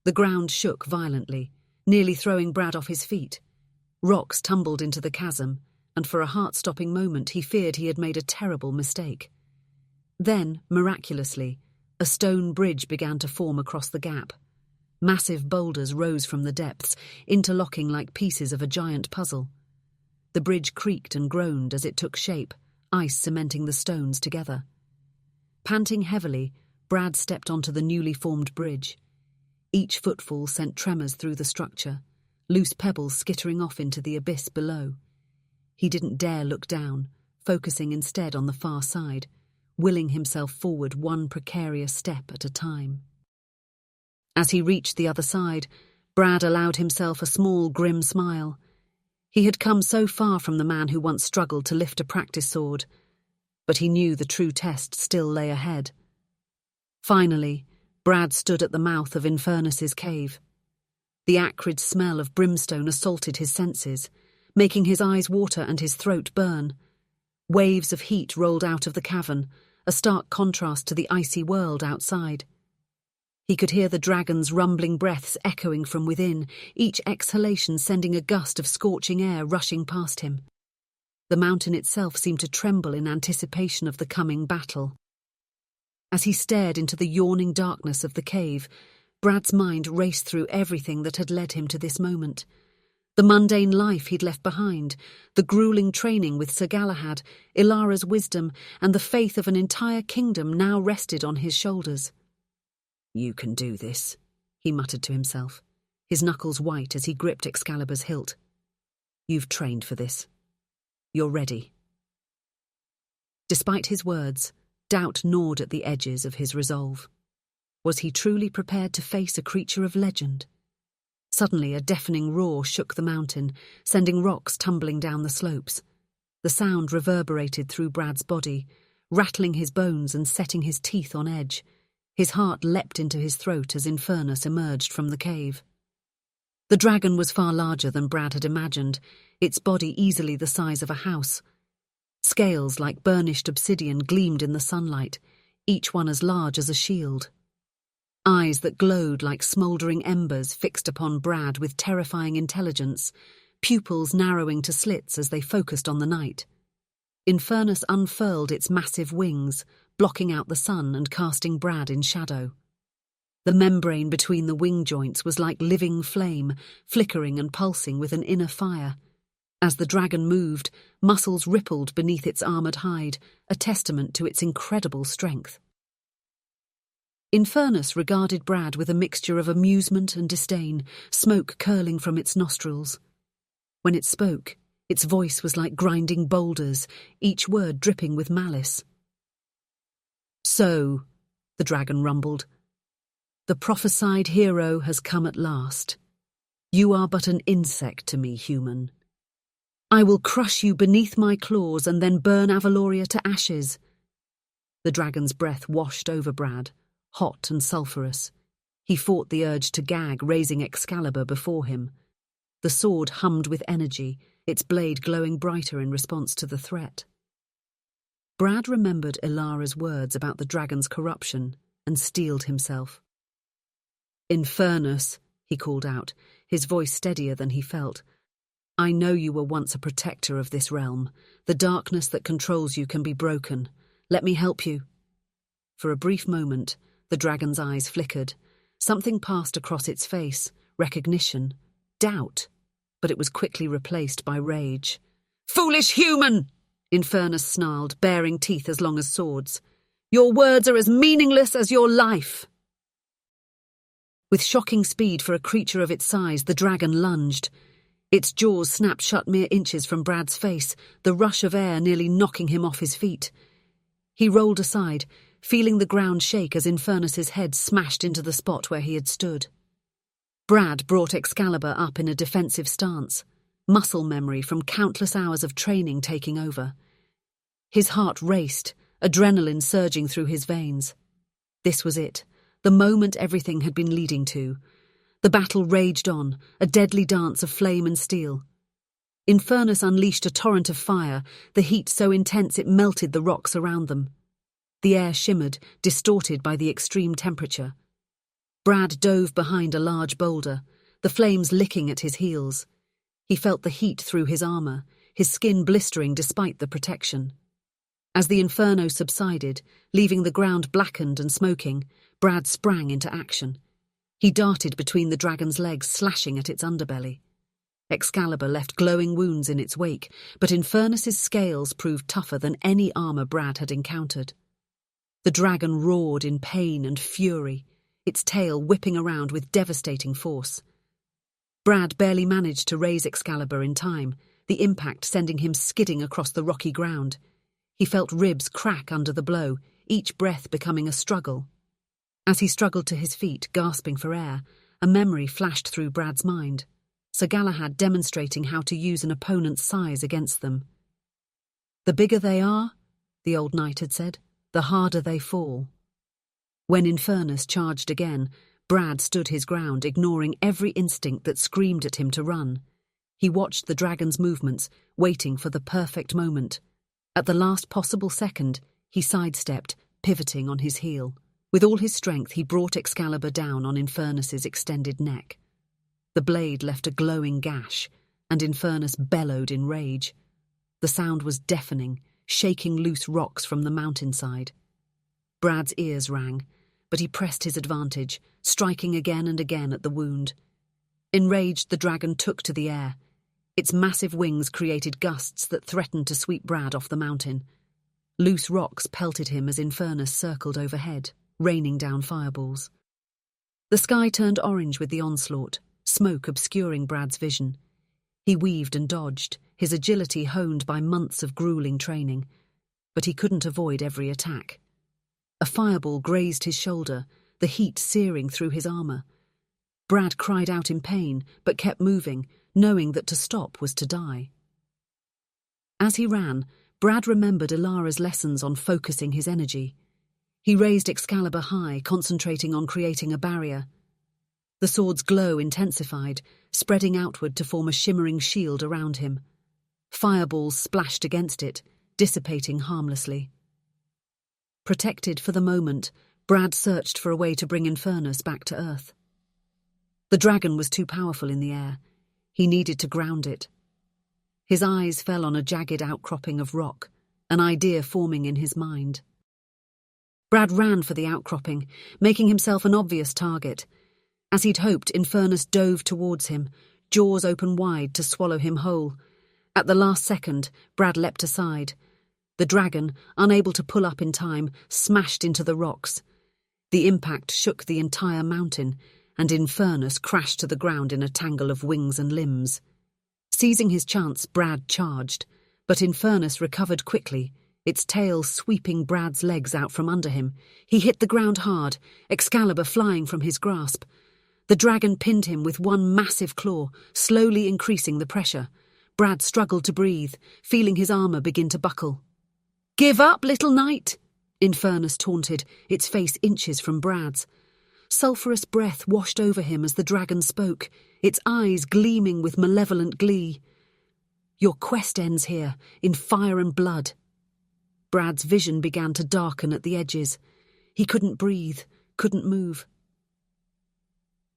The ground shook violently, nearly throwing Brad off his feet. Rocks tumbled into the chasm, and for a heart-stopping moment he feared he had made a terrible mistake. Then, miraculously, a stone bridge began to form across the gap. Massive boulders rose from the depths, interlocking like pieces of a giant puzzle. The bridge creaked and groaned as it took shape, ice cementing the stones together. Panting heavily, Brad stepped onto the newly formed bridge. Each footfall sent tremors through the structure, loose pebbles skittering off into the abyss below. He didn't dare look down, focusing instead on the far side, willing himself forward one precarious step at a time. As he reached the other side, Brad allowed himself a small, grim smile. He had come so far from the man who once struggled to lift a practice sword, but he knew the true test still lay ahead. Finally, Brad stood at the mouth of Infernus's cave. The acrid smell of brimstone assaulted his senses, making his eyes water and his throat burn. Waves of heat rolled out of the cavern, a stark contrast to the icy world outside. He could hear the dragon's rumbling breaths echoing from within, each exhalation sending a gust of scorching air rushing past him. The mountain itself seemed to tremble in anticipation of the coming battle. As he stared into the yawning darkness of the cave, Brad's mind raced through everything that had led him to this moment. The mundane life he'd left behind, the grueling training with Sir Galahad, Ilara's wisdom, and the faith of an entire kingdom now rested on his shoulders. "You can do this," he muttered to himself, his knuckles white as he gripped Excalibur's hilt. "You've trained for this. You're ready." Despite his words, doubt gnawed at the edges of his resolve. Was he truly prepared to face a creature of legend? Suddenly, a deafening roar shook the mountain, sending rocks tumbling down the slopes. The sound reverberated through Brad's body, rattling his bones and setting his teeth on edge. His heart leapt into his throat as Infernus emerged from the cave. The dragon was far larger than Brad had imagined, its body easily the size of a house. Scales like burnished obsidian gleamed in the sunlight, each one as large as a shield. Eyes that glowed like smouldering embers fixed upon Brad with terrifying intelligence, pupils narrowing to slits as they focused on the night. Infernus unfurled its massive wings, blocking out the sun and casting Brad in shadow. The membrane between the wing joints was like living flame, flickering and pulsing with an inner fire. As the dragon moved, muscles rippled beneath its armoured hide, a testament to its incredible strength. Infernus regarded Brad with a mixture of amusement and disdain, smoke curling from its nostrils. When it spoke, its voice was like grinding boulders, each word dripping with malice. "So," the dragon rumbled, "the prophesied hero has come at last. You are but an insect to me, human. I will crush you beneath my claws and then burn Avaloria to ashes." The dragon's breath washed over Brad, hot and sulphurous. He fought the urge to gag, raising Excalibur before him. The sword hummed with energy, its blade glowing brighter in response to the threat. Brad remembered Ilara's words about the dragon's corruption and steeled himself. "Infernus," he called out, his voice steadier than he felt. "I know you were once a protector of this realm. The darkness that controls you can be broken. Let me help you." For a brief moment, the dragon's eyes flickered. Something passed across its face, recognition, doubt, but it was quickly replaced by rage. "Foolish human!" Infernus snarled, baring teeth as long as swords. "Your words are as meaningless as your life." With shocking speed for a creature of its size, the dragon lunged. Its jaws snapped shut mere inches from Brad's face, the rush of air nearly knocking him off his feet. He rolled aside, feeling the ground shake as Infernus's head smashed into the spot where he had stood. Brad brought Excalibur up in a defensive stance, muscle memory from countless hours of training taking over. His heart raced, adrenaline surging through his veins. This was it, the moment everything had been leading to. The battle raged on, a deadly dance of flame and steel. Infernus unleashed a torrent of fire, the heat so intense it melted the rocks around them. The air shimmered, distorted by the extreme temperature. Brad dove behind a large boulder, the flames licking at his heels. He felt the heat through his armor, his skin blistering despite the protection. As the inferno subsided, leaving the ground blackened and smoking, Brad sprang into action. He darted between the dragon's legs, slashing at its underbelly. Excalibur left glowing wounds in its wake, but Infernus's scales proved tougher than any armor Brad had encountered. The dragon roared in pain and fury, its tail whipping around with devastating force. Brad barely managed to raise Excalibur in time, the impact sending him skidding across the rocky ground. He felt ribs crack under the blow, each breath becoming a struggle. As he struggled to his feet, gasping for air, a memory flashed through Brad's mind. Sir Galahad demonstrating how to use an opponent's size against them. "The bigger they are," the old knight had said, "the harder they fall." When Infernus charged again, Brad stood his ground, ignoring every instinct that screamed at him to run. He watched the dragon's movements, waiting for the perfect moment. At the last possible second, he sidestepped, pivoting on his heel. With all his strength, he brought Excalibur down on Infernus's extended neck. The blade left a glowing gash, and Infernus bellowed in rage. The sound was deafening, shaking loose rocks from the mountainside. Brad's ears rang, but he pressed his advantage, striking again and again at the wound. Enraged, the dragon took to the air. Its massive wings created gusts that threatened to sweep Brad off the mountain. Loose rocks pelted him as Infernus circled overhead, raining down fireballs. The sky turned orange with the onslaught, smoke obscuring Brad's vision. He weaved and dodged, his agility honed by months of grueling training, but he couldn't avoid every attack. A fireball grazed his shoulder, the heat searing through his armor. Brad cried out in pain, but kept moving, knowing that to stop was to die. As he ran, Brad remembered Ilara's lessons on focusing his energy. He raised Excalibur high, concentrating on creating a barrier. The sword's glow intensified, spreading outward to form a shimmering shield around him. Fireballs splashed against it, dissipating harmlessly. Protected for the moment, Brad searched for a way to bring Infernus back to Earth. The dragon was too powerful in the air. He needed to ground it. His eyes fell on a jagged outcropping of rock, an idea forming in his mind. Brad ran for the outcropping, making himself an obvious target. As he'd hoped, Infernus dove towards him, jaws open wide to swallow him whole. At the last second, Brad leapt aside. The dragon, unable to pull up in time, smashed into the rocks. The impact shook the entire mountain, and Infernus crashed to the ground in a tangle of wings and limbs. Seizing his chance, Brad charged, but Infernus recovered quickly, its tail sweeping Brad's legs out from under him. He hit the ground hard, Excalibur flying from his grasp. The dragon pinned him with one massive claw, slowly increasing the pressure. Brad struggled to breathe, feeling his armor begin to buckle. "Give up, little knight!" Infernus taunted, its face inches from Brad's. Sulphurous breath washed over him as the dragon spoke, its eyes gleaming with malevolent glee. "Your quest ends here, in fire and blood." Brad's vision began to darken at the edges. He couldn't breathe, couldn't move.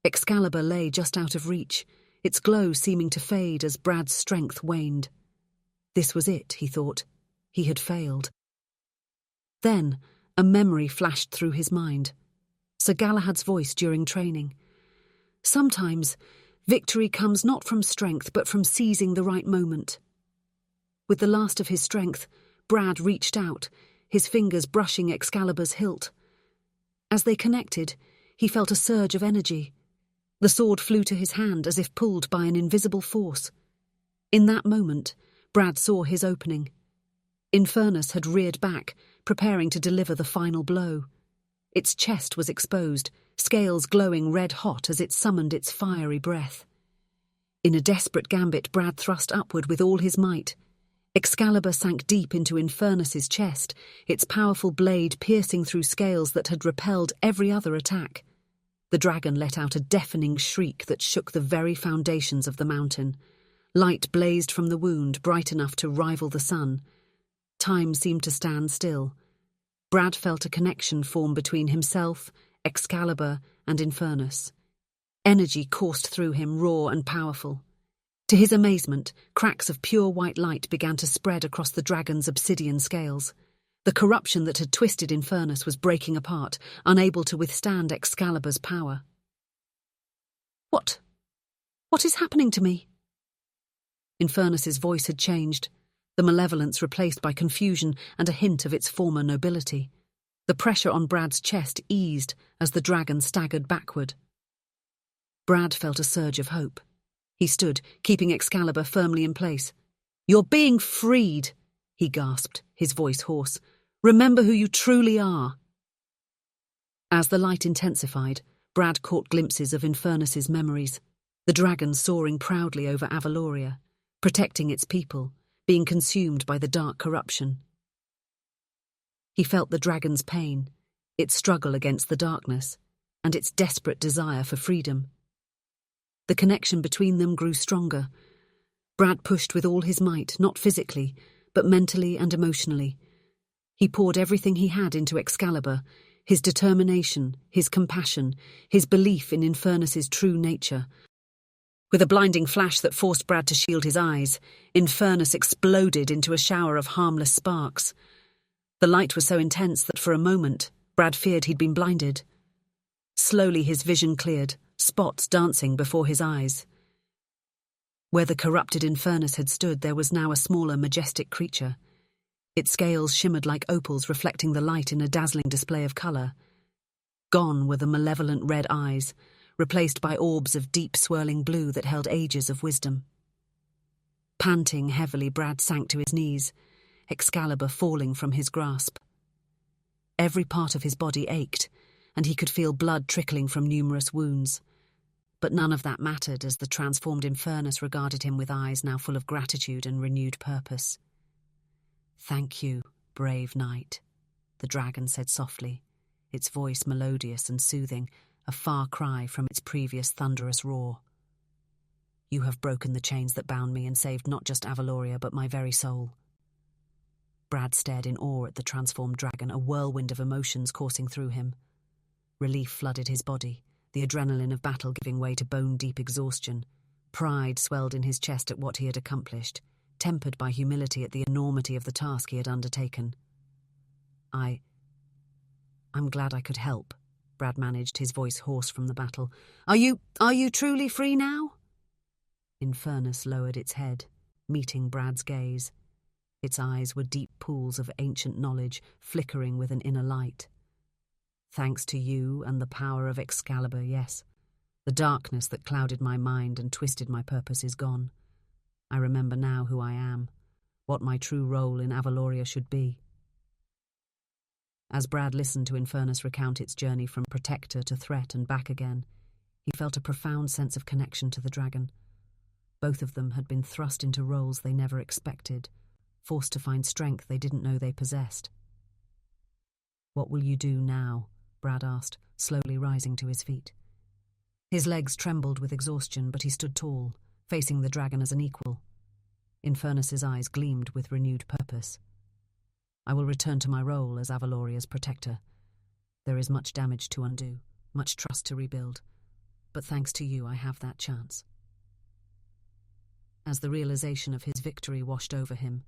Excalibur lay just out of reach, its glow seeming to fade as Brad's strength waned. This was it, he thought. He had failed. Then, a memory flashed through his mind. Sir Galahad's voice during training. Sometimes, victory comes not from strength but from seizing the right moment. With the last of his strength, Brad reached out, his fingers brushing Excalibur's hilt. As they connected, he felt a surge of energy. The sword flew to his hand as if pulled by an invisible force. In that moment, Brad saw his opening. Infernus had reared back, preparing to deliver the final blow. Its chest was exposed, scales glowing red-hot as it summoned its fiery breath. In a desperate gambit, Brad thrust upward with all his might. Excalibur sank deep into Infernus's chest, its powerful blade piercing through scales that had repelled every other attack. The dragon let out a deafening shriek that shook the very foundations of the mountain. Light blazed from the wound, bright enough to rival the sun. Time seemed to stand still. Brad felt a connection form between himself, Excalibur, and Infernus. Energy coursed through him, raw and powerful. To his amazement, cracks of pure white light began to spread across the dragon's obsidian scales. The corruption that had twisted Infernus was breaking apart, unable to withstand Excalibur's power. What is happening to me? Infernus's voice had changed, the malevolence replaced by confusion and a hint of its former nobility. The pressure on Brad's chest eased as the dragon staggered backward. Brad felt a surge of hope. He stood, keeping Excalibur firmly in place. "You're being freed," he gasped, his voice hoarse. "Remember who you truly are." As the light intensified, Brad caught glimpses of Infernus's memories. The dragon soaring proudly over Avaloria, protecting its people, being consumed by the dark corruption. He felt the dragon's pain, its struggle against the darkness, and its desperate desire for freedom. The connection between them grew stronger. Brad pushed with all his might, not physically, but mentally and emotionally. He poured everything he had into Excalibur, his determination, his compassion, his belief in Infernus's true nature. With a blinding flash that forced Brad to shield his eyes, Infernus exploded into a shower of harmless sparks. The light was so intense that for a moment, Brad feared he'd been blinded. Slowly his vision cleared, spots dancing before his eyes. Where the corrupted Infernus had stood, there was now a smaller, majestic creature. Its scales shimmered like opals, reflecting the light in a dazzling display of colour. Gone were the malevolent red eyes, replaced by orbs of deep swirling blue that held ages of wisdom. Panting heavily, Brad sank to his knees, Excalibur falling from his grasp. Every part of his body ached, and he could feel blood trickling from numerous wounds. But none of that mattered as the transformed Infernus regarded him with eyes now full of gratitude and renewed purpose. "Thank you, brave knight," the dragon said softly, its voice melodious and soothing, a far cry from its previous thunderous roar. "You have broken the chains that bound me and saved not just Avaloria but my very soul." Brad stared in awe at the transformed dragon, a whirlwind of emotions coursing through him. Relief flooded his body, the adrenaline of battle giving way to bone-deep exhaustion. Pride swelled in his chest at what he had accomplished, tempered by humility at the enormity of the task he had undertaken. I'm glad I could help," Brad managed, his voice hoarse from the battle. Are you truly free now?" Infernus lowered its head, meeting Brad's gaze. Its eyes were deep pools of ancient knowledge, flickering with an inner light. "Thanks to you and the power of Excalibur, yes. The darkness that clouded my mind and twisted my purpose is gone. I remember now who I am, what my true role in Avaloria should be." As Brad listened to Infernus recount its journey from protector to threat and back again, he felt a profound sense of connection to the dragon. Both of them had been thrust into roles they never expected, forced to find strength they didn't know they possessed. "What will you do now?" Brad asked, slowly rising to his feet. His legs trembled with exhaustion, but he stood tall, facing the dragon as an equal. Infernus's eyes gleamed with renewed purpose. "I will return to my role as Avaloria's protector. There is much damage to undo, much trust to rebuild, but thanks to you I have that chance." As the realization of his victory washed over him,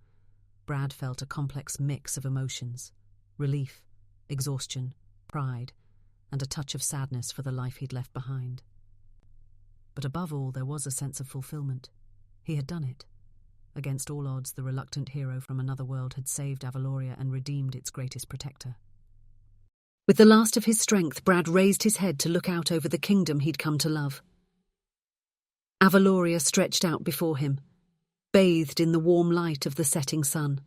Brad felt a complex mix of emotions: relief, exhaustion, pride, and a touch of sadness for the life he'd left behind. But above all, there was a sense of fulfillment. He had done it. Against all odds, the reluctant hero from another world had saved Avaloria and redeemed its greatest protector. With the last of his strength, Brad raised his head to look out over the kingdom he'd come to love. Avaloria stretched out before him, bathed in the warm light of the setting sun.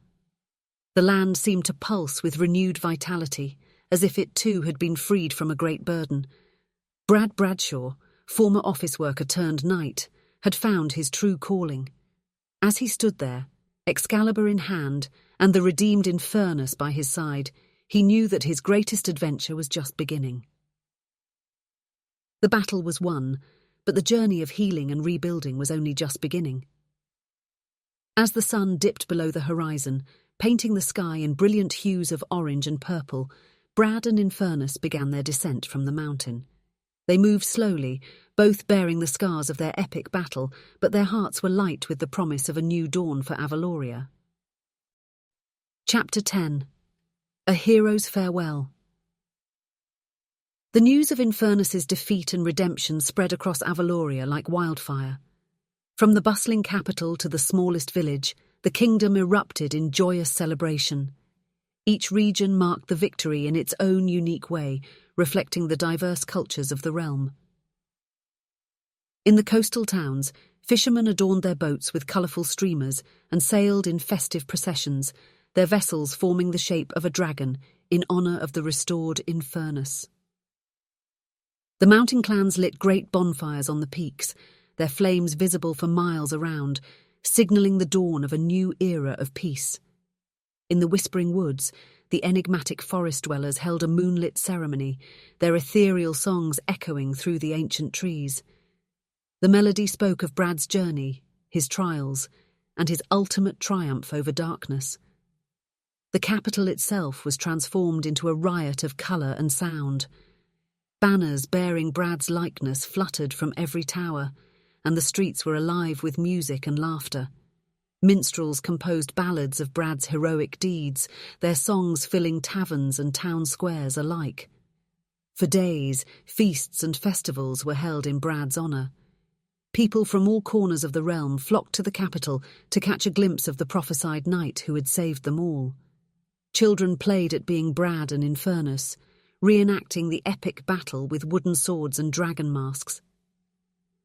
The land seemed to pulse with renewed vitality, as if it too had been freed from a great burden. Brad Bradshaw, former office worker turned knight, had found his true calling. As he stood there, Excalibur in hand and the redeemed Infernus by his side, he knew that his greatest adventure was just beginning. The battle was won, but the journey of healing and rebuilding was only just beginning. As the sun dipped below the horizon, painting the sky in brilliant hues of orange and purple, Brad and Infernus began their descent from the mountain. They moved slowly, both bearing the scars of their epic battle, but their hearts were light with the promise of a new dawn for Avaloria. Chapter 10. A Hero's Farewell. The news of Infernus's defeat and redemption spread across Avaloria like wildfire. From the bustling capital to the smallest village, the kingdom erupted in joyous celebration. Each region marked the victory in its own unique way, reflecting the diverse cultures of the realm. In the coastal towns, fishermen adorned their boats with colourful streamers and sailed in festive processions, their vessels forming the shape of a dragon in honour of the restored Infernus. The mountain clans lit great bonfires on the peaks, their flames visible for miles around, signalling the dawn of a new era of peace. In the whispering woods, the enigmatic forest dwellers held a moonlit ceremony, their ethereal songs echoing through the ancient trees. The melody spoke of Brad's journey, his trials, and his ultimate triumph over darkness. The capital itself was transformed into a riot of colour and sound. Banners bearing Brad's likeness fluttered from every tower, and the streets were alive with music and laughter. Minstrels composed ballads of Brad's heroic deeds, their songs filling taverns and town squares alike. For days, feasts and festivals were held in Brad's honour. People from all corners of the realm flocked to the capital to catch a glimpse of the prophesied knight who had saved them all. Children played at being Brad and Infernus, reenacting the epic battle with wooden swords and dragon masks.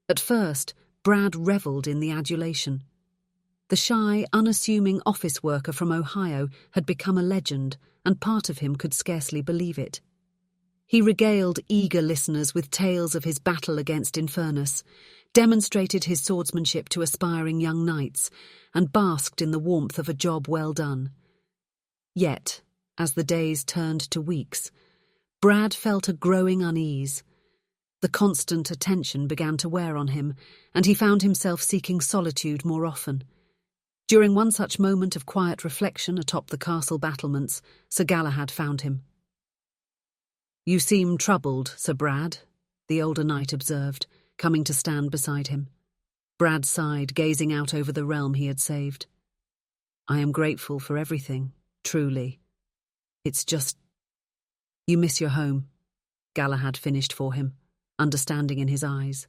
At first, Brad revelled in the adulation. The shy, unassuming office worker from Ohio had become a legend, and part of him could scarcely believe it. He regaled eager listeners with tales of his battle against Infernus, demonstrated his swordsmanship to aspiring young knights, and basked in the warmth of a job well done. Yet, as the days turned to weeks, Brad felt a growing unease. The constant attention began to wear on him, and he found himself seeking solitude more often. During one such moment of quiet reflection atop the castle battlements, Sir Galahad found him. "You seem troubled, Sir Brad," the older knight observed, coming to stand beside him. Brad sighed, gazing out over the realm he had saved. "I am grateful for everything, truly. It's just... You miss your home," Galahad finished for him, understanding in his eyes.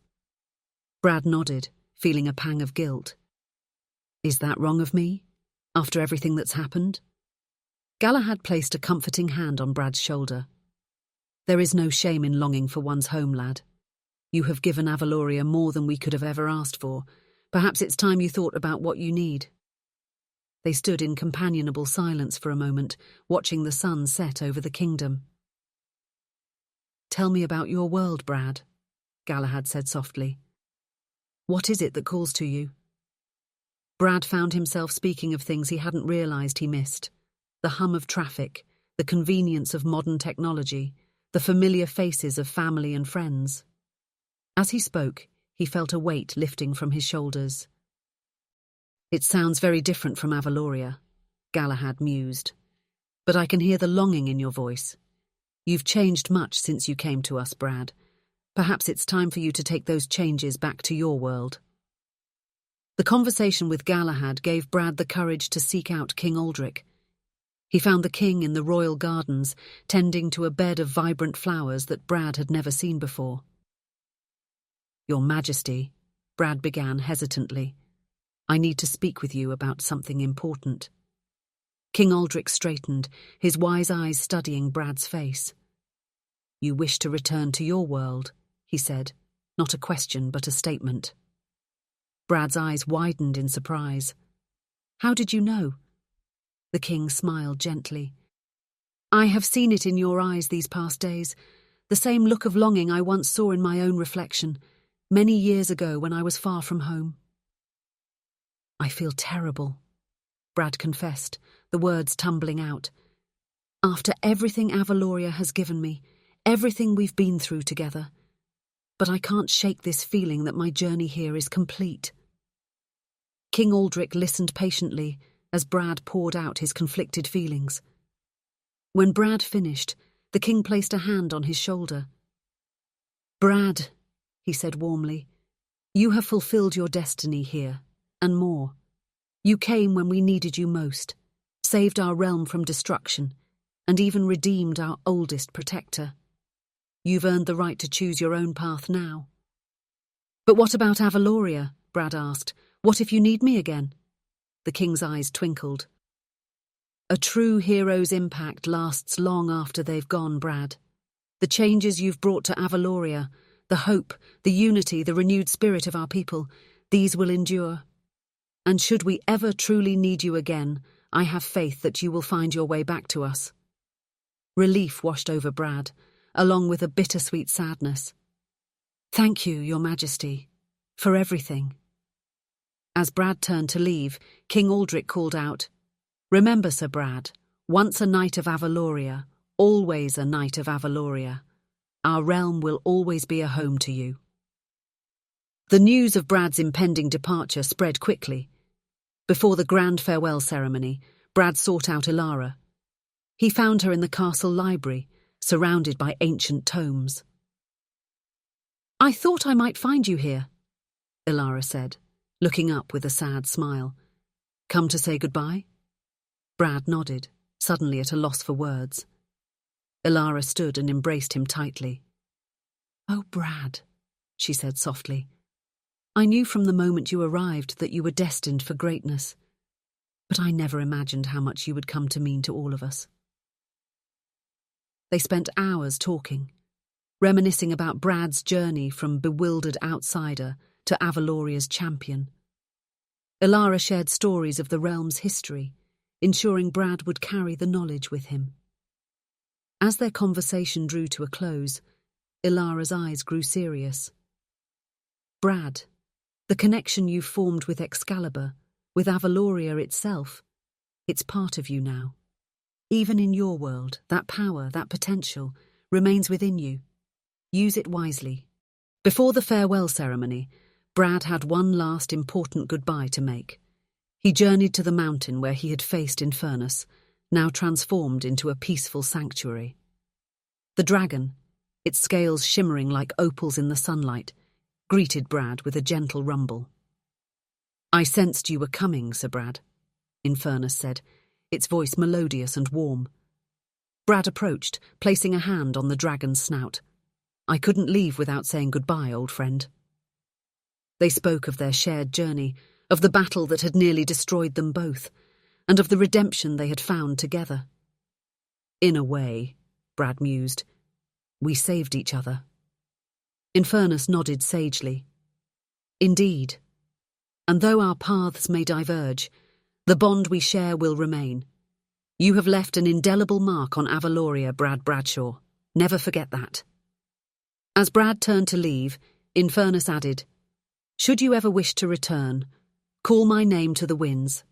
Brad nodded, feeling a pang of guilt. "Is that wrong of me, after everything that's happened?" Galahad placed a comforting hand on Brad's shoulder. "There is no shame in longing for one's home, lad. You have given Avaloria more than we could have ever asked for. Perhaps it's time you thought about what you need." They stood in companionable silence for a moment, watching the sun set over the kingdom. "Tell me about your world, Brad," Galahad said softly. "What is it that calls to you?" Brad found himself speaking of things he hadn't realised he missed. The hum of traffic, the convenience of modern technology, the familiar faces of family and friends. As he spoke, he felt a weight lifting from his shoulders. "It sounds very different from Avaloria," Galahad mused. "But I can hear the longing in your voice. You've changed much since you came to us, Brad. Perhaps it's time for you to take those changes back to your world." The conversation with Galahad gave Brad the courage to seek out King Aldrich. He found the king in the royal gardens, tending to a bed of vibrant flowers that Brad had never seen before. "Your Majesty," Brad began hesitantly, "I need to speak with you about something important." King Aldrich straightened, his wise eyes studying Brad's face. "You wish to return to your world," he said, not a question but a statement. Brad's eyes widened in surprise. "How did you know?" The king smiled gently. "I have seen it in your eyes these past days, the same look of longing I once saw in my own reflection, many years ago when I was far from home." "I feel terrible," Brad confessed, the words tumbling out. "After everything Avaloria has given me, everything we've been through together. But I can't shake this feeling that my journey here is complete." King Aldrich listened patiently as Brad poured out his conflicted feelings. When Brad finished, the king placed a hand on his shoulder. "Brad," he said warmly, "you have fulfilled your destiny here, and more. You came when we needed you most, saved our realm from destruction, and even redeemed our oldest protector. You've earned the right to choose your own path now." "But what about Avaloria?" Brad asked. "What if you need me again?" The king's eyes twinkled. "A true hero's impact lasts long after they've gone, Brad. The changes you've brought to Avaloria, the hope, the unity, the renewed spirit of our people, these will endure. And should we ever truly need you again, I have faith that you will find your way back to us." Relief washed over Brad, along with a bittersweet sadness. "Thank you, Your Majesty, for everything." As Brad turned to leave, King Aldrich called out, "Remember, Sir Brad, once a knight of Avaloria, always a knight of Avaloria. Our realm will always be a home to you." The news of Brad's impending departure spread quickly. Before the grand farewell ceremony, Brad sought out Ilara. He found her in the castle library, surrounded by ancient tomes. "I thought I might find you here," Ilara said, looking up with a sad smile. "Come to say goodbye?" Brad nodded, suddenly at a loss for words. Ilara stood and embraced him tightly. "Oh, Brad," she said softly. "I knew from the moment you arrived that you were destined for greatness, but I never imagined how much you would come to mean to all of us." They spent hours talking, reminiscing about Brad's journey from bewildered outsider to Avaloria's champion. Ilara shared stories of the realm's history, ensuring Brad would carry the knowledge with him. As their conversation drew to a close, Ilara's eyes grew serious. "Brad, the connection you've formed with Excalibur, with Avaloria itself, it's part of you now. Even in your world, that power, that potential, remains within you. Use it wisely." Before the farewell ceremony, Brad had one last important goodbye to make. He journeyed to the mountain where he had faced Infernus, now transformed into a peaceful sanctuary. The dragon, its scales shimmering like opals in the sunlight, greeted Brad with a gentle rumble. "I sensed you were coming, Sir Brad," Infernus said, its voice melodious and warm. Brad approached, placing a hand on the dragon's snout. "I couldn't leave without saying goodbye, old friend." They spoke of their shared journey, of the battle that had nearly destroyed them both, and of the redemption they had found together. "In a way," Brad mused, "we saved each other." Infernus nodded sagely. "Indeed. And though our paths may diverge, the bond we share will remain. You have left an indelible mark on Avaloria, Brad Bradshaw. Never forget that." As Brad turned to leave, Infernus added, "Should you ever wish to return, call my name to the winds.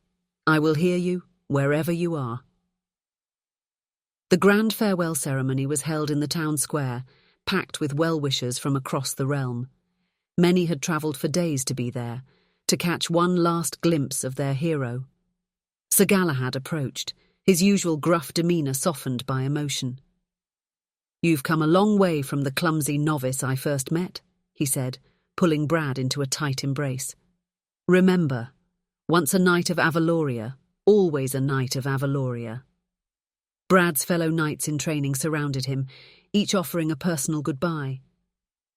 I will hear you wherever you are." The grand farewell ceremony was held in the town square, packed with well-wishers from across the realm. Many had travelled for days to be there, to catch one last glimpse of their hero. Sir Galahad approached, his usual gruff demeanour softened by emotion. "You've come a long way from the clumsy novice I first met," he said, pulling Brad into a tight embrace. "Remember, once a knight of Avaloria, always a knight of Avaloria." Brad's fellow knights in training surrounded him, each offering a personal goodbye.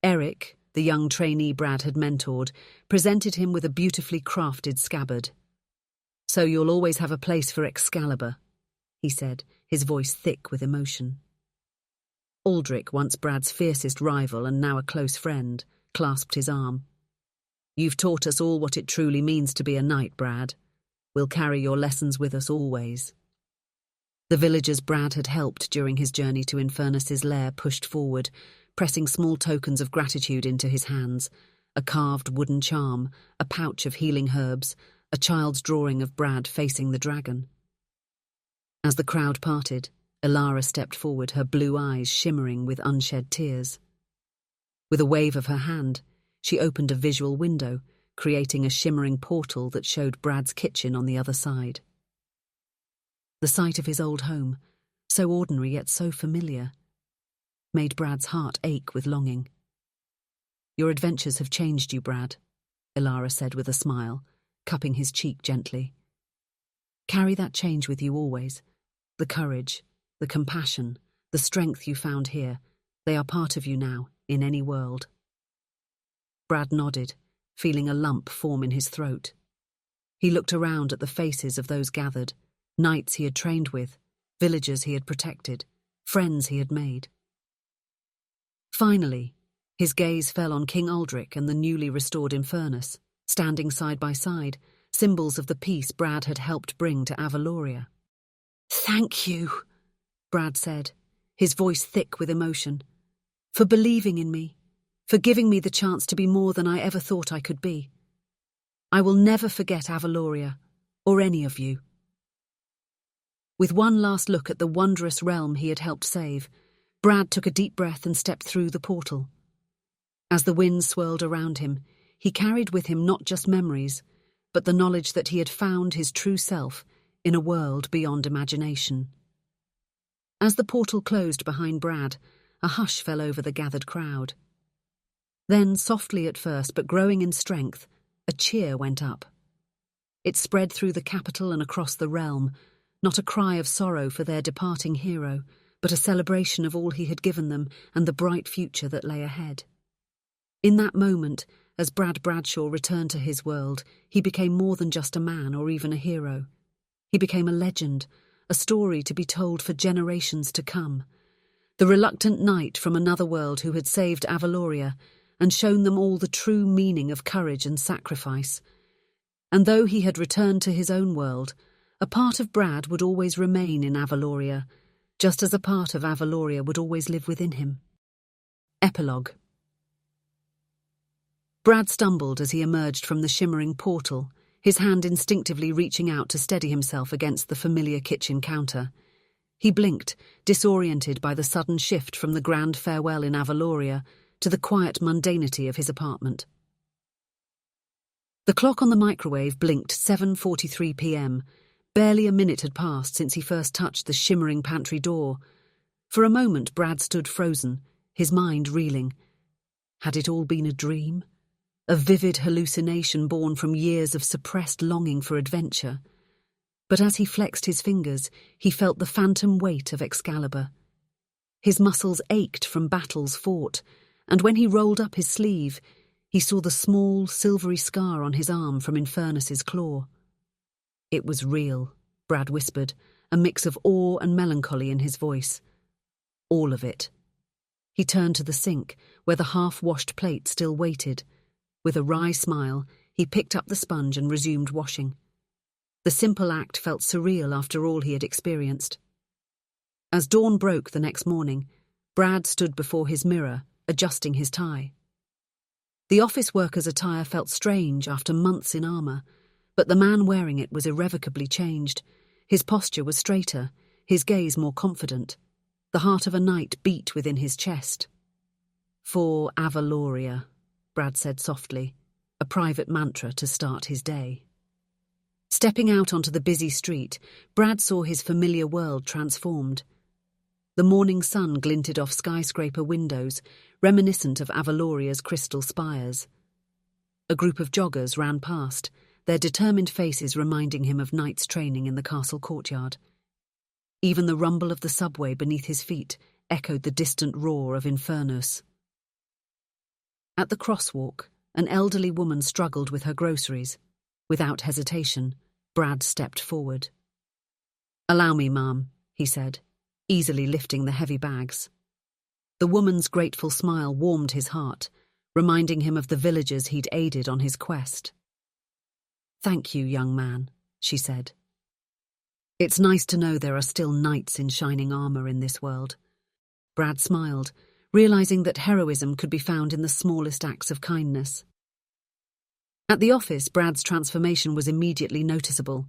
Eric, the young trainee Brad had mentored, presented him with a beautifully crafted scabbard. "So you'll always have a place for Excalibur," he said, his voice thick with emotion. Aldrich, once Brad's fiercest rival and now a close friend, clasped his arm. You've taught us all what it truly means to be a knight, Brad. We'll carry your lessons with us always." The villagers Brad had helped during his journey to Infernus's lair pushed forward, pressing small tokens of gratitude into his hands: a carved wooden charm, a pouch of healing herbs, a child's drawing of Brad facing the dragon. As the crowd parted, Elara stepped forward, her blue eyes shimmering with unshed tears. With a wave of her hand, she opened a visual window, creating a shimmering portal that showed Brad's kitchen on the other side. The sight of his old home, so ordinary yet so familiar, made Brad's heart ache with longing. "Your adventures have changed you, Brad," Elara said with a smile, cupping his cheek gently. "Carry that change with you always. The courage, the compassion, the strength you found here, they are part of you now, in any world." Brad nodded, feeling a lump form in his throat. He looked around at the faces of those gathered, knights he had trained with, villagers he had protected, friends he had made. Finally, his gaze fell on King Aldrich and the newly restored Infernus, standing side by side, symbols of the peace Brad had helped bring to Avaloria. "Thank you," Brad said, his voice thick with emotion, "for believing in me, for giving me the chance to be more than I ever thought I could be. I will never forget Avaloria, or any of you." With one last look at the wondrous realm he had helped save, Brad took a deep breath and stepped through the portal. As the wind swirled around him, he carried with him not just memories, but the knowledge that he had found his true self in a world beyond imagination. As the portal closed behind Brad, a hush fell over the gathered crowd. Then, softly at first but growing in strength, a cheer went up. It spread through the capital and across the realm, not a cry of sorrow for their departing hero, but a celebration of all he had given them and the bright future that lay ahead. In that moment, as Brad Bradshaw returned to his world, he became more than just a man or even a hero. He became a legend, a story to be told for generations to come. The reluctant knight from another world who had saved Avaloria and shown them all the true meaning of courage and sacrifice. And though he had returned to his own world, a part of Brad would always remain in Avaloria, just as a part of Avaloria would always live within him. Epilogue. Brad stumbled as he emerged from the shimmering portal, his hand instinctively reaching out to steady himself against the familiar kitchen counter. He blinked, disoriented by the sudden shift from the grand farewell in Avaloria to the quiet mundanity of his apartment. The clock on the microwave blinked 7:43 p.m. Barely a minute had passed since he first touched the shimmering pantry door. For a moment Brad stood frozen, his mind reeling. Had it all been a dream? A vivid hallucination born from years of suppressed longing for adventure? But as he flexed his fingers, he felt the phantom weight of Excalibur. His muscles ached from battles fought, and when he rolled up his sleeve, he saw the small, silvery scar on his arm from Infernus's claw. It was real, Brad whispered, a mix of awe and melancholy in his voice. All of it. He turned to the sink, where the half-washed plate still waited. With a wry smile, he picked up the sponge and resumed washing. The simple act felt surreal after all he had experienced. As dawn broke the next morning, Brad stood before his mirror, adjusting his tie. The office worker's attire felt strange after months in armour, but the man wearing it was irrevocably changed. His posture was straighter, his gaze more confident. The heart of a knight beat within his chest. "For Avaloria," Brad said softly, a private mantra to start his day. Stepping out onto the busy street, Brad saw his familiar world transformed. The morning sun glinted off skyscraper windows, reminiscent of Avaloria's crystal spires. A group of joggers ran past, their determined faces reminding him of knights training in the castle courtyard. Even the rumble of the subway beneath his feet echoed the distant roar of Infernus. At the crosswalk, an elderly woman struggled with her groceries. Without hesitation, Brad stepped forward. "Allow me, ma'am," he said, easily lifting the heavy bags. The woman's grateful smile warmed his heart, reminding him of the villagers he'd aided on his quest. "Thank you, young man," she said. "It's nice to know there are still knights in shining armor in this world." Brad smiled, realizing that heroism could be found in the smallest acts of kindness. At the office, Brad's transformation was immediately noticeable.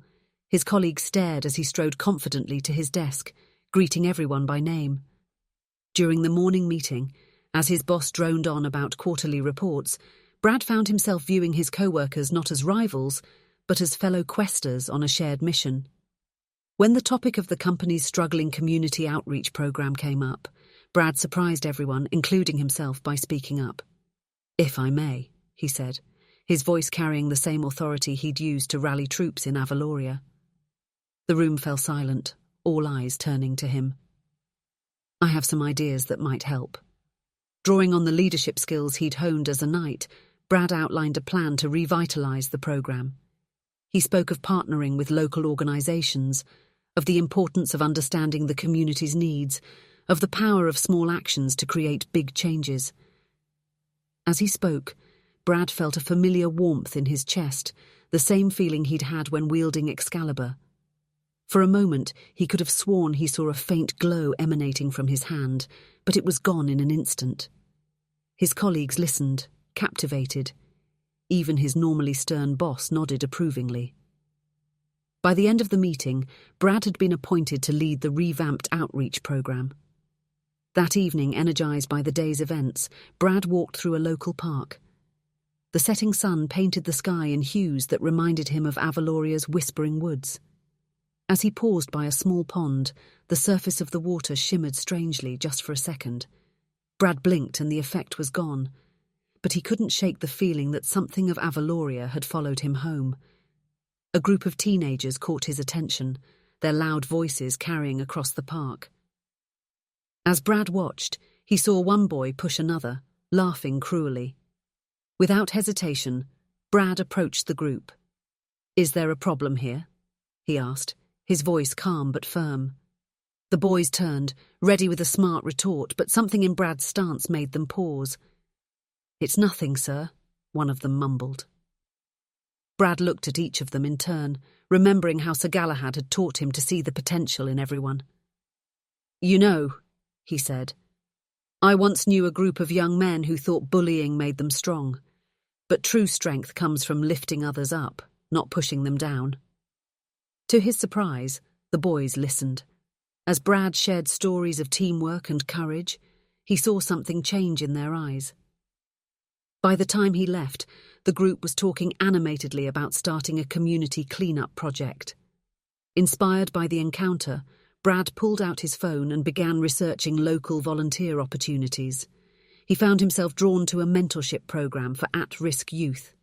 His colleagues stared as he strode confidently to his desk, greeting everyone by name. During the morning meeting, as his boss droned on about quarterly reports, Brad found himself viewing his co-workers not as rivals, but as fellow questers on a shared mission. When the topic of the company's struggling community outreach program came up, Brad surprised everyone, including himself, by speaking up. "If I may," he said, his voice carrying the same authority he'd used to rally troops in Avaloria. The room fell silent, all eyes turning to him. "I have some ideas that might help." Drawing on the leadership skills he'd honed as a knight, Brad outlined a plan to revitalize the program. He spoke of partnering with local organizations, of the importance of understanding the community's needs, of the power of small actions to create big changes. As he spoke, Brad felt a familiar warmth in his chest, the same feeling he'd had when wielding Excalibur. For a moment, he could have sworn he saw a faint glow emanating from his hand, but it was gone in an instant. His colleagues listened, captivated. Even his normally stern boss nodded approvingly. By the end of the meeting, Brad had been appointed to lead the revamped outreach program. That evening, energized by the day's events, Brad walked through a local park. The setting sun painted the sky in hues that reminded him of Avaloria's whispering woods. As he paused by a small pond, the surface of the water shimmered strangely just for a second. Brad blinked and the effect was gone, but he couldn't shake the feeling that something of Avaloria had followed him home. A group of teenagers caught his attention, their loud voices carrying across the park. As Brad watched, he saw one boy push another, laughing cruelly. Without hesitation, Brad approached the group. "Is there a problem here?" he asked, his voice calm but firm. The boys turned, ready with a smart retort, but something in Brad's stance made them pause. "It's nothing, sir," one of them mumbled. Brad looked at each of them in turn, remembering how Sir Galahad had taught him to see the potential in everyone. "You know," he said, "I once knew a group of young men who thought bullying made them strong. But true strength comes from lifting others up, not pushing them down." To his surprise, the boys listened. As Brad shared stories of teamwork and courage, he saw something change in their eyes. By the time he left, the group was talking animatedly about starting a community cleanup project. Inspired by the encounter, Brad pulled out his phone and began researching local volunteer opportunities. He found himself drawn to a mentorship program for at-risk youth.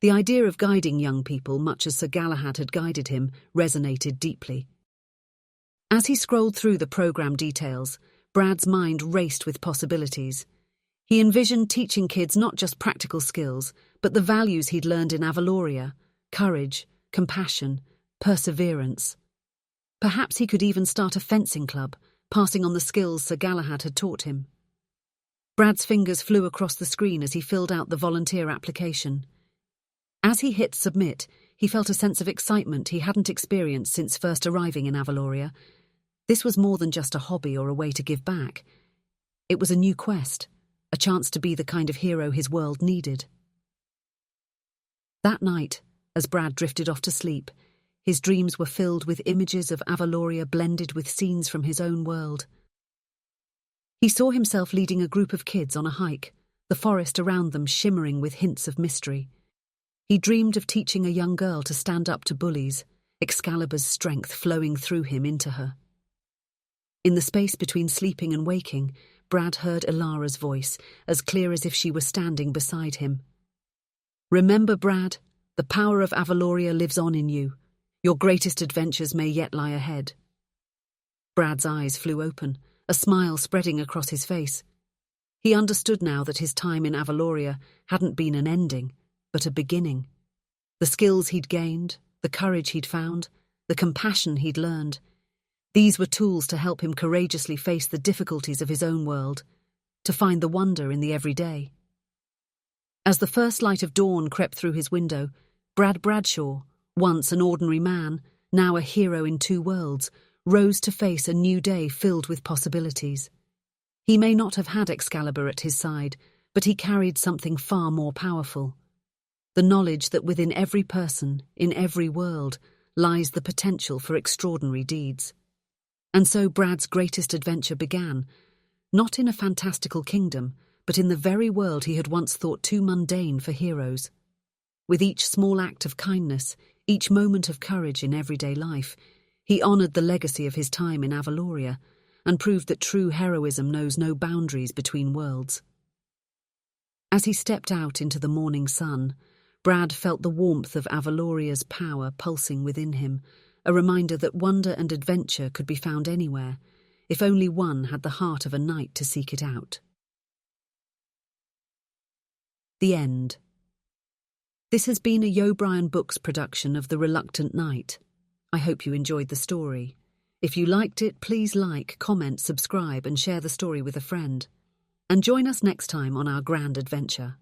The idea of guiding young people, much as Sir Galahad had guided him, resonated deeply. As he scrolled through the program details, Brad's mind raced with possibilities. He envisioned teaching kids not just practical skills, but the values he'd learned in Avaloria: courage, compassion, perseverance. Perhaps he could even start a fencing club, passing on the skills Sir Galahad had taught him. Brad's fingers flew across the screen as he filled out the volunteer application. As he hit submit, he felt a sense of excitement he hadn't experienced since first arriving in Avaloria. This was more than just a hobby or a way to give back. It was a new quest, a chance to be the kind of hero his world needed. That night, as Brad drifted off to sleep, his dreams were filled with images of Avaloria blended with scenes from his own world. He saw himself leading a group of kids on a hike, the forest around them shimmering with hints of mystery. He dreamed of teaching a young girl to stand up to bullies, Excalibur's strength flowing through him into her. In the space between sleeping and waking, Brad heard Ilara's voice, as clear as if she were standing beside him. "Remember, Brad, the power of Avaloria lives on in you. Your greatest adventures may yet lie ahead." Brad's eyes flew open, a smile spreading across his face. He understood now that his time in Avaloria hadn't been an ending, but a beginning. The skills he'd gained, the courage he'd found, the compassion he'd learned, these were tools to help him courageously face the difficulties of his own world, to find the wonder in the everyday. As the first light of dawn crept through his window, Brad Bradshaw, once an ordinary man, now a hero in two worlds, rose to face a new day filled with possibilities. He may not have had Excalibur at his side, but he carried something far more powerful. The knowledge that within every person, in every world, lies the potential for extraordinary deeds. And so Brad's greatest adventure began, not in a fantastical kingdom, but in the very world he had once thought too mundane for heroes. With each small act of kindness, each moment of courage in everyday life, he honoured the legacy of his time in Avaloria and proved that true heroism knows no boundaries between worlds. As he stepped out into the morning sun, Brad felt the warmth of Avaloria's power pulsing within him, a reminder that wonder and adventure could be found anywhere, if only one had the heart of a knight to seek it out. The end. This has been a Yo Brian Books production of The Reluctant Knight. I hope you enjoyed the story. If you liked it, please like, comment, subscribe and share the story with a friend. And join us next time on our grand adventure.